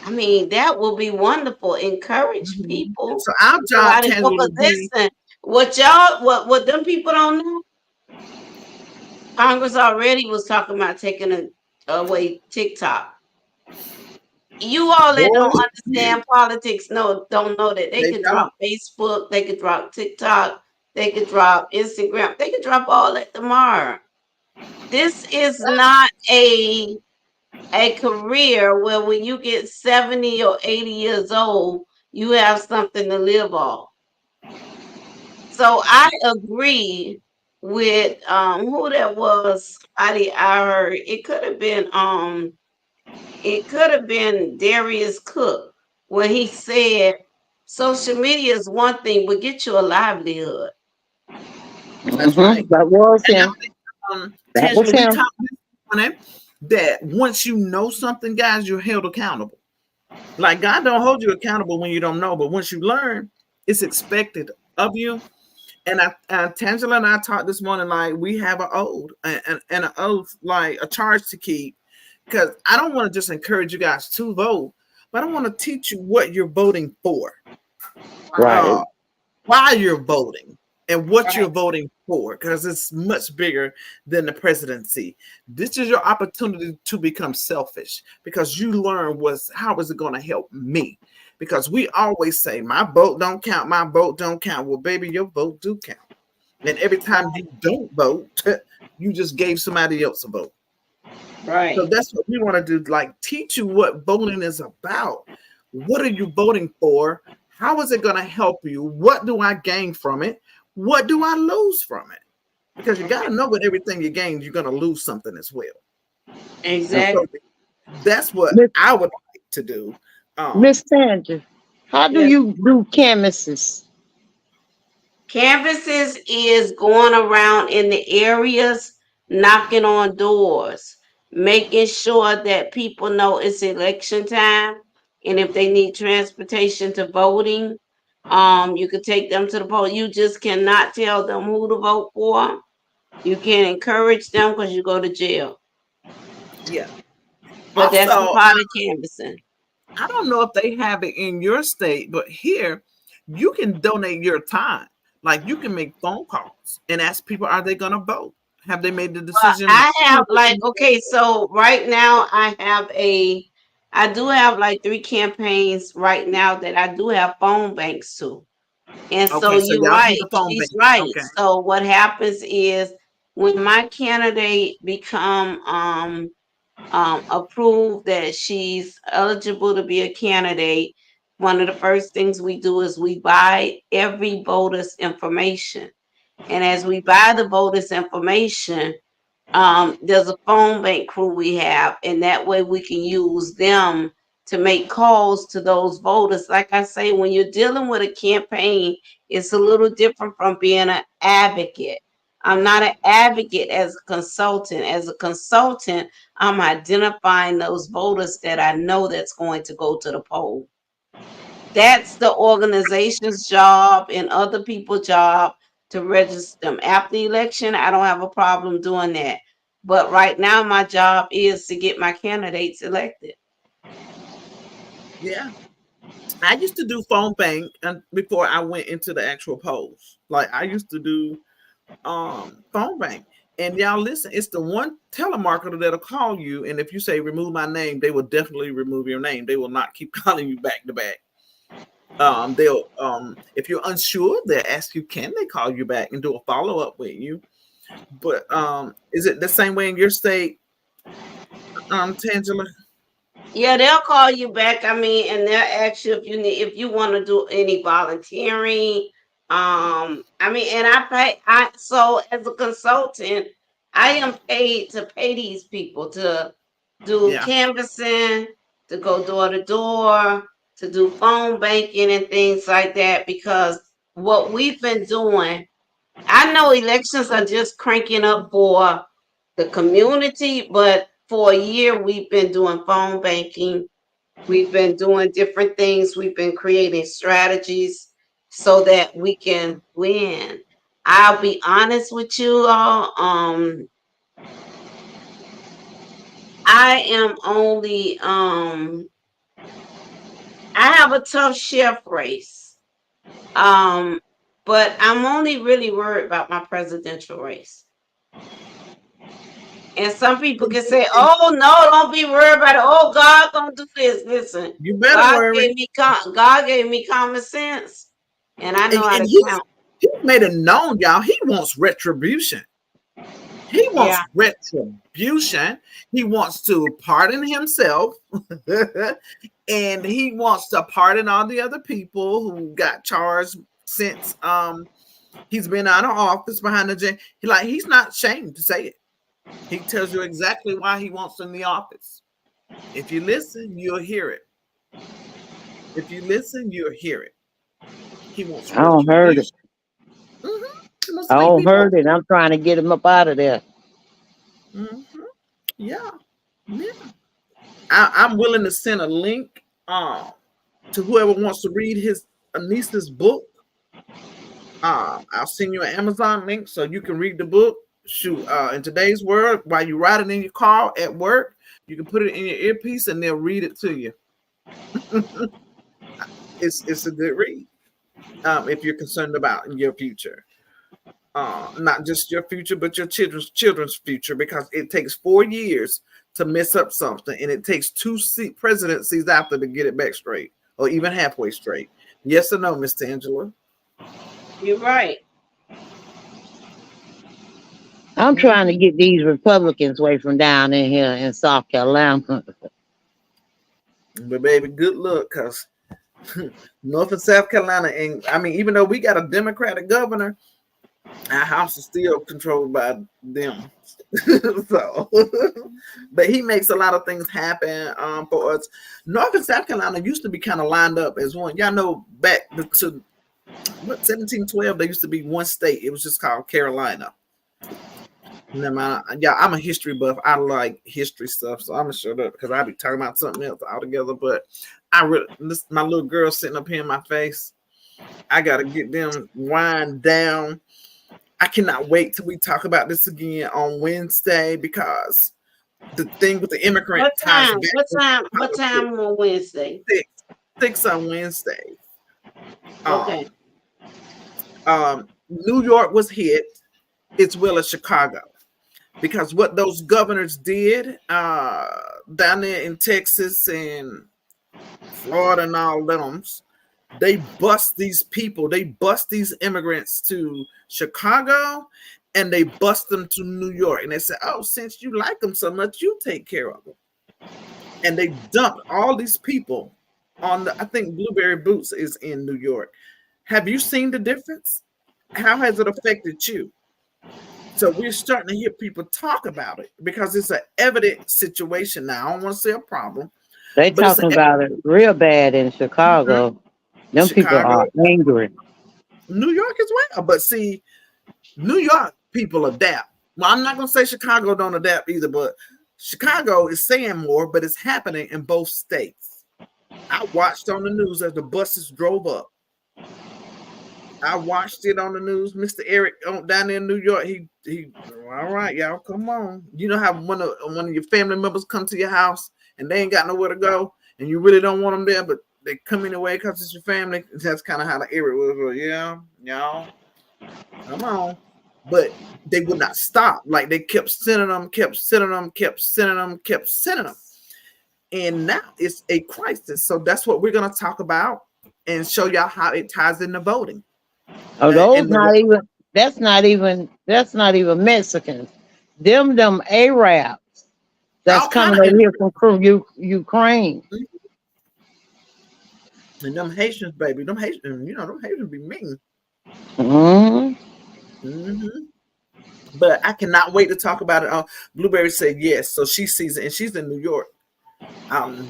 [SPEAKER 1] I mean, that will be wonderful. Encourage people
[SPEAKER 3] So our
[SPEAKER 1] to go
[SPEAKER 3] job,
[SPEAKER 1] out and vote.
[SPEAKER 3] Tangela,
[SPEAKER 1] But
[SPEAKER 3] would be
[SPEAKER 1] listen, what them people don't know, Congress already was talking about taking away TikTok. You all that
[SPEAKER 3] boy,
[SPEAKER 1] don't understand politics don't know that they
[SPEAKER 3] they
[SPEAKER 1] could
[SPEAKER 3] don't.
[SPEAKER 1] drop Facebook, they could drop TikTok, they could drop Instagram, they could drop all that tomorrow. This is not a career where when you get 70 or 80 years old, you have something to live off. So I agree with who that was. I heard it could have been Darius Cook when he said social media is one thing, but get you a livelihood.
[SPEAKER 3] That's right.
[SPEAKER 8] That was
[SPEAKER 3] And
[SPEAKER 8] him. That was
[SPEAKER 3] Tangela, we
[SPEAKER 8] him.
[SPEAKER 3] talked this morning that once you know something, guys, you're held accountable. Like, God don't hold you accountable when you don't know, but once you learn, it's expected of you. And Tangela and I talked this morning, like, we have an oath, like a charge to keep, because I don't want to just encourage you guys to vote, but I want to teach you what you're voting for,
[SPEAKER 8] Right.
[SPEAKER 1] Right,
[SPEAKER 3] uh, why you're voting, and what
[SPEAKER 1] right.
[SPEAKER 3] you're voting for, because it's much bigger than the presidency. This is your opportunity to become selfish because you learn how is it going to help me? Because we always say, my vote don't count, my vote don't count. Well, baby, your vote do count. And every time you don't vote, you just gave somebody else a vote. So
[SPEAKER 1] Right.
[SPEAKER 3] that's what we want to do, like teach you what voting is about. What are you voting for? How is it going to help you? What do I gain from it? What do I lose from it? Because you got to know with everything you gain, you're going to lose something as well.
[SPEAKER 8] Uh,
[SPEAKER 1] Exactly.
[SPEAKER 3] So that's what
[SPEAKER 8] Miss
[SPEAKER 3] I would like to do.
[SPEAKER 8] Miss Sandra, how do
[SPEAKER 1] Yes.
[SPEAKER 8] you do canvases?
[SPEAKER 1] Canvases is going around in the areas, knocking on doors, making sure that people know it's election time. And if they need transportation to voting, you can take them to the poll. You just cannot tell them who to vote for. You can encourage them because you go to jail.
[SPEAKER 3] Yeah.
[SPEAKER 1] But that's a
[SPEAKER 3] Also,
[SPEAKER 1] part of canvassing.
[SPEAKER 3] I don't know if they have it in your state, but here you can donate your time. Like you can make phone calls and ask people, are they going to vote? Have they made the
[SPEAKER 1] Well,
[SPEAKER 3] decision?
[SPEAKER 1] I have like, okay, so right now I do have like 3 campaigns right now that I do have phone banks to. And so
[SPEAKER 3] Okay, so
[SPEAKER 1] you're
[SPEAKER 3] y'all do
[SPEAKER 1] right.
[SPEAKER 3] the phone
[SPEAKER 1] She's
[SPEAKER 3] banks.
[SPEAKER 1] right.
[SPEAKER 3] Okay.
[SPEAKER 1] So what happens is when my candidate become approved that she's eligible to be a candidate, one of the first things we do is we buy every voter's information. And as we buy the voters' information, there's a phone bank crew we have, and that way we can use them to make calls to those voters. Like I say, when you're dealing with a campaign, it's a little different from being an advocate. I'm not an advocate as a consultant. As a consultant, I'm identifying those voters that I know that's going to go to the poll. That's the organization's job and other people's job to register them. After the election, I don't have a problem doing that. But right now, my job is to get my candidates elected.
[SPEAKER 3] Yeah. I used to do phone bank before I went into the actual polls. Like I used to do phone bank. And y'all listen, it's the one telemarketer that'll call you. And if you say remove my name, they will definitely remove your name. They will not keep calling you back to back. They'll if you're unsure, they'll ask you, can they call you back and do a follow-up with you? But is it the same way in your state, Tangela?
[SPEAKER 1] Yeah, they'll call you back. I mean, and they'll ask you if you want to do any volunteering. I mean, and I so as a consultant, I am paid to pay these people to do
[SPEAKER 3] Yeah.
[SPEAKER 1] canvassing, to go door to door, to do phone banking and things like that. Because what we've been doing, I know elections are just cranking up for the community, but for a year we've been doing phone banking. We've been doing different things. We've been creating strategies so that we can win. I'll be honest with you all. I am only I have a tough chef race. Um, but I'm only really worried about my presidential race. And some people can say, "Oh no, don't be worried about it. Oh, God gonna do this." Listen,
[SPEAKER 3] You better worry.
[SPEAKER 1] God gave me common sense, and I know how
[SPEAKER 3] And
[SPEAKER 1] to count.
[SPEAKER 3] he's made it known, y'all. He wants retribution. He
[SPEAKER 1] Yeah,
[SPEAKER 3] wants retribution. He wants to pardon himself. And he wants to pardon all the other people who got charged since he's been out of office behind the jail. He's not ashamed to say it. He tells you exactly why he wants in the office. If you listen, you'll hear it. If you listen, you'll hear it. He wants
[SPEAKER 8] I don't heard it.
[SPEAKER 3] retribution. He wants
[SPEAKER 8] I
[SPEAKER 3] to make
[SPEAKER 8] don't
[SPEAKER 3] people.
[SPEAKER 8] heard it. I'm trying to get him up out of there.
[SPEAKER 3] hmm Yeah, yeah. I'm willing to send a link to whoever wants to read his niece's book. I'll send you an Amazon link so you can read the book. Shoot, in today's world, while you're riding in your car at work, you can put it in your earpiece and they'll read it to you. It's a good read if you're concerned about your future. Not just your future, but your children's future, because it takes 4 years to mess up something, and it takes 2 presidencies after to get it back straight, or even halfway straight. Yes or no, Miss Angela?
[SPEAKER 1] you're right.
[SPEAKER 8] I'm trying to
[SPEAKER 3] Mm-hmm.
[SPEAKER 8] get these Republicans away from down in here in South Carolina.
[SPEAKER 3] But baby, good luck, cause North and South Carolina, and I mean, even though we got a Democratic governor, our house is still controlled by them. So, but he makes a lot of things happen for us. North and South Carolina used to be kind of lined up as one. Y'all know back to what 1712, there used to be one state. It was just called Carolina. Yeah, I'm a history buff. I like history stuff, so I'm gonna shut up because I'll be talking about something else altogether. But my little girl sitting up here in my face. I gotta get them wind down. I cannot wait till we talk about this again on Wednesday, because the thing with the immigrant
[SPEAKER 1] What
[SPEAKER 3] ties
[SPEAKER 1] time?
[SPEAKER 3] back
[SPEAKER 1] What
[SPEAKER 3] to
[SPEAKER 1] time? What
[SPEAKER 3] politics.
[SPEAKER 1] time on Wednesday?
[SPEAKER 3] Six on Wednesday. Um,
[SPEAKER 1] Okay.
[SPEAKER 3] New York was hit as well as Chicago, because what those governors did down there in Texas and Florida and all them, they bust these people, they bust these immigrants to Chicago, and they bust them to New York. And they said, oh, since you like them so much, you take care of them. And they dumped all these people on I think Blueberry Boots is in New York. Have you seen the difference? How has it affected you? So we're starting to hear people talk about it because it's an evident situation now. I don't want to say a problem,
[SPEAKER 8] They
[SPEAKER 3] but it's an
[SPEAKER 8] talking about it real bad in Chicago. Them people
[SPEAKER 3] Chicago,
[SPEAKER 8] are angry.
[SPEAKER 3] New York as well. But see, New York people adapt. Well, I'm not going to say Chicago don't adapt either, but Chicago is saying more, but it's happening in both states. I watched on the news as the buses drove up. I watched it on the news. Mr. Eric down there in New York, he all right, y'all, come on. You know how one of your family members come to your house and they ain't got nowhere to go, and you really don't want them there, but they come anyway because it's your family. That's kind of how the Eric was. Well, yeah, y'all, come on. But they would not stop. Like they kept sending them, kept sending them, kept sending them, kept sending them. And now it's a crisis. So that's what we're going to talk about and show y'all how it ties into voting.
[SPEAKER 8] Oh, those not even. That's not even Mexicans. Them Arabs. That's coming over here from Ukraine.
[SPEAKER 3] And them Haitians, baby, them Haitians, them Haitians be mean. But I cannot wait to talk about it. Blueberry said yes, so she sees it, and she's in New York.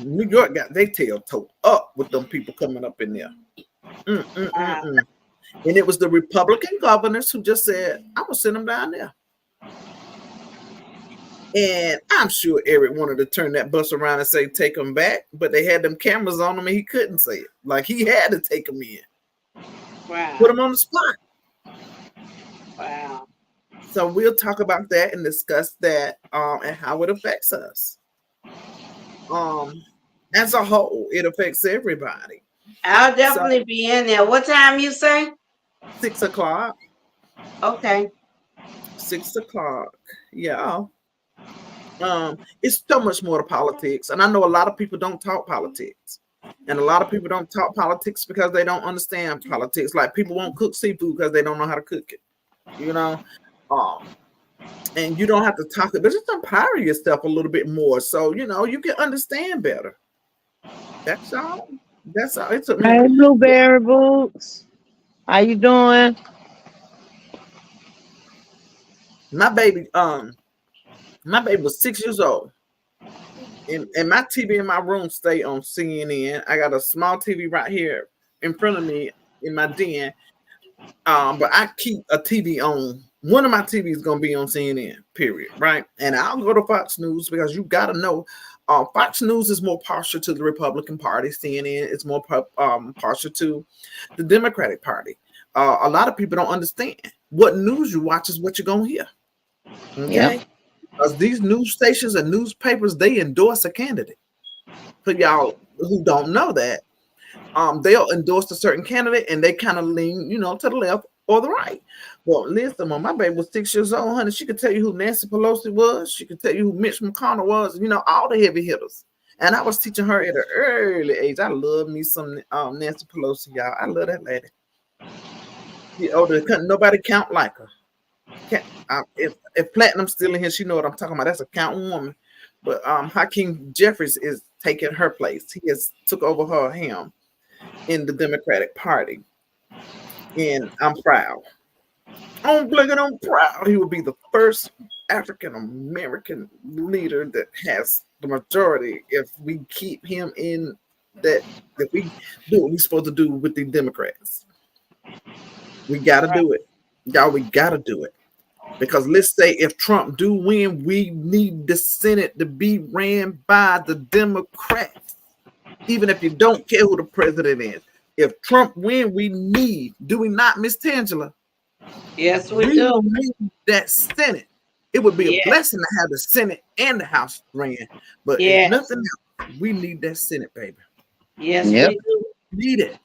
[SPEAKER 3] New York got their tail towed up with them people coming up in there. And it was the Republican governors who just said, I'm going to send them down there. And I'm sure Eric wanted to turn that bus around and say, take them back. But they had them cameras on him and he couldn't say it. Like he had to take them in.
[SPEAKER 1] Wow.
[SPEAKER 3] Put them on the spot.
[SPEAKER 1] Wow.
[SPEAKER 3] So we'll talk about that and discuss that and how it affects us. As a whole, it affects everybody.
[SPEAKER 1] I'll definitely be in there. What time you say?
[SPEAKER 3] 6 o'clock.
[SPEAKER 1] Okay.
[SPEAKER 3] 6 o'clock. Yeah. It's so much more to politics. And I know a lot of people don't talk politics. And a lot of people don't talk politics because they don't understand politics. Like people won't cook seafood because they don't know how to cook it. And you don't have to talk it, but just empower yourself a little bit more so you can understand better. That's all. That's all. It's
[SPEAKER 8] Hey, Blueberry Boots. How you doing?
[SPEAKER 3] My baby was 6 years old. And my TV in my room stay on CNN. I got a small TV right here in front of me in my den. But I keep a TV on. One of my TVs is gonna be on CNN, period. Right. And I'll go to Fox News because you gotta know Fox News is more partial to the Republican Party. CNN is more partial to the Democratic Party. A lot of people don't understand what news you watch is what you're gonna hear. Okay. Yep. Because these news stations and newspapers, they endorse a candidate. For y'all who don't know that, they'll endorse a certain candidate and they kind of lean, to the left or the right. Well, listen, when my baby was 6 years old, honey, she could tell you who Nancy Pelosi was. She could tell you who Mitch McConnell was, all the heavy hitters. And I was teaching her at an early age. I love me some Nancy Pelosi, y'all. I love that lady. Nobody count like her. If Platinum's still in here, she know what I'm talking about. That's a counting woman. But Hakeem Jeffries is taking her place. He has took over her helm in the Democratic Party. And I'm proud. I'm proud. He will be the first African American leader that has the majority if we keep him in that, if we do what we're supposed to do with the Democrats. We got to do it. Y'all, we got to do it. Because let's say if Trump do win, we need the Senate to be ran by the Democrats. Even if you don't care who the president is. If Trump win, do we not, Miss Tangela?
[SPEAKER 1] Yes, we do.
[SPEAKER 3] Need that Senate. It would be a blessing to have the Senate and the House ran. But if nothing else, we need that Senate, baby.
[SPEAKER 1] Yes, we do.
[SPEAKER 3] We need it.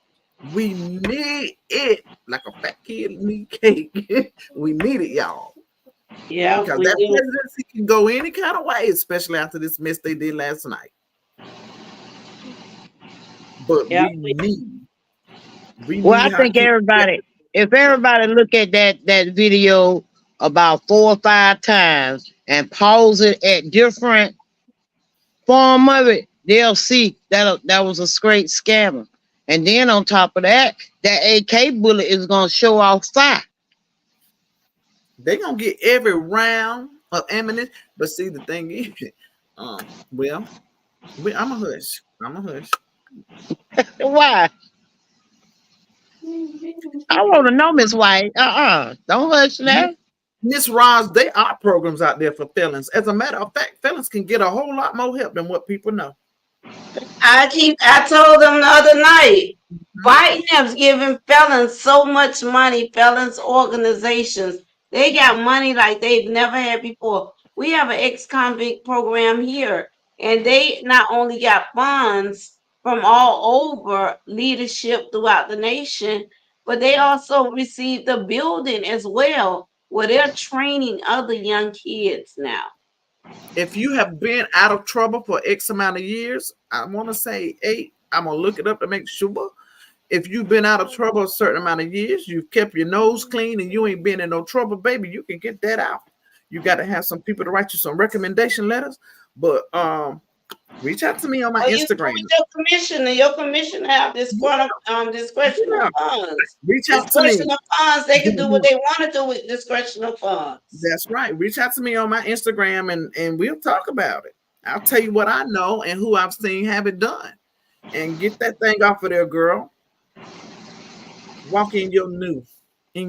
[SPEAKER 3] We need it like a fat kid need cake. We need it, y'all.
[SPEAKER 1] Yeah,
[SPEAKER 3] Because
[SPEAKER 1] we
[SPEAKER 3] that
[SPEAKER 1] do.
[SPEAKER 3] presidency can go any kind of way, especially after this mess they did last night. But
[SPEAKER 1] Yeah,
[SPEAKER 3] we
[SPEAKER 8] Well, I
[SPEAKER 3] need
[SPEAKER 8] think
[SPEAKER 3] Hakeem.
[SPEAKER 8] everybody, if everybody look at that video about 4 or 5 times and pause it at different form of it, they'll see that was a straight scammer. And then on top of that, that AK bullet is gonna show off fire.
[SPEAKER 3] They're gonna get every round of ammunition. But see, the thing is, well, I'm a hush. I'm a hush.
[SPEAKER 8] Why? I want to know, Miss White. Don't hush now.
[SPEAKER 3] Miss Roz, there are programs out there for felons. As a matter of fact, felons can get a whole lot more help than what people know.
[SPEAKER 1] I told them the other night, Biden has given felons so much money, felons organizations. They got money like they've never had before. We have an ex-convict program here, and they not only got funds from all over leadership throughout the nation, but they also received a building as well, where they're training other young kids now.
[SPEAKER 3] If you have been out of trouble for X amount of years, I want to say 8. I'm gonna look it up to make sure. If you've been out of trouble a certain amount of years, you've kept your nose clean, and you ain't been in no trouble, baby, you can get that out. You got to have some people to write you some recommendation letters. But reach out to me on my
[SPEAKER 1] Oh, you
[SPEAKER 3] Instagram.
[SPEAKER 1] with your commissioner. Your commissioner have discretional
[SPEAKER 3] Yeah.
[SPEAKER 1] funds.
[SPEAKER 3] Reach out to me.
[SPEAKER 1] Discretional funds. They can do what they want to do with discretional funds.
[SPEAKER 3] That's right. Reach out to me on my Instagram, and we'll talk about it. I'll tell you what I know and who I've seen have it done. And get that thing off of there, girl. Walk in your new.
[SPEAKER 8] Oh,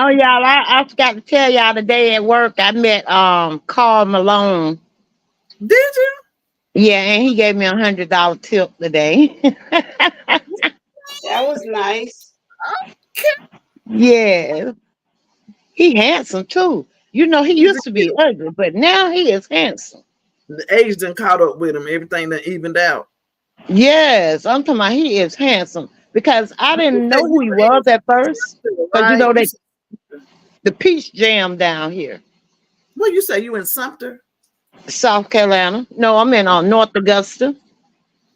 [SPEAKER 8] y'all, I forgot to tell y'all today at work I met Carl Malone.
[SPEAKER 3] Did you?
[SPEAKER 8] Yeah, and he gave me $100 tip today.
[SPEAKER 1] That was nice.
[SPEAKER 8] Yeah, he handsome too. You know, he
[SPEAKER 3] Is
[SPEAKER 8] used
[SPEAKER 3] it
[SPEAKER 8] to be
[SPEAKER 3] cute?
[SPEAKER 8] ugly, but now he is handsome.
[SPEAKER 3] The age done caught up with him. Everything done evened out.
[SPEAKER 8] Yes, I'm talking about he is handsome because I
[SPEAKER 3] You
[SPEAKER 8] didn't
[SPEAKER 3] said
[SPEAKER 8] know
[SPEAKER 3] you
[SPEAKER 8] who he
[SPEAKER 3] were in
[SPEAKER 8] was at first.
[SPEAKER 3] Sumter,
[SPEAKER 8] Because
[SPEAKER 3] right?
[SPEAKER 8] they the Peach Jam down here,
[SPEAKER 3] Well, you say you in Sumter?
[SPEAKER 8] South Carolina. No, I'm in North Augusta,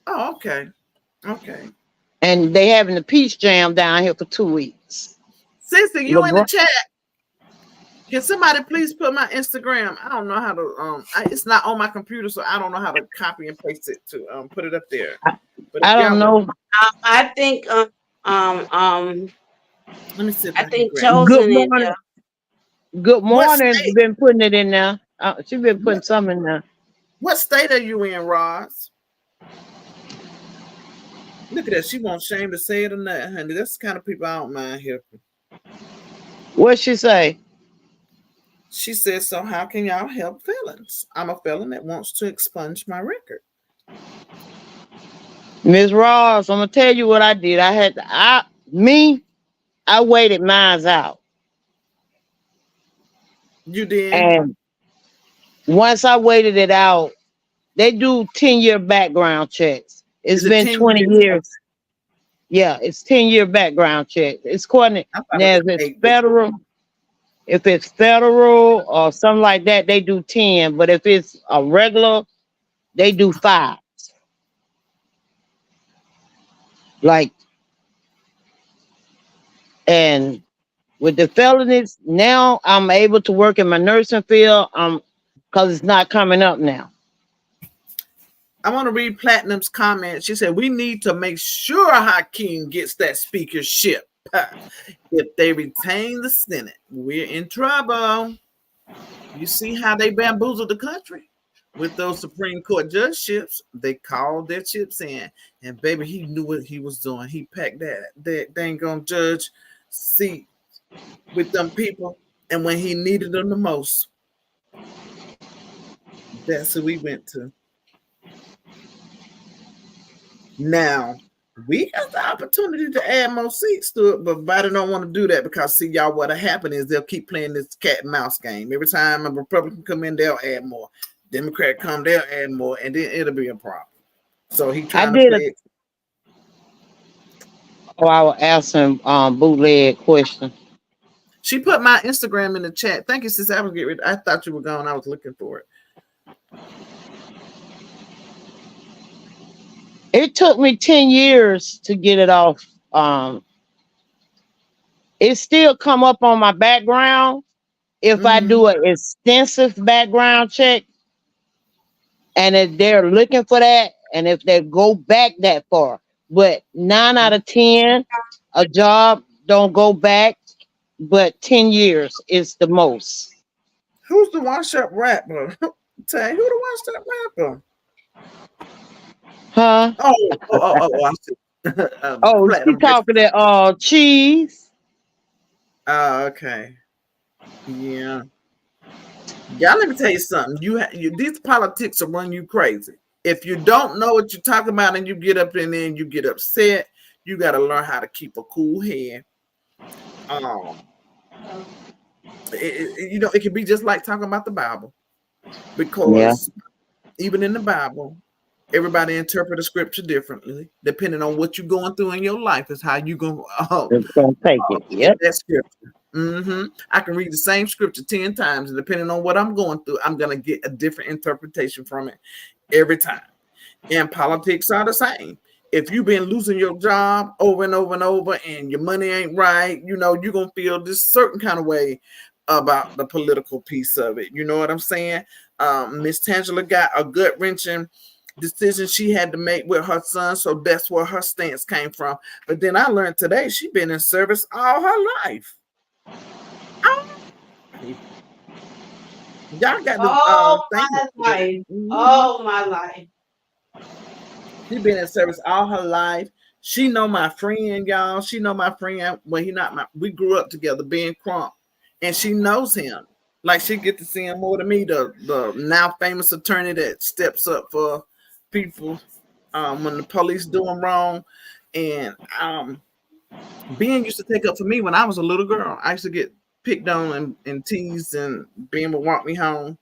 [SPEAKER 3] Oh, okay. Okay.
[SPEAKER 8] and they having the Peach Jam down here for 2 weeks.
[SPEAKER 3] Sister, you in the
[SPEAKER 8] LeBron,
[SPEAKER 3] chat? Can somebody please put my Instagram? I don't know how to it's not on my computer, so I don't know how to copy and paste it to put it up there. But if
[SPEAKER 8] I don't
[SPEAKER 3] y'all would,
[SPEAKER 8] know.
[SPEAKER 1] I think um
[SPEAKER 3] let me see if
[SPEAKER 1] I
[SPEAKER 3] I can
[SPEAKER 1] think
[SPEAKER 3] grab it.
[SPEAKER 8] Good
[SPEAKER 1] chosen in
[SPEAKER 8] morning.
[SPEAKER 1] there.
[SPEAKER 8] Good
[SPEAKER 3] What
[SPEAKER 8] morning.
[SPEAKER 3] state?
[SPEAKER 8] Been putting it in there. She been putting
[SPEAKER 3] What,
[SPEAKER 8] some in there.
[SPEAKER 3] what state are you in, Roz? Look at that. She won't shame to say it or not, honey. That's the kind of people I don't mind here.
[SPEAKER 8] What she say?
[SPEAKER 3] She says, so how can y'all help felons? I'm a felon that wants to expunge my record.
[SPEAKER 8] Miss Ross, I'm gonna tell you what I did. I waited mines out.
[SPEAKER 3] You did?
[SPEAKER 8] And once I waited it out, they do 10-year background checks. It's
[SPEAKER 3] Is it
[SPEAKER 8] been
[SPEAKER 3] 10
[SPEAKER 8] 20
[SPEAKER 3] years?
[SPEAKER 8] years. Yeah, it's 10-year background check. It's according
[SPEAKER 3] I thought it
[SPEAKER 8] now
[SPEAKER 3] was
[SPEAKER 8] if it's
[SPEAKER 3] 8.
[SPEAKER 8] federal, if it's federal or something like that, they do 10. But if it's a regular, they do 5. Like, and with the felonies, now I'm able to work in my nursing field. Because it's not coming up now.
[SPEAKER 3] I want to read Platinum's comment. She said, we need to make sure Hakeem gets that speakership. If they retain the Senate, we're in trouble. You see how they bamboozled the country with those Supreme Court judgeships? They called their chips in, and baby, he knew what he was doing. He packed that dang on judge seat with them people, and when he needed them the most, that's who we went to. Now, we got the opportunity to add more seats to it, but Biden don't want to do that because, see, y'all, what'll happen is they'll keep playing this cat and mouse game. Every time a Republican come in, they'll add more. Democrat come, they'll add more, and then it'll be a problem. So he
[SPEAKER 8] I
[SPEAKER 3] trying to
[SPEAKER 8] did a
[SPEAKER 3] play it.
[SPEAKER 8] Oh, I was asking bootleg question.
[SPEAKER 3] She put my Instagram in the chat. Thank you, sis. I was getting ready. I thought you were gone. I was looking for it.
[SPEAKER 8] It took me 10 years to get it off. It still come up on my background if I
[SPEAKER 3] Mm-hmm.
[SPEAKER 8] do an extensive background check, and if they're looking for that, and if they go back that far. But 9 out of 10, a job don't go back, but 10 years is the most.
[SPEAKER 3] Who's the wash up rapper? Tay, who the wash up rapper?
[SPEAKER 8] Huh?
[SPEAKER 3] I see.
[SPEAKER 8] Oh, she
[SPEAKER 3] Platinum rich.
[SPEAKER 8] talking that cheese.
[SPEAKER 3] Oh, okay. Yeah. Yeah, let me tell you something. These politics will run you crazy. If you don't know what you're talking about and you get up in there and you get upset, you got to learn how to keep a cool head. It can be just like talking about the Bible,
[SPEAKER 8] Yeah,
[SPEAKER 3] because even in the Bible, everybody interpret the scripture differently. Depending on what you're going through in your life is how you gonna
[SPEAKER 8] it's gonna take it.
[SPEAKER 3] get
[SPEAKER 8] Yep.
[SPEAKER 3] that scripture. I can read the same scripture 10 times, and depending on what I'm going through, I'm gonna get a different interpretation from it every time. And politics are the same. If you've been losing your job over and over and over and your money ain't right, you're gonna feel this certain kind of way about the political piece of it. You know what I'm saying? Miss Tangela got a gut wrenching decision she had to make with her son, so that's where her stance came from. But then I learned today she been in service all her life. Y'all got the
[SPEAKER 1] All
[SPEAKER 3] thing.
[SPEAKER 1] my life.
[SPEAKER 3] Mhm.
[SPEAKER 1] All my life.
[SPEAKER 3] She been in service all her life. She know my friend, y'all. She know my friend. Well, he not my. We grew up together, being Crump, and she knows him. Like she get to see him more than me. The now famous attorney that steps up for people when the police do them wrong, and Ben used to take up for me when I was a little girl. I used to get picked on and teased, and Ben would walk me home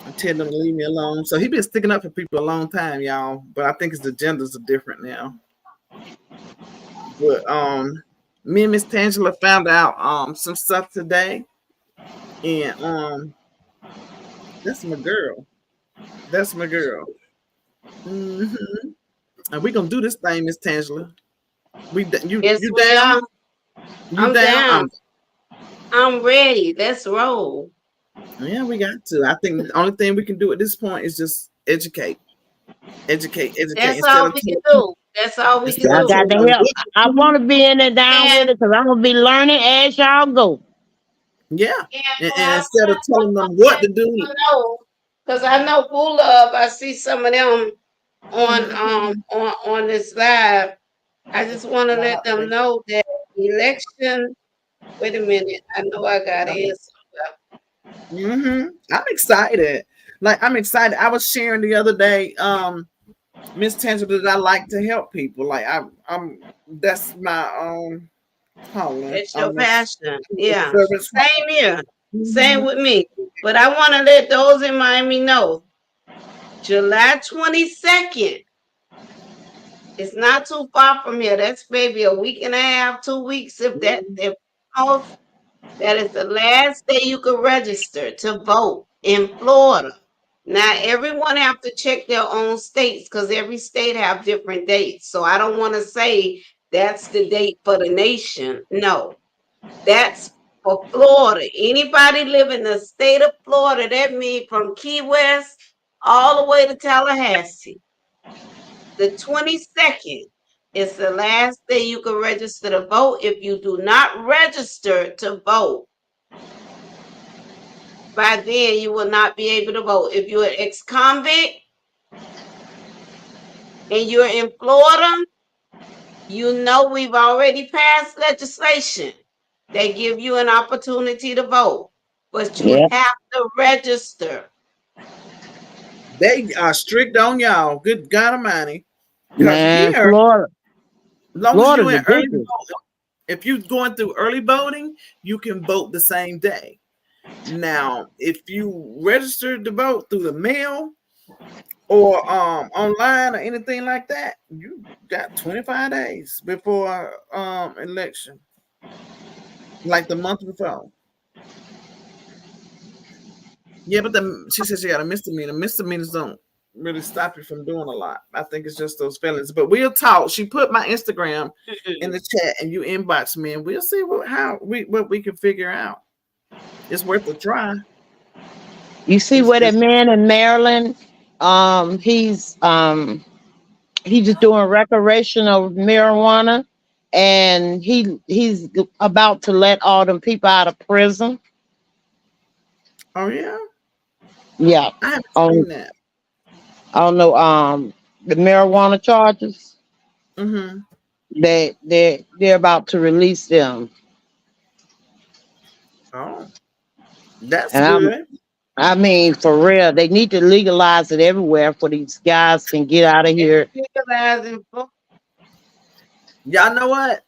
[SPEAKER 3] and tell them to leave me alone. So he been sticking up for people a long time, y'all. But I think his agendas are different now. But me and Miss Tangela found out some stuff today, and that's my girl. That's my girl. hmm And we gonna do this thing, Miss Tangela.
[SPEAKER 1] Yes,
[SPEAKER 3] You
[SPEAKER 1] we
[SPEAKER 3] down?
[SPEAKER 1] are.
[SPEAKER 3] You
[SPEAKER 1] I'm
[SPEAKER 3] down?
[SPEAKER 1] down. I'm ready. Let's roll.
[SPEAKER 3] Yeah, we got to. I think the only thing we can do at this point is just educate, educate
[SPEAKER 1] That's all we can do. That's all we can
[SPEAKER 3] instead of
[SPEAKER 8] Y'all
[SPEAKER 1] do.
[SPEAKER 8] got
[SPEAKER 3] telling
[SPEAKER 8] to
[SPEAKER 3] them
[SPEAKER 8] help.
[SPEAKER 3] what to
[SPEAKER 8] I
[SPEAKER 3] do.
[SPEAKER 8] want to be in there down with
[SPEAKER 1] And
[SPEAKER 8] it because I'm gonna be learning as y'all go.
[SPEAKER 3] Yeah,
[SPEAKER 1] and
[SPEAKER 3] and instead of telling them what to do.
[SPEAKER 1] know, because I know Full Love. I see some of them on
[SPEAKER 3] Mhm.
[SPEAKER 1] on this live. I just want to let them know that election. Wait a minute. I know I got it.
[SPEAKER 3] I'm excited. Like I'm excited. I was sharing the other day, Miss Tangela, that I like to help people. Like I'm that's my calling.
[SPEAKER 1] It's your
[SPEAKER 3] I'm
[SPEAKER 1] passion.
[SPEAKER 3] a
[SPEAKER 1] Yeah.
[SPEAKER 3] servant's
[SPEAKER 1] Same
[SPEAKER 3] heart.
[SPEAKER 1] here. Same
[SPEAKER 3] Mhm.
[SPEAKER 1] with me. But I want to let those in Miami know July 22nd. It's not too far from here. That's maybe a week and a half, 2 weeks, if most. That is the last day you can register to vote in Florida. Now everyone have to check their own states because every state have different dates. So I don't want to say that's the date for the nation. No, that's for Florida. Anybody live in the state of Florida, that means from Key West all the way to Tallahassee. The 22nd is the last day you can register to vote. If you do not register to vote, by then you will not be able to vote. If you're an ex-convict and you're in Florida, you know we've already passed legislation that give you an opportunity to vote, but you
[SPEAKER 8] Yeah,
[SPEAKER 1] have to register.
[SPEAKER 3] They are strict on y'all. Good God Almighty. Because
[SPEAKER 8] man,
[SPEAKER 3] here,
[SPEAKER 8] Florida,
[SPEAKER 3] as long as
[SPEAKER 8] Florida
[SPEAKER 3] you're
[SPEAKER 8] the
[SPEAKER 3] in early
[SPEAKER 8] biggest.
[SPEAKER 3] voting, if you're going through early voting, you can vote the same day. Now, if you registered to vote through the mail, or online or anything like that, you got 25 days before election, like the month before. Yeah, but she said she got a misdemeanor. Misdemeanors don't really stop you from doing a lot. I think it's just those felons. But we'll talk. She put my Instagram in the chat, and you inbox me, and we'll see what we can figure out. It's worth a try.
[SPEAKER 8] You see where that man in Maryland, he's just doing recreational marijuana, and he's about to let all them people out of prison.
[SPEAKER 3] Oh yeah,
[SPEAKER 8] Yeah,
[SPEAKER 3] I haven't
[SPEAKER 8] on
[SPEAKER 3] seen that.
[SPEAKER 8] I don't know the marijuana charges.
[SPEAKER 3] Mm-hmm.
[SPEAKER 8] They're about to release them,
[SPEAKER 3] Oh, that's
[SPEAKER 8] and
[SPEAKER 3] good.
[SPEAKER 8] I mean for real, they need to legalize it everywhere for these guys can get out of here.
[SPEAKER 3] Y'all know what?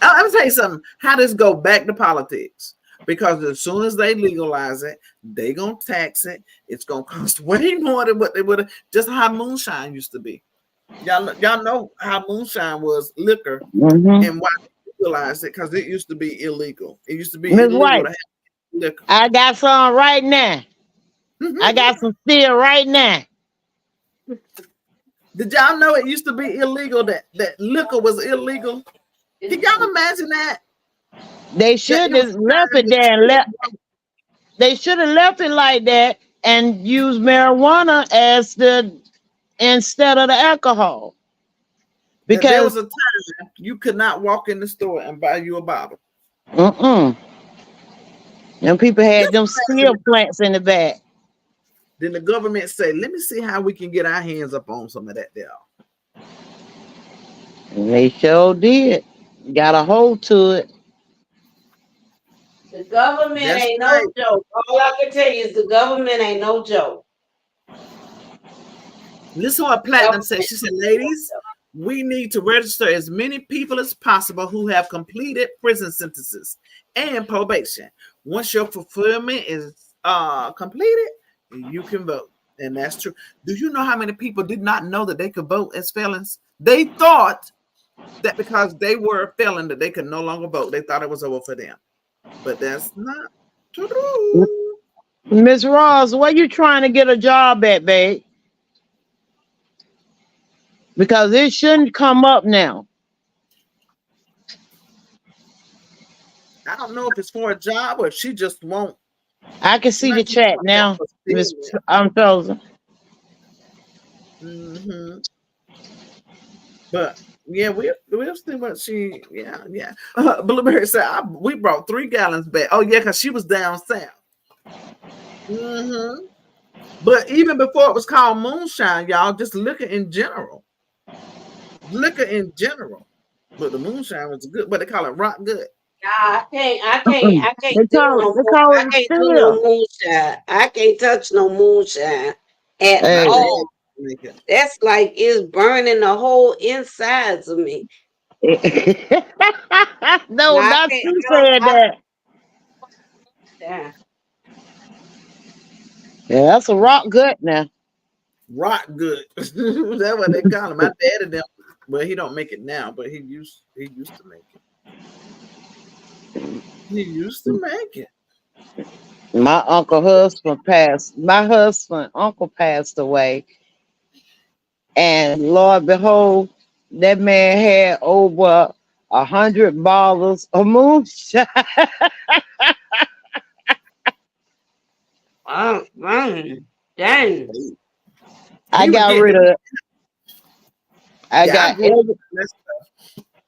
[SPEAKER 3] I'm gonna tell you something. How does go back to politics? Because as soon as they legalize it, they gonna tax it. It's gonna cost way more than what they would have. Just how moonshine used to be. Y'all know how moonshine was liquor,
[SPEAKER 8] Mm-hmm.
[SPEAKER 3] and why they legalized it, because it used to be illegal. It used to be
[SPEAKER 8] Miss
[SPEAKER 3] illegal
[SPEAKER 8] White,
[SPEAKER 3] to have liquor.
[SPEAKER 8] I got some right now. I got some still right now.
[SPEAKER 3] Did y'all know it used to be illegal that liquor was illegal? Can y'all imagine that?
[SPEAKER 8] They
[SPEAKER 3] That
[SPEAKER 8] should
[SPEAKER 3] it was
[SPEAKER 8] have left it there and left. They should have left it like that and used marijuana as the instead of the alcohol.
[SPEAKER 3] that there
[SPEAKER 8] Because
[SPEAKER 3] was a time you could not walk in the store and buy you a bottle.
[SPEAKER 8] them people had
[SPEAKER 3] Just
[SPEAKER 8] them steel
[SPEAKER 3] imagine.
[SPEAKER 8] plants in the back.
[SPEAKER 3] Then the government say, "Let me see how we can get our hands up on some of that there."
[SPEAKER 8] And they sure did. Got a hold to it.
[SPEAKER 1] The government
[SPEAKER 3] That's
[SPEAKER 1] ain't no
[SPEAKER 3] right.
[SPEAKER 1] joke. All I can tell you is the government ain't no joke.
[SPEAKER 3] Listen to what Platinum said.
[SPEAKER 1] Government
[SPEAKER 3] She said,
[SPEAKER 1] ain't no
[SPEAKER 3] "Ladies,
[SPEAKER 1] joke.
[SPEAKER 3] we need to register as many people as possible who have completed prison sentences and probation. Once your fulfillment is completed, you can vote." And that's true. Do you know how many people did not know that they could vote as felons? They thought that because they were a felon that they could no longer vote. They thought it was over for them. But that's not true.
[SPEAKER 8] Miss Ross, where you trying to get a job at, babe? Because it shouldn't come up now.
[SPEAKER 3] I don't know if it's for a job or if she just won't.
[SPEAKER 8] I can
[SPEAKER 3] She
[SPEAKER 8] see the
[SPEAKER 3] might just
[SPEAKER 8] chat
[SPEAKER 3] want that
[SPEAKER 8] now, Miss
[SPEAKER 3] fulfillment.
[SPEAKER 8] Chosen.
[SPEAKER 3] Mm-hmm. But yeah, we'll see what she. Yeah. Blueberry said we brought 3 gallons back. Oh yeah, because she was down south. Mm-hmm. But even before it was called moonshine, y'all, just liquor in general. Liquor in general. But the moonshine was good. But they call it rock good.
[SPEAKER 1] Nah, I can't do no
[SPEAKER 8] They
[SPEAKER 1] more.
[SPEAKER 8] call
[SPEAKER 1] I
[SPEAKER 8] it
[SPEAKER 1] can't do no
[SPEAKER 8] still.
[SPEAKER 1] moonshine. I can't touch no moonshine at
[SPEAKER 3] My
[SPEAKER 8] Hey.
[SPEAKER 3] dad
[SPEAKER 1] all.
[SPEAKER 3] make it.
[SPEAKER 1] That's like it's burning the whole insides of me.
[SPEAKER 8] No,
[SPEAKER 1] Now I
[SPEAKER 8] not
[SPEAKER 1] can't.
[SPEAKER 8] you
[SPEAKER 1] I don't.
[SPEAKER 8] said
[SPEAKER 1] I
[SPEAKER 8] that.
[SPEAKER 1] don't.
[SPEAKER 8] Yeah, that's a rock gut now.
[SPEAKER 3] Rock good. That's what they call him. My dad and them. Well, he don't make it now, but he used to make it. He used to make it.
[SPEAKER 8] My husband uncle passed away, and Lord behold, that man had over 100 bottles of moonshine.
[SPEAKER 1] Oh, dang.
[SPEAKER 8] I
[SPEAKER 3] He would
[SPEAKER 8] got
[SPEAKER 3] get
[SPEAKER 8] rid
[SPEAKER 3] them.
[SPEAKER 8] of. I
[SPEAKER 3] Yeah, I
[SPEAKER 8] got
[SPEAKER 3] grew up
[SPEAKER 8] every.
[SPEAKER 3] with that.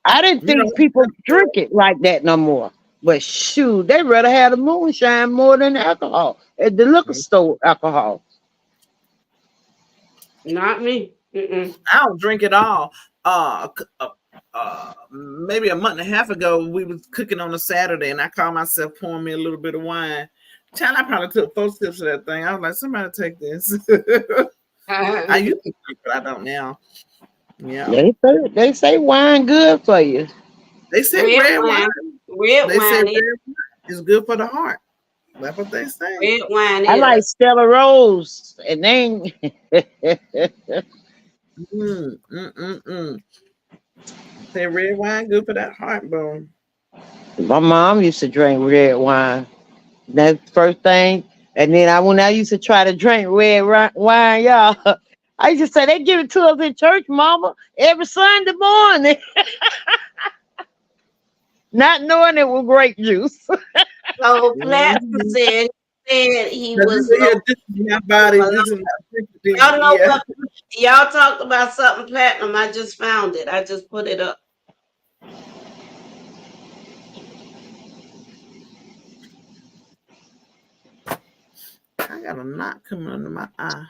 [SPEAKER 8] I didn't
[SPEAKER 3] You know,
[SPEAKER 8] think people drink it like that no more. But shoot, they rather have the moonshine more than the alcohol at the liquor store alcohol.
[SPEAKER 1] Not me. Mm-mm.
[SPEAKER 3] I don't drink at all. Maybe a month and a half ago, we was cooking on a Saturday, and I called myself pouring me a little bit of wine. Child, I probably took 4 sips of that thing. I was like, somebody take this. I used to drink, but I don't now. Yeah.
[SPEAKER 8] They say wine good for you.
[SPEAKER 3] They say
[SPEAKER 1] Red
[SPEAKER 3] red wine.
[SPEAKER 1] wine. Red
[SPEAKER 3] They say
[SPEAKER 1] wine
[SPEAKER 3] red
[SPEAKER 1] is
[SPEAKER 3] wine is good for the heart. That's what they say.
[SPEAKER 1] Red wine
[SPEAKER 8] I like
[SPEAKER 1] is.
[SPEAKER 8] Stella Rose, and then
[SPEAKER 3] Mm, mm, mm, mm. Say red wine good for that heartburn.
[SPEAKER 8] my mom used to drink red wine. That's the first thing. And then when I used to try to drink wine, y'all, I used to say they give it to us in church, Mama, every Sunday morning, not knowing it was grape juice.
[SPEAKER 1] So Platinum
[SPEAKER 3] Mm-hmm.
[SPEAKER 1] said he
[SPEAKER 3] Cause you
[SPEAKER 1] was
[SPEAKER 3] were here,
[SPEAKER 1] low.
[SPEAKER 3] this is my body, this is my
[SPEAKER 1] Y'all
[SPEAKER 3] sympathy.
[SPEAKER 1] know
[SPEAKER 3] Yeah,
[SPEAKER 1] what? Y'all talked about something platinum. I just found it. I just put it up.
[SPEAKER 3] I got a knot coming under my eye.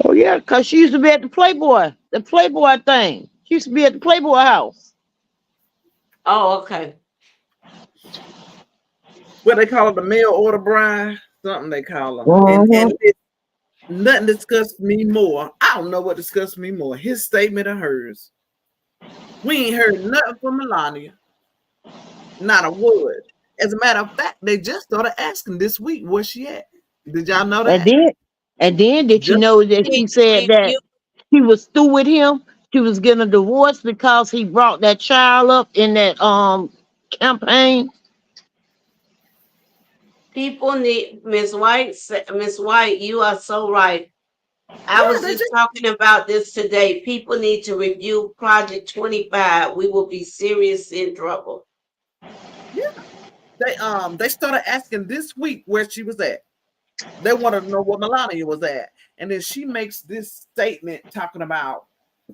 [SPEAKER 8] Oh yeah, cause she used to be at the Playboy thing. She used to be at the Playboy house.
[SPEAKER 1] Oh, okay.
[SPEAKER 3] What they call it, the mail order bride, something they call them.
[SPEAKER 8] Mhm.
[SPEAKER 3] Nothing disgusts me more. I don't know what disgusts me more, his statement or hers. We ain't heard nothing from Melania, not a word. As a matter of fact, they just started asking this week where she at. Did y'all know
[SPEAKER 8] And
[SPEAKER 3] that?
[SPEAKER 8] then, and then, did you
[SPEAKER 3] Just
[SPEAKER 8] know that
[SPEAKER 1] Need
[SPEAKER 8] she
[SPEAKER 1] to
[SPEAKER 8] said that
[SPEAKER 1] review.
[SPEAKER 8] she was through with him? She was getting a divorce because he brought that child up in that campaign.
[SPEAKER 1] People need Miss White. You are so right. I
[SPEAKER 3] yeah,
[SPEAKER 1] was
[SPEAKER 3] they
[SPEAKER 1] just
[SPEAKER 3] just
[SPEAKER 1] talking about this today. People need to review Project 25. We will be serious in trouble.
[SPEAKER 3] yeah. They started asking this week where she was at. They wanted to know where Melania was at. And then she makes this statement talking about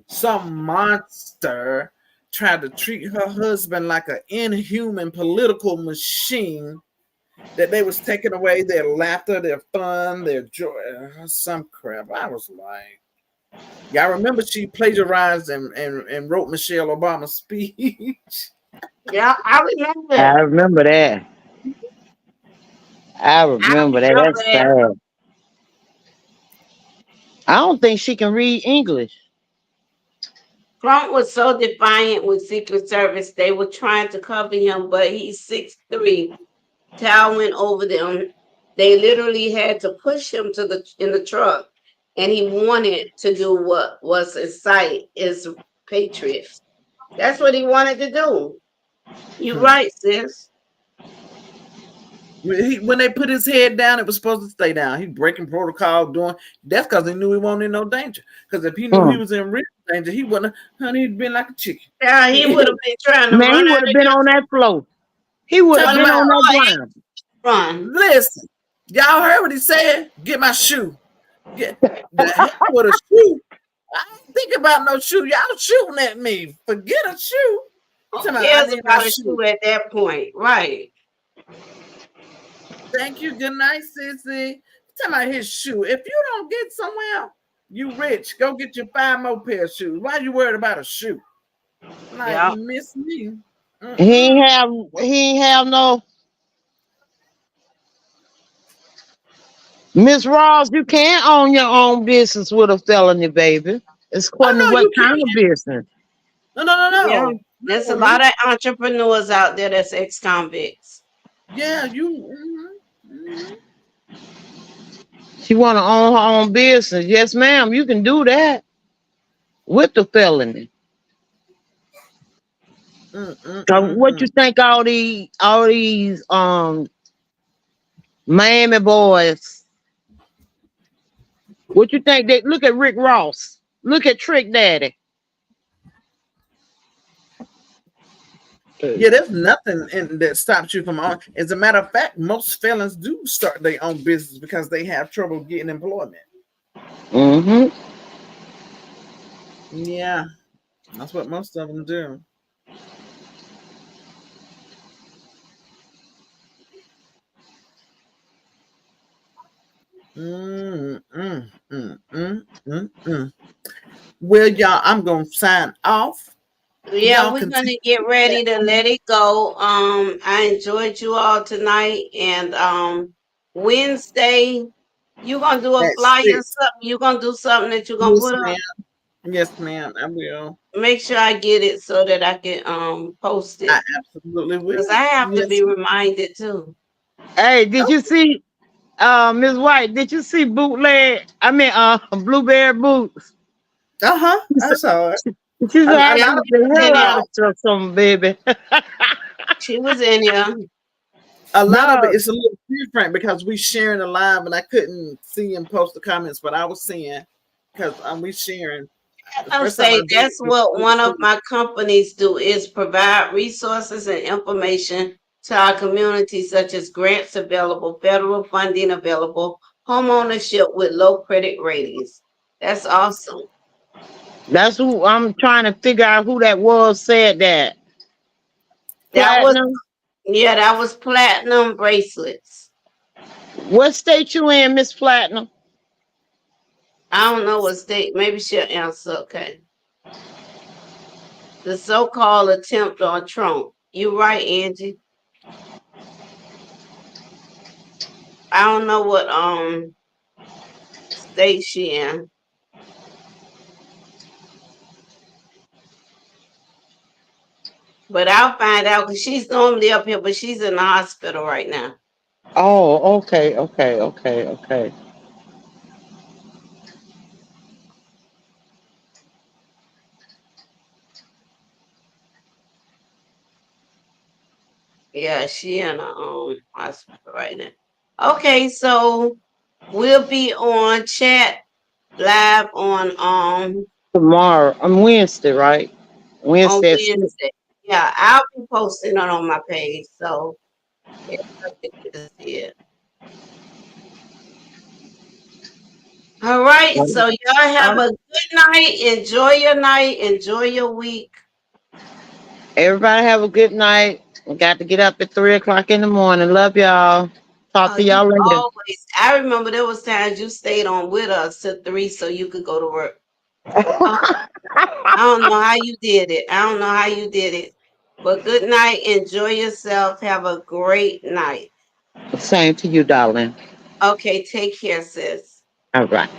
[SPEAKER 3] some monster tried to treat her husband like an inhuman political machine, that they was taking away their laughter, their fun, their joy, some crap. I was like, y'all remember she plagiarized and wrote Michelle Obama's speech?
[SPEAKER 1] Yeah, I remember
[SPEAKER 8] I
[SPEAKER 1] it.
[SPEAKER 8] remember that. I
[SPEAKER 1] I
[SPEAKER 8] remember that.
[SPEAKER 1] remember
[SPEAKER 8] That's
[SPEAKER 1] it.
[SPEAKER 8] sad. I don't think she can read English.
[SPEAKER 1] Trump was so defiant with Secret Service. They were trying to cover him, but he's 6'3", towering over them. They literally had to push him to the in the truck, and he wanted to do what was in sight is patriots. That's what he wanted to do. You
[SPEAKER 3] Hmm.
[SPEAKER 1] right, sis.
[SPEAKER 3] When they put his head down, it was supposed to stay down. He breaking protocol, doing that's because he knew he wasn't in no danger. Because if he knew he
[SPEAKER 8] Mm.
[SPEAKER 3] was in real danger, he wouldn't. Honey, he'd been like a chicken.
[SPEAKER 1] Yeah, he would have been trying to
[SPEAKER 8] Man, he
[SPEAKER 1] run
[SPEAKER 8] would
[SPEAKER 1] out
[SPEAKER 8] have
[SPEAKER 1] of
[SPEAKER 8] been on that floor. He would have
[SPEAKER 1] there.
[SPEAKER 3] Talking
[SPEAKER 1] Tell
[SPEAKER 8] been
[SPEAKER 1] him,
[SPEAKER 3] about,
[SPEAKER 8] on that
[SPEAKER 1] boy,
[SPEAKER 8] ground.
[SPEAKER 1] run.
[SPEAKER 3] listen, y'all heard what he said? Get my shoe. Get the hell with a shoe. I ain't thinking about no shoe. Y'all shooting at me. Forget a shoe. He
[SPEAKER 1] Who
[SPEAKER 3] talking about I
[SPEAKER 1] cares
[SPEAKER 3] need my
[SPEAKER 1] about a
[SPEAKER 3] shoe.
[SPEAKER 1] shoe at that point? Right.
[SPEAKER 3] Thank you. Good night, sissy. He talking about his shoe. If you don't get somewhere, you rich. Go get your 5 more pair of shoes. Why you worried about a shoe? Like
[SPEAKER 1] Yeah.
[SPEAKER 3] miss me.
[SPEAKER 8] He
[SPEAKER 3] Mm-mm.
[SPEAKER 8] ain't have he ain't have no Miss Ross. You can't own your own business with a felony, baby. It's
[SPEAKER 3] Oh
[SPEAKER 8] according to
[SPEAKER 3] no,
[SPEAKER 8] what
[SPEAKER 3] you
[SPEAKER 8] kind of
[SPEAKER 3] can't.
[SPEAKER 8] business.
[SPEAKER 3] No, no, no,
[SPEAKER 1] Yeah.
[SPEAKER 3] no.
[SPEAKER 1] There's a
[SPEAKER 3] No, you.
[SPEAKER 1] lot of entrepreneurs out there that's ex-convicts.
[SPEAKER 3] Yeah, you. Mm-hmm.
[SPEAKER 8] She want to own her own business. Yes, ma'am. You can do that with the felony. What you
[SPEAKER 3] Mm-mm.
[SPEAKER 8] think all these Miami boys? What you think they look at Rick Ross? Look at Trick Daddy.
[SPEAKER 3] Yeah, there's nothing that stops you from on. As a matter of fact, most felons do start their own business because they have trouble getting employment.
[SPEAKER 8] Mm-hmm.
[SPEAKER 3] Yeah, that's what most of them do. Mm, mm, mm, mm, mm, mm. Well, y'all, I'm gonna sign off.
[SPEAKER 1] Yeah,
[SPEAKER 3] Y'all
[SPEAKER 1] we're
[SPEAKER 3] continue
[SPEAKER 1] gonna get
[SPEAKER 3] to chat
[SPEAKER 1] ready to
[SPEAKER 3] on.
[SPEAKER 1] let it go. I enjoyed you all tonight, and Wednesday you gonna do a
[SPEAKER 3] That's
[SPEAKER 1] flyer or
[SPEAKER 3] it.
[SPEAKER 1] something. You gonna do something that you're gonna
[SPEAKER 3] Yes,
[SPEAKER 1] put up.
[SPEAKER 3] ma'am. Yes, ma'am. I will.
[SPEAKER 1] Make sure I get it so that I can post
[SPEAKER 3] I
[SPEAKER 1] it
[SPEAKER 3] absolutely
[SPEAKER 1] because
[SPEAKER 3] will.
[SPEAKER 1] I have to
[SPEAKER 3] Yes,
[SPEAKER 1] be reminded too.
[SPEAKER 8] Hey, did you see Miss White, did you see bootleg? I mean blueberry boots.
[SPEAKER 3] Uh-huh. I saw it.
[SPEAKER 8] She said
[SPEAKER 3] A
[SPEAKER 8] I
[SPEAKER 3] lot
[SPEAKER 8] beat
[SPEAKER 3] of
[SPEAKER 8] the
[SPEAKER 3] it is
[SPEAKER 8] hell out
[SPEAKER 1] Yeah,
[SPEAKER 8] of some baby.
[SPEAKER 1] she was in here.
[SPEAKER 3] a lot of it
[SPEAKER 8] No,
[SPEAKER 3] is a little different because we sharing a live and I couldn't see and post the comments, but I was seeing because we sharing. The
[SPEAKER 1] I'll
[SPEAKER 3] first time I
[SPEAKER 1] say
[SPEAKER 3] did
[SPEAKER 1] that's
[SPEAKER 3] it,
[SPEAKER 1] what one of my companies do is provide resources and information to our community, such as grants available, federal funding available, home ownership with low credit ratings. That's awesome.
[SPEAKER 8] that's who I'm trying to figure out who that was said that.
[SPEAKER 1] That was
[SPEAKER 8] Platinum.
[SPEAKER 1] yeah, that was platinum bracelets.
[SPEAKER 8] What state you in, Miss Platinum?
[SPEAKER 1] I don't know what state. Maybe she'll answer. Okay, the so-called attempt on Trump. You're right, Angie. I don't know what state she in. But I'll find out because she's normally up here, but she's in the hospital right now.
[SPEAKER 8] Oh, okay, okay, okay, okay.
[SPEAKER 1] Yeah, she in the hospital right now. Okay, so we'll be on chat live
[SPEAKER 8] Tomorrow. I'm Wednesday, right?
[SPEAKER 1] on
[SPEAKER 8] Wednesday at 6.
[SPEAKER 1] Wednesday. Yeah, I'll be posting it on my page, so everybody can get to see it. All right, so y'all have a good night. Enjoy your night. Enjoy your week.
[SPEAKER 8] Everybody have a good night. We got to get up at 3 o'clock in the morning. Love y'all. Talk to
[SPEAKER 1] You
[SPEAKER 8] y'all later.
[SPEAKER 1] always. I remember there was times you stayed on with us till 3 so you could go to work. Uh, I don't know how you did it. I don't know how you did it. But good night. Enjoy yourself. Have a great night.
[SPEAKER 8] Same to you, darling.
[SPEAKER 1] Okay, take care, sis.
[SPEAKER 8] All right.